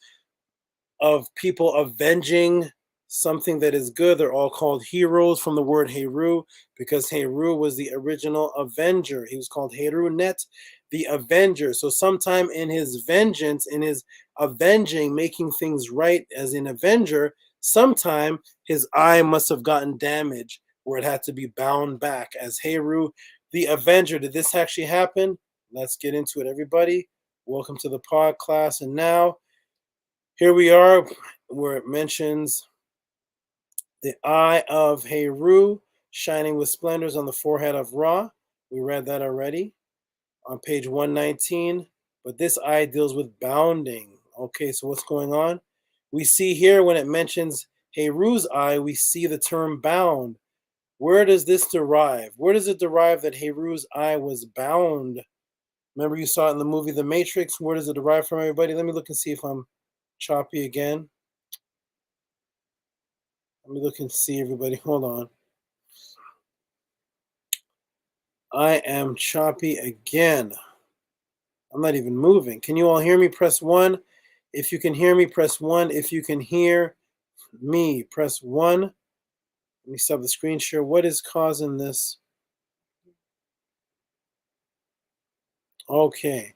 of people avenging something that is good. They're all called heroes from the word Heru, because Heru was the original avenger. He was called Heru Net, the avenger. So sometime in his vengeance, in his avenging, making things right as an avenger, sometime his eye must have gotten damaged, where it had to be bound back as Heru, the avenger. Did this actually happen? Let's get into it, everybody. Welcome to the Podclass. And now, here we are, where it mentions the Eye of Heru shining with splendors on the forehead of Ra. We read that already on page 119. But this eye deals with bounding. Okay, so what's going on? We see here when it mentions Heru's eye, we see the term bound. Where does this derive? Where does it derive that Heru's eye was bound? Remember, you saw it in the movie The Matrix. Where does it derive from, everybody? Let me look and see if I'm choppy again. Let me look and see, everybody. Hold on. I am choppy again. I'm not even moving. Can you all hear me? Press 1. If you can hear me, press 1. If you can hear me, press 1. Let me stop the screen share. What is causing this? Okay.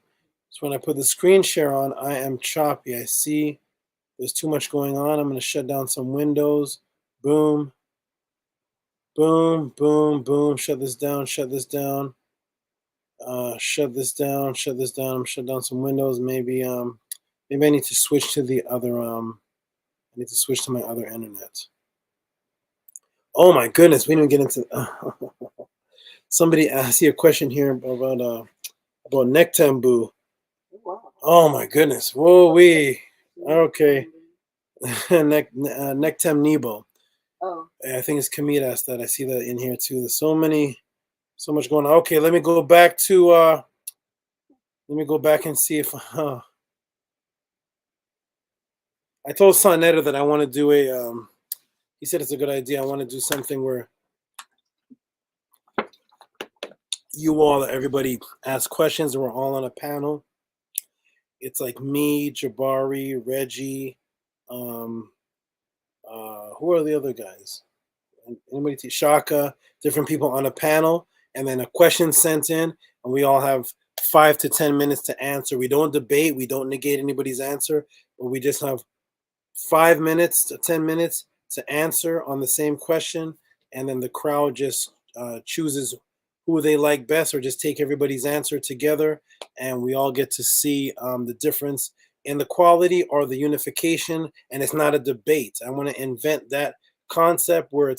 So when I put the screen share on, I am choppy. I see there's too much going on. I'm going to shut down some windows. Boom. Boom, boom, boom. Shut this down, shut this down. Shut this down, shut this down. I'm shut down some windows. Maybe I need to switch to the other I need to switch to my other internet. Oh my goodness, we didn't get into somebody. I see a question here about Nektambu. Oh my goodness. Whoa wee. Okay. Nektem Nebo. Oh. I think it's Kamita asked that. I see that in here too. There's so much going on. Okay, let me go back to and see if I told Sonetta that I want to do a he said it's a good idea. I want to do something where everybody asks questions and we're all on a panel. It's like me, Jabari, Reggie, who are the other guys? Anybody? Shaka, different people on a panel, and then a question sent in, and we all have 5 to 10 minutes to answer. We don't debate, we don't negate anybody's answer, but we just have 5 minutes to 10 minutes to answer on the same question, and then the crowd just chooses who they like best, or just take everybody's answer together, and we all get to see the difference in the quality or the unification, and it's not a debate. I want to invent that concept where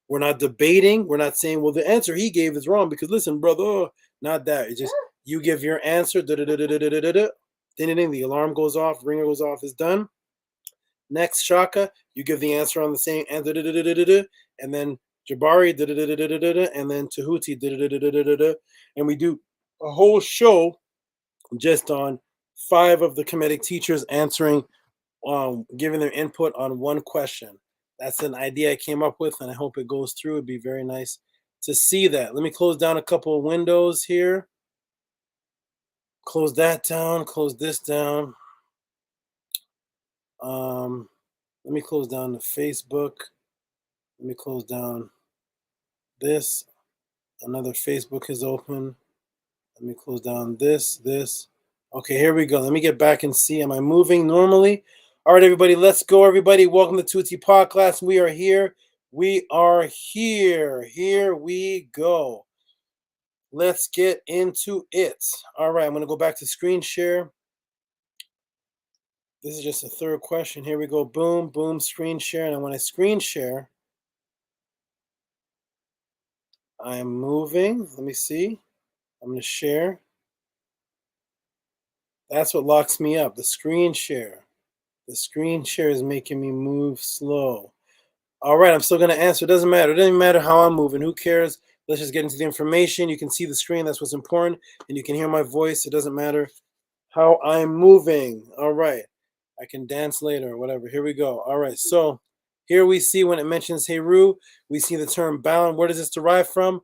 we're not debating, we're not saying, well, the answer he gave is wrong because listen, brother, not that. It's just you give your answer, the alarm goes off, ringer goes off, is done. Next, Shaka, you give the answer on the same, and then Jabari, and then Tehuti, and we do a whole show just on 5 of the Kemetic teachers answering, giving their input on one question. That's an idea I came up with, and I hope it goes through. It'd be very nice to see that. Let me close down a couple of windows here. Close that down, close this down. Let me close down the Facebook. Let me close down this. Another Facebook is open. Let me close down this. Okay, here we go. Let me get back and see. Am I moving normally? All right, everybody, let's go, everybody. Welcome to Tehuti Podclass. We are here. We are here. Here we go. Let's get into it. All right, I'm going to go back to screen share. This is just a third question. Here we go. Boom, boom, screen share. And when I screen share, I'm moving. Let me see. I'm going to share. That's what locks me up, the screen share. The screen share is making me move slow. All right, I'm still going to answer. It doesn't matter. It doesn't matter how I'm moving. Who cares? Let's just get into the information. You can see the screen. That's what's important. And you can hear my voice. It doesn't matter how I'm moving. All right. I can dance later or whatever. Here we go. All right. So here we see when it mentions Heru, we see the term bound. Where does this derive from?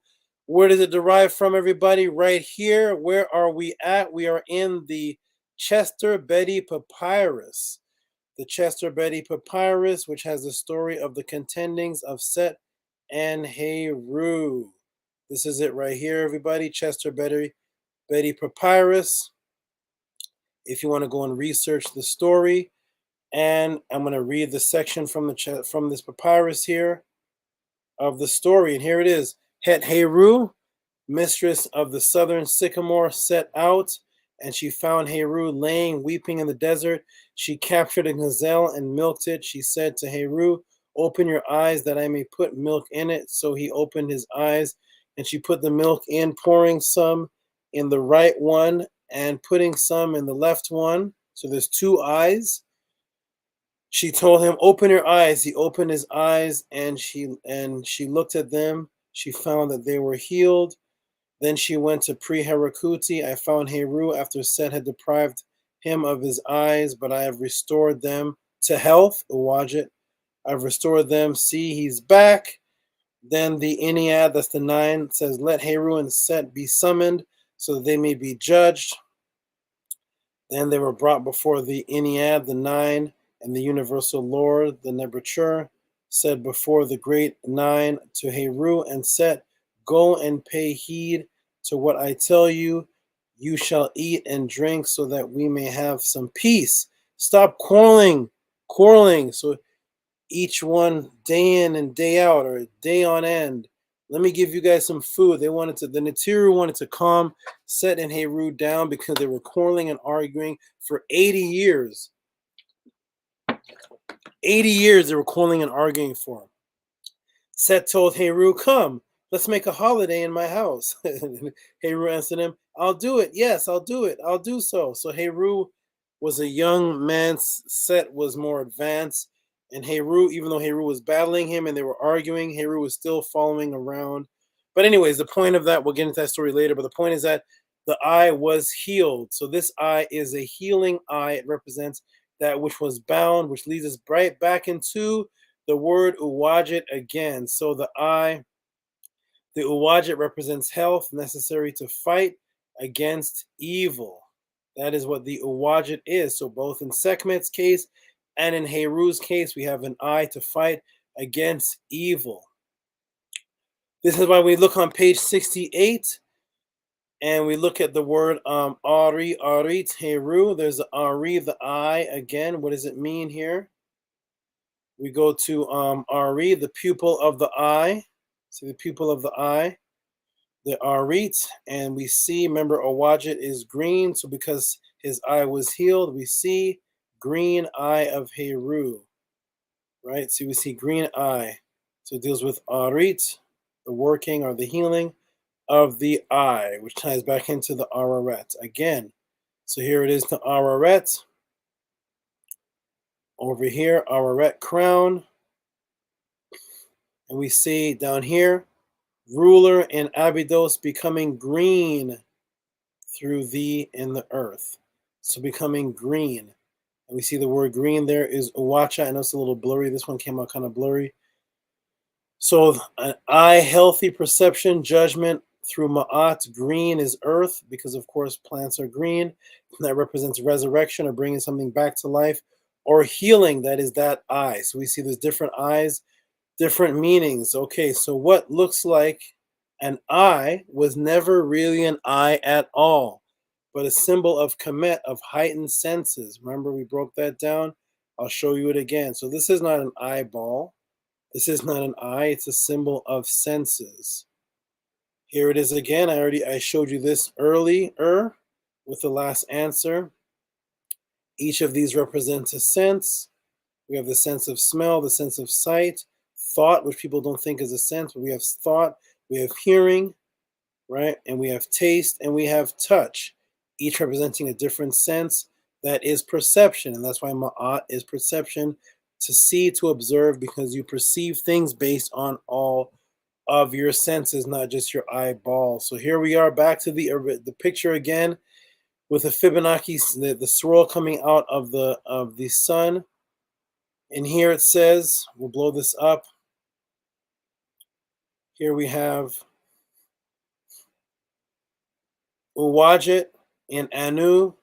Where does it derive from, everybody? Right here. Where are we at? We are in the Chester Beatty Papyrus. The Chester Beatty Papyrus, which has the story of the contendings of Set and Heru. This is it right here, everybody. Chester Beatty Papyrus. If you want to go and research the story, and I'm going to read the section from this papyrus here of the story, and here it is. Het Heru, mistress of the southern sycamore, set out, and she found Heru laying weeping in the desert. She captured a gazelle and milked it. She said to Heru, "Open your eyes that I may put milk in it." So he opened his eyes, and she put the milk in, pouring some in the right one and putting some in the left one. So there's 2 eyes. She told him, "Open your eyes." He opened his eyes, and she looked at them. She found that they were healed. Then she went to Pre-Herakuti. I found Heru after Set had deprived him of his eyes, but I have restored them to health. Uwajit. I've restored them. See, he's back. Then the Ennead, that's the 9, says, "Let Heru and Set be summoned so that they may be judged." Then they were brought before the Ennead, the 9, and the Universal Lord, the Nebuchadnezzar, said before the great 9 to Heru and Set, "Go and pay heed to what I tell you. You shall eat and drink so that we may have some peace." Stop quarreling. So each one day in and day out, or day on end. Let me give you guys some food. The Natiru wanted to calm Set and Heru down because they were quarreling and arguing for 80 years. 80 years they were quarreling and arguing for. Set told Heru, "Come, let's make a holiday in my house." Heru answered him, "I'll do it. Yes, I'll do it. I'll do so." So Heru was a young man. Set was more advanced. And Heru, even though Heru was battling him and they were arguing, Heru was still following around. But anyways, the point of that, we'll get into that story later, but the point is that the eye was healed. So this eye is a healing eye. It represents that which was bound, which leads us right back into the word Uwajit again. So the eye, the Uwajit represents health necessary to fight against evil. That is what the Uwajit is. So both in Sekmet's case and in Heru's case, we have an eye to fight against evil. This is why we look on page 68 and we look at the word Ari, Arit, Heru. There's the Ari, the eye again. What does it mean here? We go to Ari, the pupil of the eye. See the pupil of the eye, the arit, and we see, remember, Awadjit is green, so because his eye was healed, we see green eye of Heru, right? So we see green eye. So it deals with arit, the working or the healing of the eye, which ties back into the Araret again. So here it is, the Araret. Over here, Araret crown. And we see down here, ruler in Abydos becoming green through thee in the earth. So becoming green. And we see the word green there is Uwacha. I know it's a little blurry. This one came out kind of blurry. So an eye, healthy perception, judgment through Ma'at. Green is earth because, of course, plants are green. That represents resurrection or bringing something back to life. Or healing, that is that eye. So we see there's different eyes, different meanings. Okay, so what looks like an eye was never really an eye at all, but a symbol of Kemet, of heightened senses. Remember, we broke that down? I'll show you it again. So this is not an eyeball. This is not an eye. It's a symbol of senses. Here it is again. I showed you this earlier with the last answer. Each of these represents a sense. We have the sense of smell, the sense of sight, thought, which people don't think is a sense, but we have thought, we have hearing, right? And we have taste, and we have touch, each representing a different sense that is perception. And that's why Ma'at is perception, to see, to observe, because you perceive things based on all of your senses, not just your eyeball. So here we are back to the picture again with a Fibonacci, the swirl coming out of the sun. And here it says, we'll blow this up. Here we have Uwadjit in Anu,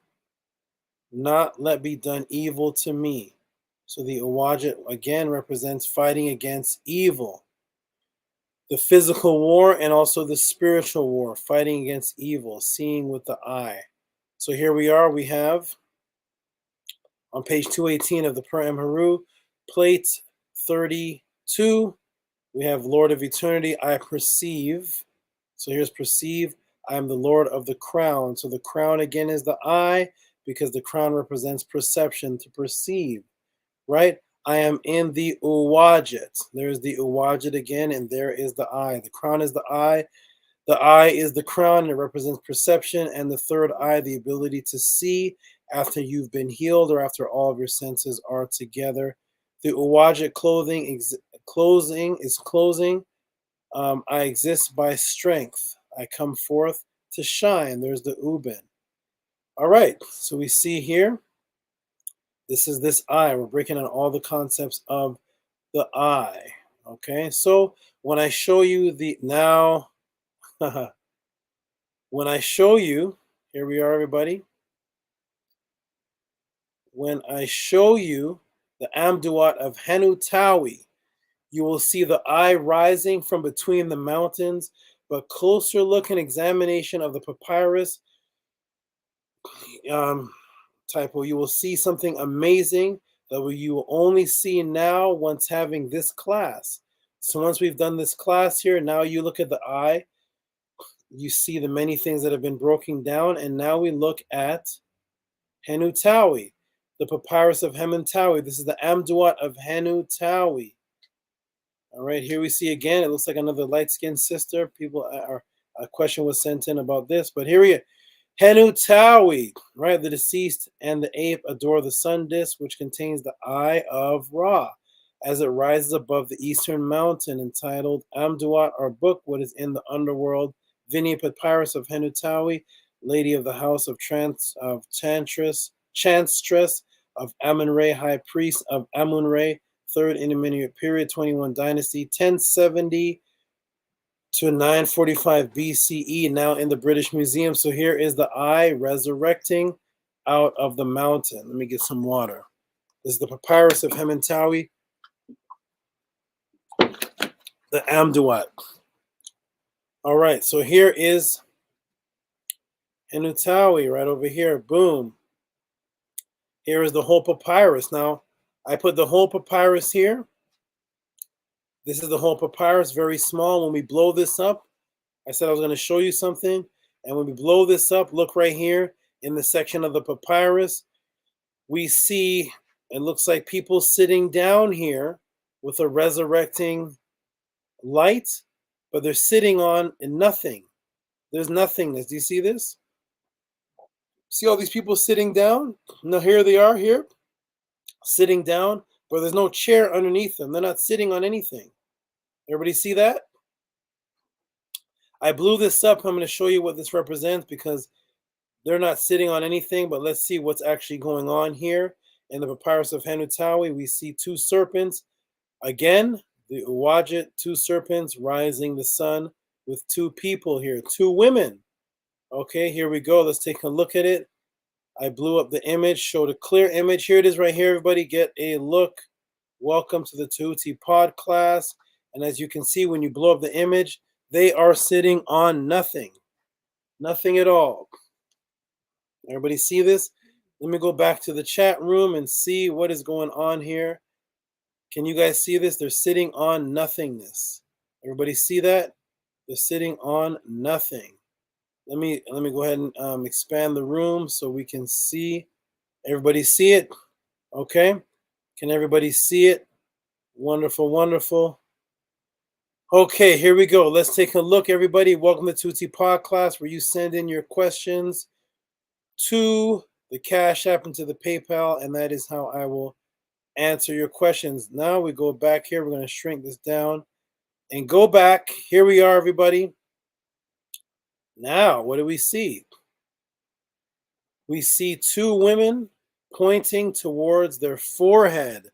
not let be done evil to me. So the Uwadjit again represents fighting against evil. The physical war and also the spiritual war, fighting against evil, seeing with the eye. So here we are, we have on page 218 of the Per Emheru, plate 32, we have Lord of Eternity, I perceive. So here's perceive, I am the Lord of the crown. So the crown again is the eye, because the crown represents perception, to perceive, right? I am in the Uwadjit. There's the Uwadjit again, and there is the eye. The crown is the eye. The eye is the crown, and it represents perception. And the third eye, the ability to see after you've been healed or after all of your senses are together. The Uwadjit clothing is closing. I exist by strength. I come forth to shine. There's the Ubin. All right, so we see here, this is this eye. We're breaking down all the concepts of the eye. Okay, so when I show you when I show you, here we are, everybody. When I show you the Amduat of Henutawi, you will see the eye rising from between the mountains, but closer look and examination of the papyrus typo, you will see something amazing that you will only see now once having this class. So once we've done this class here, now you look at the eye, you see the many things that have been broken down, and now we look at Henutawi, the papyrus of Henutawi. This is the Amduat of Henutawi. All right, here we see again, it looks like another light-skinned sister. A question was sent in about this, but here we are. Henutawi, right? The deceased and the ape adore the sun disk, which contains the eye of Ra, as it rises above the eastern mountain, entitled Amduat, or book, what is in the underworld, Vinaya Papyrus of Henutawi, lady of the house of Chantress of Amun-Re, high priest of Amun-Re, third intermediate period, 21 dynasty, 1070 to 945 BCE, now in the British Museum. So here is the eye resurrecting out of the mountain. Let me get some water. This is the papyrus of Henutawi, the Amduat. All right, so here is Henutawi right over here. Boom. Here is the whole papyrus. Now, I put the whole papyrus here. This is the whole papyrus, very small. When we blow this up, I said I was going to show you something. And when we blow this up, look right here in the section of the papyrus, we see it looks like people sitting down here with a resurrecting light, but they're sitting on nothing. There's nothingness. Do you see this? See all these people sitting down? Now here they are here, sitting down, but there's no chair underneath them. They're not sitting on anything. Everybody see that? I blew this up. I'm going to show you what this represents because they're not sitting on anything, but let's see what's actually going on here. In the papyrus of Henutawi, we see two serpents. Again, the Uwajit, two serpents rising the sun with two people here, two women. Okay, here we go. Let's take a look at it. I blew up the image, showed a clear image. Here it is right here, everybody. Get a look. Welcome to the Tehuti Podclass. And as you can see, when you blow up the image, they are sitting on nothing. Nothing at all. Everybody see this? Let me go back to the chat room and see what is going on here. Can you guys see this? They're sitting on nothingness. Everybody see that? They're sitting on nothing. Let me go ahead and expand the room so we can see. Everybody see it? Okay. Can everybody see it? Wonderful, wonderful. Okay, here we go. Let's take a look, everybody. Welcome to Tehuti Podclass, where you send in your questions to the Cash App and to the PayPal, and that is how I will answer your questions. Now we go back here. We're going to shrink this down and go back. Here we are, everybody. Now, what do we see? We see two women pointing towards their forehead.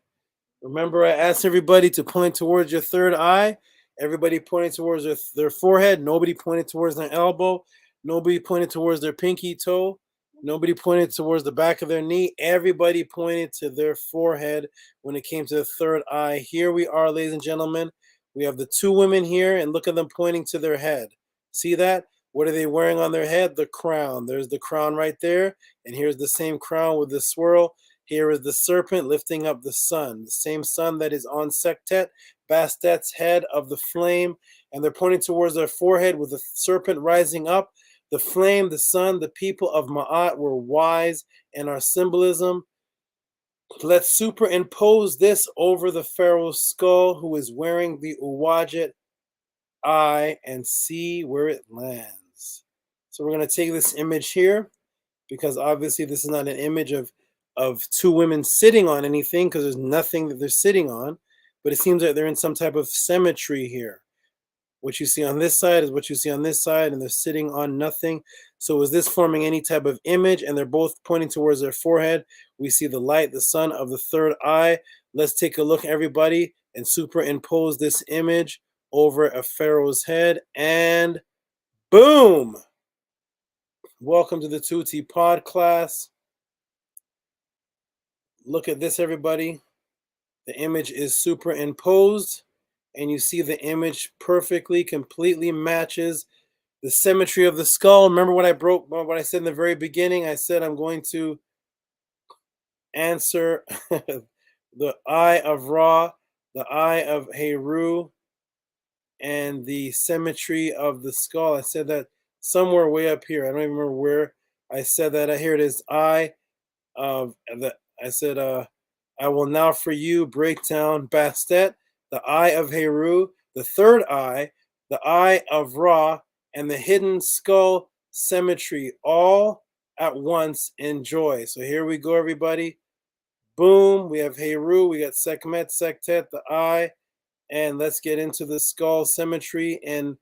Remember, I asked everybody to point towards your third eye. Everybody pointed towards their forehead. Nobody pointed towards their elbow. Nobody pointed towards their pinky toe. Nobody pointed towards the back of their knee. Everybody pointed to their forehead when it came to the third eye. Here we are, ladies and gentlemen. We have the two women here, and look at them pointing to their head. See that? What are they wearing on their head? The crown. There's the crown right there, and here's the same crown with the swirl. Here is the serpent lifting up the sun, the same sun that is on Sekmet, Bastet's head of the flame, and they're pointing towards their forehead with the serpent rising up. The flame, the sun, the people of Ma'at were wise in our symbolism. Let's superimpose this over the pharaoh's skull, who is wearing the Uwajit eye, and see where it lands. So we're going to take this image here, because obviously this is not an image of two women sitting on anything, because there's nothing that they're sitting on, but it seems like they're in some type of symmetry here. What you see on this side is what you see on this side, and they're sitting on nothing. So is this forming any type of image? And they're both pointing towards their forehead. We see the light, the sun of the third eye. Let's take a look, everybody, and superimpose this image over a pharaoh's head, and boom! Welcome to the Tehuti Podclass. Look at this, everybody. The image is superimposed, and you see the image perfectly, completely matches the symmetry of the skull. Remember what I said in the very beginning? I said I'm going to answer the Eye of Ra, the Eye of Heru, and the symmetry of the skull. I said that somewhere way up here. I don't even remember where I said that. Here it is. Eye of the. I said, I will now for you break down Bastet, the Eye of Heru, the third eye, the Eye of Ra, and the hidden skull symmetry, all at once in joy. So here we go, everybody. Boom. We have Heru. We got Sekmet, Sektet, the eye. And let's get into the skull symmetry and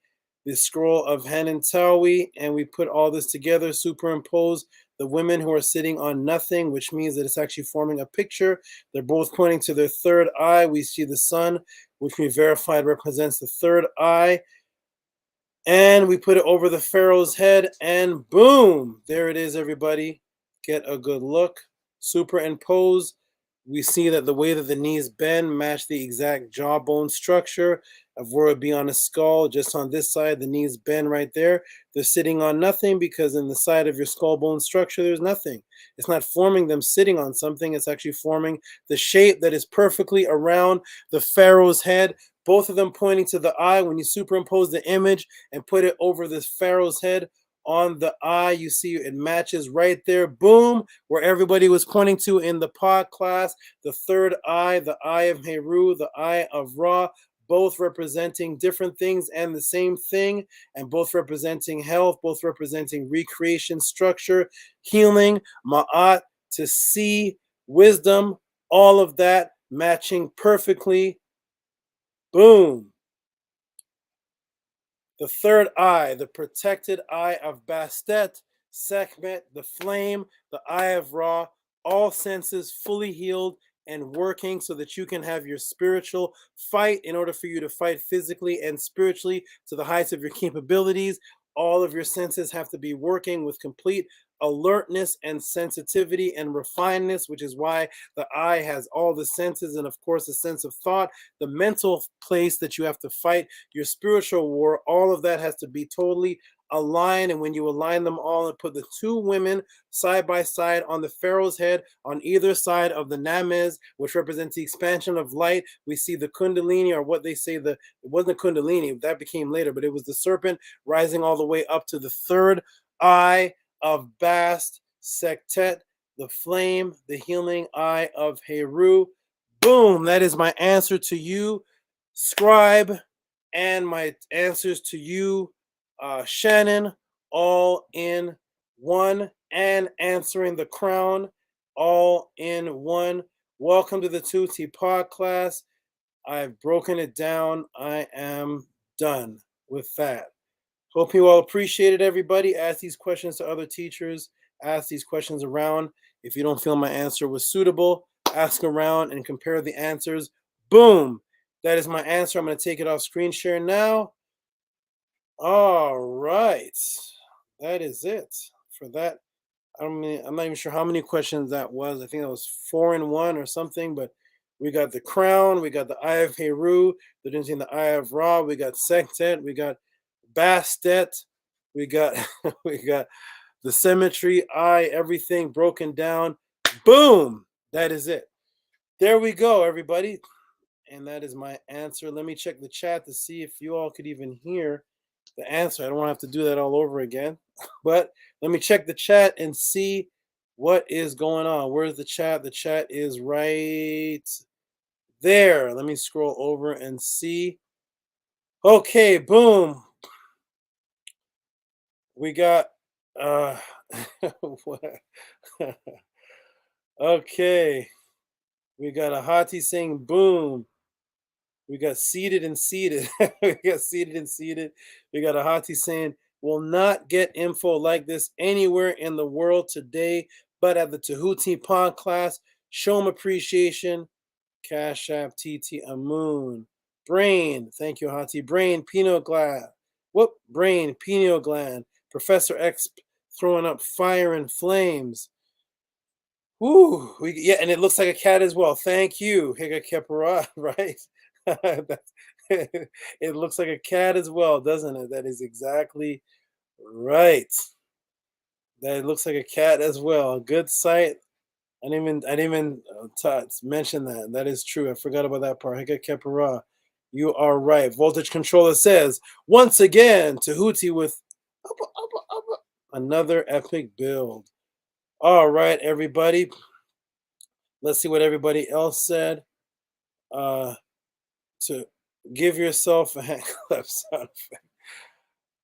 the scroll of Henutawi. And we put all this together, superimpose the women who are sitting on nothing, which means that it's actually forming a picture. They're both pointing to their third eye. We see the sun, which we verified represents the third eye. And we put it over the pharaoh's head, and boom, there it is, everybody. Get a good look. Superimpose. We see that the way that the knees bend match the exact jawbone structure of where it would be on a skull. Just on this side, the knees bend right there. They're sitting on nothing, because in the side of your skull bone structure, there's nothing. It's not forming them sitting on something. It's actually forming the shape that is perfectly around the pharaoh's head. both of them pointing to the eye. When you superimpose the image and put it over this pharaoh's head on the eye, you see it matches right there. Boom, where everybody was pointing to in the Podclass. The third eye, the eye of Heru, the eye of Ra, both representing different things and the same thing, and both representing health, both representing recreation, structure, healing, ma'at, to see, wisdom, all of that matching perfectly. Boom. The third eye, the protected eye of Bastet, Sekhmet, the flame, the eye of Ra, all senses fully healed and working so that you can have your spiritual fight in order for you to fight physically and spiritually to the heights of your capabilities. All of your senses have to be working with complete alertness and sensitivity and refinedness, which is why the eye has all the senses and, of course, a sense of thought, the mental place that you have to fight your spiritual war. All of that has to be totally aligned. And when you align them all and put the two women side by side on the pharaoh's head on either side of the Namez, which represents the expansion of light, we see the Kundalini, or what they say, it wasn't Kundalini, that became later, but it was the serpent rising all the way up to the third eye of Bast, Sektet, the flame, the healing eye of Heru. Boom, that is my answer to you, Scribe, and my answers to you, Shannon, all in one, and answering the crown, all in one. Welcome to the Tehuti Podclass. I've broken it down. I am done with that. Hope you all appreciate it, everybody. Ask these questions to other teachers. Ask these questions around. If you don't feel my answer was suitable, ask around and compare the answers. Boom. That is my answer. I'm going to take it off screen share now. All right. That is it for that. I'm not even sure how many questions that was. I think that was 4 in 1 or something, but we got the crown, we got the eye of Heru, the difference in the eye of Ra, we got Sektet, we got Bastet, we got we got the symmetry, eye, everything broken down. Boom! That is it. There we go, everybody. And that is my answer. Let me check the chat to see if you all could even hear the answer. I don't want to have to do that all over again. But let me check the chat and see what is going on. Where's the chat? The chat is right there. Let me scroll over and see. Okay, boom. We got okay. We got a Hati saying boom. We got seated and seated. We got seated and seated. We got a Hati saying, will not get info like this anywhere in the world today, but at the Tehuti Podclass. Show them appreciation. Cash App, TT Amun. Brain, thank you, Hati. Brain, pineal gland. Whoop, brain, pineal gland. Professor X throwing up fire and flames. Woo, yeah, and it looks like a cat as well. Thank you, Higa Kepara, right? It looks like a cat as well, doesn't it? That is exactly right. That looks like a cat as well. Good sight. I didn't even mention that. That is true. I forgot about that part. Higa Kepara. You are right. Voltage Controller says, once again, Tehuti with another epic build. All right, everybody. Let's see what everybody else said. To give yourself a hand clap sound effect.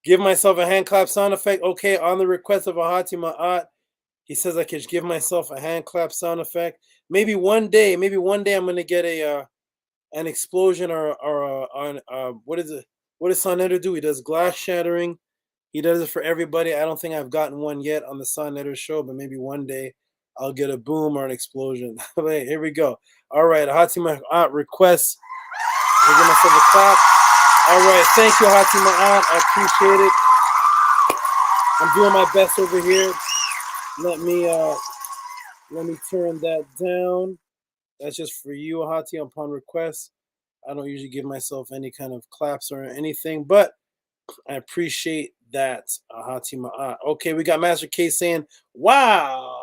Give myself a hand clap sound effect. Okay, on the request of Ahati Ma'at, he says I could give myself a hand clap sound effect. Maybe one day I'm gonna get an explosion or what is it? What does Sonetter do? He does glass shattering. He does it for everybody. I don't think I've gotten one yet on the Sonetter show, but maybe one day I'll get a boom or an explosion. Hey, here we go. All right, Ahati Ma'at requests. We'll give myself a clap. All right, thank you, Hati Ma'at. I appreciate it. I'm doing my best over here. Let me turn that down. That's just for you, Hati, upon request. I don't usually give myself any kind of claps or anything, but I appreciate that, Hati Ma'at. Okay, we got Master K saying, wow.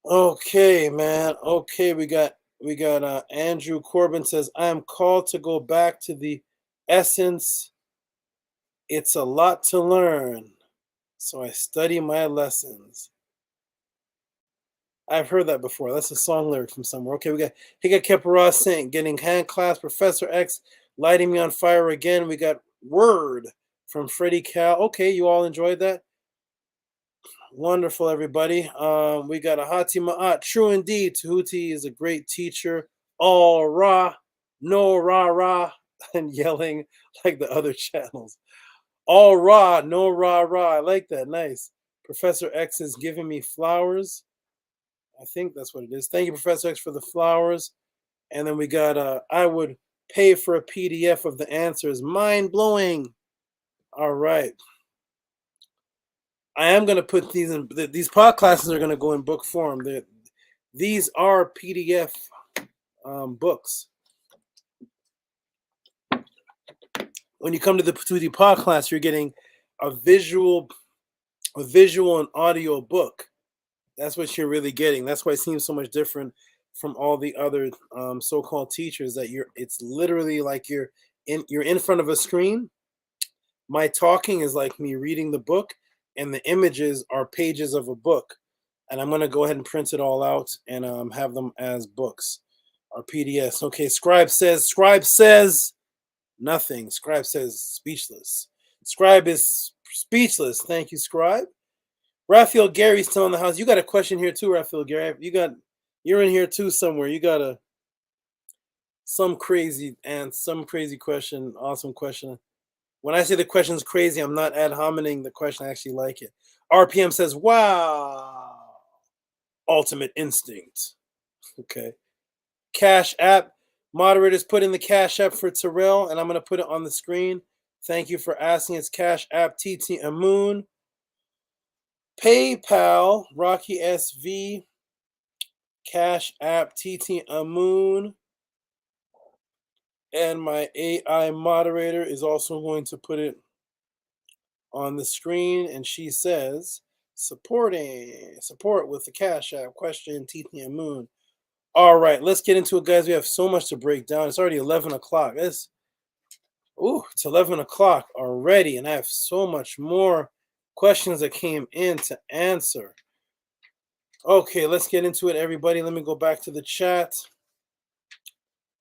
Okay, man. Okay, we got We got Andrew Corbin says, I am called to go back to the essence. It's a lot to learn, so I study my lessons. I've heard that before. That's a song lyric from somewhere. Okay, we got Higa Kepara saying, getting hand class, Professor X lighting me on fire again. We got Word from Freddie Cal. Okay, you all enjoyed that? Wonderful, everybody. We got a Hati Ma'at. True indeed. Tehuti is a great teacher. All rah, no rah rah, and yelling like the other channels. All rah, no rah rah. I like that. Nice. Professor X is giving me flowers. I think that's what it is. Thank you, Professor X, for the flowers. And then we got I would pay for a PDF of the answers. Mind blowing. All right. I am going to put these in. These Podclasses are going to go in book form. These are PDF books. When you come to the Podclass, you're getting a visual and audio book. That's what you're really getting. That's why it seems so much different from all the other so-called teachers. That it's literally like you're in front of a screen. My talking is like me reading the book, and the images are pages of a book. And I'm going to go ahead and print it all out and have them as books or PDFs. Okay, Scribe says nothing. Scribe says speechless. Scribe is speechless. Thank you, Scribe. Raphael Gary's still in the house. You got a question here too, Raphael Gary. You're in here too somewhere. You got some crazy question, awesome question. When I say the question's crazy, I'm not ad hominem the question. I actually like it. RPM says, wow. Ultimate instinct. Okay. Cash App. Moderators put in the Cash App for Terrell, and I'm going to put it on the screen. Thank you for asking. It's Cash App TT Amoon. PayPal, Rocky SV. Cash App TT Amoon. And my AI moderator is also going to put it on the screen, and she says, support with the Cash App question, TT Moon. All right, let's get into it, guys. We have so much to break down. It's already 11 o'clock. It's 11 o'clock already, and I have so much more questions that came in to answer. Okay, let's get into it, everybody. Let me go back to the chat.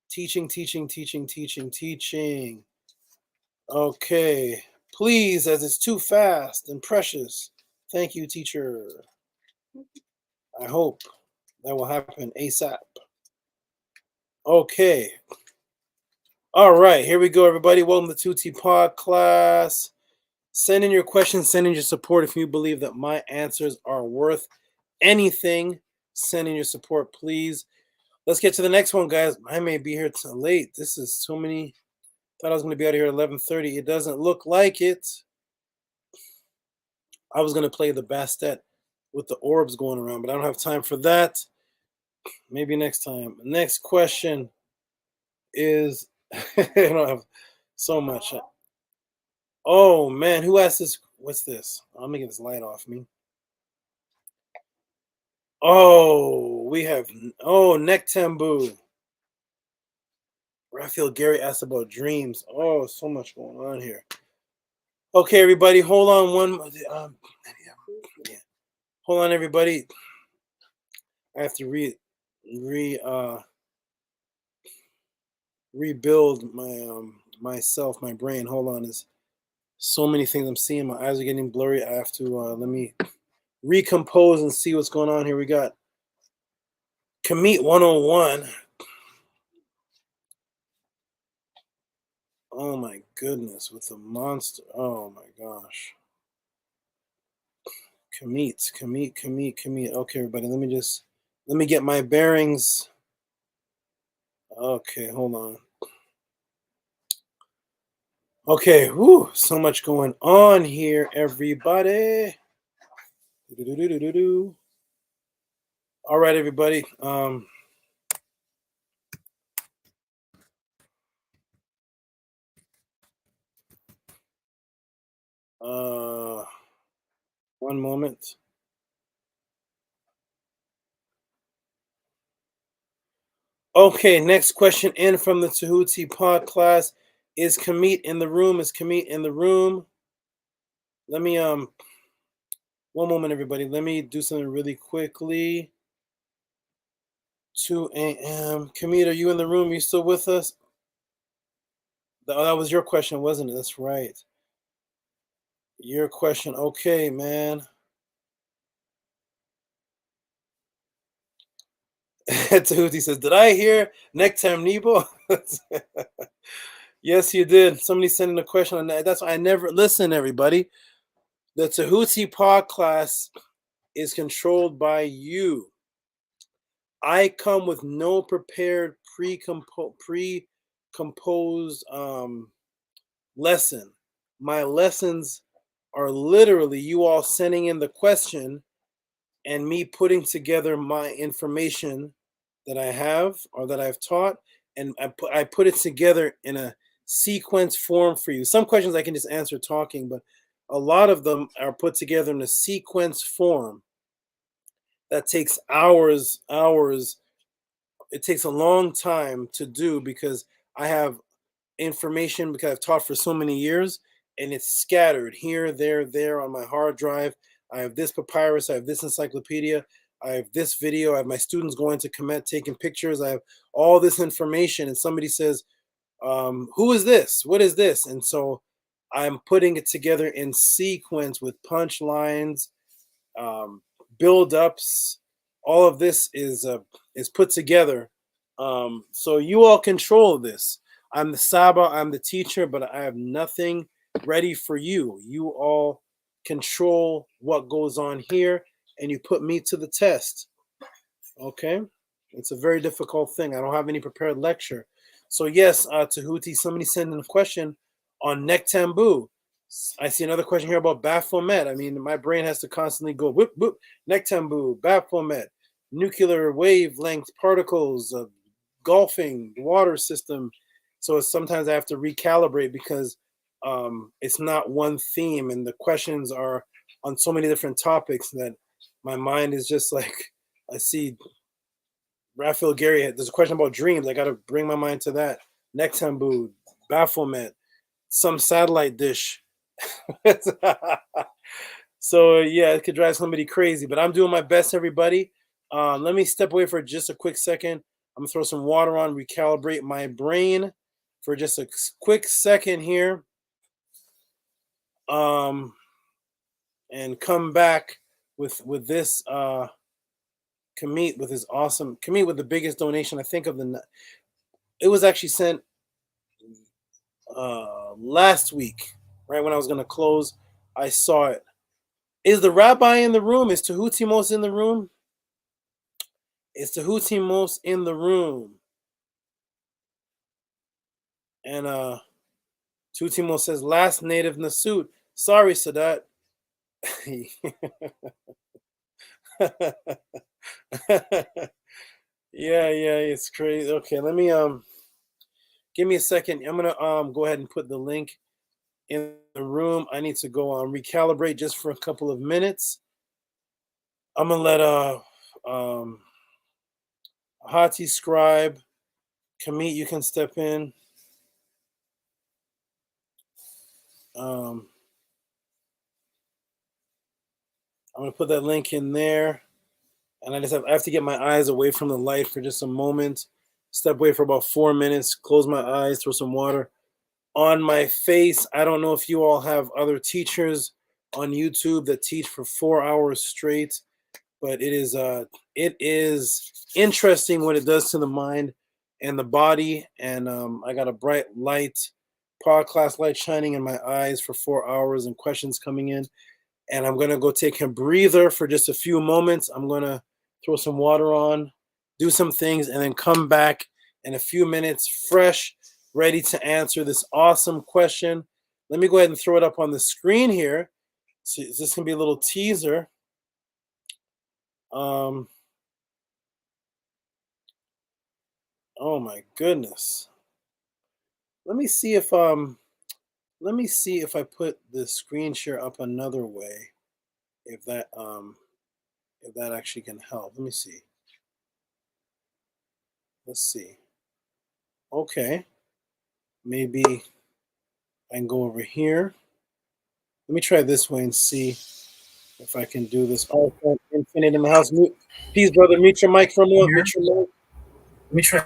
Teaching. Okay. Please, as it's too fast and precious. Thank you, teacher. I hope that will happen ASAP. Okay. All right, here we go, everybody. Welcome to 2T Podclass. Send in your questions, send in your support. If you believe that my answers are worth anything, send in your support, please. Let's get to the next one, guys. I may be here till late. This is so many. Thought I was going to be out of here at 11:30. It doesn't look like it. I was going to play the Bastet with the orbs going around, but I don't have time for that. Maybe next time. Next question is, I don't have so much. Oh, man. Who asked this? What's this? I'm going to get this light off me. Oh, we have, Nektambu. Raphael Gary asked about dreams. Oh, so much going on here. Okay, everybody, hold on hold on, everybody. I have to rebuild my brain. Hold on, there's so many things I'm seeing. My eyes are getting blurry. I have to let me recompose and see what's going on here. We got Commit 101. Oh my goodness, with the monster. Oh my gosh. Commit. Okay, everybody, let me get my bearings. Okay, hold on. Okay, so much going on here, everybody. All right, everybody. One moment. Okay, next question in from the Tehuti Podclass. Is Kemet in the room? Is Kemet in the room? Let me one moment, everybody. Let me do something really quickly. 2 a.m. Kemet, are you in the room? Are you still with us? That was your question, wasn't it? That's right. Your question. Okay, man. Tehuti says, did I hear Nektam Nebo? Yes, you did. Somebody sending a question on that. That's why I never listen, everybody. The Tehuti Podclass is controlled by you. I come with no prepared pre-composed lesson. My lessons are literally you all sending in the question and me putting together my information that I have or that I've taught, and I put it together in a sequence form for you. Some questions I can just answer talking, but a lot of them are put together in a sequence form that takes hours. It takes a long time to do because I have information because I've taught for so many years, and it's scattered here, there on my hard drive. I have this papyrus, I have this encyclopedia, I have this video, I have my students going to Sekmet taking pictures, I have all this information, and somebody says, who is this? What is this? And so I'm putting it together in sequence with punchlines, build-ups. All of this is put together. So you all control this. I'm the Saba, I'm the teacher, but I have nothing ready for you. You all control what goes on here, and you put me to the test. Okay? It's a very difficult thing. I don't have any prepared lecture. So yes, Tehuti, somebody sent in a question on Nektambu. I see another question here about Baphomet. I mean, my brain has to constantly go whoop, whoop, Nektambu, Baphomet, nuclear wavelength particles, golfing, water system. So sometimes I have to recalibrate because it's not one theme, and the questions are on so many different topics that my mind is just like, I see Raphael Gary, there's a question about dreams. I got to bring my mind to that. Nektambu, Baphomet, some satellite dish. So yeah, it could drive somebody crazy, but I'm doing my best, everybody. Let me step away for just a quick second. I'm gonna throw some water on, recalibrate my brain for just a quick second here, and come back with this Kemet with his awesome Kemet with the biggest donation I think of the. It was actually sent last week, right when I was gonna close. I saw it. Is the rabbi in the room? Is Tehutimos in the room? Is Tehutimos in the room? And Tehutimos says, last native Nasut. Sorry, Sadat. Yeah, it's crazy. Okay, let me give me a second. I'm gonna go ahead and put the link in the room. I need to go recalibrate just for a couple of minutes. I'm gonna let Hati Scribe, Kemet, you can step in. I'm gonna put that link in there, and I have to get my eyes away from the light for just a moment. Step away for about 4 minutes. Close my eyes. Throw some water on my face. I don't know if you all have other teachers on YouTube that teach for 4 hours straight, but it is interesting what it does to the mind and the body. And I got a bright light, Podclass light shining in my eyes for 4 hours and questions coming in. And I'm gonna go take a breather for just a few moments. I'm gonna throw some water on, do some things, and then come back in a few minutes fresh, ready to answer this awesome question. Let me go ahead and throw it up on the screen here. So this can be a little teaser. Oh my goodness. Let me see if I put the screen share up another way. If that actually can help. Let me see. Let's see. Okay. Maybe I can go over here. Let me try this way and see if I can do this. Oh, Infinite in the house. Please, brother, mute your mic for a moment. Mute your mic. Let me try.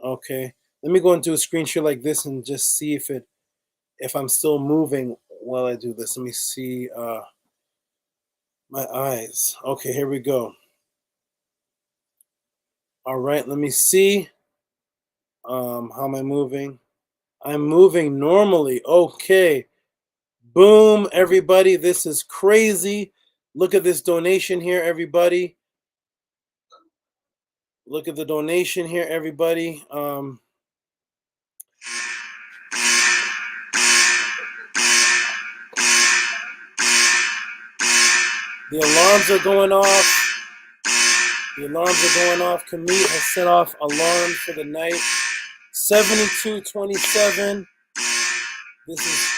Okay. Let me go and do a screen share like this and just see if I'm still moving while I do this. Let me see my eyes. Okay, here we go. All right, let me see. How am I moving? I'm moving normally. Okay. Boom, everybody. This is crazy. Look at this donation here, everybody. Look at the donation here, everybody. The alarms are going off. The alarms are going off. Kamit has set off alarms for the night. 7227. This is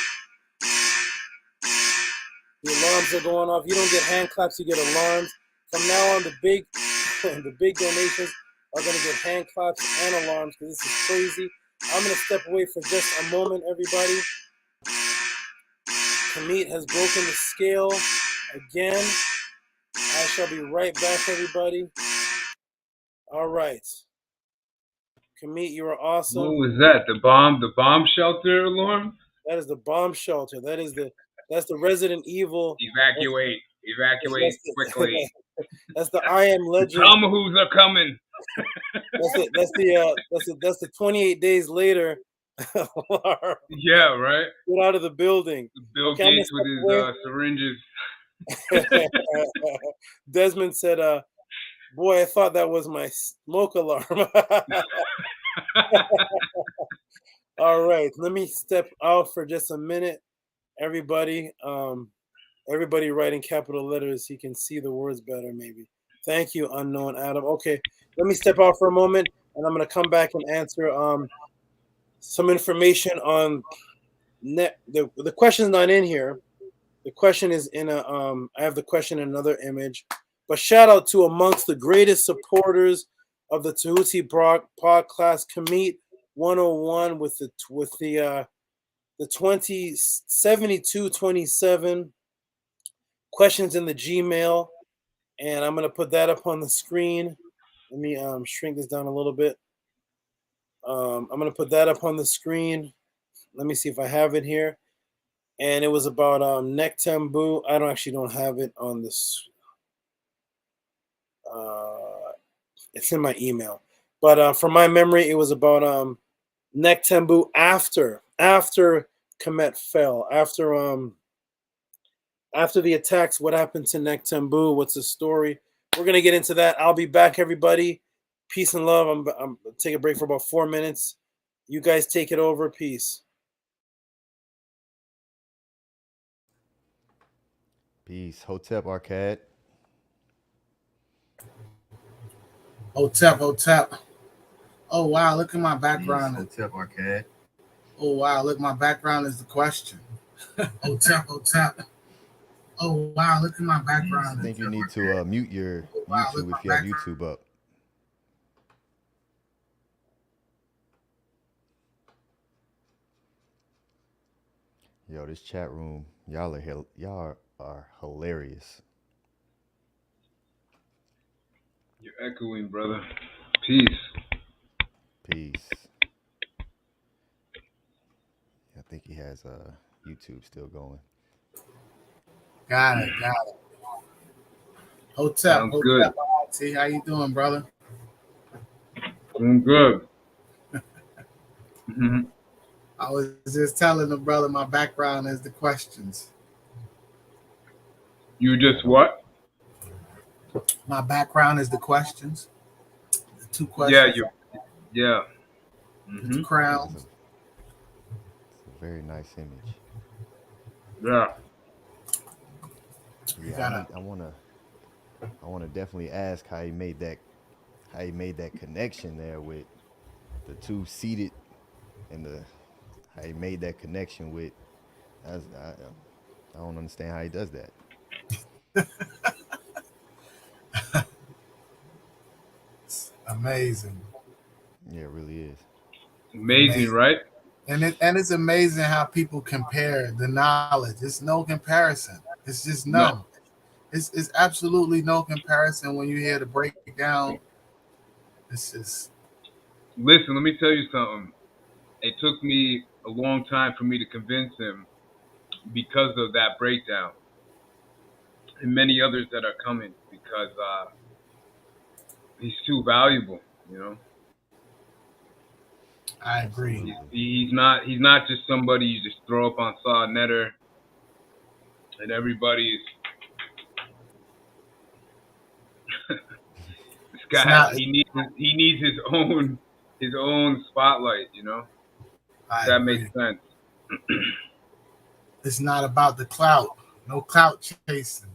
the alarms are going off. You don't get hand claps, you get alarms. From now on, the big donations are gonna get hand claps and alarms because this is crazy. I'm gonna step away for just a moment, everybody. Kamit has broken the scale again. I shall be right back, everybody. All right. Kamit, you are awesome. What was that? The bomb shelter alarm? That is the bomb shelter. That's the Resident Evil. Evacuate quickly. That's the I Am Legend. The Tomahawks are coming. That's the 28 days later alarm. Yeah, right. Get out of the building. Bill Gates with his syringes. Desmond said, boy, I thought that was my smoke alarm. All right, let me step out for just a minute. Everybody write in capital letters. You can see the words better, maybe. Thank you, unknown Adam. Okay, let me step out for a moment, and I'm going to come back and answer some information on the question's not in here. The question is in a I have the question in another image. But shout out to amongst the greatest supporters of the Tehuti Podclass, Kamit 101 with the 7227 questions in the Gmail, and I'm gonna put that up on the screen. Let me shrink this down a little bit. I'm gonna put that up on the screen. Let me see if I have it here. And it was about Nektembu. I don't have it on this. It's in my email, but from my memory, it was about Nektembu after Kemet fell, after the attacks. What happened to Nektembu? What's the story? We're gonna get into that. I'll be back, everybody. Peace and love. I'm take a break for about 4 minutes. You guys take it over. Peace. Peace. Hotep Arcade. Hotep. Oh, wow. Look at my background. Hotep Arcade. Oh, wow. Look, my background is the question. Hotep. Oh, wow. Look at my background. I think you need to mute your YouTube if you have YouTube up. Yo, this chat room, y'all are hilarious. You're echoing, brother. Peace. I think he has YouTube still going. Got it. Hotep. Sounds good. See, how you doing, brother? Doing good. I was just telling the brother my background is the questions. You just what? My background is the questions. The two questions. Yeah. The crowns. It's a very nice image. Yeah. Yeah, I wanna definitely ask how he made that connection there with the two seated and how he made that connection with. I don't understand how he does that. Amazing. Yeah, it really is. Amazing, right? And it's amazing how people compare the knowledge. It's no comparison. It's just none. No. It's absolutely no comparison when you hear the breakdown. It's just. Listen, let me tell you something. It took me a long time for me to convince him because of that breakdown, and many others that are coming, because he's too valuable, you know. I agree. He's not just somebody you just throw up on Saw Netter and everybody's this guy. He needs his own spotlight, you know. That makes sense. It's not about the clout. No clout chasing.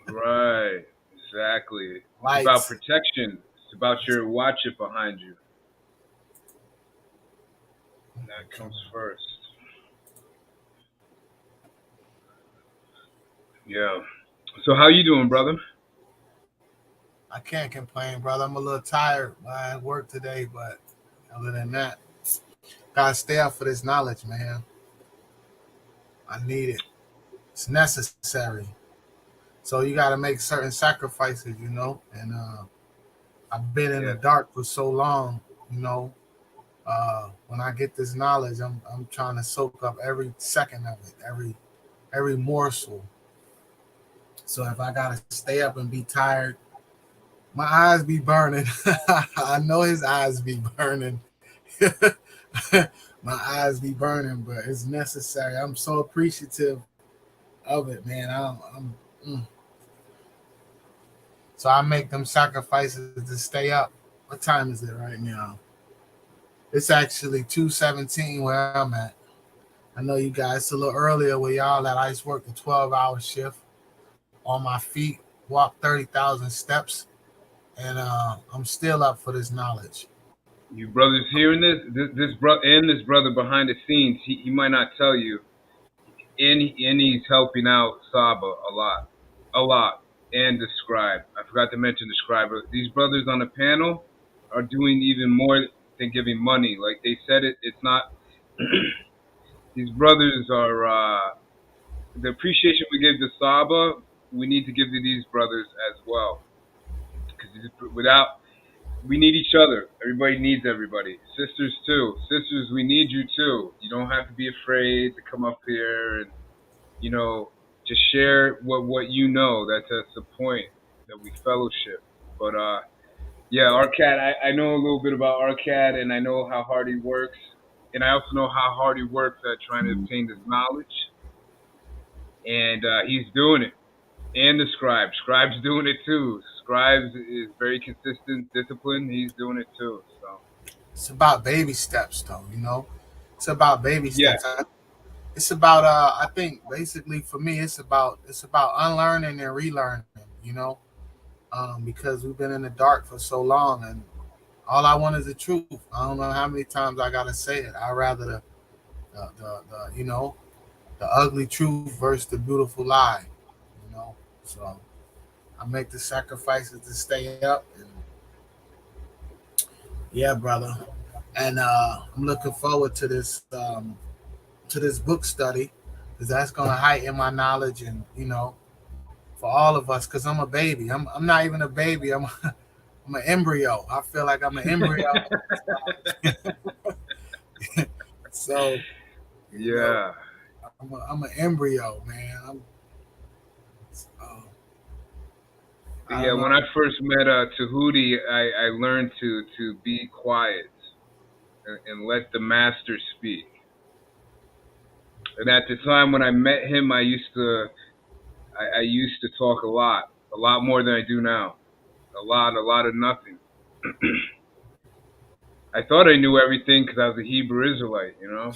Right. Exactly. Lights. It's about protection. It's about your watcher behind you. That comes first. Yeah. So how you doing, brother? I can't complain, brother. I'm a little tired. I had work today, but other than that, gotta stay up for this knowledge, man. I need it. It's necessary. So you gotta make certain sacrifices, you know. And I've been in the dark for so long, you know. When I get this knowledge, I'm trying to soak up every second of it, every morsel. So if I gotta stay up and be tired, my eyes be burning. I know his eyes be burning. My eyes be burning, but it's necessary. I'm so appreciative of it, man. So I make them sacrifices to stay up. What time is it right now? It's actually 2:17 where I'm at. I know you guys, it's a little earlier where y'all at. I just worked a 12-hour shift on my feet, walked 30,000 steps, and I'm still up for this knowledge. You brothers hearing this brother behind the scenes, he might not tell you, and he's helping out Saba a lot, and the scribe. I forgot to mention the scribe. These brothers on the panel are doing even more than giving money. Like they said, it's not. These brothers are the appreciation we give to Saba, we need to give to these brothers as well. Because we need each other. Everybody needs everybody. Sisters too. Sisters, we need you too. You don't have to be afraid to come up here and, you know, just share what you know. That's the point, that we fellowship. But yeah, Arcad, I know a little bit about Arcad, and I know how hard he works. And I also know how hard he works at trying to obtain this knowledge. And he's doing it. And the scribe. Scribe's doing it too. Scribes is very consistent, disciplined. He's doing it too. So it's about baby steps, though. You know, it's about baby steps. Yeah. It's about I think basically for me, it's about unlearning and relearning. You know, because we've been in the dark for so long, and all I want is the truth. I don't know how many times I gotta say it. I'd rather the you know, the ugly truth versus the beautiful lie. You know, so I make the sacrifices to stay up. And yeah, brother. And I'm looking forward to this book study, because that's gonna heighten my knowledge, and you know, for all of us, because I'm a baby. I'm not even a baby. I'm an embryo. I feel like I'm an embryo. So yeah, I'm an embryo, man. Yeah, when I first met Tehuti, I learned to be quiet and let the master speak. And at the time when I met him, I used to talk a lot more than I do now. A lot of nothing. I thought I knew everything because I was a Hebrew Israelite, you know.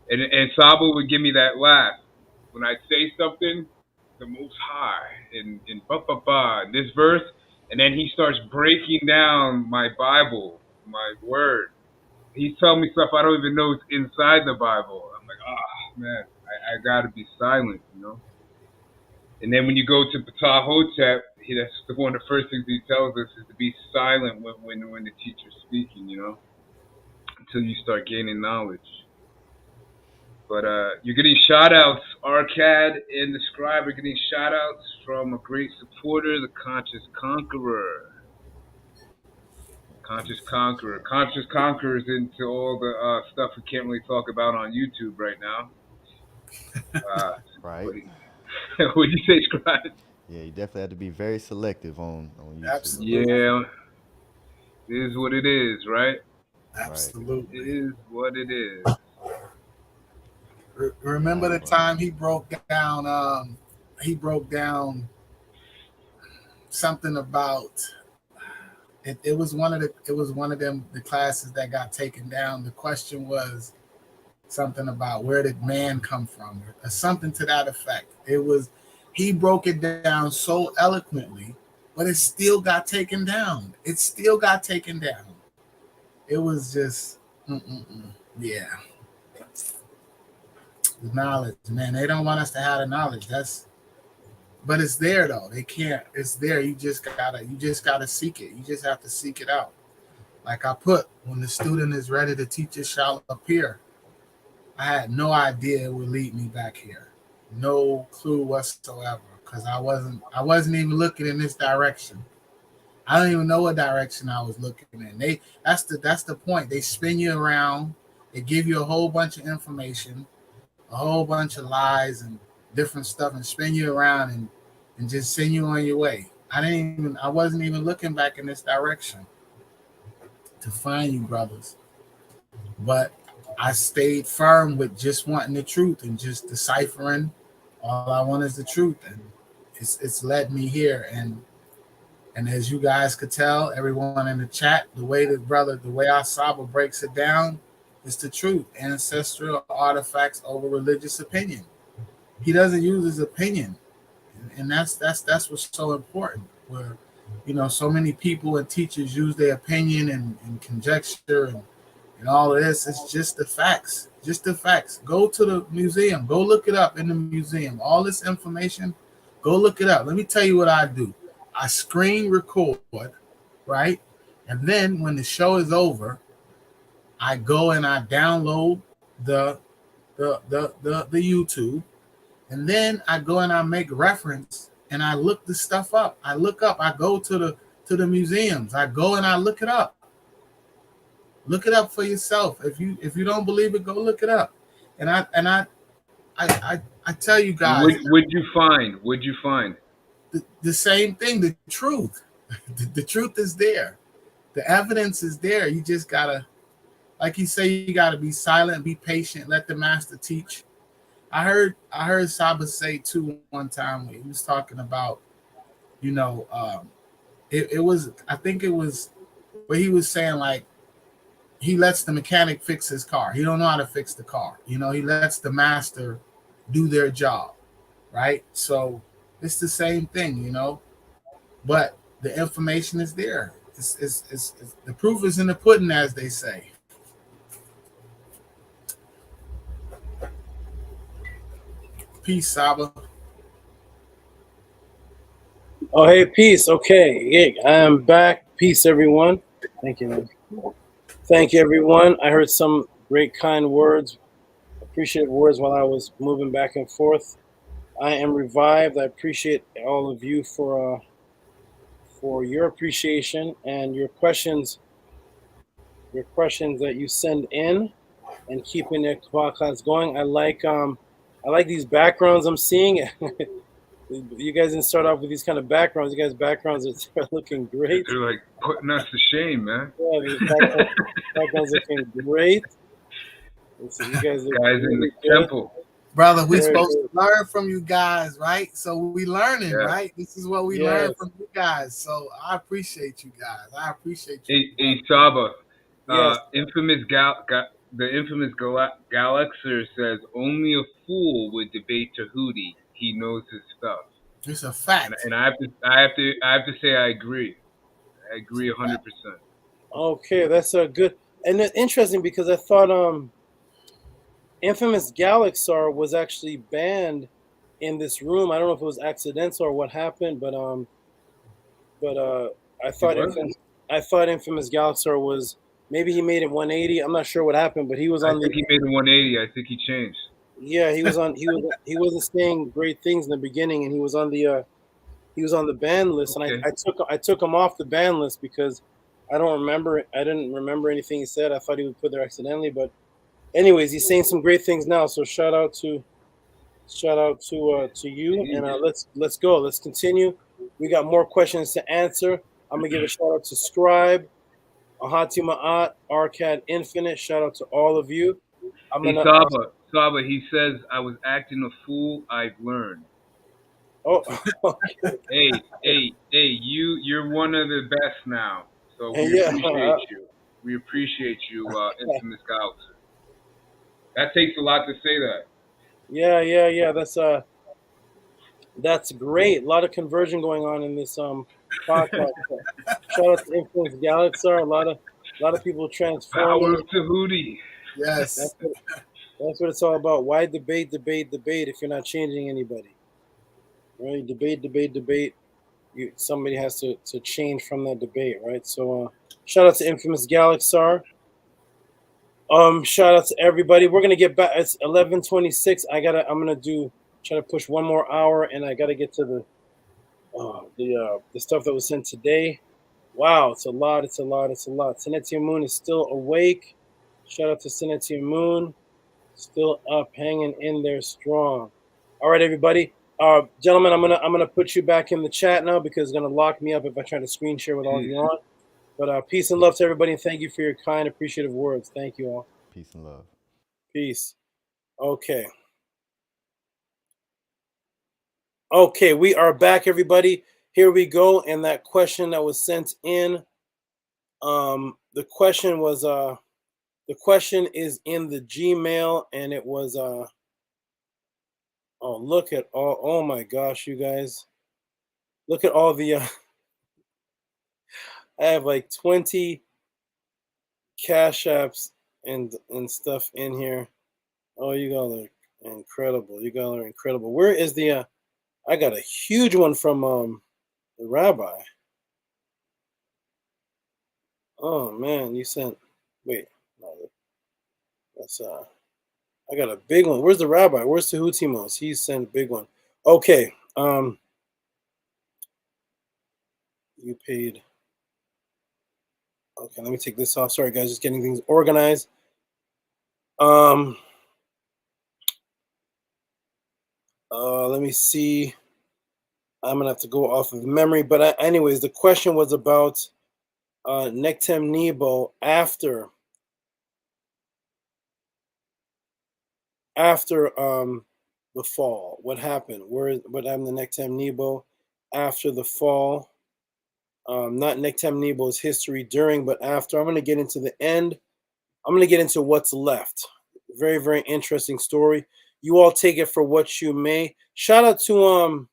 and Saba would give me that laugh when I'd say something, the Most High in this verse, and then he starts breaking down my Bible, my word. He's telling me stuff I don't even know is inside the Bible. I'm like, oh man, I gotta be silent, you know. And then when you go to Ptahhotep, that's one of the first things he tells us is to be silent when the teacher's speaking, you know, until you start gaining knowledge. But you're getting shout-outs. Arcad and the Scribe are getting shout-outs from a great supporter, the Conscious Conqueror. Conscious Conqueror is into all the stuff we can't really talk about on YouTube right now. Right. What did you say, Scribe? Yeah, you definitely have to be very selective on YouTube. Absolutely. Yeah. It is what it is, right? Absolutely. It is what it is. Remember the time he broke down something about it was one of the classes that got taken down. The question was something about where did man come from, or something to that effect. He broke it down so eloquently, but it still got taken down. It was just yeah. The knowledge, man. They don't want us to have the knowledge. But it's there though. They can't. It's there. You just gotta seek it. You just have to seek it out. Like I put, when the student is ready to teach, it shall appear. I had no idea it would lead me back here. No clue whatsoever, because I wasn't even looking in this direction. I don't even know what direction I was looking in. That's the point. They spin you around. They give you a whole bunch of information, a whole bunch of lies and different stuff, and spin you around and just send you on your way. I wasn't even looking back in this direction to find you, brothers. But I stayed firm with just wanting the truth and just deciphering. All I want is the truth, and it's led me here. And as you guys could tell, everyone in the chat, the way Asaba breaks it down is the truth. Ancestral artifacts over religious opinion. He doesn't use his opinion, and that's what's so important. Where, you know, so many people and teachers use their opinion and conjecture and all of this. It's just the facts. Just the facts. Go to the museum. Go look it up in the museum. All this information, go look it up. Let me tell you what I do. I screen record, right? And then when the show is over, I go and I download the YouTube, and then I go and I make reference and I look the stuff up. I go to the museums. I go and I look it up. Look it up for yourself. If you don't believe it, go look it up. And I tell you guys. What'd you find? The same thing. The truth. The truth is there. The evidence is there. You just gotta, like you say, you gotta be silent, be patient, let the master teach. I heard Saba say too one time when he was talking about, you know, I think it was where he was saying, like, he lets the mechanic fix his car. He don't know how to fix the car. You know, he lets the master do their job, right? So it's the same thing, you know. But the information is there. It's the proof is in the pudding, as they say. Peace, Saba. Oh, hey, peace. Okay, hey, I am back. Peace, everyone. Thank you, man. Thank you, everyone. I heard some great, kind words, appreciative words while I was moving back and forth. I am revived. I appreciate all of you for your appreciation and your questions that you send in, and keeping the podcast going. I like these backgrounds I'm seeing. You guys didn't start off with these kind of backgrounds. You guys' backgrounds are looking great. They're like putting us to shame, man. Yeah, these backgrounds looking great. So you guys in the temple. Brother, we're supposed to learn from you guys, right? So we learning, right? This is what we learn from you guys. So I appreciate you guys. I appreciate you. Hey Saba, the infamous Galaxer says, only a fool would debate Tehuti. He knows his stuff. It's a fact. And I have to say I agree. I agree 100%. Okay, that's a good, and it's interesting because I thought infamous Galaxar was actually banned in this room. I don't know if it was accidental or what happened, but I thought Infamous Galaxar was, maybe he made it 180. I'm not sure what happened, but he was on I think he made it 180. I think he changed. Yeah, he wasn't saying great things in the beginning, and he was on the ban list, and I took him off the ban list because I didn't remember anything he said. I thought he would put there accidentally, but anyways, he's saying some great things now. So shout out to you, and let's go. Let's continue. We got more questions to answer. I'm gonna give a shout out to Scribe, Ahati Ma'at, Arcad Infinite. Shout out to all of you. Saba, he says, I was acting a fool, I've learned. Oh, hey, you're one of the best now. So we appreciate you. We appreciate you, Infamous Galaxy. That takes a lot to say that. Yeah. That's great. A lot of conversion going on in this podcast. Shout out to Infamous Galaxar. A lot of people transforming. Power of Tehuti. Yes. That's what it's all about. Why debate if you're not changing anybody? Right? Debate. Somebody has to change from that debate, right? So shout out to Infamous Galaxar. Shout out to everybody. We're gonna get back. It's 11:26. I'm gonna try to push one more hour, and I gotta get to the stuff that was sent today. Wow, it's a lot. Sinetium Moon is still awake. Shout out to Sinetium Moon. Still up, hanging in there strong. All right, everybody. Gentlemen, I'm gonna put you back in the chat now because it's gonna lock me up if I try to screen share with all of you on. But peace and love to everybody, and thank you for your kind, appreciative words. Thank you all. Peace and love. Peace. Okay, we are back, everybody. Here we go. And that question that was sent in, the question is in the Gmail, and it was look at all, oh my gosh, you guys, look at all the I have like 20 Cash Apps and stuff in here. Oh, you guys are incredible. Where is the I got a huge one from the rabbi. Oh man, you sent, wait, no, that's I got a big one. Where's the rabbi? Where's Tehuti Mos? He sent a big one. Okay. You paid. Okay, let me take this off. Sorry guys, just getting things organized. Let me see. I'm gonna have to go off of memory, but anyways, the question was about Nectem Nebo after the fall. What happened? What happened to Nectem Nebo after the fall? Not Nectem Nebo's history during, but after. I'm going to get into the end. I'm going to get into what's left. Very, very interesting story. You all take it for what you may. Shout out to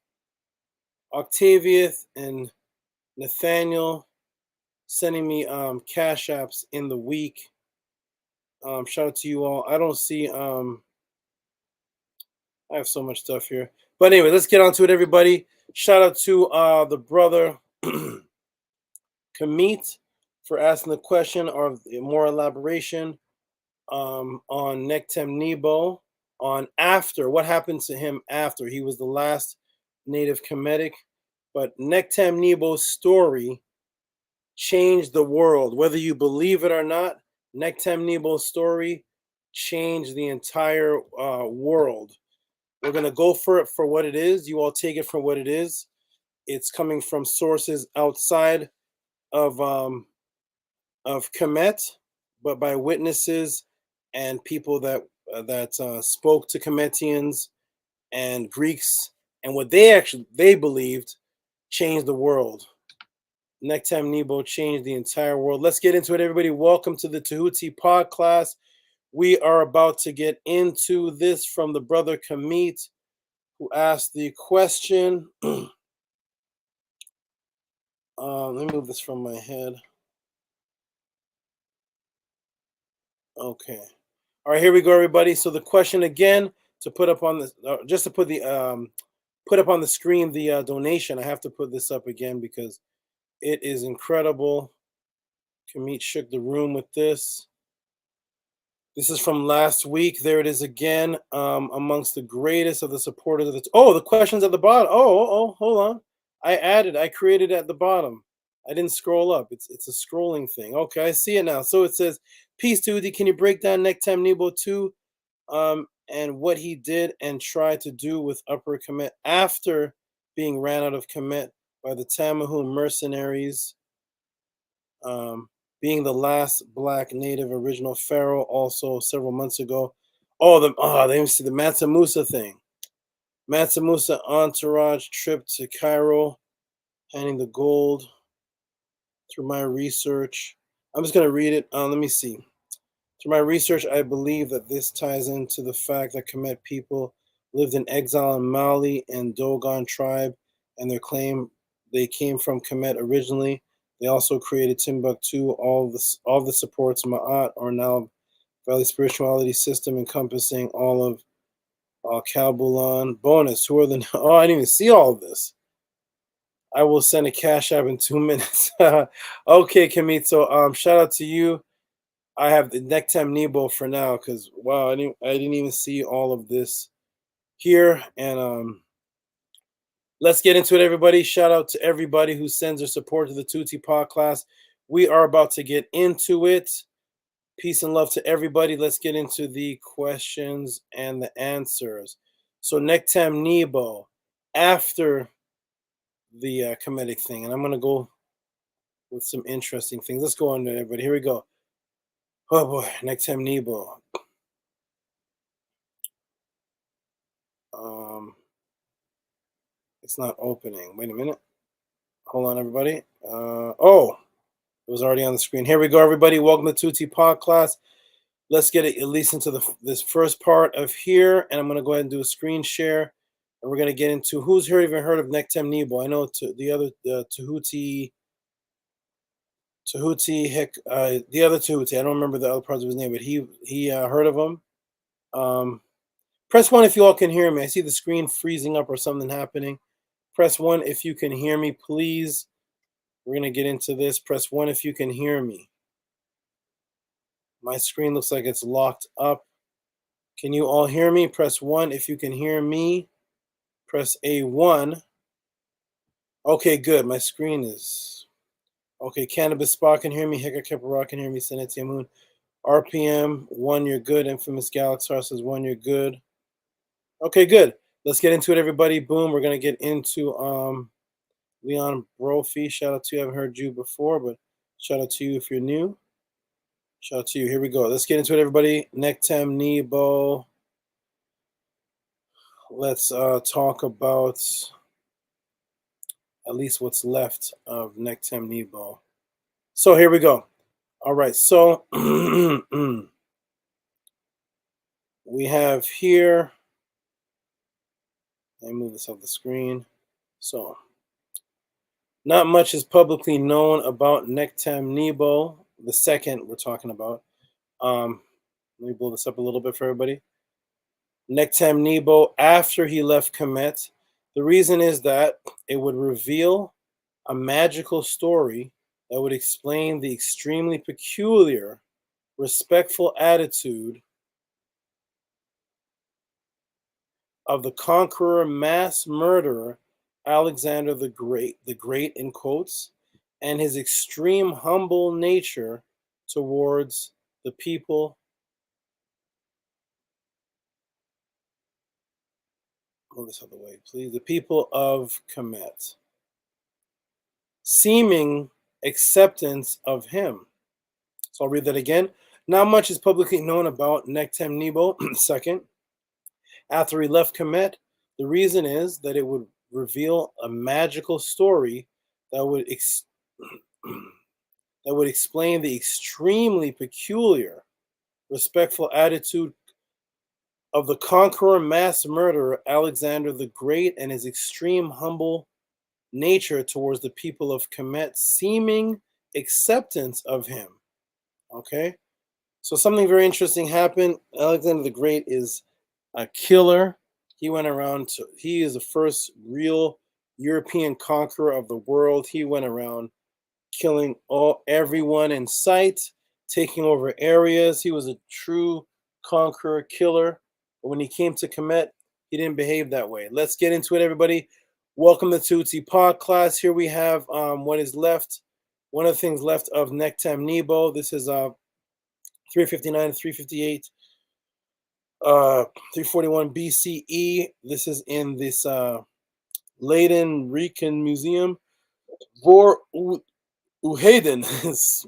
Octavius and Nathaniel sending me Cash Apps in the week. Shout out to you all. I don't see I have so much stuff here. But anyway, let's get on to it, everybody. Shout out to the brother Kamit for asking the question or more elaboration on Nectem Nebo, on after, what happened to him after. He was the last native Kemetic, but Nectem Nebo's story changed the world. Whether you believe it or not, Nectem Nebo's story changed the entire world. We're going to go for it for what it is. You all take it for what it is. It's coming from sources outside of Kemet, but by witnesses and people that spoke to Kemetians and Greeks, and what they believed changed the world. Nectem Nebo changed the entire world. Let's get into it, everybody. Welcome to the Tehuti Podclass. We are about to get into this from the brother Kamit, who asked the question. Let me move this from my head. Okay. All right, here we go, everybody. So the question again, to put up on the just to put up on the screen the donation. I have to put this up again because it is incredible. Kamit shook the room with this. This is from last week. There it is again. Amongst the greatest of the supporters of the the questions at the bottom. Oh, hold on. I created at the bottom. I didn't scroll up. It's a scrolling thing. Okay, I see it now. So it says, "Peace, Tehuti. Can you break down Nektem Nebo 2 and what he did and tried to do with Upper Kemet after being ran out of Kemet by the Tamahu mercenaries, being the last black native original pharaoh also several months ago." They see the Mansa Musa thing. Mansa Musa entourage trip to Cairo, handing the gold. Through my research, I'm just going to read it. Let me see. Through my research, I believe that this ties into the fact that Kemet people lived in exile in Mali and Dogon tribe, and their claim they came from Kemet originally. They also created Timbuktu. All the supports Ma'at or now Valley spirituality system encompassing all of Kalbulan. Bonus. Who are the? Oh, I didn't even see all of this. I will send a cash app in 2 minutes. Okay, Kamit. So shout out to you. I have the Nektem Nebo for now because wow, I didn't even see all of this here. And let's get into it, everybody. Shout out to everybody who sends their support to the Tehuti Podclass. We are about to get into it. Peace and love to everybody. Let's get into the questions and the answers. So Nektem Nebo, after the Kemetic thing, and I'm going to go with some interesting things. Let's go on to everybody. Here we go. Oh boy, Nektem Nebo. It's not opening. Wait a minute. Hold on, everybody. It was already on the screen. Here we go, everybody. Welcome to Tehuti Podclass. Let's get it at least into this first part of here, and I'm going to go ahead and do a screen share, and we're going to get into who's here even heard of Nektem Nebo. I know the other Tehuti, the other Tehuti. I don't remember the other parts of his name, but he heard of him. Press 1 if you all can hear me. I see the screen freezing up or something happening. Press 1 if you can hear me, please. We're going to get into this. Press 1 if you can hear me. My screen looks like it's locked up. Can you all hear me? Press 1 if you can hear me. Press A1. Okay, good. My screen is... Okay, Cannabis Spa can hear me. Heka Kepara can hear me. Senetia Moon. RPM, 1, you're good. Infamous Galaxar says 1, you're good. Okay, good. Let's get into it, everybody. Boom. We're going to get into Leon Brophy. Shout out to you. I haven't heard you before, but shout out to you if you're new. Shout out to you. Here we go. Let's get into it, everybody. Nektem Nebo. Let's talk about at least what's left of Nektem Nebo. So here we go. All right. So we have here. Let me move this off the screen. So not much is publicly known about Nektem Nebo, the second we're talking about. Let me blow this up a little bit for everybody. Nektem Nebo, after he left Kemet, the reason is that it would reveal a magical story that would explain the extremely peculiar, respectful attitude of the conqueror, mass murderer, Alexander the Great in quotes, and his extreme humble nature towards the people. Move this out of the way, please. The people of Kemet. Seeming acceptance of him. So I'll read that again. Not much is publicly known about Nektem Nebo second. After he left Kemet, the reason is that it would reveal a magical story that would explain the extremely peculiar, respectful attitude of the conqueror, mass murderer Alexander the Great and his extreme humble nature towards the people of Kemet, seeming acceptance of him. Okay, so something very interesting happened. Alexander the Great is a killer. He went around he is the first real European conqueror of the world. He went around killing everyone in sight, taking over areas. He was a true conqueror, killer. But when he came to Kemet, he didn't behave that way. Let's get into it, everybody. Welcome to Tehuti Podclass. Here we have what is left. One of the things left of Nectam Nebo. This is 359, 358, 341 BCE. This is in this Leiden Rican Museum. Vor Uheden.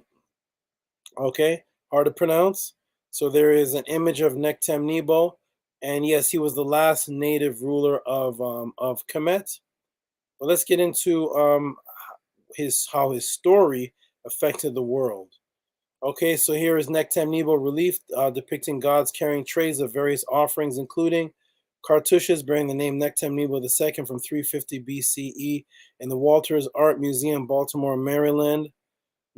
Okay, hard to pronounce. So there is an image of Nectam Nebo, and yes, he was the last native ruler of Kemet. But let's get into how his story affected the world. Okay, so here is Nectam Nebo relief depicting gods carrying trays of various offerings, including cartouches bearing the name Nectam Nebo II from 350 BCE in the Walters Art Museum, Baltimore, Maryland.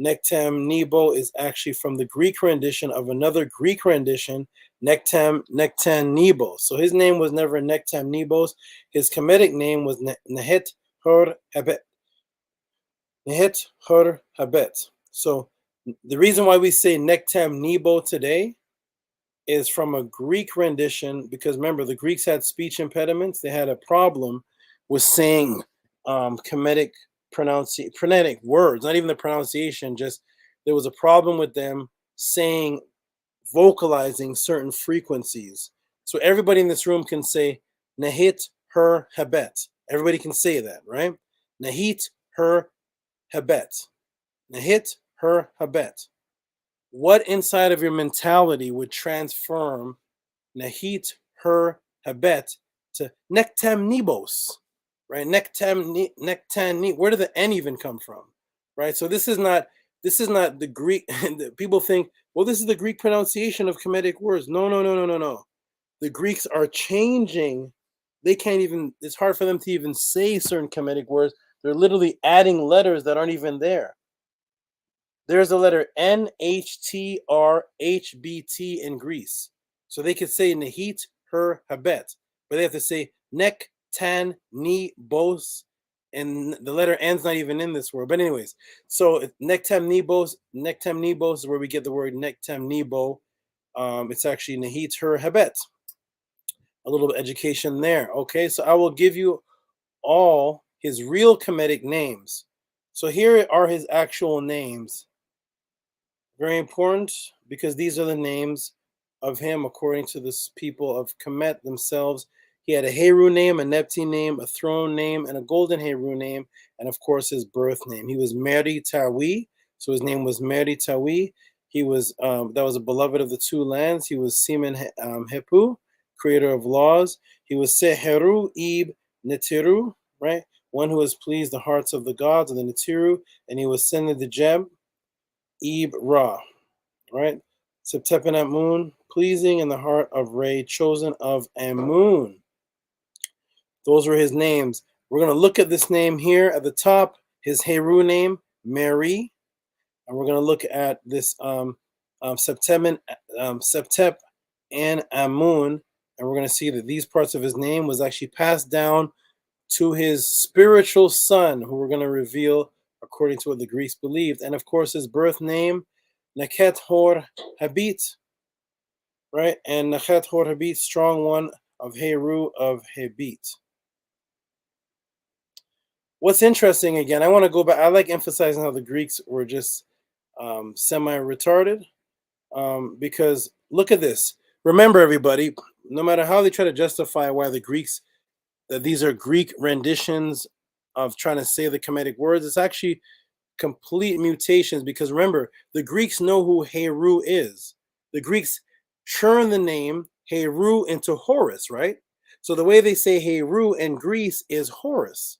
Nectam Nebo is actually from the Greek rendition of another Greek rendition, Nectam Nebo. So his name was never Nectam Nebos. His Kemetic name was Nehet Hor Habet. Nehet Hor Habet. So the reason why we say Nectam Nebo today is from a Greek rendition, because remember, the Greeks had speech impediments. They had a problem with saying Kemetic phonetic words, not even the pronunciation, just there was a problem with them vocalizing certain frequencies. So everybody in this room can say Nahit her habet. Everybody can say that, right? Nahit her habet. Nahit her habet. What inside of your mentality would transform Nahit her habet to Nectam Nebos? Right, Nectan. Where did the N even come from? Right, so this is not the Greek. People think, well, this is the Greek pronunciation of Kemetic words. No. The Greeks are changing. They can't even. It's hard for them to even say certain Kemetic words. They're literally adding letters that aren't even there. There's a letter N, H, T, R, H, B, T in Greece, so they could say Nahit her habet, but they have to say Nek. Tan, ni, bos, and the letter N's not even in this word. But anyways, so Nectam Nebos is where we get the word Nectam Nebo. It's actually Nahit her habet. A little bit of education there. Okay, so I will give you all his real Kemetic names. So here are his actual names. Very important, because these are the names of him according to the people of Kemet themselves. He had a Heru name, a Neptune name, a throne name, and a golden Heru name, and of course his birth name. He was Meri Tawi, so his name was Meri Tawi. He was that was a beloved of the two lands. He was Semen Hepu, creator of laws. He was Seheru Ib Netiru, right? One who has pleased the hearts of the gods of the Netiru, and he was Senedijeb Ib Ra, right? Septepen Amun, pleasing in the heart of Re, chosen of Amun. Those were his names. We're going to look at this name here at the top, his Heru name, Mary. And we're going to look at this Septep and Amun. And we're going to see that these parts of his name was actually passed down to his spiritual son, who we're going to reveal according to what the Greeks believed. And of course, his birth name, Nekhet Hor Habit, right? And Nekhet Hor Habit, strong one of Heru of Habit. What's interesting, again, I want to go back. I like emphasizing how the Greeks were just semi-retarded, because look at this. Remember, everybody, no matter how they try to justify why the Greeks, that these are Greek renditions of trying to say the Kemetic words, it's actually complete mutations, because remember, the Greeks know who Heru is. The Greeks churn the name Heru into Horus, right? So the way they say Heru in Greece is Horus.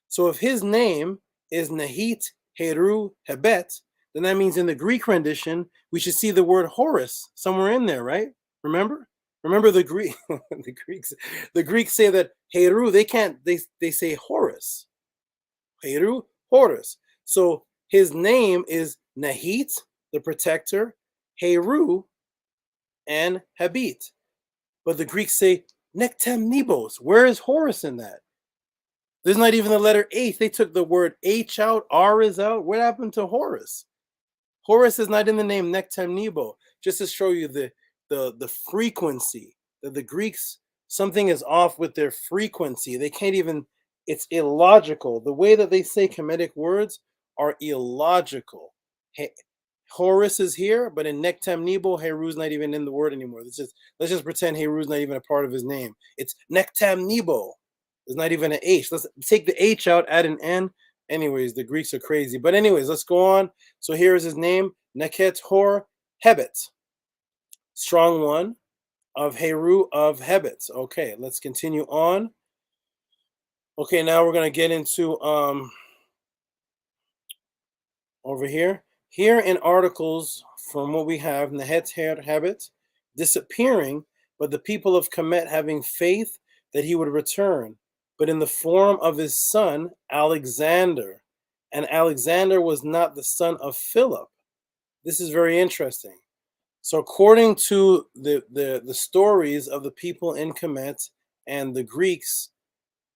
So if his name is Nahit Heru Hebet, then that means in the Greek rendition, we should see the word Horus somewhere in there, right? Remember the Greek, the Greeks say that Heru, they say Horus. Heru, Horus. So his name is Nahit, the protector, Heru, and Habit. But the Greeks say Nektemnibos. Where is Horus in that? There's not even the letter H. They took the word H out, R is out. What happened to Horus? Horus is not in the name Nektemnibo. Just to show you the frequency that the Greeks, something is off with their frequency. They can't even, it's illogical. The way that they say Kemetic words are illogical. Horus is here, but in Nektemnibo, Heru's not even in the word anymore. Let's just pretend Heru's not even a part of his name. It's Nektemnibo. There's not even an H. Let's take the H out, add an N. Anyways, the Greeks are crazy. But anyways, let's go on. So here is his name, Neket Hor Hebet. Strong one of Heru of Hebet. Okay, let's continue on. Okay, now we're going to get into over here. Here in articles from what we have, Nehet Her Hebet, disappearing, but the people of Kemet having faith that he would return, but in the form of his son, Alexander. And Alexander was not the son of Philip. This is very interesting. So according to the stories of the people in Kemet and the Greeks,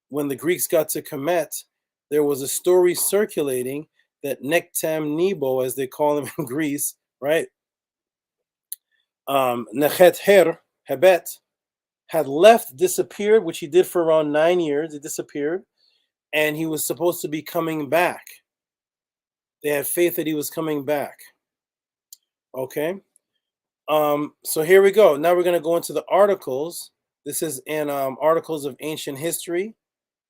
when the Greeks got to Kemet, there was a story circulating that Nektemnibo, as they call him in Greece, right? Nechet Her Hebet, had left, disappeared, which he did for around 9 years. He disappeared, and he was supposed to be coming back. They had faith that he was coming back. Okay. So here we go. Now we're going to go into the articles. This is in articles of ancient history.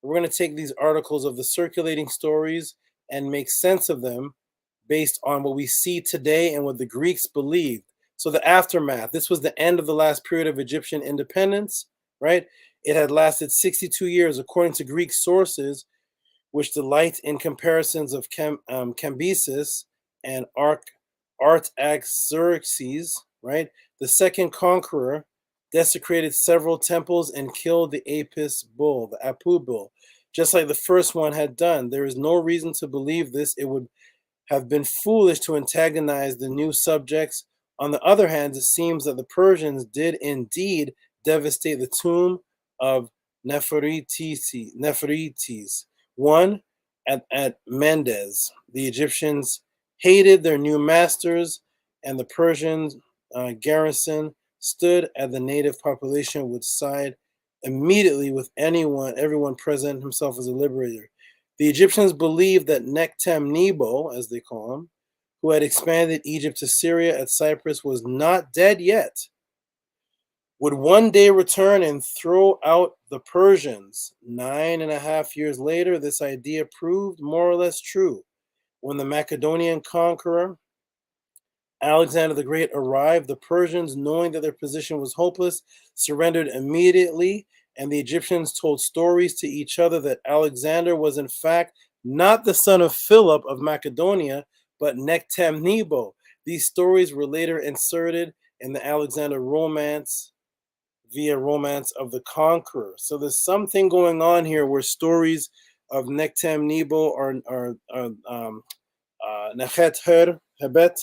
We're going to take these articles of the circulating stories and make sense of them based on what we see today and what the Greeks believed. So the aftermath, this was the end of the last period of Egyptian independence, right? It had lasted 62 years, according to Greek sources, which delight in comparisons of Cambyses and Artaxerxes, right? The second conqueror desecrated several temples and killed the Apis bull, the Apu bull, just like the first one had done. There is no reason to believe this. It would have been foolish to antagonize the new subjects. On the other hand, it seems that the Persians did indeed devastate the tomb of Nefertites. One at Mendes. The Egyptians hated their new masters, and the Persian garrison stood at the native population would side immediately with everyone present himself as a liberator. The Egyptians believed that Nektemnibo, as they call him, who had expanded Egypt to Syria at Cyprus, was not dead yet, would one day return and throw out the Persians. 9.5 years later, this idea proved more or less true. When the Macedonian conqueror, Alexander the Great, arrived, the Persians, knowing that their position was hopeless, surrendered immediately, and the Egyptians told stories to each other that Alexander was in fact not the son of Philip of Macedonia, but Nektemnibo. These stories were later inserted in the Alexander romance via Romance of the Conqueror. So there's something going on here where stories of Nektemnibo or Nechet Her Hebet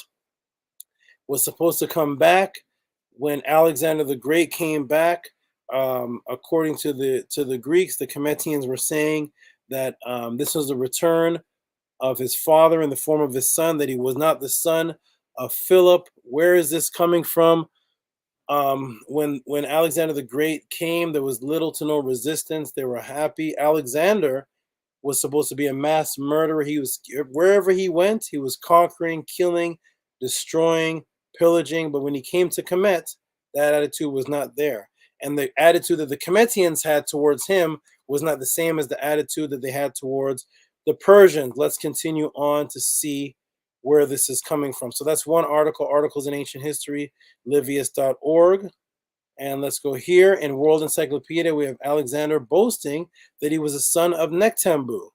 was supposed to come back when Alexander the Great came back. According to the Greeks, the Kemetians were saying that this was the return of his father in the form of his son, that he was not the son of Philip. Where is this coming from? When Alexander the Great came, there was little to no resistance. They were happy. Alexander was supposed to be a mass murderer. He was, wherever he went, he was conquering, killing, destroying, pillaging. But when he came to Kemet, that attitude was not there. And the attitude that the Kemetians had towards him was not the same as the attitude that they had towards the Persians. Let's continue on to see where this is coming from. So that's one article, Articles in Ancient History, livius.org. And let's go here in World Encyclopedia. We have Alexander boasting that he was a son of Nektembu.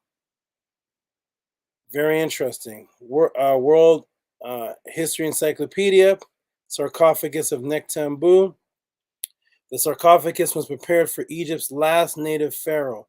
Very interesting. World History Encyclopedia, sarcophagus of Nektembu. The sarcophagus was prepared for Egypt's last native pharaoh,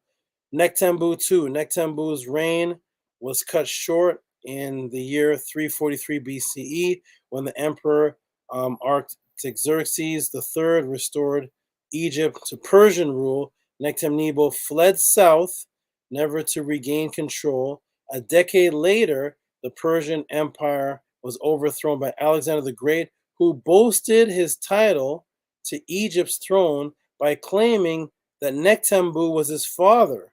Nektembu II. Nektembu's reign was cut short in the year 343 BCE when the emperor Artaxerxes III restored Egypt to Persian rule, Nectanebo fled south, never to regain control. A decade later, the Persian Empire was overthrown by Alexander the Great, who boasted his title to Egypt's throne by claiming that Nectanebo was his father.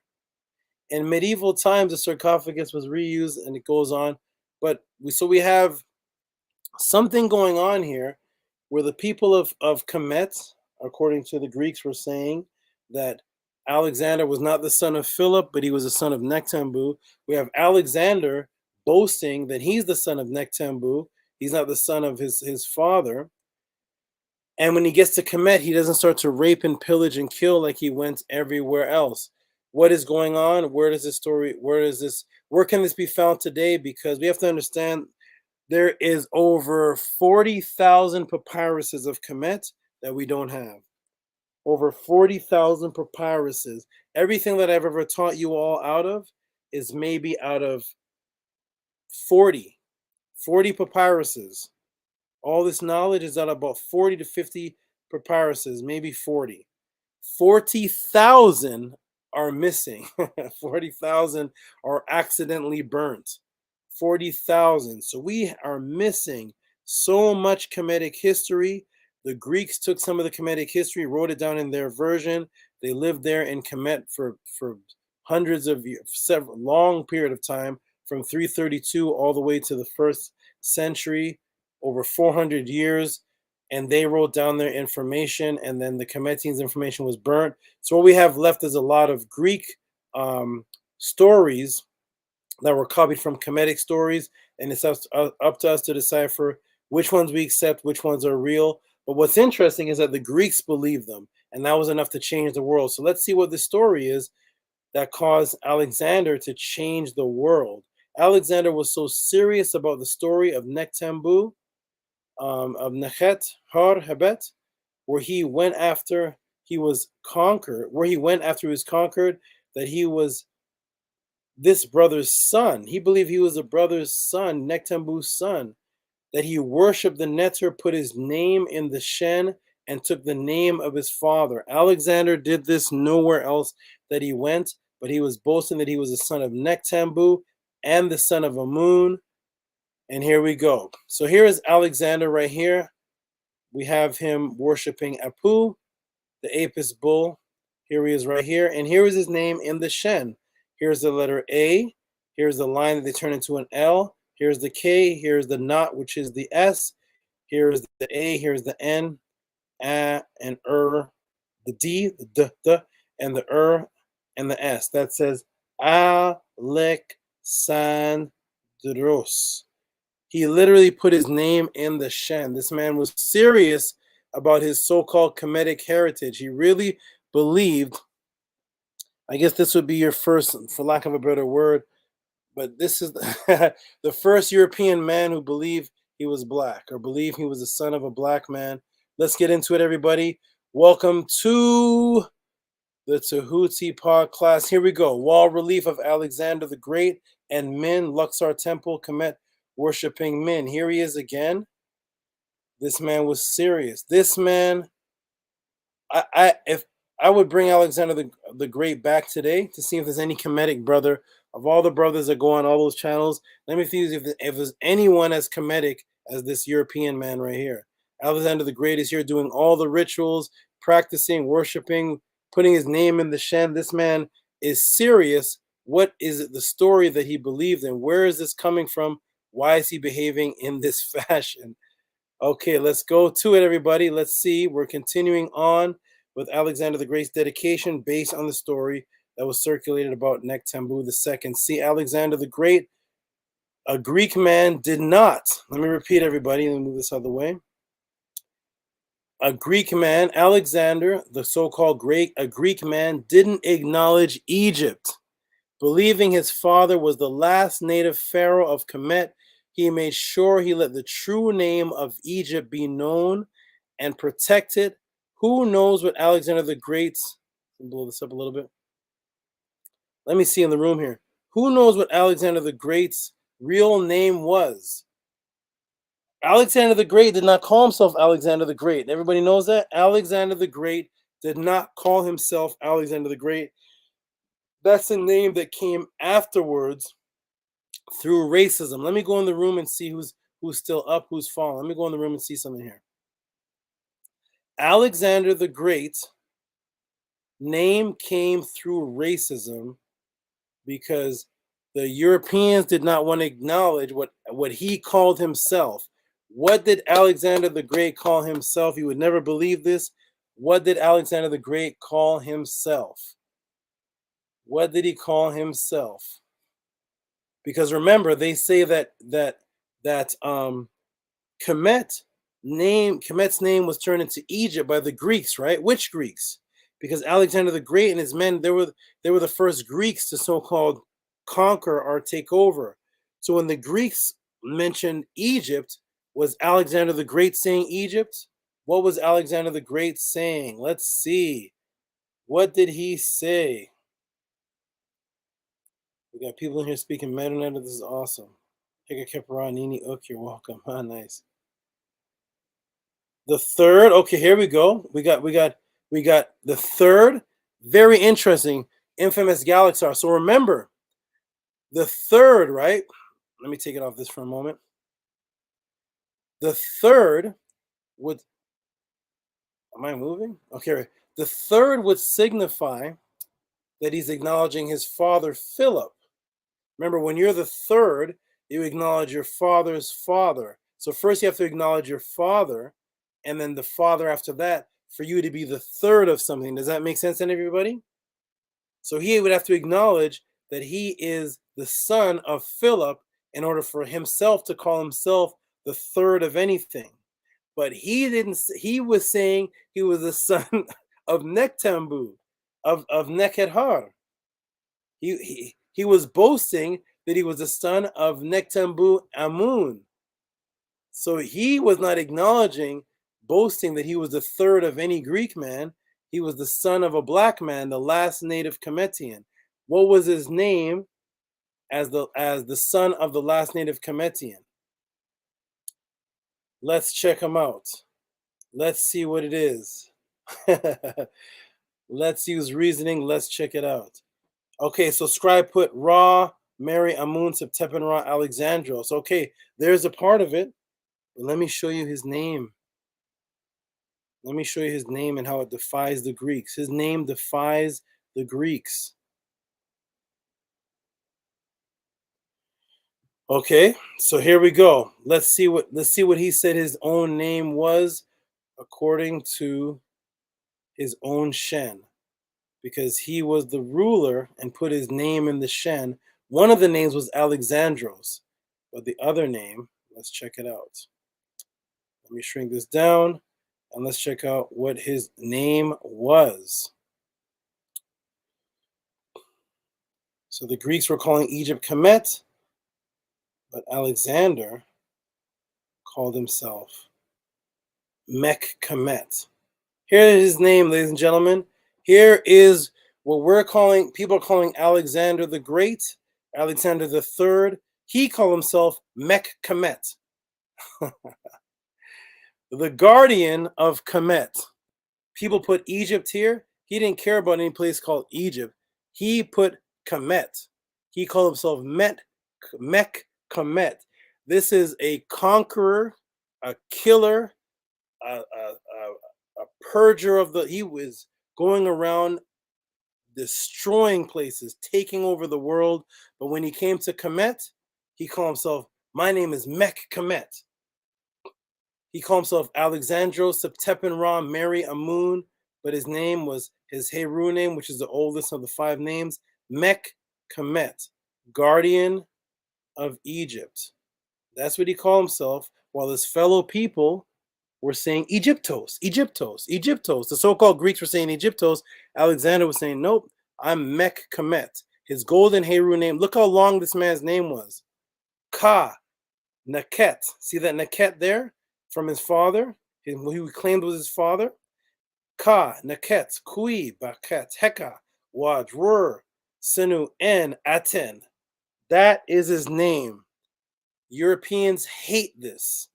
In medieval times, the sarcophagus was reused, and it goes on. But we have something going on here where the people of Kemet, according to the Greeks, were saying that Alexander was not the son of Philip, but he was the son of Nectanebo. We have Alexander boasting that he's the son of Nectanebo. He's not the son of his father. And when he gets to Kemet, he doesn't start to rape and pillage and kill like he went everywhere else. What is going on? Where can this be found today? Because we have to understand there is over 40,000 papyruses of Kemet that we don't have. Over 40,000 papyruses. Everything that I've ever taught you all out of is maybe out of 40 papyruses. All this knowledge is out of about 40 to 50 papyruses, maybe 40. 40,000 are missing. 40,000 are accidentally burnt. 40,000. So we are missing so much Kemetic history. The Greeks took some of the Kemetic history, wrote it down in their version. They lived there in Kemet for hundreds of years, long period of time, from 332 all the way to the 1st century, over 400 years. And they wrote down their information, and then the Kemetines' information was burnt. So what we have left is a lot of Greek stories that were copied from Kemetic stories, and it's up to us to decipher which ones we accept, which ones are real. But what's interesting is that the Greeks believed them, and that was enough to change the world. So let's see what the story is that caused Alexander to change the world. Alexander was so serious about the story of Nectanebo, of Nechet Har Hebet, where he went after he was conquered, that he was this brother's son. He believed he was a brother's son, Nectanebo's son, that he worshipped the Neter, put his name in the Shen, and took the name of his father. Alexander did this nowhere else that he went, but he was boasting that he was the son of Nectanebo and the son of Amun. And here we go. So here is Alexander right here. We have him worshiping Apu, the Apis bull. Here he is right here. And here is his name in the Shen. Here's the letter A. Here's the line that they turn into an L. Here's the K. Here's the knot, which is the S. Here's the A. Here's the N, A, and the D, the D, and the and the S. That says Alexandros. He literally put his name in the Shen. This man was serious about his so-called Kemetic heritage. He really believed, I guess this would be your first, for lack of a better word, but this is the first European man who believed he was black, or believed he was the son of a black man. Let's get into it, everybody. Welcome to the Tehuti Podclass. Here we go. Wall relief of Alexander the Great and Min, Luxor Temple, Kemet, worshiping Min. Here he is again. This man was serious. This man, if I would bring Alexander the Great back today to see if there's any Kemetic brother of all the brothers that go on all those channels. Let me see if there's anyone as Kemetic as this European man right here. Alexander the Great is here doing all the rituals, practicing, worshiping, putting his name in the Shen. This man is serious. What is it, the story that he believed in? Where is this coming from? Why is he behaving in this fashion? Okay, let's go to it, everybody. Let's see. We're continuing on with Alexander the Great's dedication based on the story that was circulated about Nectanebo II. See, Alexander the Great, a Greek man, did not. Let me repeat, everybody. Let me move this out of the way. A Greek man, Alexander, the so-called Great, a Greek man, didn't acknowledge Egypt. Believing his father was the last native pharaoh of Kemet, he made sure he let the true name of Egypt be known and protected. Who knows what Alexander the Great's, blow this up a little bit. Let me see in the room here. Who knows what Alexander the Great's real name was? Alexander the Great did not call himself Alexander the Great. Everybody knows that? Alexander the Great did not call himself Alexander the Great. That's a name that came afterwards through racism. Let me go in the room and see who's still up, who's fallen. Let me go in the room and see something here. Alexander the Great name came through racism because the Europeans did not want to acknowledge what he called himself. What did Alexander the Great call himself? You would never believe this. What did Alexander the Great call himself? What did he call himself? Because remember, they say that Kemet's name was turned into Egypt by the Greeks, right? Which Greeks? Because Alexander the Great and his men, they were the first Greeks to so-called conquer or take over. So when the Greeks mentioned Egypt, was Alexander the Great saying Egypt? What was Alexander the Great saying? Let's see. What did he say? We got people in here speaking Metanet. This is awesome. Hika Kepara, Nini Ook, you're welcome. Ah, nice. The third, okay, here we go. We got the third, very interesting, infamous Galaxar. So remember, the third, right? Let me take it off this for a moment. The third would, am I moving? Okay, right. The third would signify that he's acknowledging his father, Philip. Remember, when you're the third, you acknowledge your father's father. So first you have to acknowledge your father, and then the father after that, for you to be the third of something. Does that make sense to everybody? So he would have to acknowledge that he is the son of Philip in order for himself to call himself the third of anything. But he didn't. He was saying he was the son of Nektambu, of Nekhethar. He was boasting that he was the son of Nektambu Amun. So he was not acknowledging, boasting that he was the third of any Greek man. He was the son of a black man, the last native Kemetian. What was his name as the son of the last native Kemetian? Let's check him out. Let's see what it is. Let's use reasoning. Let's check it out. Okay, so scribe put Ra, Mary, Amun, Septepen, Ra, Alexandros. Okay, there's a part of it. But let me show you his name. Let me show you his name and how it defies the Greeks. His name defies the Greeks. Okay, so here we go. Let's see what he said his own name was according to his own Shen, because he was the ruler and put his name in the Shen. One of the names was Alexandros, but the other name, let's check it out. Let me shrink this down and let's check out what his name was. So the Greeks were calling Egypt Kemet, but Alexander called himself Kemet. Here is his name, ladies and gentlemen. Here is what people are calling Alexander the Great, Alexander the Third. He called himself Kemet, the guardian of Kemet. People put Egypt here. He didn't care about any place called Egypt. He put Kemet. He called himself Kemet. This is a conqueror, a killer, a purger of the. He was going around destroying places, taking over the world. But when he came to Kemet, he called himself, my name is Kemet. He called himself Alexandros, Septepen, Ra, Mary, Amun, but his name was his Heru name, which is the oldest of the 5 names, Kemet, guardian of Egypt. That's what he called himself, while his fellow people were saying Egyptos. The so-called Greeks were saying Egyptos. Alexander was saying, nope, I'm Kemet. His golden Heru name, look how long this man's name was. Ka, Naket. See that Naket there? From his father, who he claimed was his father. Ka, Naket, Kui, Baket, Heka, Waj, Rur, Sinu, and Aten. That is his name. Europeans hate this.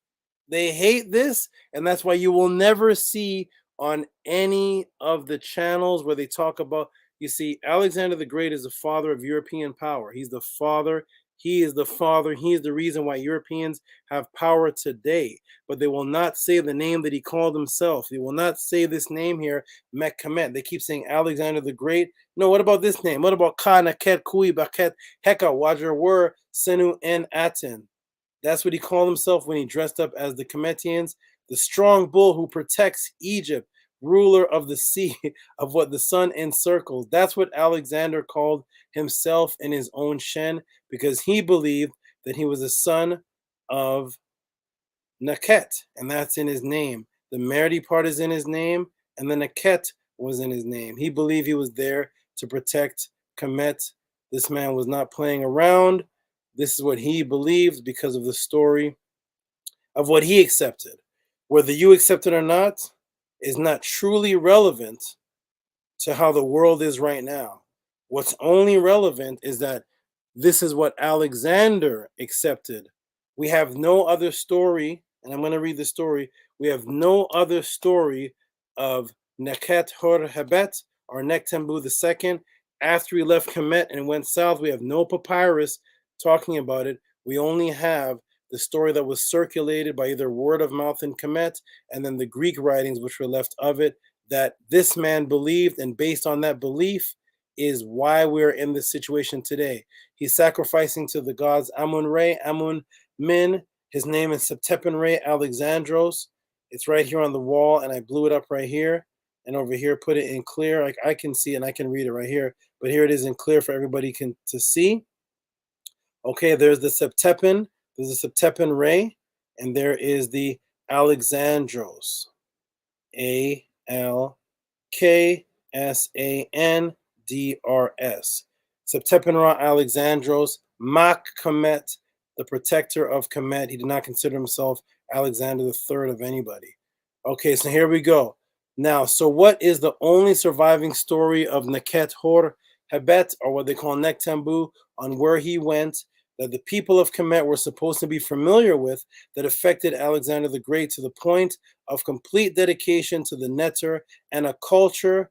They hate this, and that's why you will never see on any of the channels where they talk about, you see, Alexander the Great is the father of European power. He's the father. He is the father. He is the reason why Europeans have power today. But they will not say the name that he called himself. They will not say this name here, Sekmet. They keep saying Alexander the Great. No, what about this name? What about Ka, Naket, Kui, Baket, Heka, Wajer, Wer, Senu, and Aten? That's what he called himself when he dressed up as the Kemetians, the strong bull who protects Egypt, ruler of the sea, of what the sun encircles. That's what Alexander called himself in his own Shen, because he believed that he was a son of Naket, and that's in his name. The Merdi part is in his name, and the Naket was in his name. He believed he was there to protect Kemet. This man was not playing around. This is what he believed because of the story of what he accepted. Whether you accept it or not is not truly relevant to how the world is right now. What's only relevant is that this is what Alexander accepted. We have no other story, and I'm going to read the story. We have no other story of Neket Hor Hebet or Nektembu II. After we left Kemet and went south, we have no papyrus talking about it. We only have the story that was circulated by either word of mouth in Kemet and then the Greek writings which were left of it, that this man believed, and based on that belief is why we're in this situation today. He's sacrificing to the gods Amun-Re, Amun-Min. His name is Septepen-Re Alexandros. It's right here on the wall, and I blew it up right here. And over here, put it in clear. Like I can see and I can read it right here. But here it is in clear for everybody to see. Okay, there's the Septepen. There's the Septepen-Re. And there is the Alexandros. A-L-K-S-A-N-D-R-S. Septepen-Ra Alexandros, Mak Kemet, the protector of Kemet. He did not consider himself Alexander III of anybody. Okay, so here we go. Now, so what is the only surviving story of Neket Hor Hebet, or what they call Nektembu, on where he went, that the people of Kemet were supposed to be familiar with, that affected Alexander the Great to the point of complete dedication to the Neter and a culture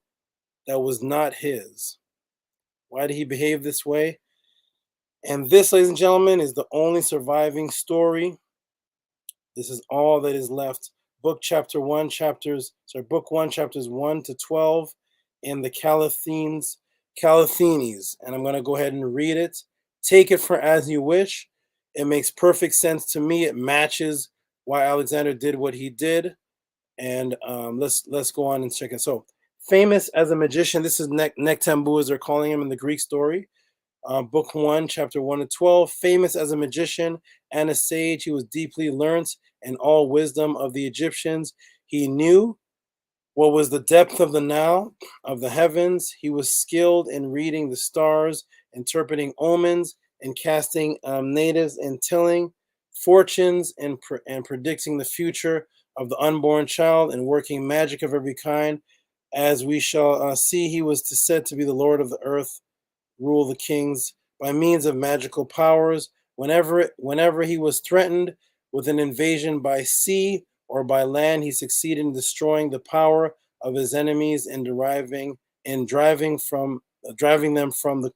that was not his? Why did he behave this way? And this, ladies and gentlemen, is the only surviving story. This is all that is left. Book 1, chapters 1, chapters 1 to 12 in the Calathenes. And I'm going to go ahead and read it. Take it for as you wish. It makes perfect sense to me. It matches why Alexander did what he did. And let's go on and check it. So, famous as a magician, this is Nektembu, as they're calling him in the Greek story. Book 1, chapter 1 to 12. Famous as a magician and a sage, he was deeply learnt in all wisdom of the Egyptians. He knew what was the depth of the Nile, of the heavens. He was skilled in reading the stars, interpreting omens, and casting natives, and telling fortunes, and predicting the future of the unborn child, and working magic of every kind. As we shall see, he was said to be the Lord of the earth, rule the kings by means of magical powers. Whenever he was threatened with an invasion by sea or by land, he succeeded in destroying the power of his enemies and driving them from the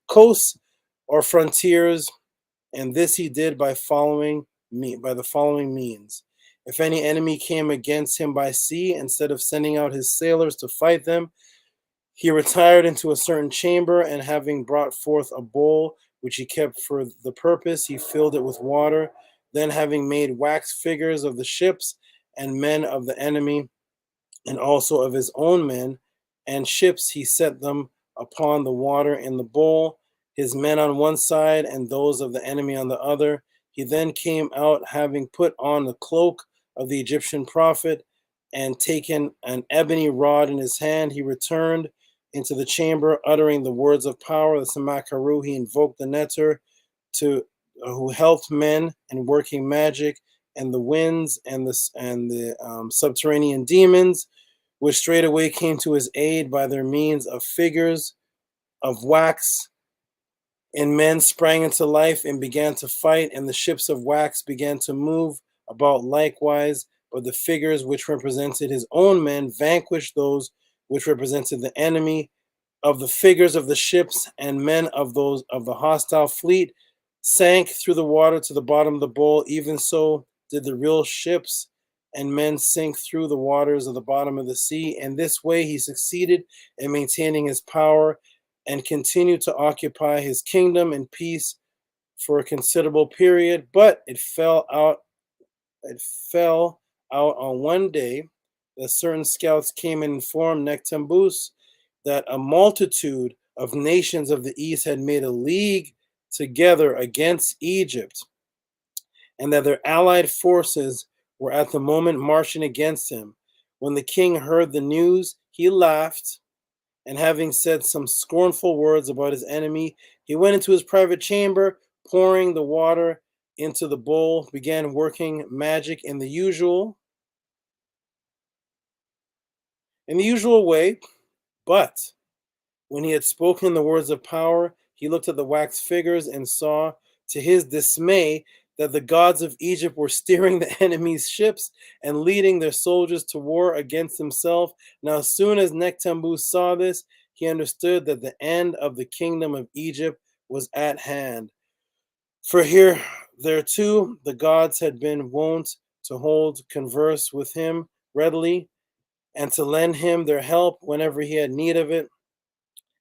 coasts or frontiers. And this he did by the following means. If any enemy came against him by sea, instead of sending out his sailors to fight them, he retired into a certain chamber, and having brought forth a bowl which he kept for the purpose, he filled it with water. Then, having made wax figures of the ships and men of the enemy, and also of his own men and ships, he set them upon the water in the bowl, his men on one side and those of the enemy on the other. He then came out, having put on the cloak of the Egyptian prophet and taken an ebony rod in his hand. He returned into the chamber, uttering the words of power, the Samakaru. He invoked the Neter, who helped men in working magic, and the winds and the subterranean demons, which straightway came to his aid by their means of figures of wax. And men sprang into life and began to fight, and the ships of wax began to move about likewise. but the figures which represented his own men vanquished those which represented the enemy. Of the figures of the ships and men of those of the hostile fleet sank through the water to the bottom of the bowl. Even so did the real ships and men sink through the waters of the bottom of the sea. And this way he succeeded in maintaining his power and continued to occupy his kingdom in peace for a considerable period. But it fell out on one day that certain scouts came and informed Nekhtembus that a multitude of nations of the east had made a league together against Egypt, and that their allied forces were at the moment marching against him. When the king heard the news, he laughed, and having said some scornful words about his enemy, he went into his private chamber, pouring the water into the bowl, began working magic in the usual way. But when he had spoken the words of power, he looked at the wax figures and saw, to his dismay, that the gods of Egypt were steering the enemy's ships and leading their soldiers to war against himself. Now, as soon as Nekhtembus saw this, he understood that the end of the kingdom of Egypt was at hand. For thereto the gods had been wont to hold converse with him readily, and to lend him their help whenever he had need of it.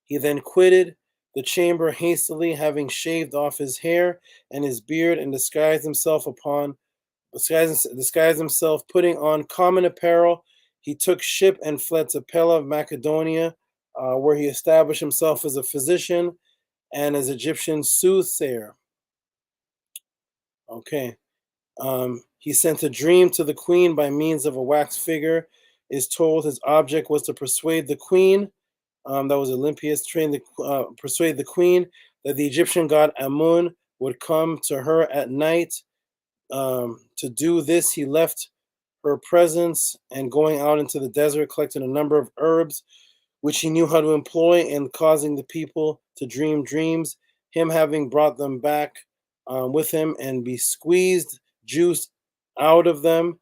He then quitted the chamber hastily, having shaved off his hair and his beard, and disguised himself, putting on common apparel. He took ship and fled to Pella of Macedonia, where he established himself as a physician and as Egyptian soothsayer. Okay. He sent a dream to the queen by means of a wax figure. Is told his object was to persuade the queen, that was Olympias, persuade the queen that the Egyptian god Amun would come to her at night. To do this, he left her presence and going out into the desert, collected a number of herbs, which he knew how to employ in causing the people to dream dreams. Him having brought them back with him and be squeezed juice out of them,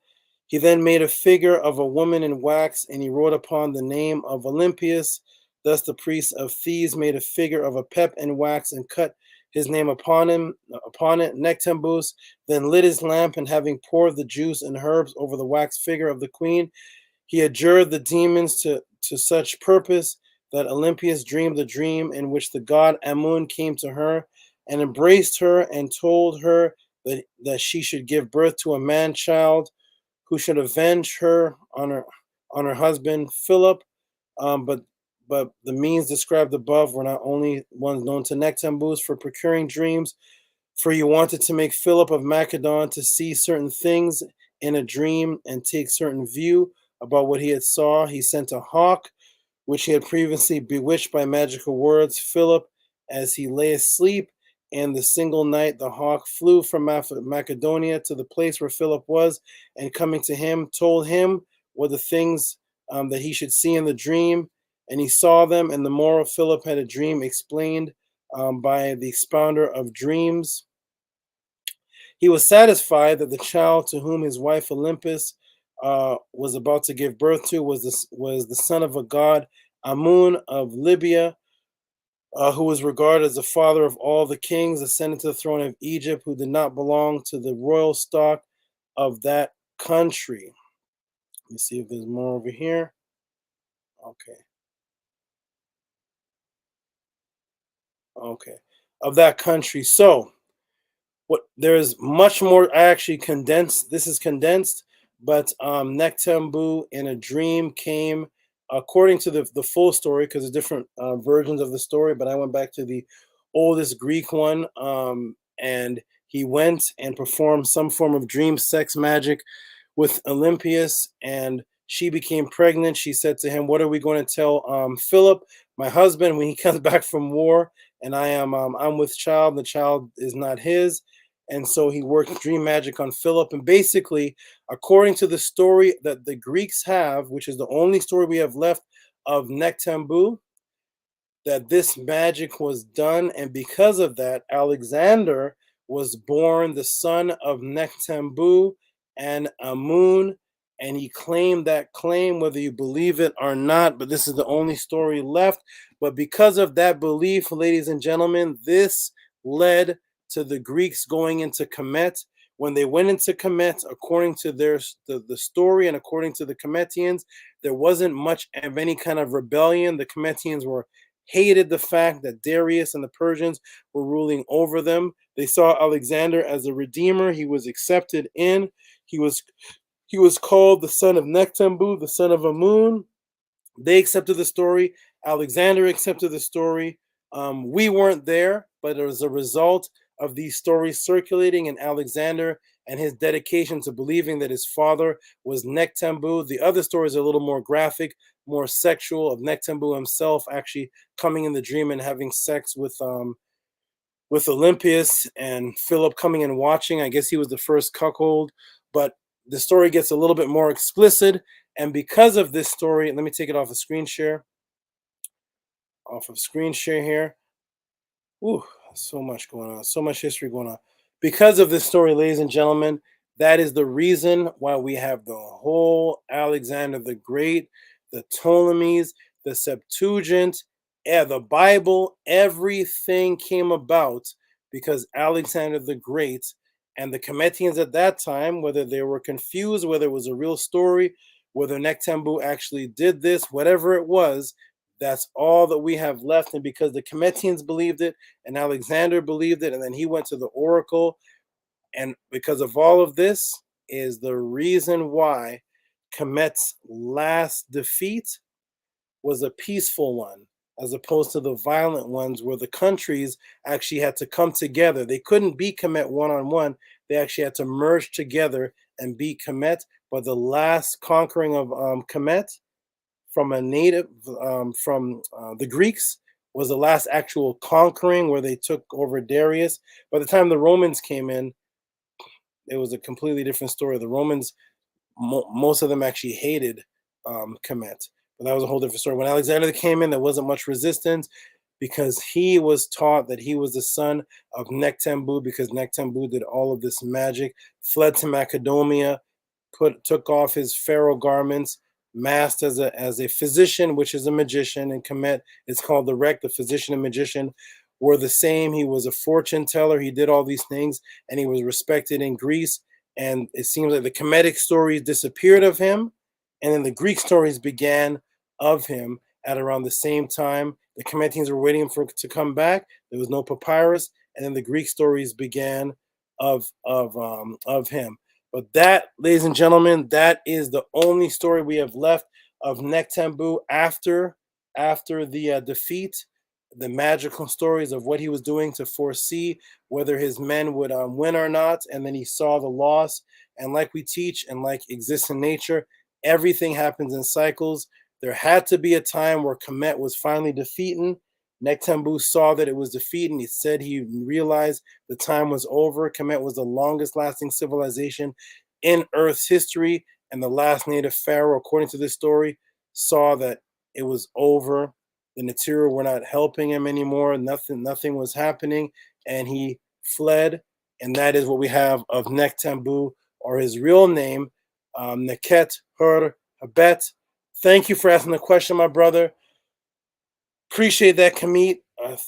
he then made a figure of a woman in wax, and he wrote upon the name of Olympias. Thus the priest of Thebes made a figure of a pep in wax and cut his name upon it. Nekhtembus then lit his lamp, and having poured the juice and herbs over the wax figure of the queen, he adjured the demons to such purpose that Olympias dreamed a dream in which the god Amun came to her and embraced her and told her that she should give birth to a man-child who should avenge her on her husband Philip. But the means described above were not only ones known to Nekhtembus for procuring dreams, for he wanted to make Philip of Macedon to see certain things in a dream and take certain view about what he had saw. He sent a hawk, which he had previously bewitched by magical words, Philip, as he lay asleep. And the single night the hawk flew from Macedonia to the place where Philip was, and coming to him, told him what the things that he should see in the dream. And he saw them, and the moral Philip had a dream explained by the expounder of dreams. He was satisfied that the child to whom his wife Olympus was about to give birth to was the son of a god, Amun of Libya, who was regarded as the father of all the kings ascended to the throne of Egypt, who did not belong to the royal stock of that country. Let me see if there's more over here. Okay. Of that country. So, there's much more. I actually condensed. This is condensed, but Nekhtembus in a dream came, according to the full story, because there's different versions of the story, but I went back to the oldest Greek one, and he went and performed some form of dream sex magic with Olympias, and she became pregnant. She said to him, "What are we going to tell Philip, my husband, when he comes back from war? And I'm with child. The child is not his." And so he worked dream magic on Philip. And basically, according to the story that the Greeks have, which is the only story we have left of Nekhtembus, that this magic was done. And because of that, Alexander was born the son of Nekhtembus and Amun. and he claimed that claim, whether you believe it or not, but this is the only story left. But because of that belief, ladies and gentlemen, this led to the Greeks going into Kemet. When they went into Kemet, according to the story and according to the Kemetians, there wasn't much of any kind of rebellion. The Kemetians hated the fact that Darius and the Persians were ruling over them. They saw Alexander as a redeemer. He was accepted in. He was called the son of Nektembu, the son of Amun. They accepted the story. Alexander accepted the story. We weren't there, but as a result of these stories circulating, and Alexander and his dedication to believing that his father was Nektembu. The other stories are a little more graphic, more sexual, of Nektembu himself actually coming in the dream and having sex with Olympias, and Philip coming and watching. I guess he was the first cuckold, but the story gets a little bit more explicit. And because of this story, let me take it off of screen share. Off of screen share here. Ooh, so much going on, so much history going on. Because of this story, ladies and gentlemen, that is the reason why we have the whole Alexander the Great, the Ptolemies, the Septuagint, the Bible, everything came about because Alexander the Great and the Kemetians at that time, whether they were confused, whether it was a real story, whether Nektembu actually did this, whatever it was, that's all that we have left. And because the Kemetians believed it and Alexander believed it, and then he went to the oracle, and because of all of this is the reason why Kemet's last defeat was a peaceful one, as opposed to the violent ones where the countries actually had to come together. They couldn't beat Kemet one-on-one. They actually had to merge together and beat Kemet. But the last conquering of Kemet from a native, from the Greeks, was the last actual conquering where they took over Darius. By the time the Romans came in, it was a completely different story. The Romans, most of them actually hated Kemet. But that was a whole different story. When Alexander came in, there wasn't much resistance because he was taught that he was the son of Nektembu, because Nektembu did all of this magic, fled to Macedonia, took off his pharaoh garments, masked as a physician, which is a magician. In Kemet, it's called the Rek. The physician and magician were the same. He was a fortune teller. He did all these things, and he was respected in Greece. And it seems like the Kemetic stories disappeared of him, and then the Greek stories began of him at around the same time. The Kemetians were waiting for it to come back. There was no papyrus, and then the Greek stories began of him. But that, ladies and gentlemen, that is the only story we have left of Nektembu after the defeat. The magical stories of what he was doing to foresee whether his men would win or not, and then he saw the loss. And like we teach and like exists in nature, everything happens in cycles. There had to be a time where Kemet was finally defeated. Nektembu saw that it was defeated. He said he realized the time was over. Kemet was the longest lasting civilization in Earth's history, and the last native pharaoh, according to this story, saw that it was over. The Natira were not helping him anymore. Nothing was happening, and he fled. And that is what we have of Nektembu, or his real name, Neket Hur Habet. Thank you for asking the question, my brother. Appreciate that, Kamit.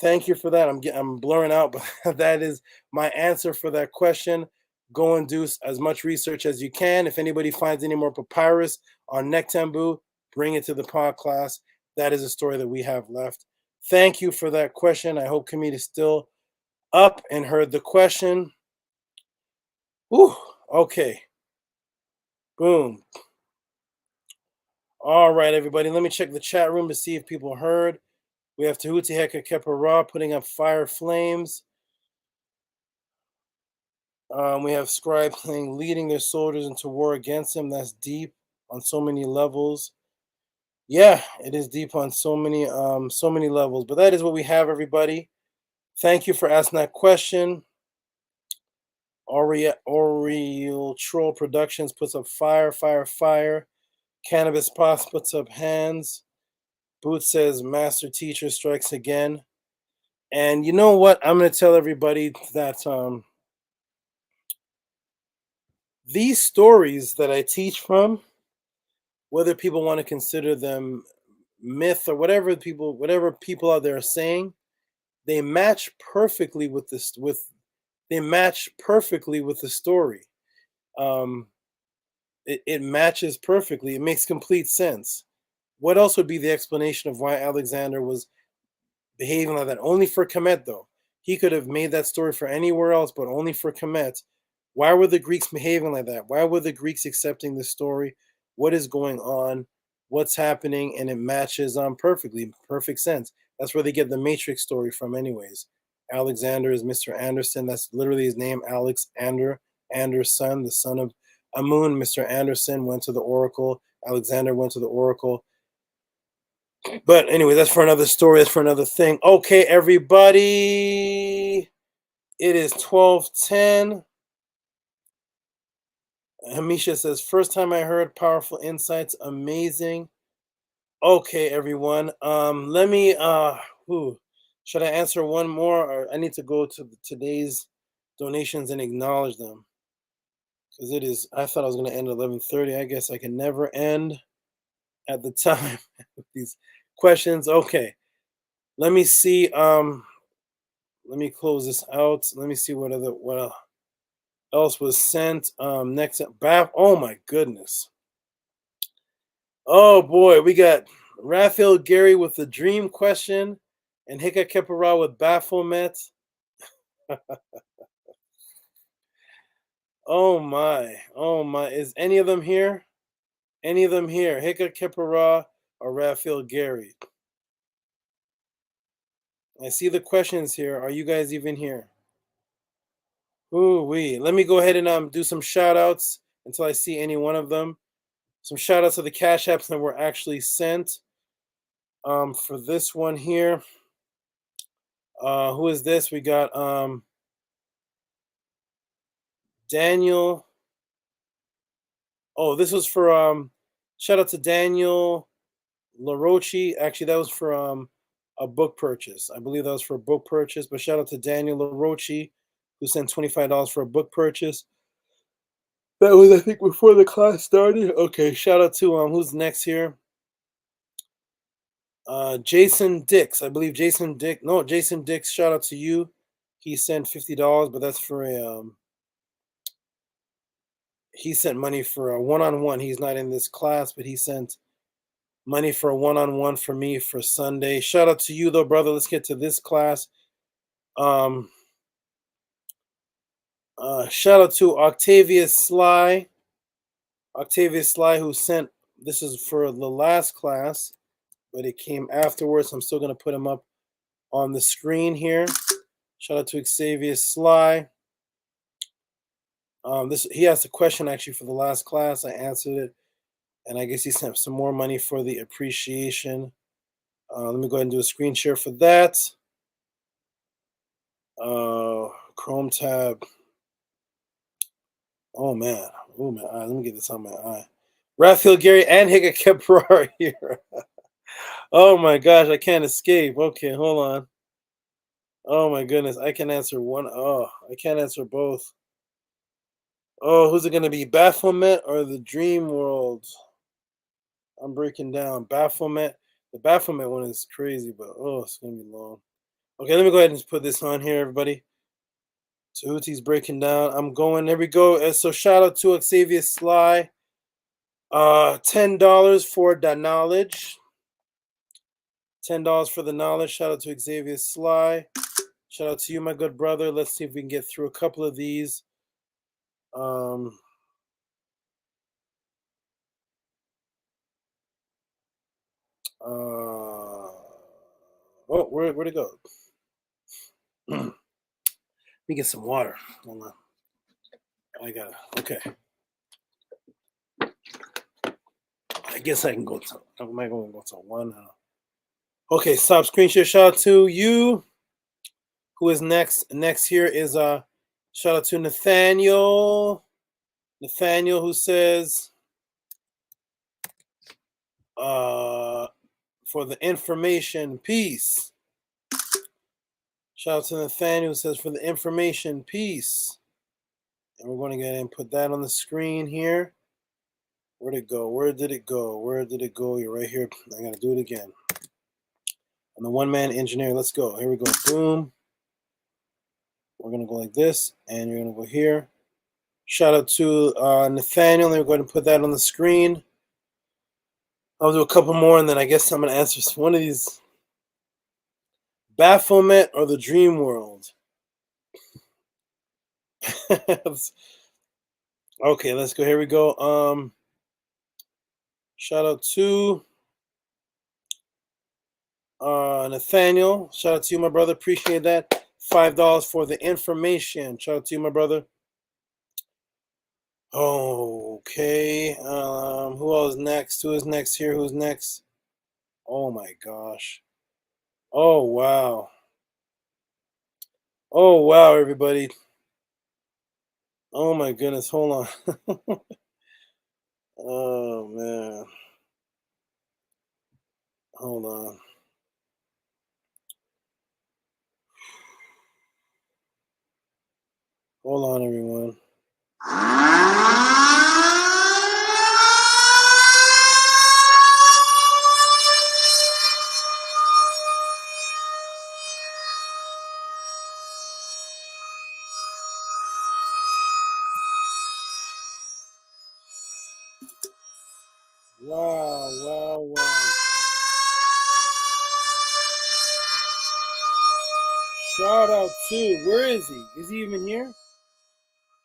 Thank you for that. I'm blurring out, but that is my answer for that question. Go and do as much research as you can. If anybody finds any more papyrus on Nektembu, bring it to the Podclass. That is a story that we have left. Thank you for that question. I hope Kamit is still up and heard the question. Ooh, okay. Boom. All right, everybody. Let me check the chat room to see if people heard. We have Tehuti Heka Kepara putting up fire flames. We have Scribe saying leading their soldiers into war against him. That's deep on so many levels. Yeah, it is deep on so many levels. But that is what we have, everybody. Thank you for asking that question. Oriel Troll Productions puts up fire, fire, fire. Cannabis Pots puts up hands. Boot says master teacher strikes again. And you know what? I'm going to tell everybody that these stories that I teach from, whether people want to consider them myth or whatever people out there are saying, they match perfectly with this. They match perfectly with the story. It matches perfectly. It makes complete sense. What else would be the explanation of why Alexander was behaving like that? Only for Kemet, though. He could have made that story for anywhere else, but only for Kemet. Why were the Greeks behaving like that? Why were the Greeks accepting the story? What is going on? What's happening? And it matches perfectly. Perfect sense. That's where they get the Matrix story from anyways. Alexander is Mr. Anderson. That's literally his name, Alexander Anderson, the son of Amun. Mr. Anderson went to the oracle. Alexander went to the oracle. But anyway, that's for another story. That's for another thing. Okay, everybody. It is 12:10. Hamisha says, first time I heard powerful insights. Amazing. Okay, everyone. Let me should I answer one more, or I need to go to today's donations and acknowledge them? Because it is, I thought I was going to end at 11:30. I guess I can never end at the time with these questions. Okay. Let me see. Let me close this out. Let me see what else was sent. Next up, oh my goodness. Oh boy, we got Raphael Gary with the dream question and Hika Kepara with Baphomet. Oh my. Is any of them here? Any of them here? Hika Kepara or Raphael Gary? I see the questions here. Are you guys even here? Ooh-wee. Let me go ahead and do some shout outs until I see any one of them. Some shout outs to the Cash Apps that were actually sent. For this one here. Who is this? We got Daniel. Oh, this was for shout out to Daniel LaRoche. Actually, that was for a book purchase. I believe that was for a book purchase, but shout out to Daniel LaRoche, who sent $25 for a book purchase. That was, I think, before the class started. Okay, shout out to who's next here? Jason Dix. I believe Jason Dix, shout out to you. He sent $50, but that's for a he sent money for a one-on-one. He's not in this class, but he sent money for a one-on-one for me for Sunday. Shout out to you though, brother. Let's get to this class. Shout out to Octavius Sly, who sent, this is for the last class, but it came afterwards. I'm still going to put him up on the screen here. Shout out to Octavius Sly. He asked a question actually for the last class. I answered it, and I guess he sent some more money for the appreciation. Let me go ahead and do a screen share for that. Chrome tab. Oh man. All right, let me get this on my eye. Raphael Gary and Higa Keprar here. Oh my gosh, I can't escape. Okay, hold on. Oh my goodness, I can answer one. Oh, I can't answer both. Oh, who's it going to be? Baphomet or the Dream World? I'm breaking down. Baphomet. The Baphomet one is crazy, but it's going to be long. Okay, let me go ahead and just put this on here, everybody. Tehuti's breaking down. I'm going. There we go. So shout out to Octavius Sly. $10 for the knowledge. $10 for the knowledge. Shout out to Octavius Sly. Shout out to you, my good brother. Let's see if we can get through a couple of these. Where'd it go? Let me get some water. Hold on. I got it. Okay. I guess I can go to. Am I going to go to one? Okay, stop screen share. Shout out to you. Who is next? Next here is shout out to Nathaniel. Nathaniel, who says for the information, peace. Shout out to Nathaniel, who says for the information, peace. And we're going to go ahead and put that on the screen here. Where'd it go? Where did it go? Where did it go? You're right here. I gotta do it again. I'm the one-man engineer. Let's go. Here we go. Boom. We're gonna go like this, and you're gonna go here. Shout out to Nathaniel. We're going to put that on the screen. I'll do a couple more, and then I guess I'm gonna answer one of these. Baphomet or the Dream World? Okay, let's go. Here we go. Shout out to Nathaniel. Shout out to you, my brother. Appreciate that. $5 for the information. Shout out to you, my brother. Okay. Who else next? Who is next here? Who's next? Oh my gosh. Oh wow. Oh wow, everybody. Oh my goodness. Hold on. Oh man. Hold on. Hold on, everyone. Wow. Shout out to, where is he? Is he even here?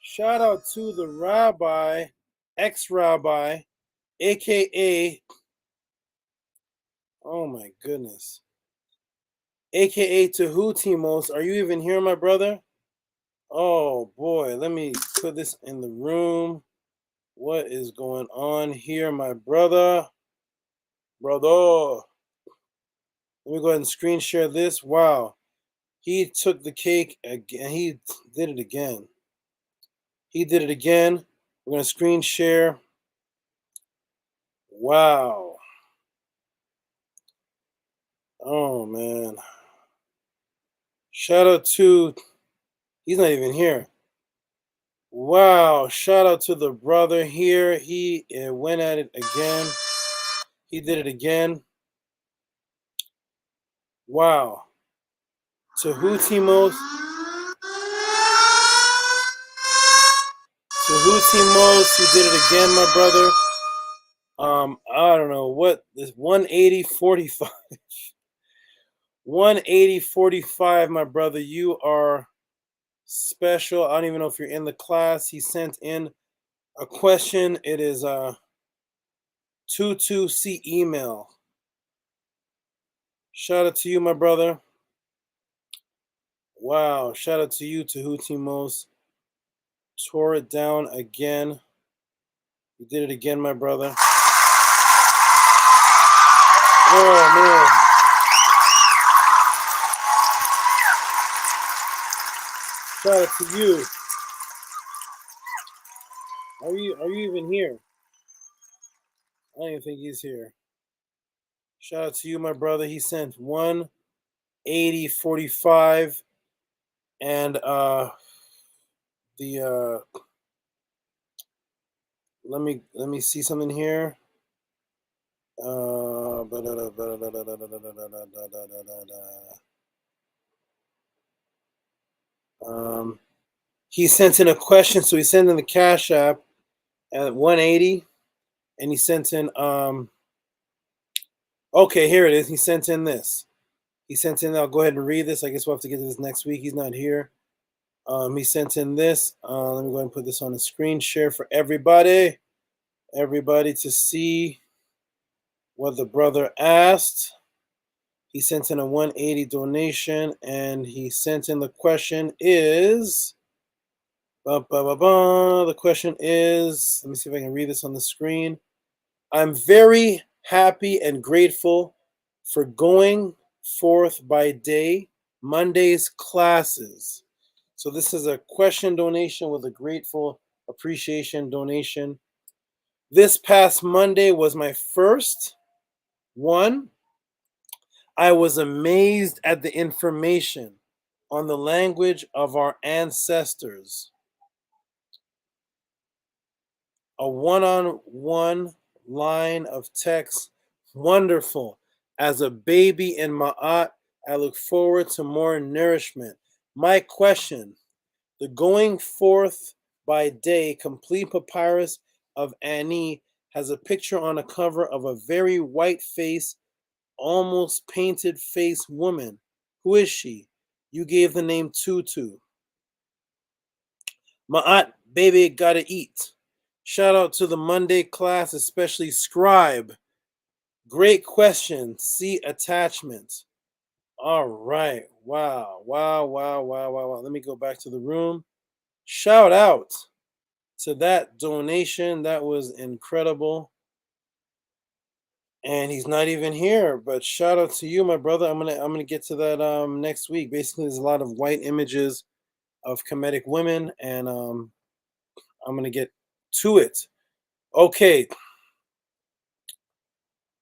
Shout out to the rabbi, ex-rabbi, aka, oh my goodness, aka Tehuti most. Are you even here, my brother? Oh boy, let me put this in the room. What is going on here, my brother? Brother. Let me go ahead and screen share this. Wow. He took the cake again. He did it again. He did it again. We're going to screen share. Wow. Oh, man. Shout out to, he's not even here. Wow. Shout out to the brother here. He went at it again. He did it again. Wow. Tehutimos. Tehutimos, you did it again, my brother. I don't know what this 180.45. 180.45, my brother. You are special. I don't even know if you're in the class. He sent in a question. It is 22C email. Shout out to you, my brother. Wow. Shout out to you, Tehutimos. Tore it down again. You did it again, my brother. Oh man. Shout out to you. Are you even here? I don't even think he's here. Shout out to you, my brother. He sent 180.45 and let me see something here. He sent in a question, so he sent in the Cash App at 180, and he sent in okay, here it is. He sent in this. He sent in, I'll go ahead and read this. I guess we'll have to get to this next week. He's not here. He sent in this. Let me go ahead and put this on the screen share for everybody to see what the brother asked. He sent in a 180 donation, and he sent in the question is, the question is, let me see if I can read this on the screen. I'm very happy and grateful for going forth by day, Monday's classes. So this is a question donation with a grateful appreciation donation. This past Monday was my first one. I was amazed at the information on the language of our ancestors. A one-on-one line of text. Wonderful. As a baby in Ma'at, I look forward to more nourishment. My question, the going forth by day complete papyrus of Ani has a picture on a cover of a very white face, almost painted face woman. Who is she? You gave the name Tutu. Ma'at, baby, gotta eat. Shout out to the Monday class, especially Scribe. Great question. See attachment. All right. Wow. Let me go back to the room. Shout out to that donation. That was incredible. And he's not even here, but shout out to you, my brother. I'm gonna get to that next week. Basically, there's a lot of white images of Kemetic women, and I'm gonna get to it. Okay.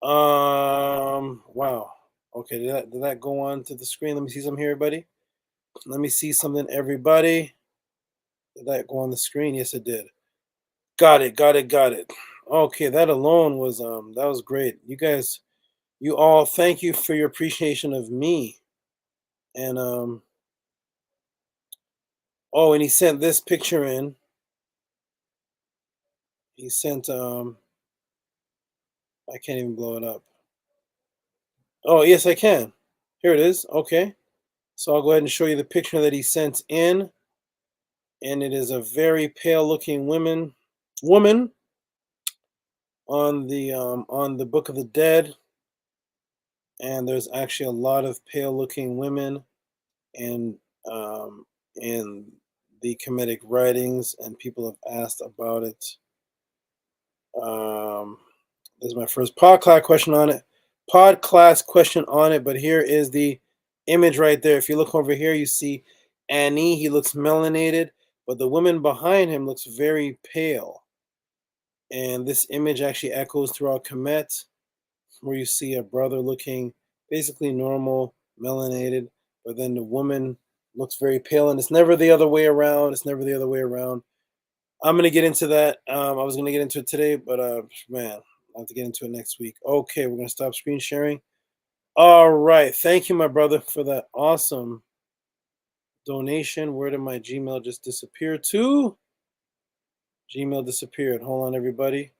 Wow. Okay, did that go on to the screen? Let me see something here, everybody. Let me see something, everybody. Did that go on the screen? Yes, it did. Got it. Okay, that alone was that was great. You guys, you all, thank you for your appreciation of me. And oh, and he sent this picture in. He sent I can't even blow it up. Oh, yes, I can. Here it is. Okay. So I'll go ahead and show you the picture that he sent in. And it is a very pale looking woman on the Book of the Dead. And there's actually a lot of pale looking women in the Kemetic writings, and people have asked about it. This is my first Podclass question on it. But here is the image right there. If you look over here, you see Ani. He looks melanated, but the woman behind him looks very pale. And this image actually echoes throughout Kemet, where you see a brother looking basically normal, melanated, but then the woman looks very pale, and it's never the other way around. I'm going to get into that. I was going to get into it today, but man, I'll have to get into it next week. Okay, we're going to stop screen sharing. All right. Thank you, my brother, for that awesome donation. Where did my Gmail just disappear to? Gmail disappeared. Hold on, everybody.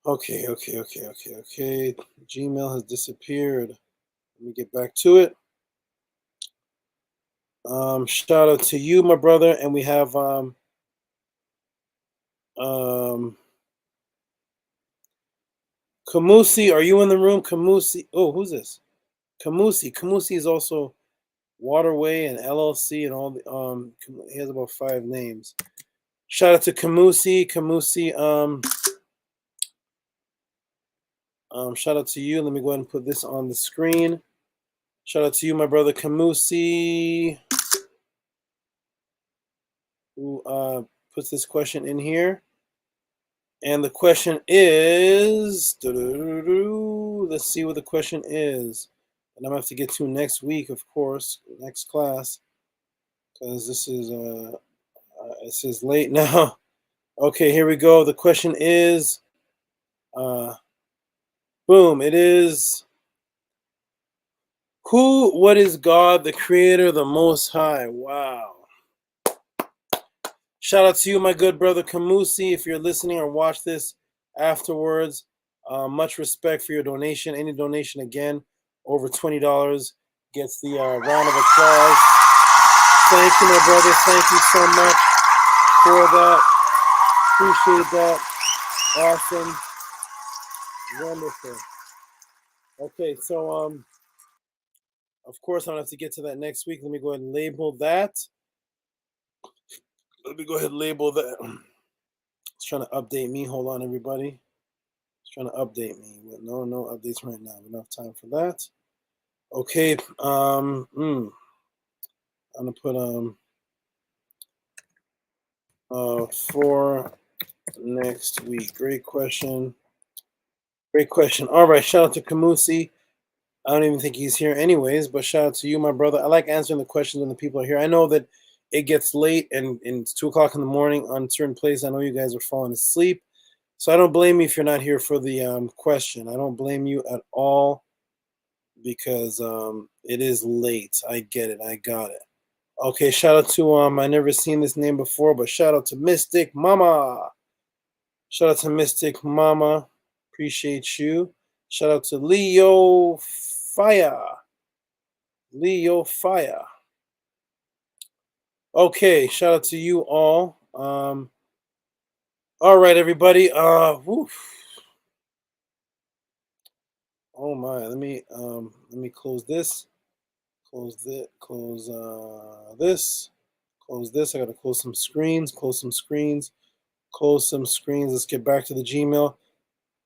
Okay. Gmail has disappeared. Let me get back to it. Shout out to you, my brother. And we have Kamusi, are you in the room? Kamusi. Oh, who's this? Kamusi. Kamusi is also Waterway and LLC and all the he has about 5 names. Shout out to Kamusi. Shout out to you. Let me go ahead and put this on the screen. Shout out to you, my brother Kamusi, who puts this question in here. And the question is, let's see what the question is. And I'm going to have to get to next week, of course, next class, because this is, it says late now. Okay, here we go. The question is, boom, it is, what is God, the Creator, the Most High? Wow. Shout out to you, my good brother Kamusi. If you're listening or watch this afterwards, much respect for your donation. Any donation, again, over $20 gets the round of applause. Thank you, my brother. Thank you so much for that. Appreciate that. Awesome. Wonderful. Okay, so of course I'll have to get to that next week. Let me go ahead and label that. It's trying to update me. Hold on, everybody. It's trying to update me. But no updates right now. Enough time for that. Okay. I'm gonna put for next week. Great question. All right. Shout out to Kamusi. I don't even think he's here anyways, but shout out to you, my brother. I like answering the questions when the people are here. I know that it gets late and it's 2 o'clock in the morning on certain places. I know you guys are falling asleep. So I don't blame you if you're not here for the question. I don't blame you at all because it is late. I get it. I got it. Okay, shout out to I never seen this name before, but shout out to Mystic Mama. Shout out to Mystic Mama. Appreciate you. Shout out to Leo Fire. Leo Fire. Okay, shout out to you all. All right, everybody. Woof. Oh my, let me close this. Close this. Close this. Close this. I gotta close some screens. Close some screens. Close some screens. Let's get back to the Gmail.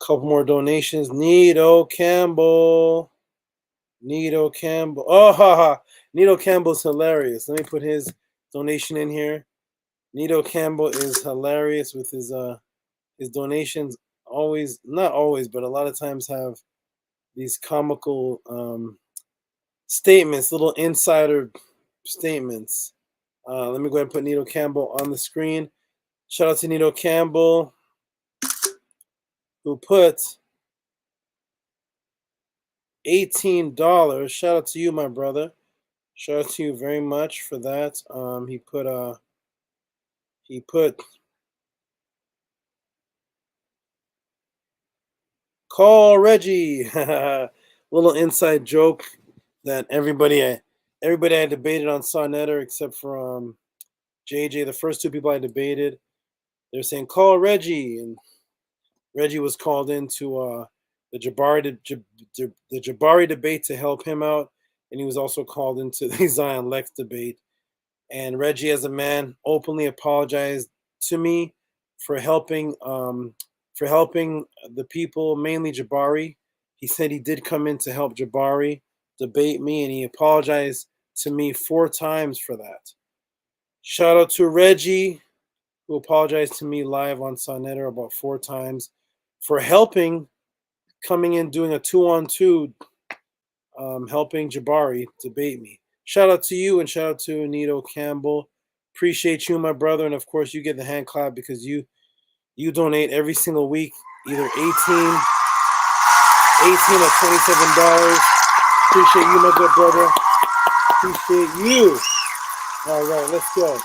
Couple more donations. Nito Campbell. Nito Campbell. Oh, haha. Nito Campbell's hilarious. Let me put his donation in here. Nito Campbell is hilarious with his donations. Always, not always, but a lot of times have these comical statements, little insider statements. Let me go ahead and put Nito Campbell on the screen. Shout out to Nito Campbell, who put $18. Shout out to you, my brother. Shout out to you very much for that. He put call Reggie. Little inside joke that everybody I debated on Sonnetter except for JJ. The first 2 people I debated, they're saying call Reggie, and Reggie was called into the Jabari debate to help him out, and he was also called into the Zion Lex debate. And Reggie, as a man, openly apologized to me for helping the people, mainly Jabari. He said he did come in to help Jabari debate me, and he apologized to me 4 times for that. Shout out to Reggie, who apologized to me live on Sonnetter about 4 times for coming in, doing a 2-on-2, helping Jabari debate me. Shout out to you and shout out to Nito Campbell. Appreciate you, my brother, and of course you get the hand clap because you donate every single week, either 18 or $27. Appreciate you, my good brother. Appreciate you. All right, let's go.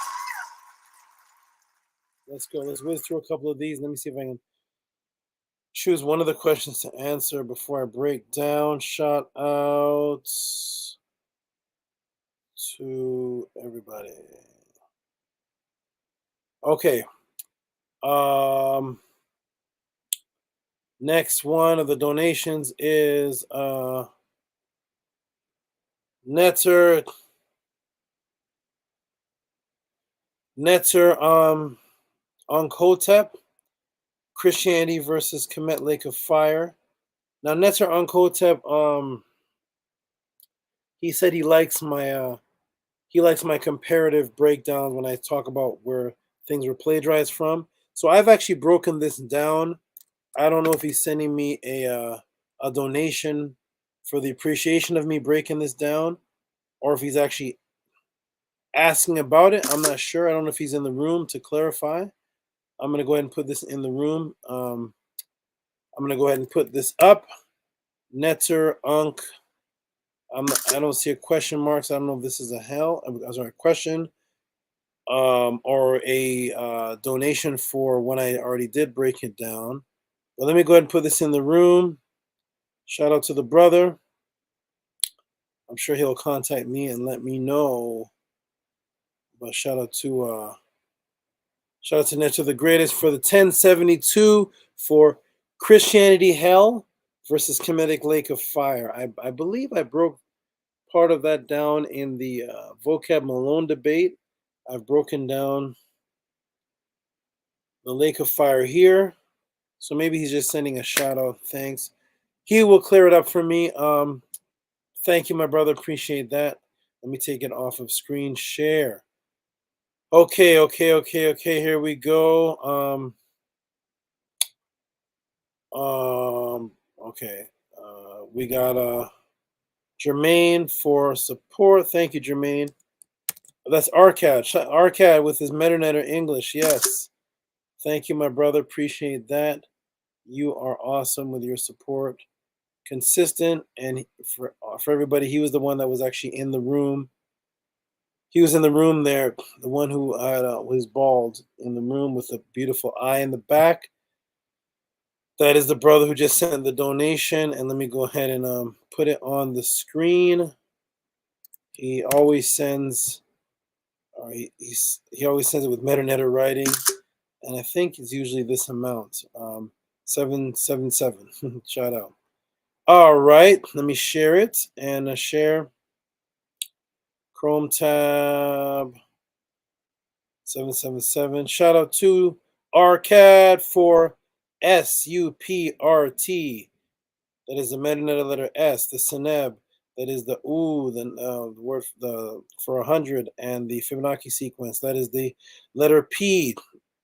Let's whiz through a couple of these. Let me see if I can choose one of the questions to answer before I break down. Shout out to everybody. Okay. Next one of the donations is Netzer Unkotep, Christianity versus Sekmet Lake of Fire. Now Netzer Unkotep, he said he likes my comparative breakdowns when I talk about where things were plagiarized from. So I've actually broken this down. I don't know if he's sending me a donation for the appreciation of me breaking this down, or if he's actually asking about it. I'm not sure. I don't know if he's in the room to clarify. I'm going to go ahead and put this in the room. I'm going to go ahead and put this up. Netzer Unk. I don't see a question mark, so I don't know if this is a question or a donation for when I already did break it down. But let me go ahead and put this in the room. Shout out to the brother. I'm sure he'll contact me and let me know. But shout out to Netzer the Greatest for the 1072 for Christianity Hell versus Kemetic Lake of Fire. I believe I broke part of that down in the Vocab Malone debate. I've broken down the Lake of Fire here. So maybe he's just sending a shout out. Thanks. He will clear it up for me. Thank you, my brother. Appreciate that. Let me take it off of screen share. Okay. Here we go. Okay. We got Jermaine for support. Thank you, Jermaine. That's Arcad. Arcad with his Metanetter English. Yes. Thank you, my brother. Appreciate that. You are awesome with your support. Consistent. And for everybody, he was the one that was actually in the room. He was in the room there, the one who was bald in the room with a beautiful eye in the back. That is the brother who just sent the donation. And let me go ahead and put it on the screen. He always sends, he always sends it with Metanetter writing, and I think it's usually this amount, 777. Shout out. All right, let me share it and share. Chrome tab 777. Shout out to Arcad for SUPRT. That is the Metanetter letter S. The Seneb. That is the U, the word for 100, and the Fibonacci sequence. That is the letter P,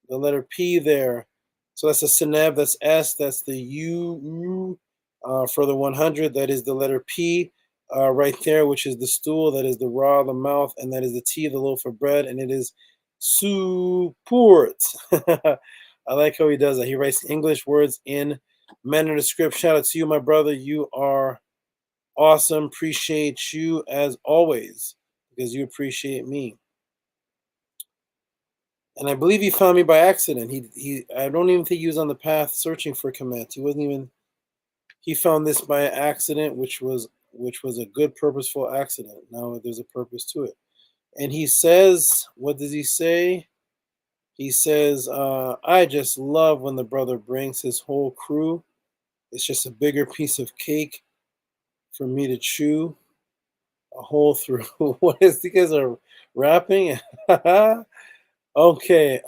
the letter P there. So that's the Seneb, that's S, that's the U for the 100. That is the letter P right there, which is the stool. That is the Ra, the mouth, and that is the T, the loaf of bread, and it is support. I like how he does that. He writes English words in Metanetter script. Shout out to you, my brother. You are awesome. Appreciate you as always, because you appreciate me. And I believe he found me by accident. I don't even think he was on the path searching for Kemet. He found this by accident, which was a good purposeful accident. Now there's a purpose to it. And he says, what does he say? He says, I just love when the brother brings his whole crew. It's just a bigger piece of cake for me to chew a hole through. What is, you guys are rapping? Okay.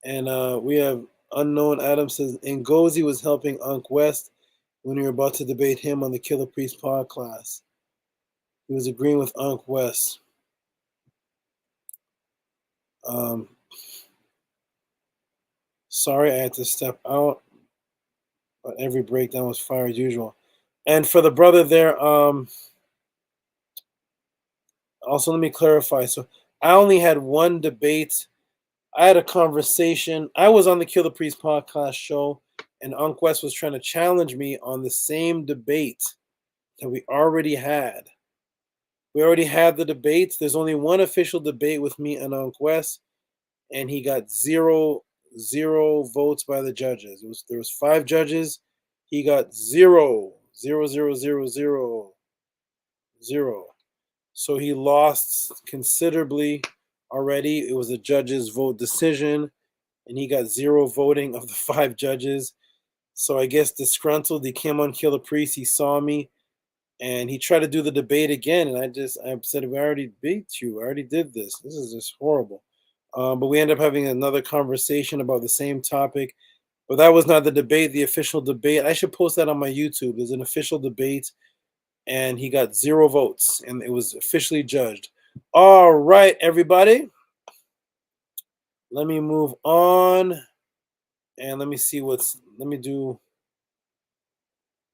And we have Unknown Adam says, Ngozi was helping Unc West when we were about to debate him on the Killer Priest Podclass. He was agreeing with Unc West. Sorry, I had to step out. But every breakdown was fire as usual. And for the brother there, also let me clarify. So I only had one debate. I had a conversation. I was on the Kill the Priest podcast show, and Unc West was trying to challenge me on the same debate that we already had. We already had the debates. There's only one official debate with me and Unc West, and he got zero votes by the judges. There was 5 judges. He got 0. So he lost considerably already. It was a judge's vote decision, and he got 0 voting of the 5 judges. So I guess disgruntled, he came on Kill the Priest. He saw me, and he tried to do the debate again. And I said, we already beat you. I already did this. This is just horrible. But we ended up having another conversation about the same topic. But that was not the debate, the official debate. I should post that on my YouTube. There's an official debate, and he got 0 votes, and it was officially judged. All right, everybody. Let me move on, and let me see let me do.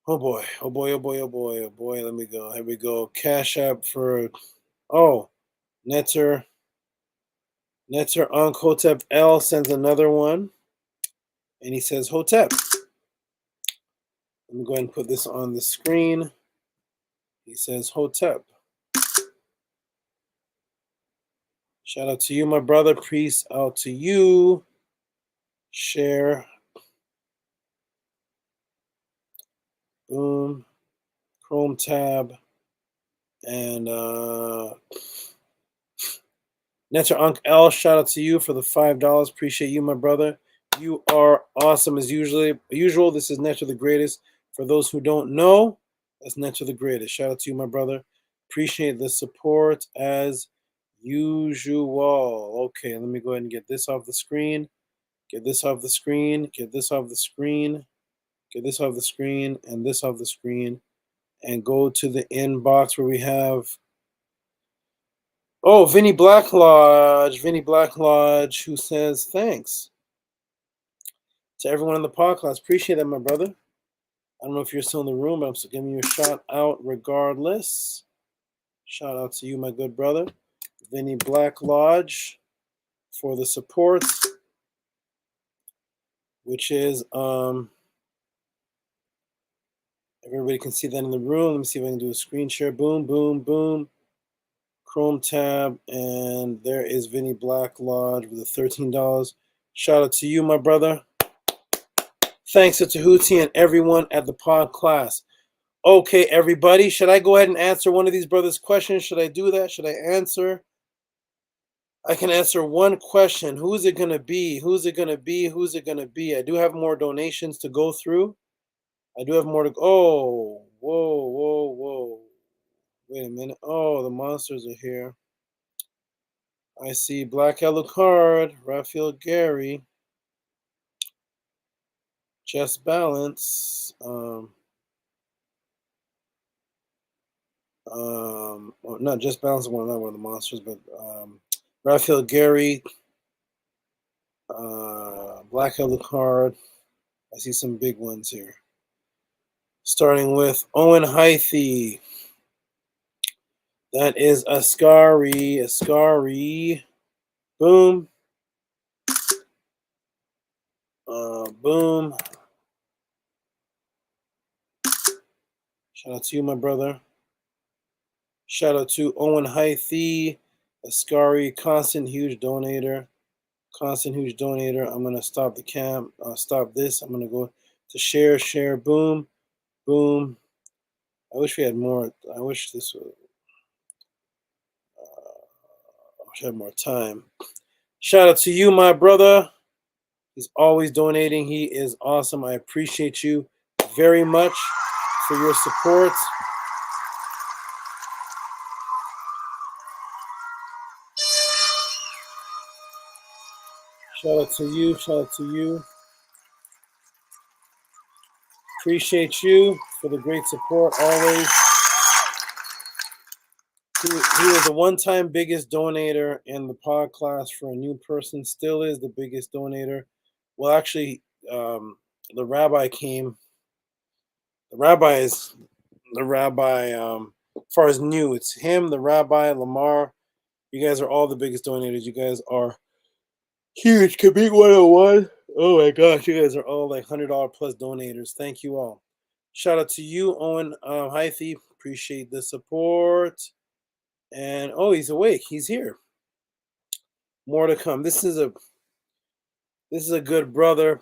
Oh boy. Let me go. Here we go. Cash App for, Netzer Ankh Hotep L sends another one, and he says, Hotep. Let me go ahead and put this on the screen. He says, Hotep. Shout out to you, my brother. Peace out to you. Share. Boom. Chrome tab. And Netzer Ankh L, shout out to you for the $5. Appreciate you, my brother. You are awesome as usual. This is Netzer the Greatest. For those who don't know, that's Netzer the Greatest. Shout out to you, my brother. Appreciate the support as usual. Okay, let me go ahead and get this off the screen. Get this off the screen. Get this off the screen. Get this off the screen and this off the screen. And go to the inbox where we have Vinny Black Lodge, who says thanks to everyone in the podcast. Appreciate that, my brother. I don't know if you're still in the room, but I'm still giving you a shout out regardless. Shout out to you, my good brother. Vinny Black Lodge for the support, which is everybody can see that in the room. Let me see if I can do a screen share. Boom, boom, boom. Chrome tab, and there is Vinny Black Lodge with the $13. Shout out to you, my brother. Thanks to Tehuti and everyone at the Podclass. Okay, everybody, should I go ahead and answer one of these brothers' questions? Should I do that? Should I answer? I can answer one question. Who's it going to be? Who's it going to be? Who's it going to be? I do have more donations to go through. I do have more to go. Oh, whoa, whoa, whoa. Wait a minute. Oh, the monsters are here. I see Black Alucard, Raphael Gary, Just Balance, well, not Just Balance, not one of the monsters, but Raphael Gary, Black Alucard. I see some big ones here. Starting with Owen Hythe. That is Ascari. Boom. Boom. Shout out to you, my brother. Shout out to Owen Hythe, Ascari, constant huge donator. I'm going to stop the cam. Stop this. I'm going to go to share. Boom. Boom. I wish we had more. I wish this was. I wish I had more time. Shout out to you, my brother. He's always donating. He is awesome. I appreciate you very much for your support. Shout out to you. Appreciate you for the great support always. He was the one-time biggest donator in the Podclass for a new person. Still is the biggest donator. Well, actually, the rabbi came. The rabbi, as far as new, it's him, the rabbi, Lamar. You guys are all the biggest donators. You guys are huge. Kabik 101. Oh my gosh, you guys are all like $100 plus donators. Thank you all. Shout out to you, Owen Hythe. Appreciate the support. And oh, he's awake. He's here. More to come. This is a good brother.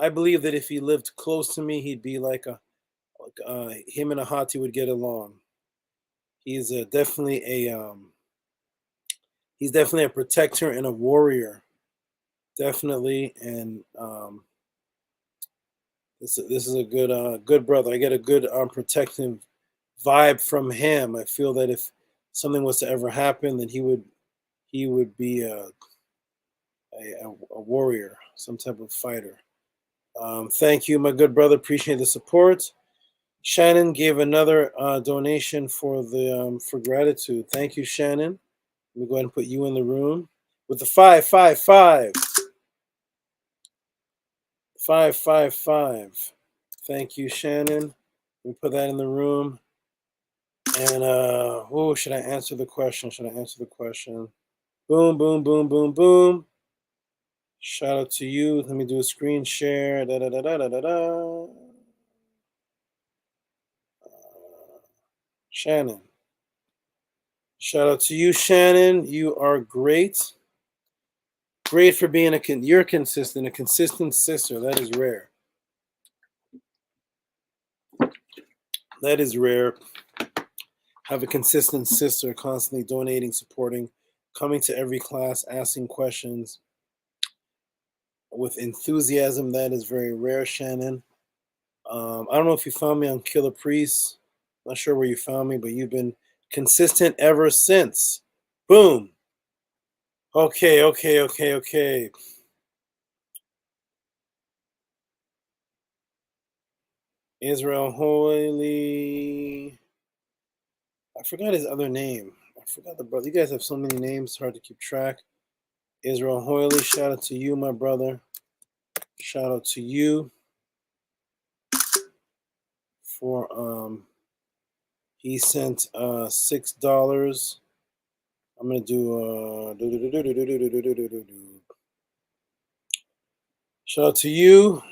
I believe that if he lived close to me, he'd be like him and Ahati would get along. He's definitely a protector and a warrior. Definitely, and this is a good brother. I get a good protective vibe from him. I feel that if something was to ever happen, then he would be a warrior, some type of fighter. Thank you, my good brother. Appreciate the support. Shannon gave another donation for gratitude. Thank you, Shannon. Let me go ahead and put you in the room with the 555. 555. Thank you, Shannon. We put that in the room. And should I answer the question? Boom, boom, boom, boom, boom. Shout out to you. Let me do a screen share. Shannon. Shout out to you, Shannon. You are great. Great for being a consistent sister. That is rare. That is rare. Have a consistent sister, constantly donating, supporting, coming to every class, asking questions with enthusiasm. That is very rare, Shannon. I don't know if you found me on Killer Priest. Not sure where you found me, but you've been consistent ever since. Boom. Okay. Israel Holy. I forgot his other name. I forgot the brother. You guys have so many names, hard to keep track. Israel Hoyley, shout out to you, my brother. Shout out to you for He sent $6. I'm gonna do shout out to you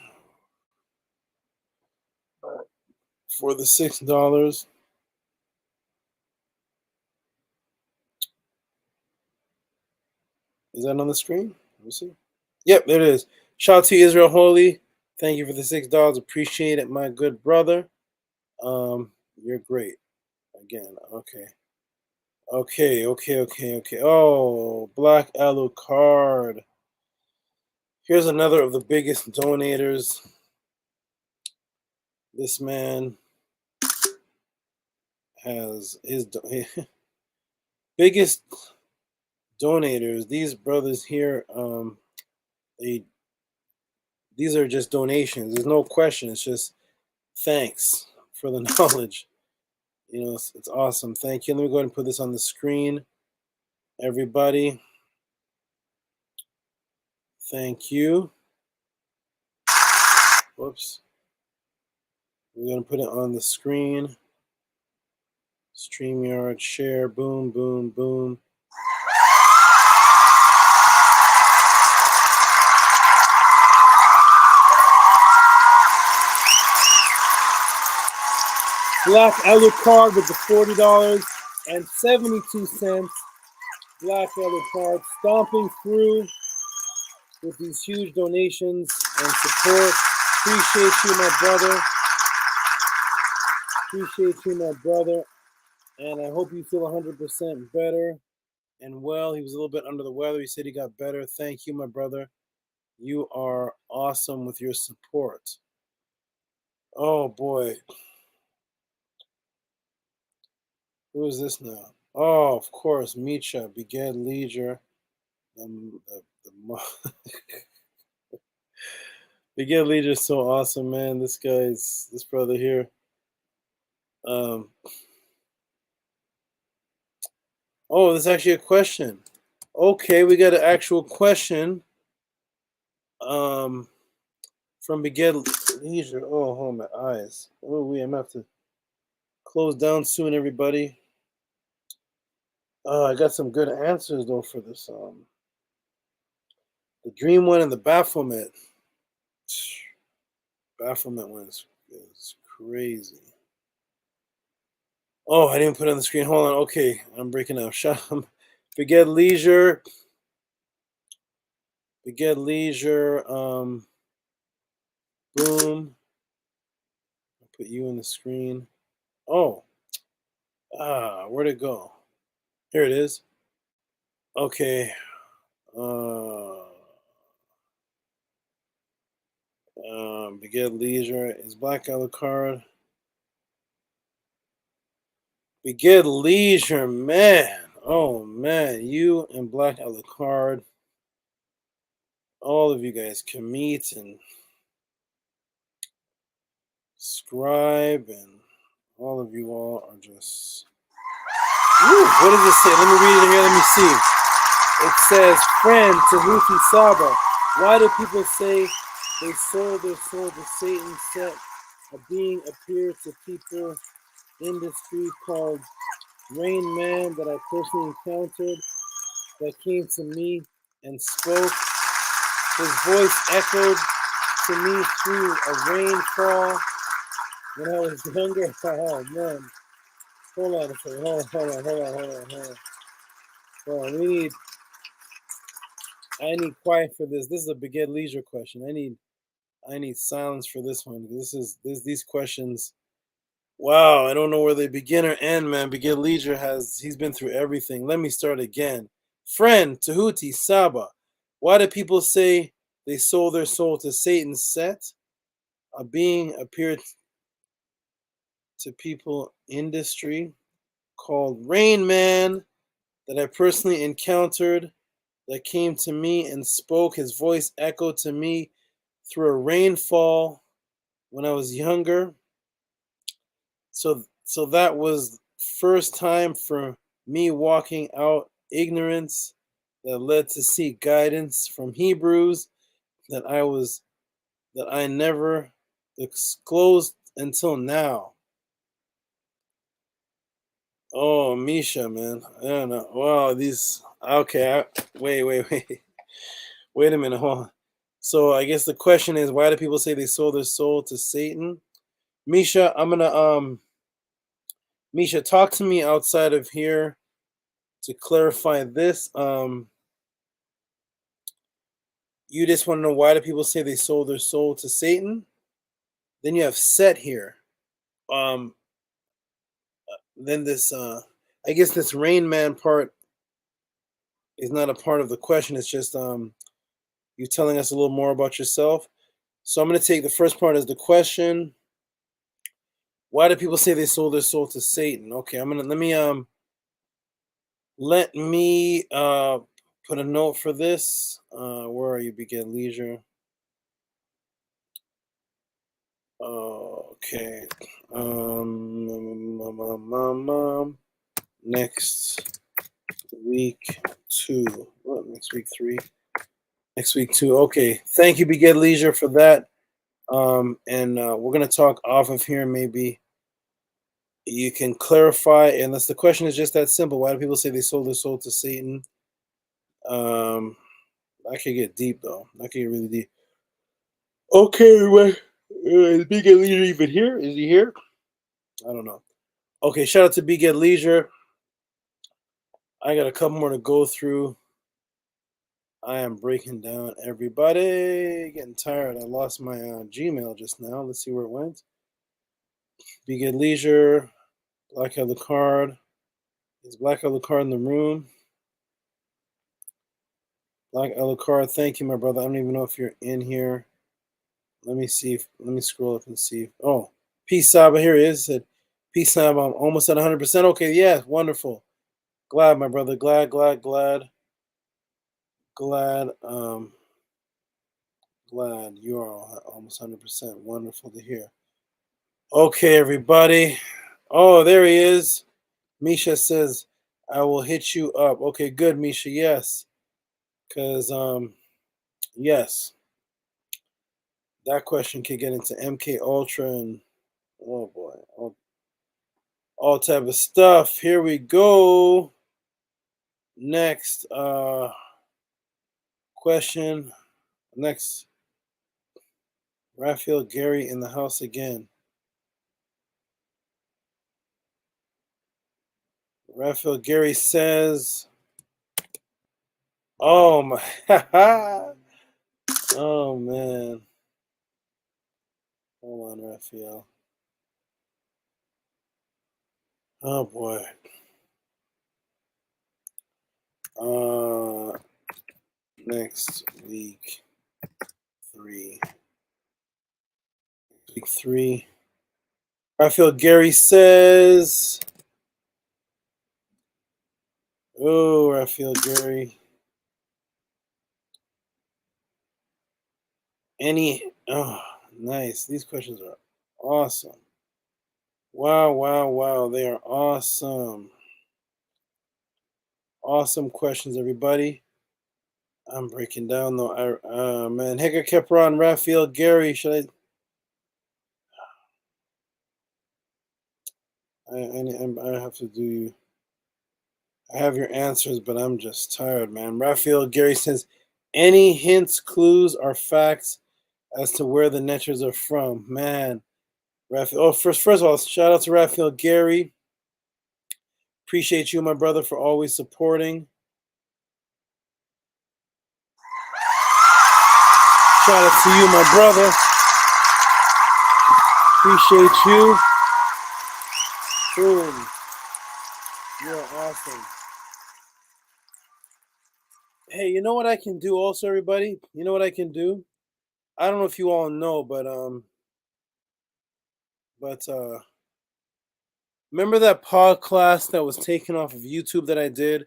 for the $6. Is that on the screen? Let me see. Yep, there it is. Shout out to Israel Holy. Thank you for the $6. Appreciate it, my good brother. You're great. Again, okay. Oh, Black Alucard. Here's another of the biggest donators. This man has his biggest donators. These brothers here, these are just donations. There's no question. It's just thanks for the knowledge. You know, it's awesome. Thank you. Let me go ahead and put this on the screen. Everybody, thank you. Whoops. We're going to put it on the screen. StreamYard, share, boom, boom, boom. Black Alucard with the $40.72. Black Alucard stomping through with these huge donations and support. Appreciate you, my brother. Appreciate you, my brother. And I hope you feel 100% better and well. He was a little bit under the weather. He said he got better. Thank you, my brother. You are awesome with your support. Oh, boy. Who is this now? Oh, of course, Misha, Beged Leisure. Beged Leisure is so awesome, man. This brother here. Oh, there's actually a question. Okay, we got an actual question. From Beged Leisure. Oh, hold on, my eyes. Oh, I'm gonna have to close down soon, everybody. I got some good answers though for this. The dream one and the Baphomet. Baphomet one is crazy. Oh, I didn't put it on the screen. Hold on. Okay, I'm breaking out. Beged Leisure. Beged Leisure. Boom. I'll put you on the screen. Oh. Where'd it go? Here it is. Okay. Beged Leisure is Black Alucard. Beged Leisure, man. Oh man, you and Black Alucard. All of you guys can meet and scribe, and all of you all are just. Woo, what does it say? Let me read it here. Let me see. It says, friend Tehuti Saba. Why do people say they sold their soul to Satan? Set a being appeared to people industry called Rain Man that I personally encountered that came to me and spoke. His voice echoed to me through a rainfall when I was younger. Oh man. Hold on a second. Hold on. I need quiet for this. This is a Beged Leisure question. I need silence for this one. These questions. Wow, I don't know where they begin or end, man. Beged Leisure he's been through everything. Let me start again. Friend Tehuti Saba. Why do people say they sold their soul to Satan? Set a being appeared to people industry called Rain Man that I personally encountered that came to me and spoke. His voice echoed to me through a rainfall when I was younger. So that was first time for me walking out ignorance that led to seek guidance from Hebrews that I never disclosed until now. Oh, Misha, man. I don't know. Wow, these. Okay, wait. Wait a minute. Hold on. So I guess the question is, why do people say they sold their soul to Satan? Misha, I'm gonna Misha, talk to me outside of here to clarify this. You just want to know why do people say they sold their soul to Satan? Then you have Set here. Then this I guess this Rain Man part is not a part of the question. It's just you telling us a little more about yourself. So I'm going to take the first part as the question. Why do people say they sold their soul to Satan? Okay, let me put a note for this. Where are you, Begin Leisure? Okay. Next week 2. What, next week 3? Next week 2. Okay. Thank you, Begin Leisure, for that. And we're gonna talk off of here. Maybe you can clarify. And that's the question is just that simple. Why do people say they sold their soul to Satan? I could get deep though. I could get really deep. Okay, everybody. Is Big Get Leisure even here? Is he here? I don't know. Okay, shout out to Big Get Leisure. I got a couple more to go through. I am breaking down everybody. Getting tired. I lost my Gmail just now. Let's see where it went. Big Get Leisure. Black Hell the Card. Is Black Hell the Card in the room? Black Alucard, thank you, my brother. I don't even know if you're in here. Let me see. Let me scroll up and see. Oh, Peace Saba, here he is. Said, Peace Saba, I'm almost at 100%. Okay, yeah, wonderful. Glad, my brother. Glad. Glad you are almost 100%. Wonderful to hear. Okay, everybody. Oh, there he is. Misha says, I will hit you up. Okay, good, Misha. Yes. Because, yes. That question could get into MK Ultra and oh boy, all type of stuff. Here we go. Next question. Next, Raphael Gary in the house again. Raphael Gary says, "Oh my, oh man." Hold on, Raphael. Oh boy. Next week 3. Week 3. Raphael Gary says, oh, Raphael Gary. Oh, nice. These questions are awesome. Wow. They are awesome. Awesome questions, everybody. I'm breaking down though. Man, Hector Kepron, Raphael Gary. Should I have to do. I have your answers, but I'm just tired, man. Raphael Gary says, any hints, clues, or facts as to where the Netchers are from? Man, Raphael. Oh, first of all, shout out to Raphael Gary. Appreciate you, my brother, for always supporting. Shout out to you, my brother. Appreciate you. Boom. You're awesome. Hey, you know what I can do also, everybody? You know what I can do? I don't know if you all know, but remember that Podclass that was taken off of YouTube that I did?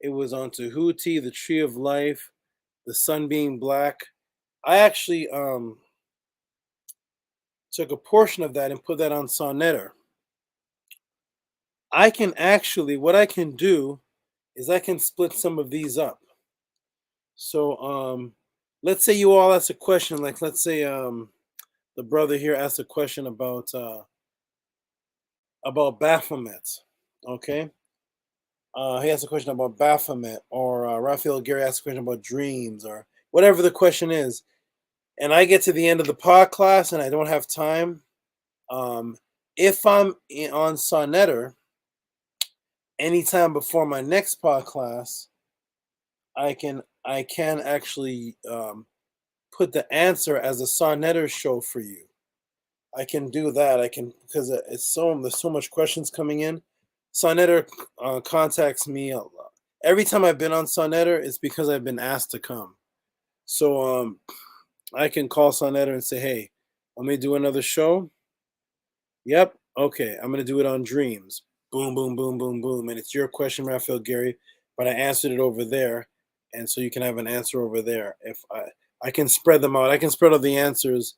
It was on Tehuti, the Tree of Life, the Sun Being Black. I actually took a portion of that and put that on Sonnetter. I can actually, what I can do is I can split some of these up. So let's say you all ask a question, like let's say the brother here asked a question about Baphomet. Okay. He asked a question about Baphomet, or Raphael Gary asked a question about dreams, or whatever the question is. And I get to the end of the podcast and I don't have time. If I'm on Sonnetter, anytime before my next podcast, I can actually put the answer as a Sonnetter show for you. I can do that. I can, because there's so much questions coming in. Sonnetter contacts me a lot. Every time I've been on Sonnetter, it's because I've been asked to come. So I can call Sonnetter and say, hey, let me do another show. Yep. Okay. I'm going to do it on dreams. Boom, boom, boom, boom, boom. And it's your question, Raphael Gary, but I answered it over there. And so you can have an answer over there. If I can spread them out. I can spread out the answers.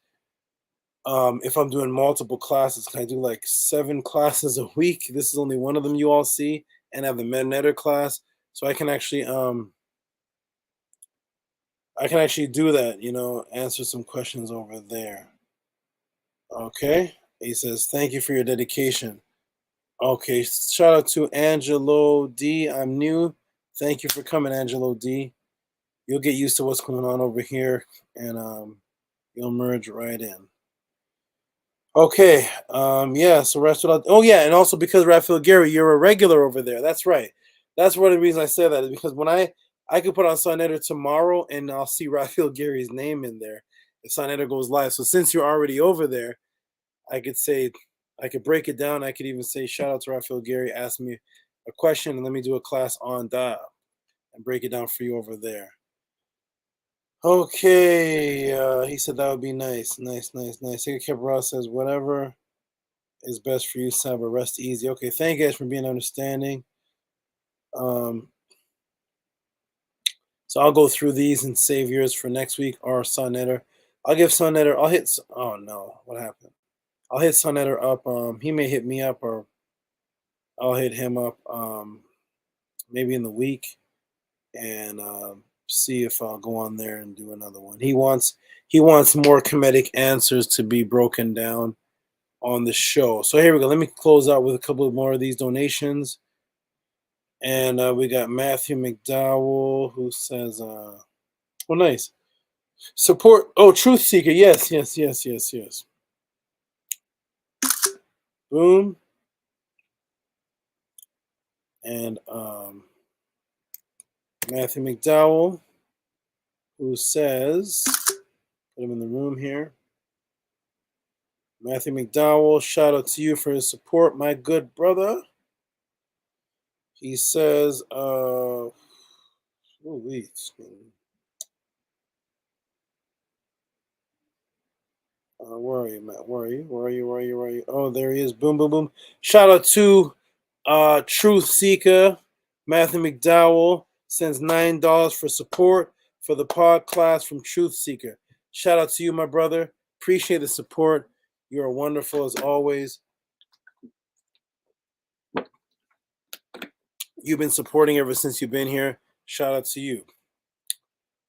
If I'm doing multiple classes, can I do like 7 classes a week? This is only one of them you all see, and I have the Metaphorical class, so I can actually do that. Answer some questions over there. Okay, he says thank you for your dedication. Okay, shout out to Angelo D. I'm new. Thank you for coming, Angelo D. You'll get used to what's going on over here, and you'll merge right in. Okay, yeah, so and also because Raphael Gary, you're a regular over there. That's right. That's one of the reasons I say that, is because when I could put on Sonnetter tomorrow and I'll see Raphael Gary's name in there if Sonnetter goes live. So since you're already over there, I could break it down. I could even say, shout out to Raphael Gary, ask me a question and let me do a class on that and break it down for you over there. Okay, he said that would be nice. Nice. Sega Cabral says, whatever is best for you, Saba. Rest easy. Okay, thank you guys for being understanding. So I'll go through these and save yours for next week, or Sonnetter. I'll hit, oh no, what happened? I'll hit Sonnetter up. He may hit me up, or I'll hit him up maybe in the week, and see if I'll go on there and do another one. He wants more comedic answers to be broken down on the show. So here we go. Let me close out with a couple more of these donations. And we got Matthew McDowell, who says, oh, nice. Support. Oh, Truth Seeker. Yes. Boom. And Matthew McDowell, who says, put him in the room here. Matthew McDowell, shout out to you for his support, my good brother. He says, where are you, Matt? Where are you? Oh, there he is. Boom, boom, boom. Shout out to Truth Seeker. Matthew McDowell sends $9 for support for the Podclass from Truth Seeker. Shout out to you, my brother. Appreciate the support. You are wonderful as always. You've been supporting ever since you've been here. Shout out to you.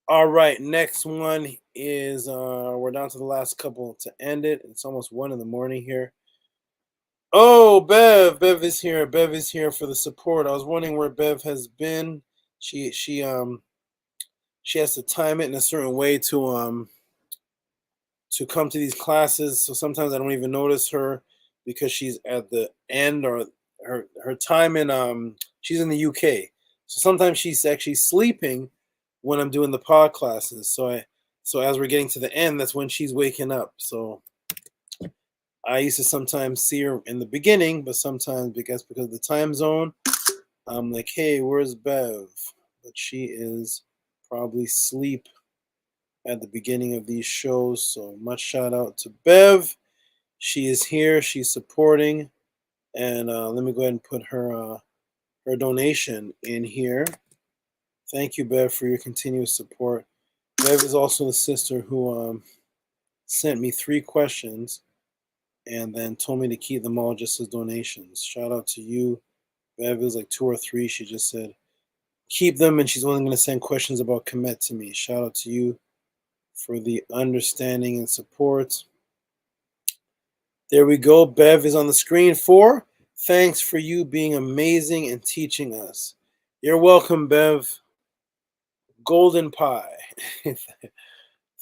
All right, next one is we're down to the last couple to end it. It's almost 1 a.m. here. Oh, Bev is here. Bev is here for the support. I was wondering where Bev has been. She has to time it in a certain way to come to these classes. So sometimes I don't even notice her because she's at the end, or her time in she's in the UK. So sometimes she's actually sleeping when I'm doing the pod classes. So as we're getting to the end, that's when she's waking up. So I used to sometimes see her in the beginning, but sometimes because of the time zone, I'm like, hey, where's Bev? But she is probably asleep at the beginning of these shows. So much shout out to Bev. She is here. She's supporting. And let me go ahead and put her donation in here. Thank you, Bev, for your continuous support. Bev is also the sister who sent me 3 questions and then told me to keep them all just as donations. Shout out to you. Bev is like 2 or 3. She just said, keep them, and she's only going to send questions about Sekmet to me. Shout out to you for the understanding and support. There we go. Bev is on the screen for Thanks for you being amazing and teaching us. You're welcome, Bev. Golden Pie.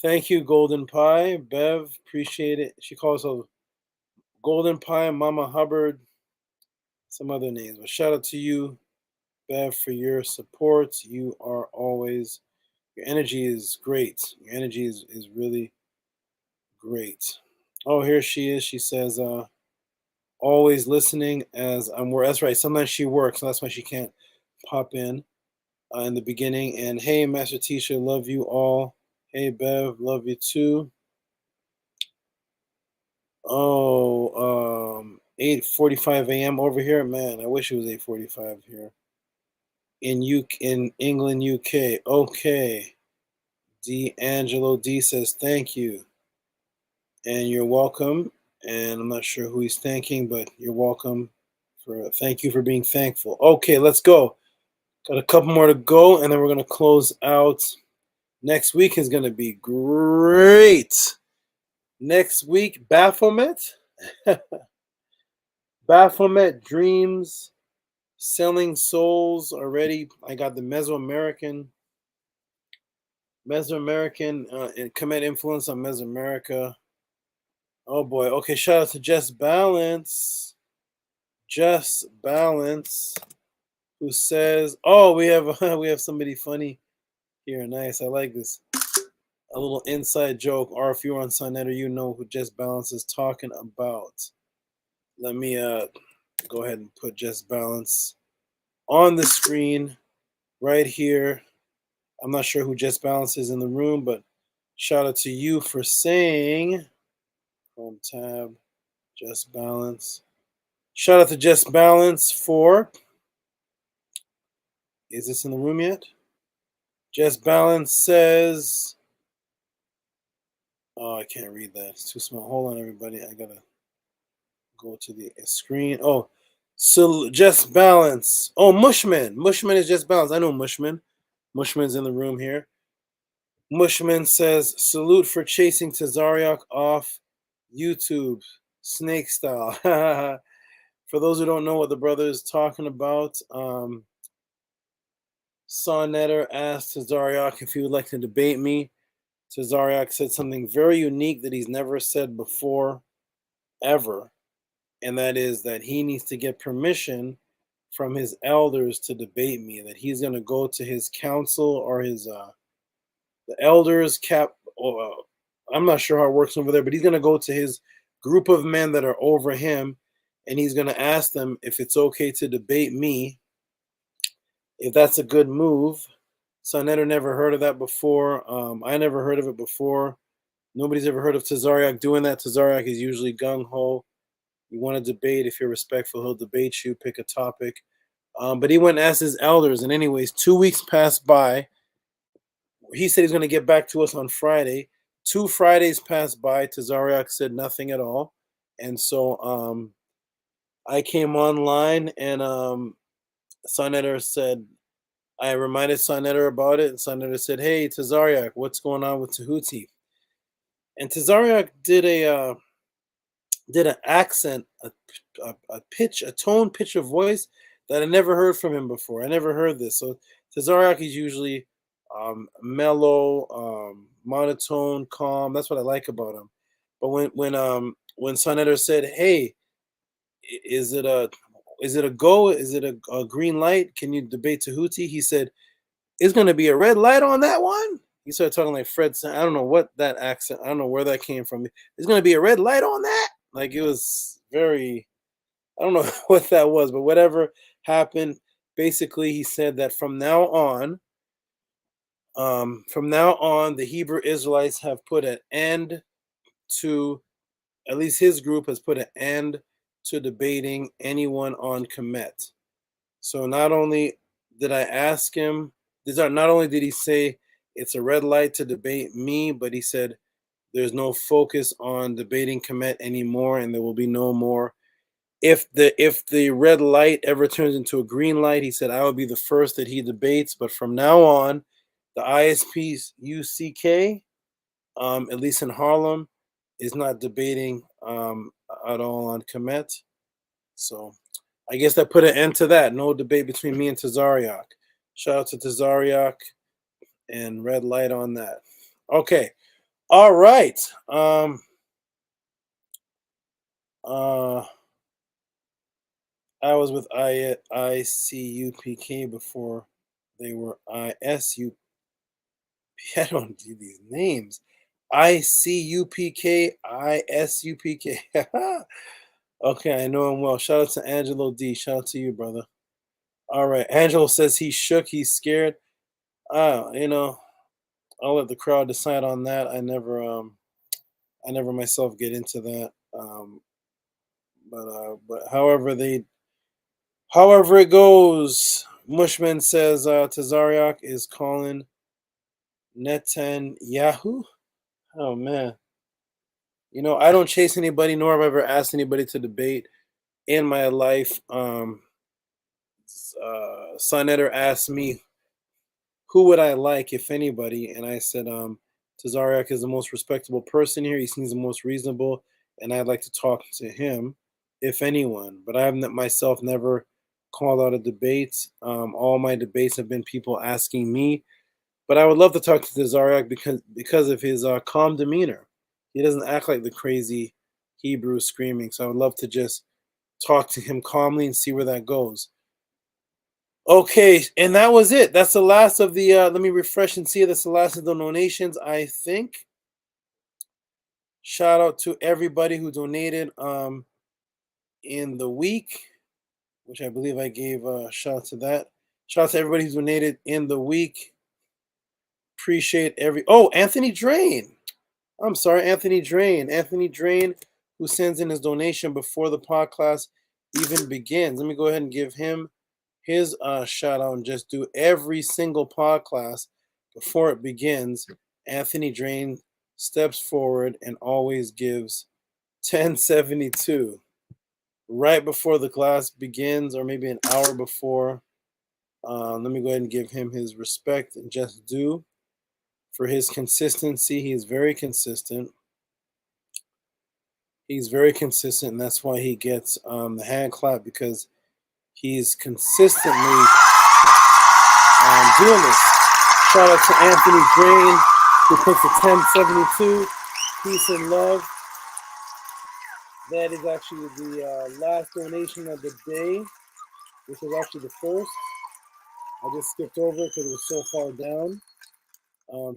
Thank you, Golden Pie. Bev, appreciate it. She calls herself Golden Pie, Mama Hubbard, some other names. But shout out to you, Bev, for your support. You are always, your energy is great. Your energy is really great. Oh, here she is. She says, always listening as I'm working. That's right. Sometimes she works, so that's why she can't pop in the beginning. And hey, Master Tisha, love you all. Hey, Bev, love you too. Oh, 8:45 a.m. over here. Man, I wish it was 8:45 here. In England, UK. Okay. D'Angelo D says thank you. And you're welcome. And I'm not sure who he's thanking, but you're welcome. Thank you for being thankful. Okay, let's go. Got a couple more to go, and then we're going to close out. Next week is going to be great. Next week, Baphomet. Baphomet Dreams, Selling Souls already. I got the Mesoamerican and Kemet influence on Mesoamerica. Oh boy. Okay, shout out to Just Balance. Just Balance, who says, "Oh, we have somebody funny here. Nice. I like this. A little inside joke. Or if you're on Sunnet, you know who Just Balance is talking about." Let me go ahead and put Just Balance on the screen right here. I'm not sure who Just Balance is in the room, but shout out to you for saying Chrome tab, Just Balance. Shout out to Just Balance for, is this in the room yet? Just Balance says, oh, I can't read that. It's too small. Hold on, everybody. I gotta go to the screen. Oh, so Just Balance. Oh, Mushman. Mushman is Just Balance. I know Mushman. Mushman's in the room here. Mushman says, salute for chasing Tazariak off YouTube, snake style. For those who don't know what the brother is talking about, Sonnetter asked Tazariak if he would like to debate me. Tazariak said something very unique that he's never said before, ever. And that is that he needs to get permission from his elders to debate me, that he's going to go to his council or his the elders I'm not sure how it works over there, but he's going to go to his group of men that are over him, and he's going to ask them if it's okay to debate me, if that's a good move. Sonnetter never heard of that before. I never heard of it before. Nobody's ever heard of Tazariak doing that. Tazariak is usually gung-ho. You want to debate, if you're respectful, he'll debate you, pick a topic. But he went and asked his elders, and anyways, 2 weeks passed by. He said he's going to get back to us on Friday. 2 Fridays passed by. Tazariak said nothing at all. And so I came online, and Sonnetter said, I reminded Sonnetter about it, and Sonnetter said, hey, Tazariak, what's going on with Tehuti? And Tazariak did an accent, a pitch, a tone, pitch of voice that I never heard from him before. I never heard this. So Tazariak is usually mellow, monotone, calm. That's what I like about him. But when Sonnetter said, "Hey, is it a go? Is it a green light? Can you debate Tehuti?" He said, "It's going to be a red light on that one." He started talking like Fred. I don't know what that accent. I don't know where that came from. There's going to be a red light on that. Like, it was very. I don't know what that was, but whatever happened. Basically, he said that from now on, the Hebrew Israelites have put an end to, at least his group has put an end to debating anyone on Kemet. So not only did I ask him, not only did he say it's a red light to debate me, but he said there's no focus on debating Kemet anymore, and there will be no more. If the red light ever turns into a green light, he said I will be the first that he debates. But from now on, the ISPUCK, at least in Harlem, is not debating at all on Kemet. So I guess that put an end to that. No debate between me and Tazariak. Shout out to Tazariak and red light on that. Okay. All right. I was with ICUPK before they were ISU. I don't do these names. ICUPK, ISUPK. Okay, I know him well. Shout out to Angelo D. Shout out to you, brother. All right. Angelo says he's shook, he's scared. You know, I'll let the crowd decide on that. I never myself get into that. But however it goes, Mushman says Tazariak is calling Netanyahu. Oh man. You know, I don't chase anybody, nor have I ever asked anybody to debate in my life. Sonetter asked me who would I like, if anybody, and I said Tazariak is the most respectable person here. He seems the most reasonable, and I'd like to talk to him, if anyone. But I have myself never called out a debate. All my debates have been people asking me. But I would love to talk to Tazariak because of his calm demeanor. He doesn't act like the crazy Hebrew screaming. So I would love to just talk to him calmly and see where that goes. Okay, and that was it. That's the last of the, let me refresh and see. That's the last of the donations, I think. Shout out to everybody who donated in the week, which I believe I gave a shout out to that. Shout out to everybody who donated in the week. Appreciate Anthony Drain. I'm sorry, Anthony Drain. Anthony Drain, who sends in his donation before the podcast even begins. Let me go ahead and give him his shout out and just do every single podcast before it begins. Anthony Drain steps forward and always gives 1072 right before the class begins, or maybe an hour before. Let me go ahead and give him his respect and just due for his consistency. He is very consistent. He's very consistent, and that's why he gets the hand clap, because he's consistently doing this. Shout out to Anthony Drain, who puts a 1072. Peace and love. That is actually the last donation of the day, which is actually the first. I just skipped over it because it was so far down.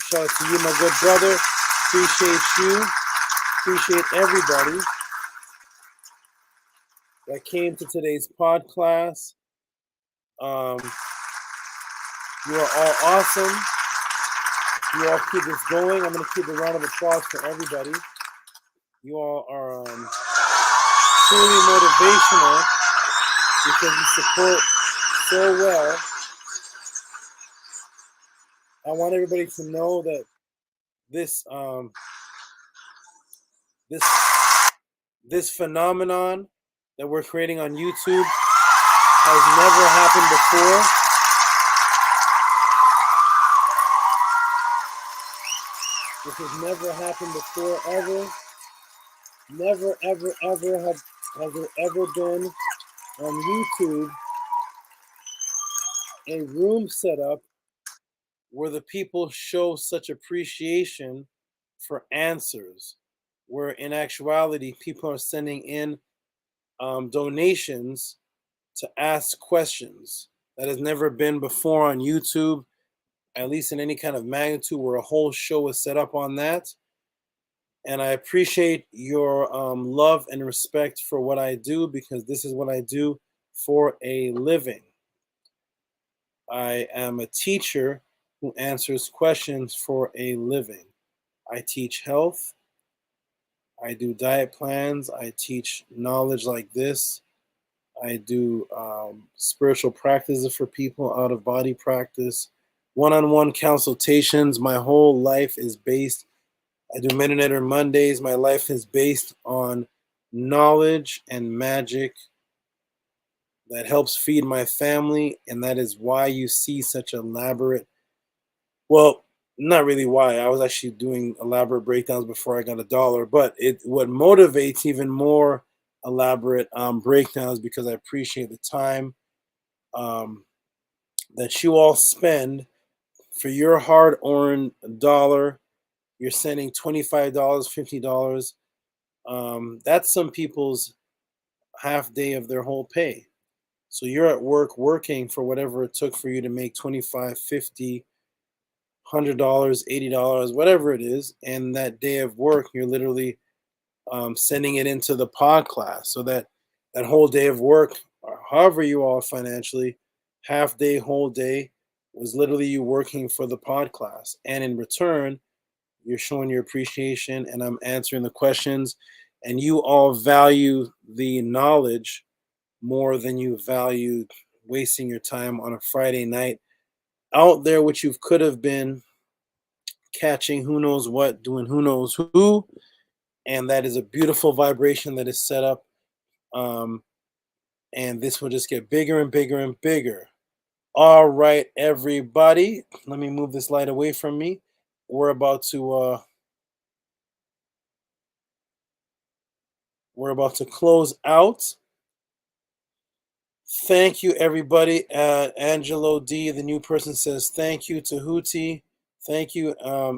Shout out to you, my good brother. Appreciate you. Appreciate everybody that came to today's podcast. You are all awesome. You all keep this going. I'm going to keep a round of applause for everybody. You all are truly motivational because you support so well. I want everybody to know that this this phenomenon that we're creating on YouTube has never happened before. This has never happened before, ever. Never, ever, ever has there ever been on YouTube a room set up where the people show such appreciation for answers, where in actuality people are sending in donations to ask questions. That has never been before on YouTube, at least in any kind of magnitude, where a whole show is set up on that. And I appreciate your love and respect for what I do, because this is what I do for a living. I am a teacher who answers questions for a living. I teach health. I do diet plans. I teach knowledge like this. I do spiritual practices for people, out of body practice, one-on-one consultations. My whole life is based, I do Meditator Mondays. My life is based on knowledge and magic that helps feed my family. And that is why you see such elaborate, well, not really why. I was actually doing elaborate breakdowns before I got $1, but what motivates even more elaborate breakdowns because I appreciate the time that you all spend for your hard-earned dollar. You're sending $25, $50. That's some people's half day of their whole pay. So you're at work working for whatever it took for you to make 25, 50, $100, $80, whatever it is, and that day of work you're literally sending it into the pod class, so that that whole day of work, or however you are financially, half day, whole day, was literally you working for the pod class, and in return you're showing your appreciation, and I'm answering the questions, and you all value the knowledge more than you value wasting your time on a Friday night out there, which you could have been catching who knows what, doing who knows who, and that is a beautiful vibration that is set up. And this will just get bigger and bigger and bigger. All right, everybody, let me move this light away from me. We're about to close out. Thank you, everybody. Angelo D, the new person, says thank you. Tehuti, thank you,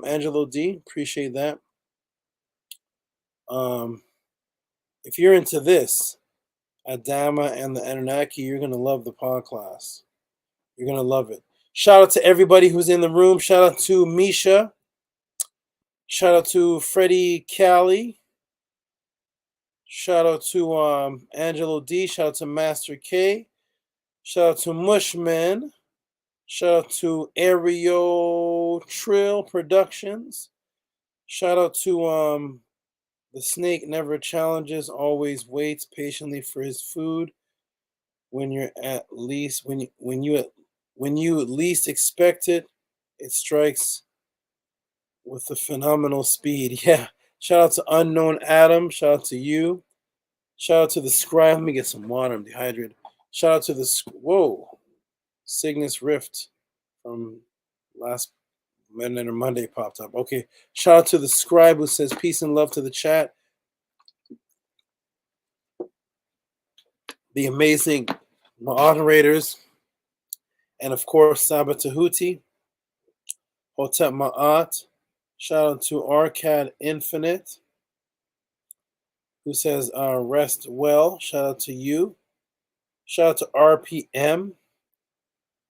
Angelo D. Appreciate that. If you're into this, Adama and the Anunnaki, you're gonna love the podcast. You're gonna love it. Shout out to everybody who's in the room. Shout out to Misha. Shout out to Freddie Callie. Shout out to Angelo D. Shout out to Master K. Shout out to Mushman. Shout out to Aereo Trill Productions. Shout out to the snake never challenges, always waits patiently for his food. When you least expect it, it strikes with a phenomenal speed. Yeah. Shout out to Unknown Adam. Shout out to you. Shout out to the scribe. Let me get some water. I'm dehydrated. Shout out to the Cygnus Rift from last Monday or Monday popped up. Okay. Shout out to the scribe who says peace and love to the chat. The amazing moderators. And of course, Saba Tehuti, Hotep Ma'at. Shout out to Arcad Infinite, who says rest well. Shout out to you. Shout out to RPM.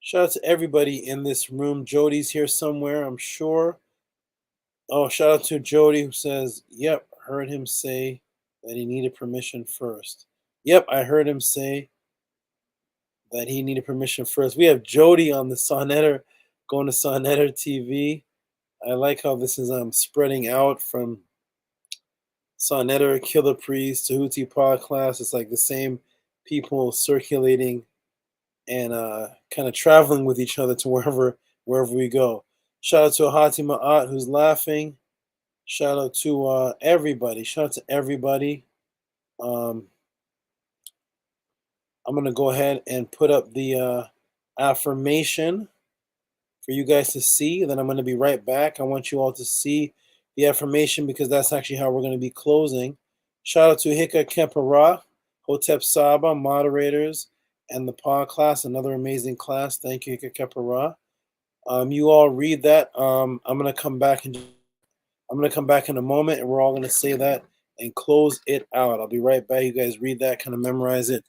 Shout out to everybody in this room. Jody's here somewhere, I'm sure. Oh, shout out to Jody, who says, yep, heard him say that he needed permission first. Yep, I heard him say that he needed permission first. We have Jody on the Sonetter, going to Sonetter TV. I like how this is spreading out from Sonetter, Killer Priest, Tehuti Podclass. It's like the same people circulating and kind of traveling with each other to wherever we go. Shout out to Ahati Ma'at, who's laughing. Shout out to everybody. Shout out to everybody. I'm going to go ahead and put up the affirmation for you guys to see. Then I'm going to be right back. I want you all to see the affirmation because that's actually how we're going to be closing. Shout out to Hika Kempara, Hotep Saba, moderators, and the pod class, another amazing class. Thank you, Hika Kempara. You all read that. I'm going to come back in a moment, and we're all going to say that and close it out. I'll be right back. You guys read that, kind of memorize it.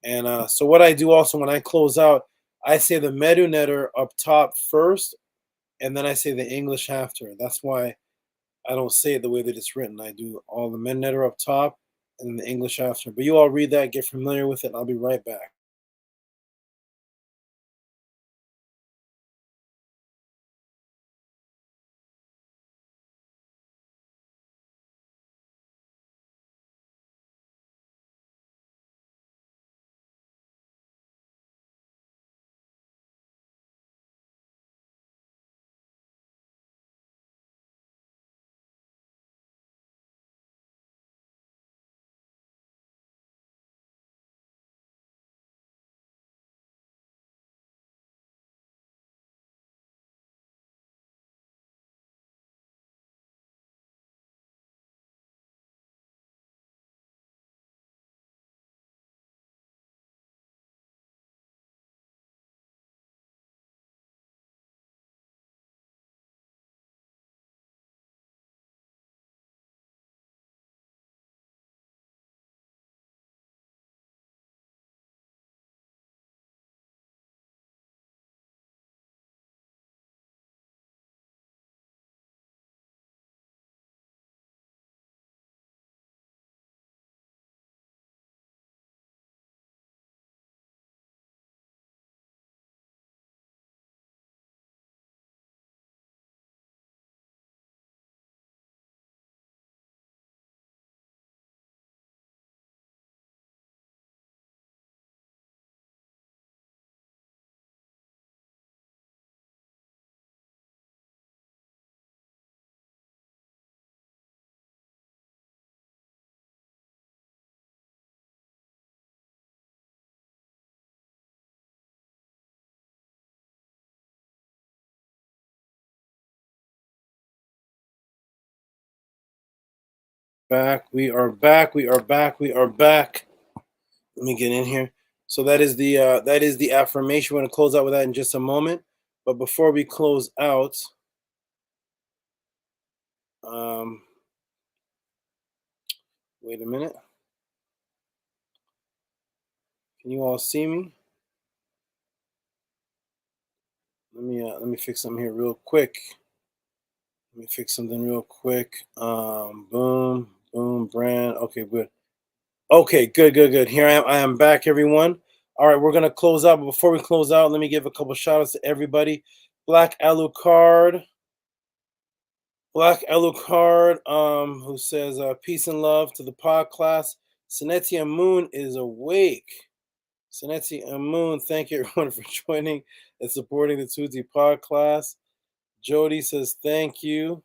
And so what I do also when I close out, I say the Medu Netter up top first, and then I say the English after. That's why I don't say it the way that it's written. I do all the Medu Netter up top and then the English after. But you all read that, get familiar with it, and I'll be right back. Back. We are back. We are back. We are back. Let me get in here. So that is the affirmation. We're going to close out with that in just a moment. But before we close out, wait a minute. Can you all see me? Let me fix something here real quick. Boom, boom, brand. Okay, good. Okay, good. Here I am back, everyone. All right, we're gonna close out. But before we close out, let me give a couple shout outs to everybody. Black Alucard, who says peace and love to the Podclass. Sinetia Moon is awake. Sinetia Moon, thank you everyone for joining and supporting the Tehuti Podclass. Jody says thank you.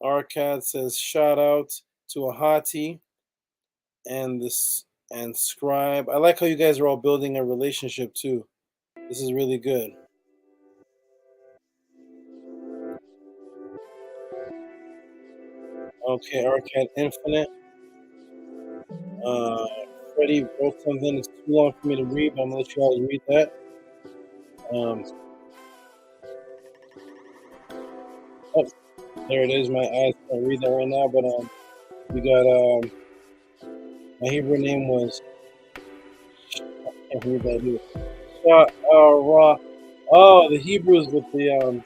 Arcad says shout out to Ahati and Scribe. I like how you guys are all building a relationship too. This is really good. Okay, Arcade Infinite. Freddie wrote something. It's too long for me to read, but I'm gonna let you all read that. Oh, there it is. My eyes can't read that right now, but we got my Hebrew name was I can't read that either. Oh, the Hebrews with the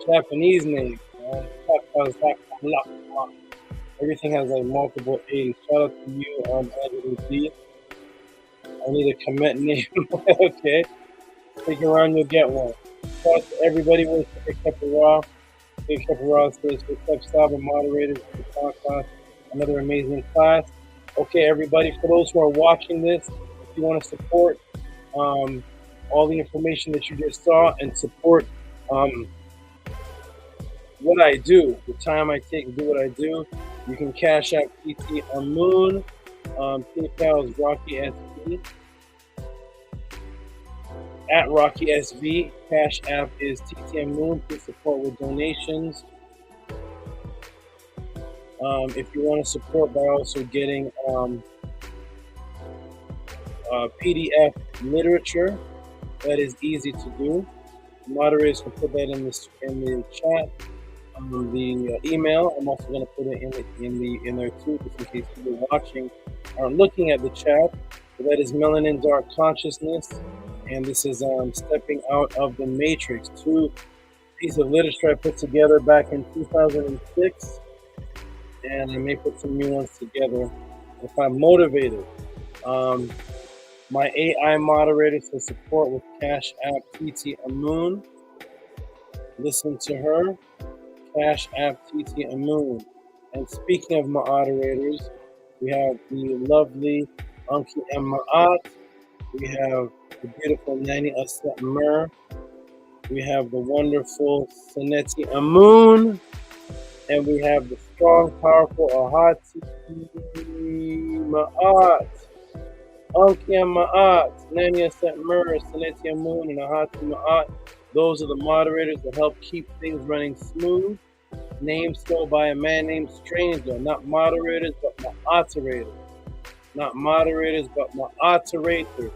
Japanese name. Everything has like multiple A's. Shout out to you, Angela D. I need a commit name. Okay. Stick around, you'll get one. Shout out to everybody who picked up the raw. Picked up the raw says, what's up, Saba moderators of the podcast. Another amazing class. Okay, everybody, for those who are watching this, if you want to support all the information that you just saw and support what I do, the time I take to do what I do, you can cash out PT Amun. PayPal is Rocky SV. At Rocky SV. Cash app is TTM Moon. Please support with donations. If you want to support by also getting PDF literature, that is easy to do. The moderators can put that in the chat. The email, I'm also going to put it in there too, just in case people watching are looking at the chat. So that is Melanin Dark Consciousness, and this is Stepping Out of the Matrix. Two pieces of literature I put together back in 2006, and I may put some new ones together if I'm motivated. My AI moderators to support with Cash App TT Amun. Listen to her. Cash App TT Amun. And speaking of moderators, we have the lovely Unki M. Ma'at. We have the beautiful Nani Aset Mer. We have the wonderful Saneti Amun. And we have the strong, powerful Ahati Ma'at. Unki M. Ma'at. Nani Aset Mer, Saneti Amun, and Ahati Ma'at. Those are the moderators that help keep things running smooth. Named so by a man named Stranger. Not moderators, but ma'operators. Not moderators, but ma'operators.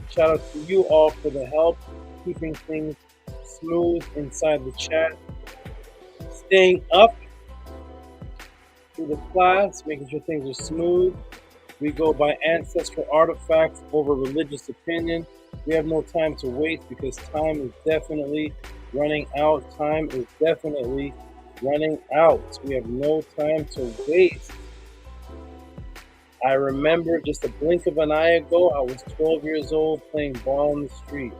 Shout out to you all for the help keeping things smooth inside the chat. Staying up through the class, making sure things are smooth. We go by ancestral artifacts over religious opinion. We have no time to waste because time is definitely running out. Time is definitely running out. We have no time to waste. I remember just a blink of an eye ago, I was 12 years old playing ball in the street.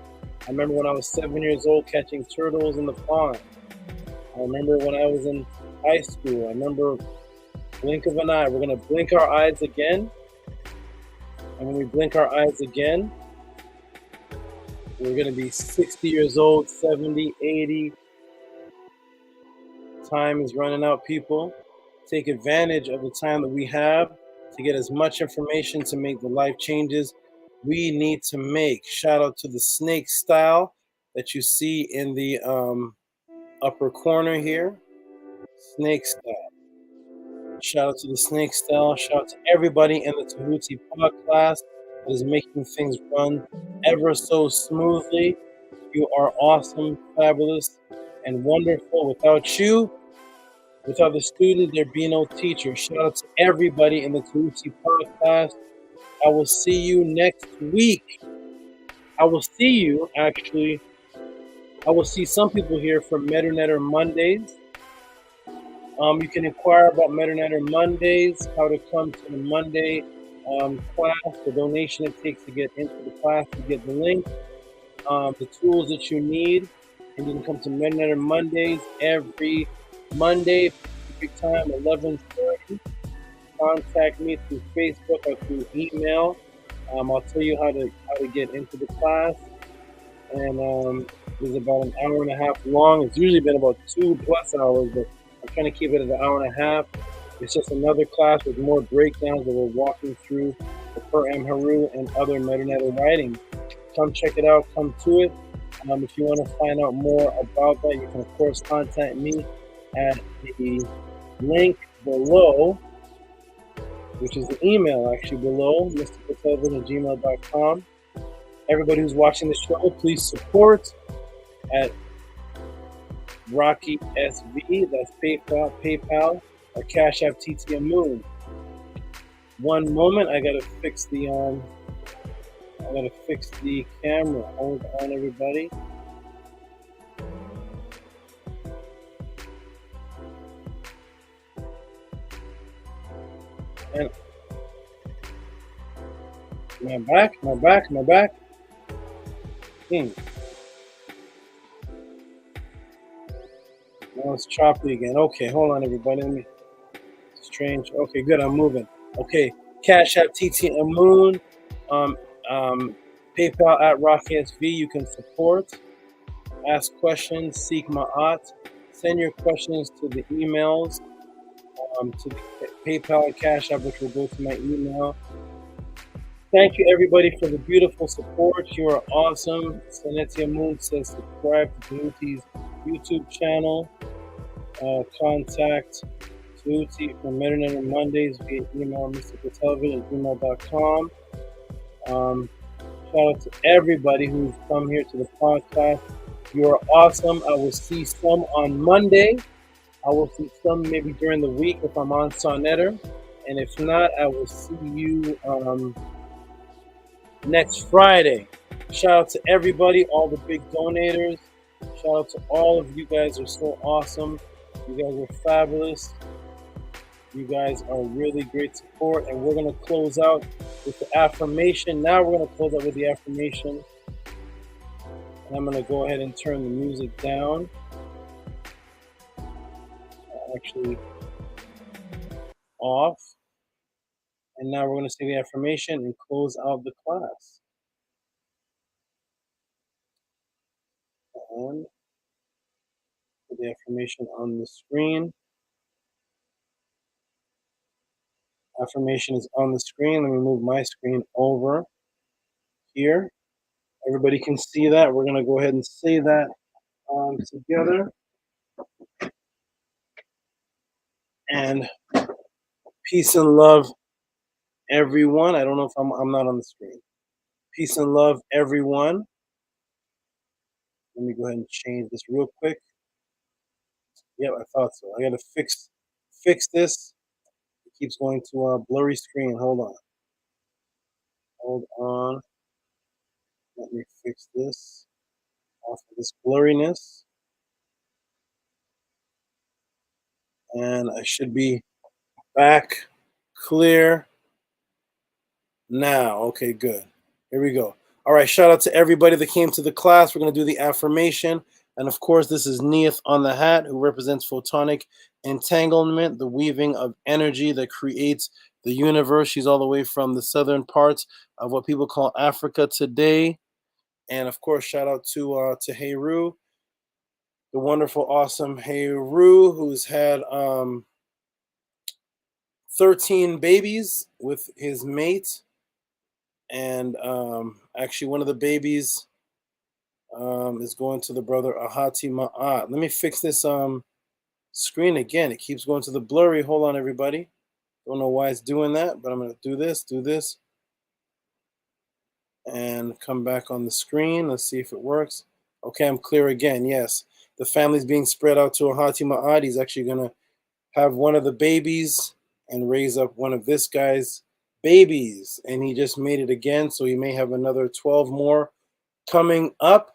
I remember when I was 7 years old catching turtles in the pond. I remember when I was in high school. I remember blink of an eye. We're going to blink our eyes again. And when we blink our eyes again, we're going to be 60 years old, 70, 80. Time is running out, people. Take advantage of the time that we have to get as much information to make the life changes we need to make. Shout out to the snake style that you see in the upper corner here. Snake style. Shout out to the Snake Style. Shout out to everybody in the Tehuti Podclass that is making things run ever so smoothly. You are awesome, fabulous, and wonderful. Without you, without the student, there'd be no teacher. Shout out to everybody in the Tehuti Podclass. I will see you next week. I will see some people here for Metanetter Mondays. You can inquire about Metanetter Mondays, how to come to the Monday class, the donation it takes to get into the class, to get the link, the tools that you need, and you can come to Metanetter Mondays every Monday, Pacific time, 11:30. Contact me through Facebook or through email. I'll tell you how to get into the class, and it's about an hour and a half long. It's usually been about 2+ hours, but I'm trying to keep it at an hour and a half. It's just another class with more breakdowns that we're walking through the Per M. Haru and other Metanetter writings. Come check it out. Come to it. If you want to find out more about that, you can, of course, contact me at the link below, which is the email actually below, mystical@gmail.com. Everybody who's watching the show, please support at Rocky SV, that's PayPal, or Cash App TT Moon. One moment, I gotta fix the camera. Hold on, everybody. And am I back? Now it's choppy again. Okay, hold on, everybody. Let me. Strange. Okay, good. I'm moving. Okay, Cash App TT Moon, PayPal at RockySV. You can support, ask questions, seek ma'at, send your questions to the emails, to the PayPal and Cash App, which will go to my email. Thank you, everybody, for the beautiful support. You are awesome. Sanetia Moon says subscribe to Tehuti's YouTube channel. Contact Tehuti for Metanetter Mondays via email, mysticaltelevision@gmail.com. Shout out to everybody who's come here to the podcast. You are awesome. I will see some on Monday. I will see some maybe during the week if I'm on Sonetter. And if not, I will see you next Friday. Shout out to everybody, all the big donators. Shout out to all of you guys are so awesome. You guys are fabulous. You guys are really great support. And we're going to close out with the affirmation. Now we're going to close out with the affirmation. And I'm going to go ahead and turn the music down. Actually off. And now we're going to say the affirmation and close out the class. And put the affirmation on the screen. Affirmation is on the screen. Let me move my screen over here. Everybody can see that. We're going to go ahead and say that together. And peace and love, everyone. I don't know if I'm not on the screen. Peace and love, everyone. Let me go ahead and change this real quick. Yep, I thought so. I got to fix this. It keeps going to a blurry screen. Hold on. Let me fix this. Off of this blurriness. And I should be back clear now. Okay, good. Here we go. All right, shout out to everybody that came to the class. We're going to do the affirmation. And of course, this is Neith on the hat, who represents photonic entanglement, the weaving of energy that creates the universe. She's all the way from the southern parts of what people call Africa today. And of course, shout out to Heru, the wonderful, awesome Heru, who's had 13 babies with his mate. And actually, one of the babies is going to the brother Ahati Ma'at. Let me fix this screen again. It keeps going to the blurry. Hold on, everybody. Don't know why it's doing that, but I'm going to do this, and come back on the screen. Let's see if it works. Okay, I'm clear again. Yes, the family's being spread out to a Hati Ma'at. He's actually going to have one of the babies and raise up one of this guy's babies. And he just made it again, so he may have another 12 more coming up.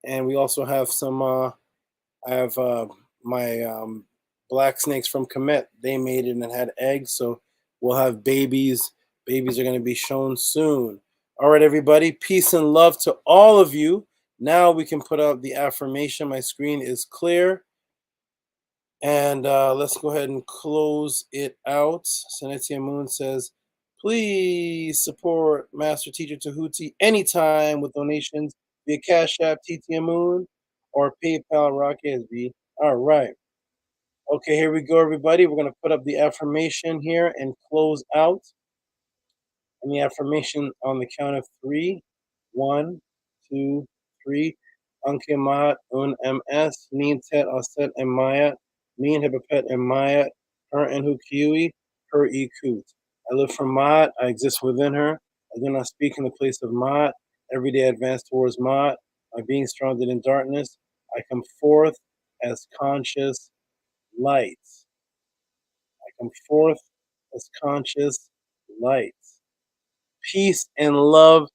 And we also have some, I have my black snakes from Sekmet. They made it and had eggs, so we'll have babies. Babies are going to be shown soon. All right, everybody, peace and love to all of you. Now we can put out the affirmation. My screen is clear. And let's go ahead and close it out. Senetia Moon says, please support Master Teacher Tehuti anytime with donations via Cash App, TTM Moon, or PayPal, Rock SB. All right. Okay, here we go, everybody. We're going to put up the affirmation here and close out. And the affirmation on the count of 3. 1, 2, 3. Anke Maat Un MS, Nin Tet Aset and Maya, Nin Hibapet and Maya, Her and Hukiui, Her Ikut. I live from Maat, I exist within her. I do not speak in the place of Maat. Every day I advance towards Maat. My being surrounded in darkness, I come forth as conscious light. I come forth as conscious light. Peace and love,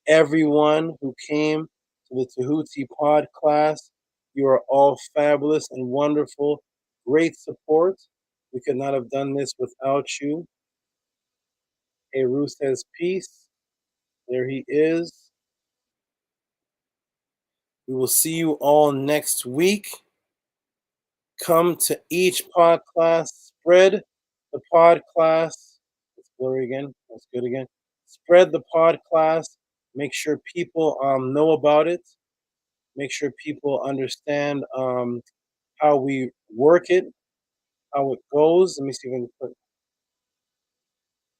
everyone who came to the Tehuti Podclass. You are all fabulous and wonderful. Great support. We could not have done this without you. Heru says peace. There he is. We will see you all next week. Come to each Podclass. Spread the Podclass. Let's blurry again. That's good again. Spread the Podclass. Make sure people know about it. Make sure people understand how we work it, how it goes. Let me see if I can put.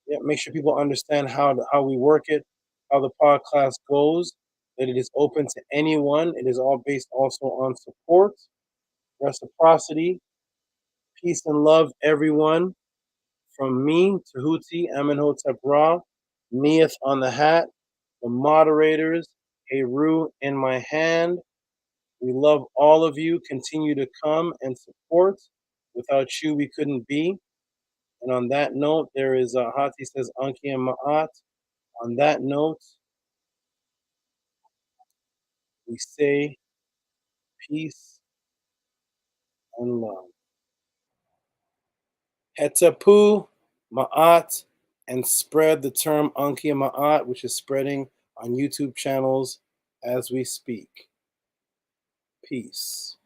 Yeah, make sure people understand how we work it, how the Podclass goes. That it is open to anyone. It is all based also on support, reciprocity, peace and love, everyone. From me, Tehuti, Amenhotep Ra, Neith on the hat, the moderators, Heru in my hand. We love all of you. Continue to come and support. Without you, we couldn't be. And on that note, there is Hati says Anki and Ma'at. On that note, we say peace and love. Hetapu, Ma'at, and spread the term Anki and Ma'at, which is spreading on YouTube channels as we speak. Peace.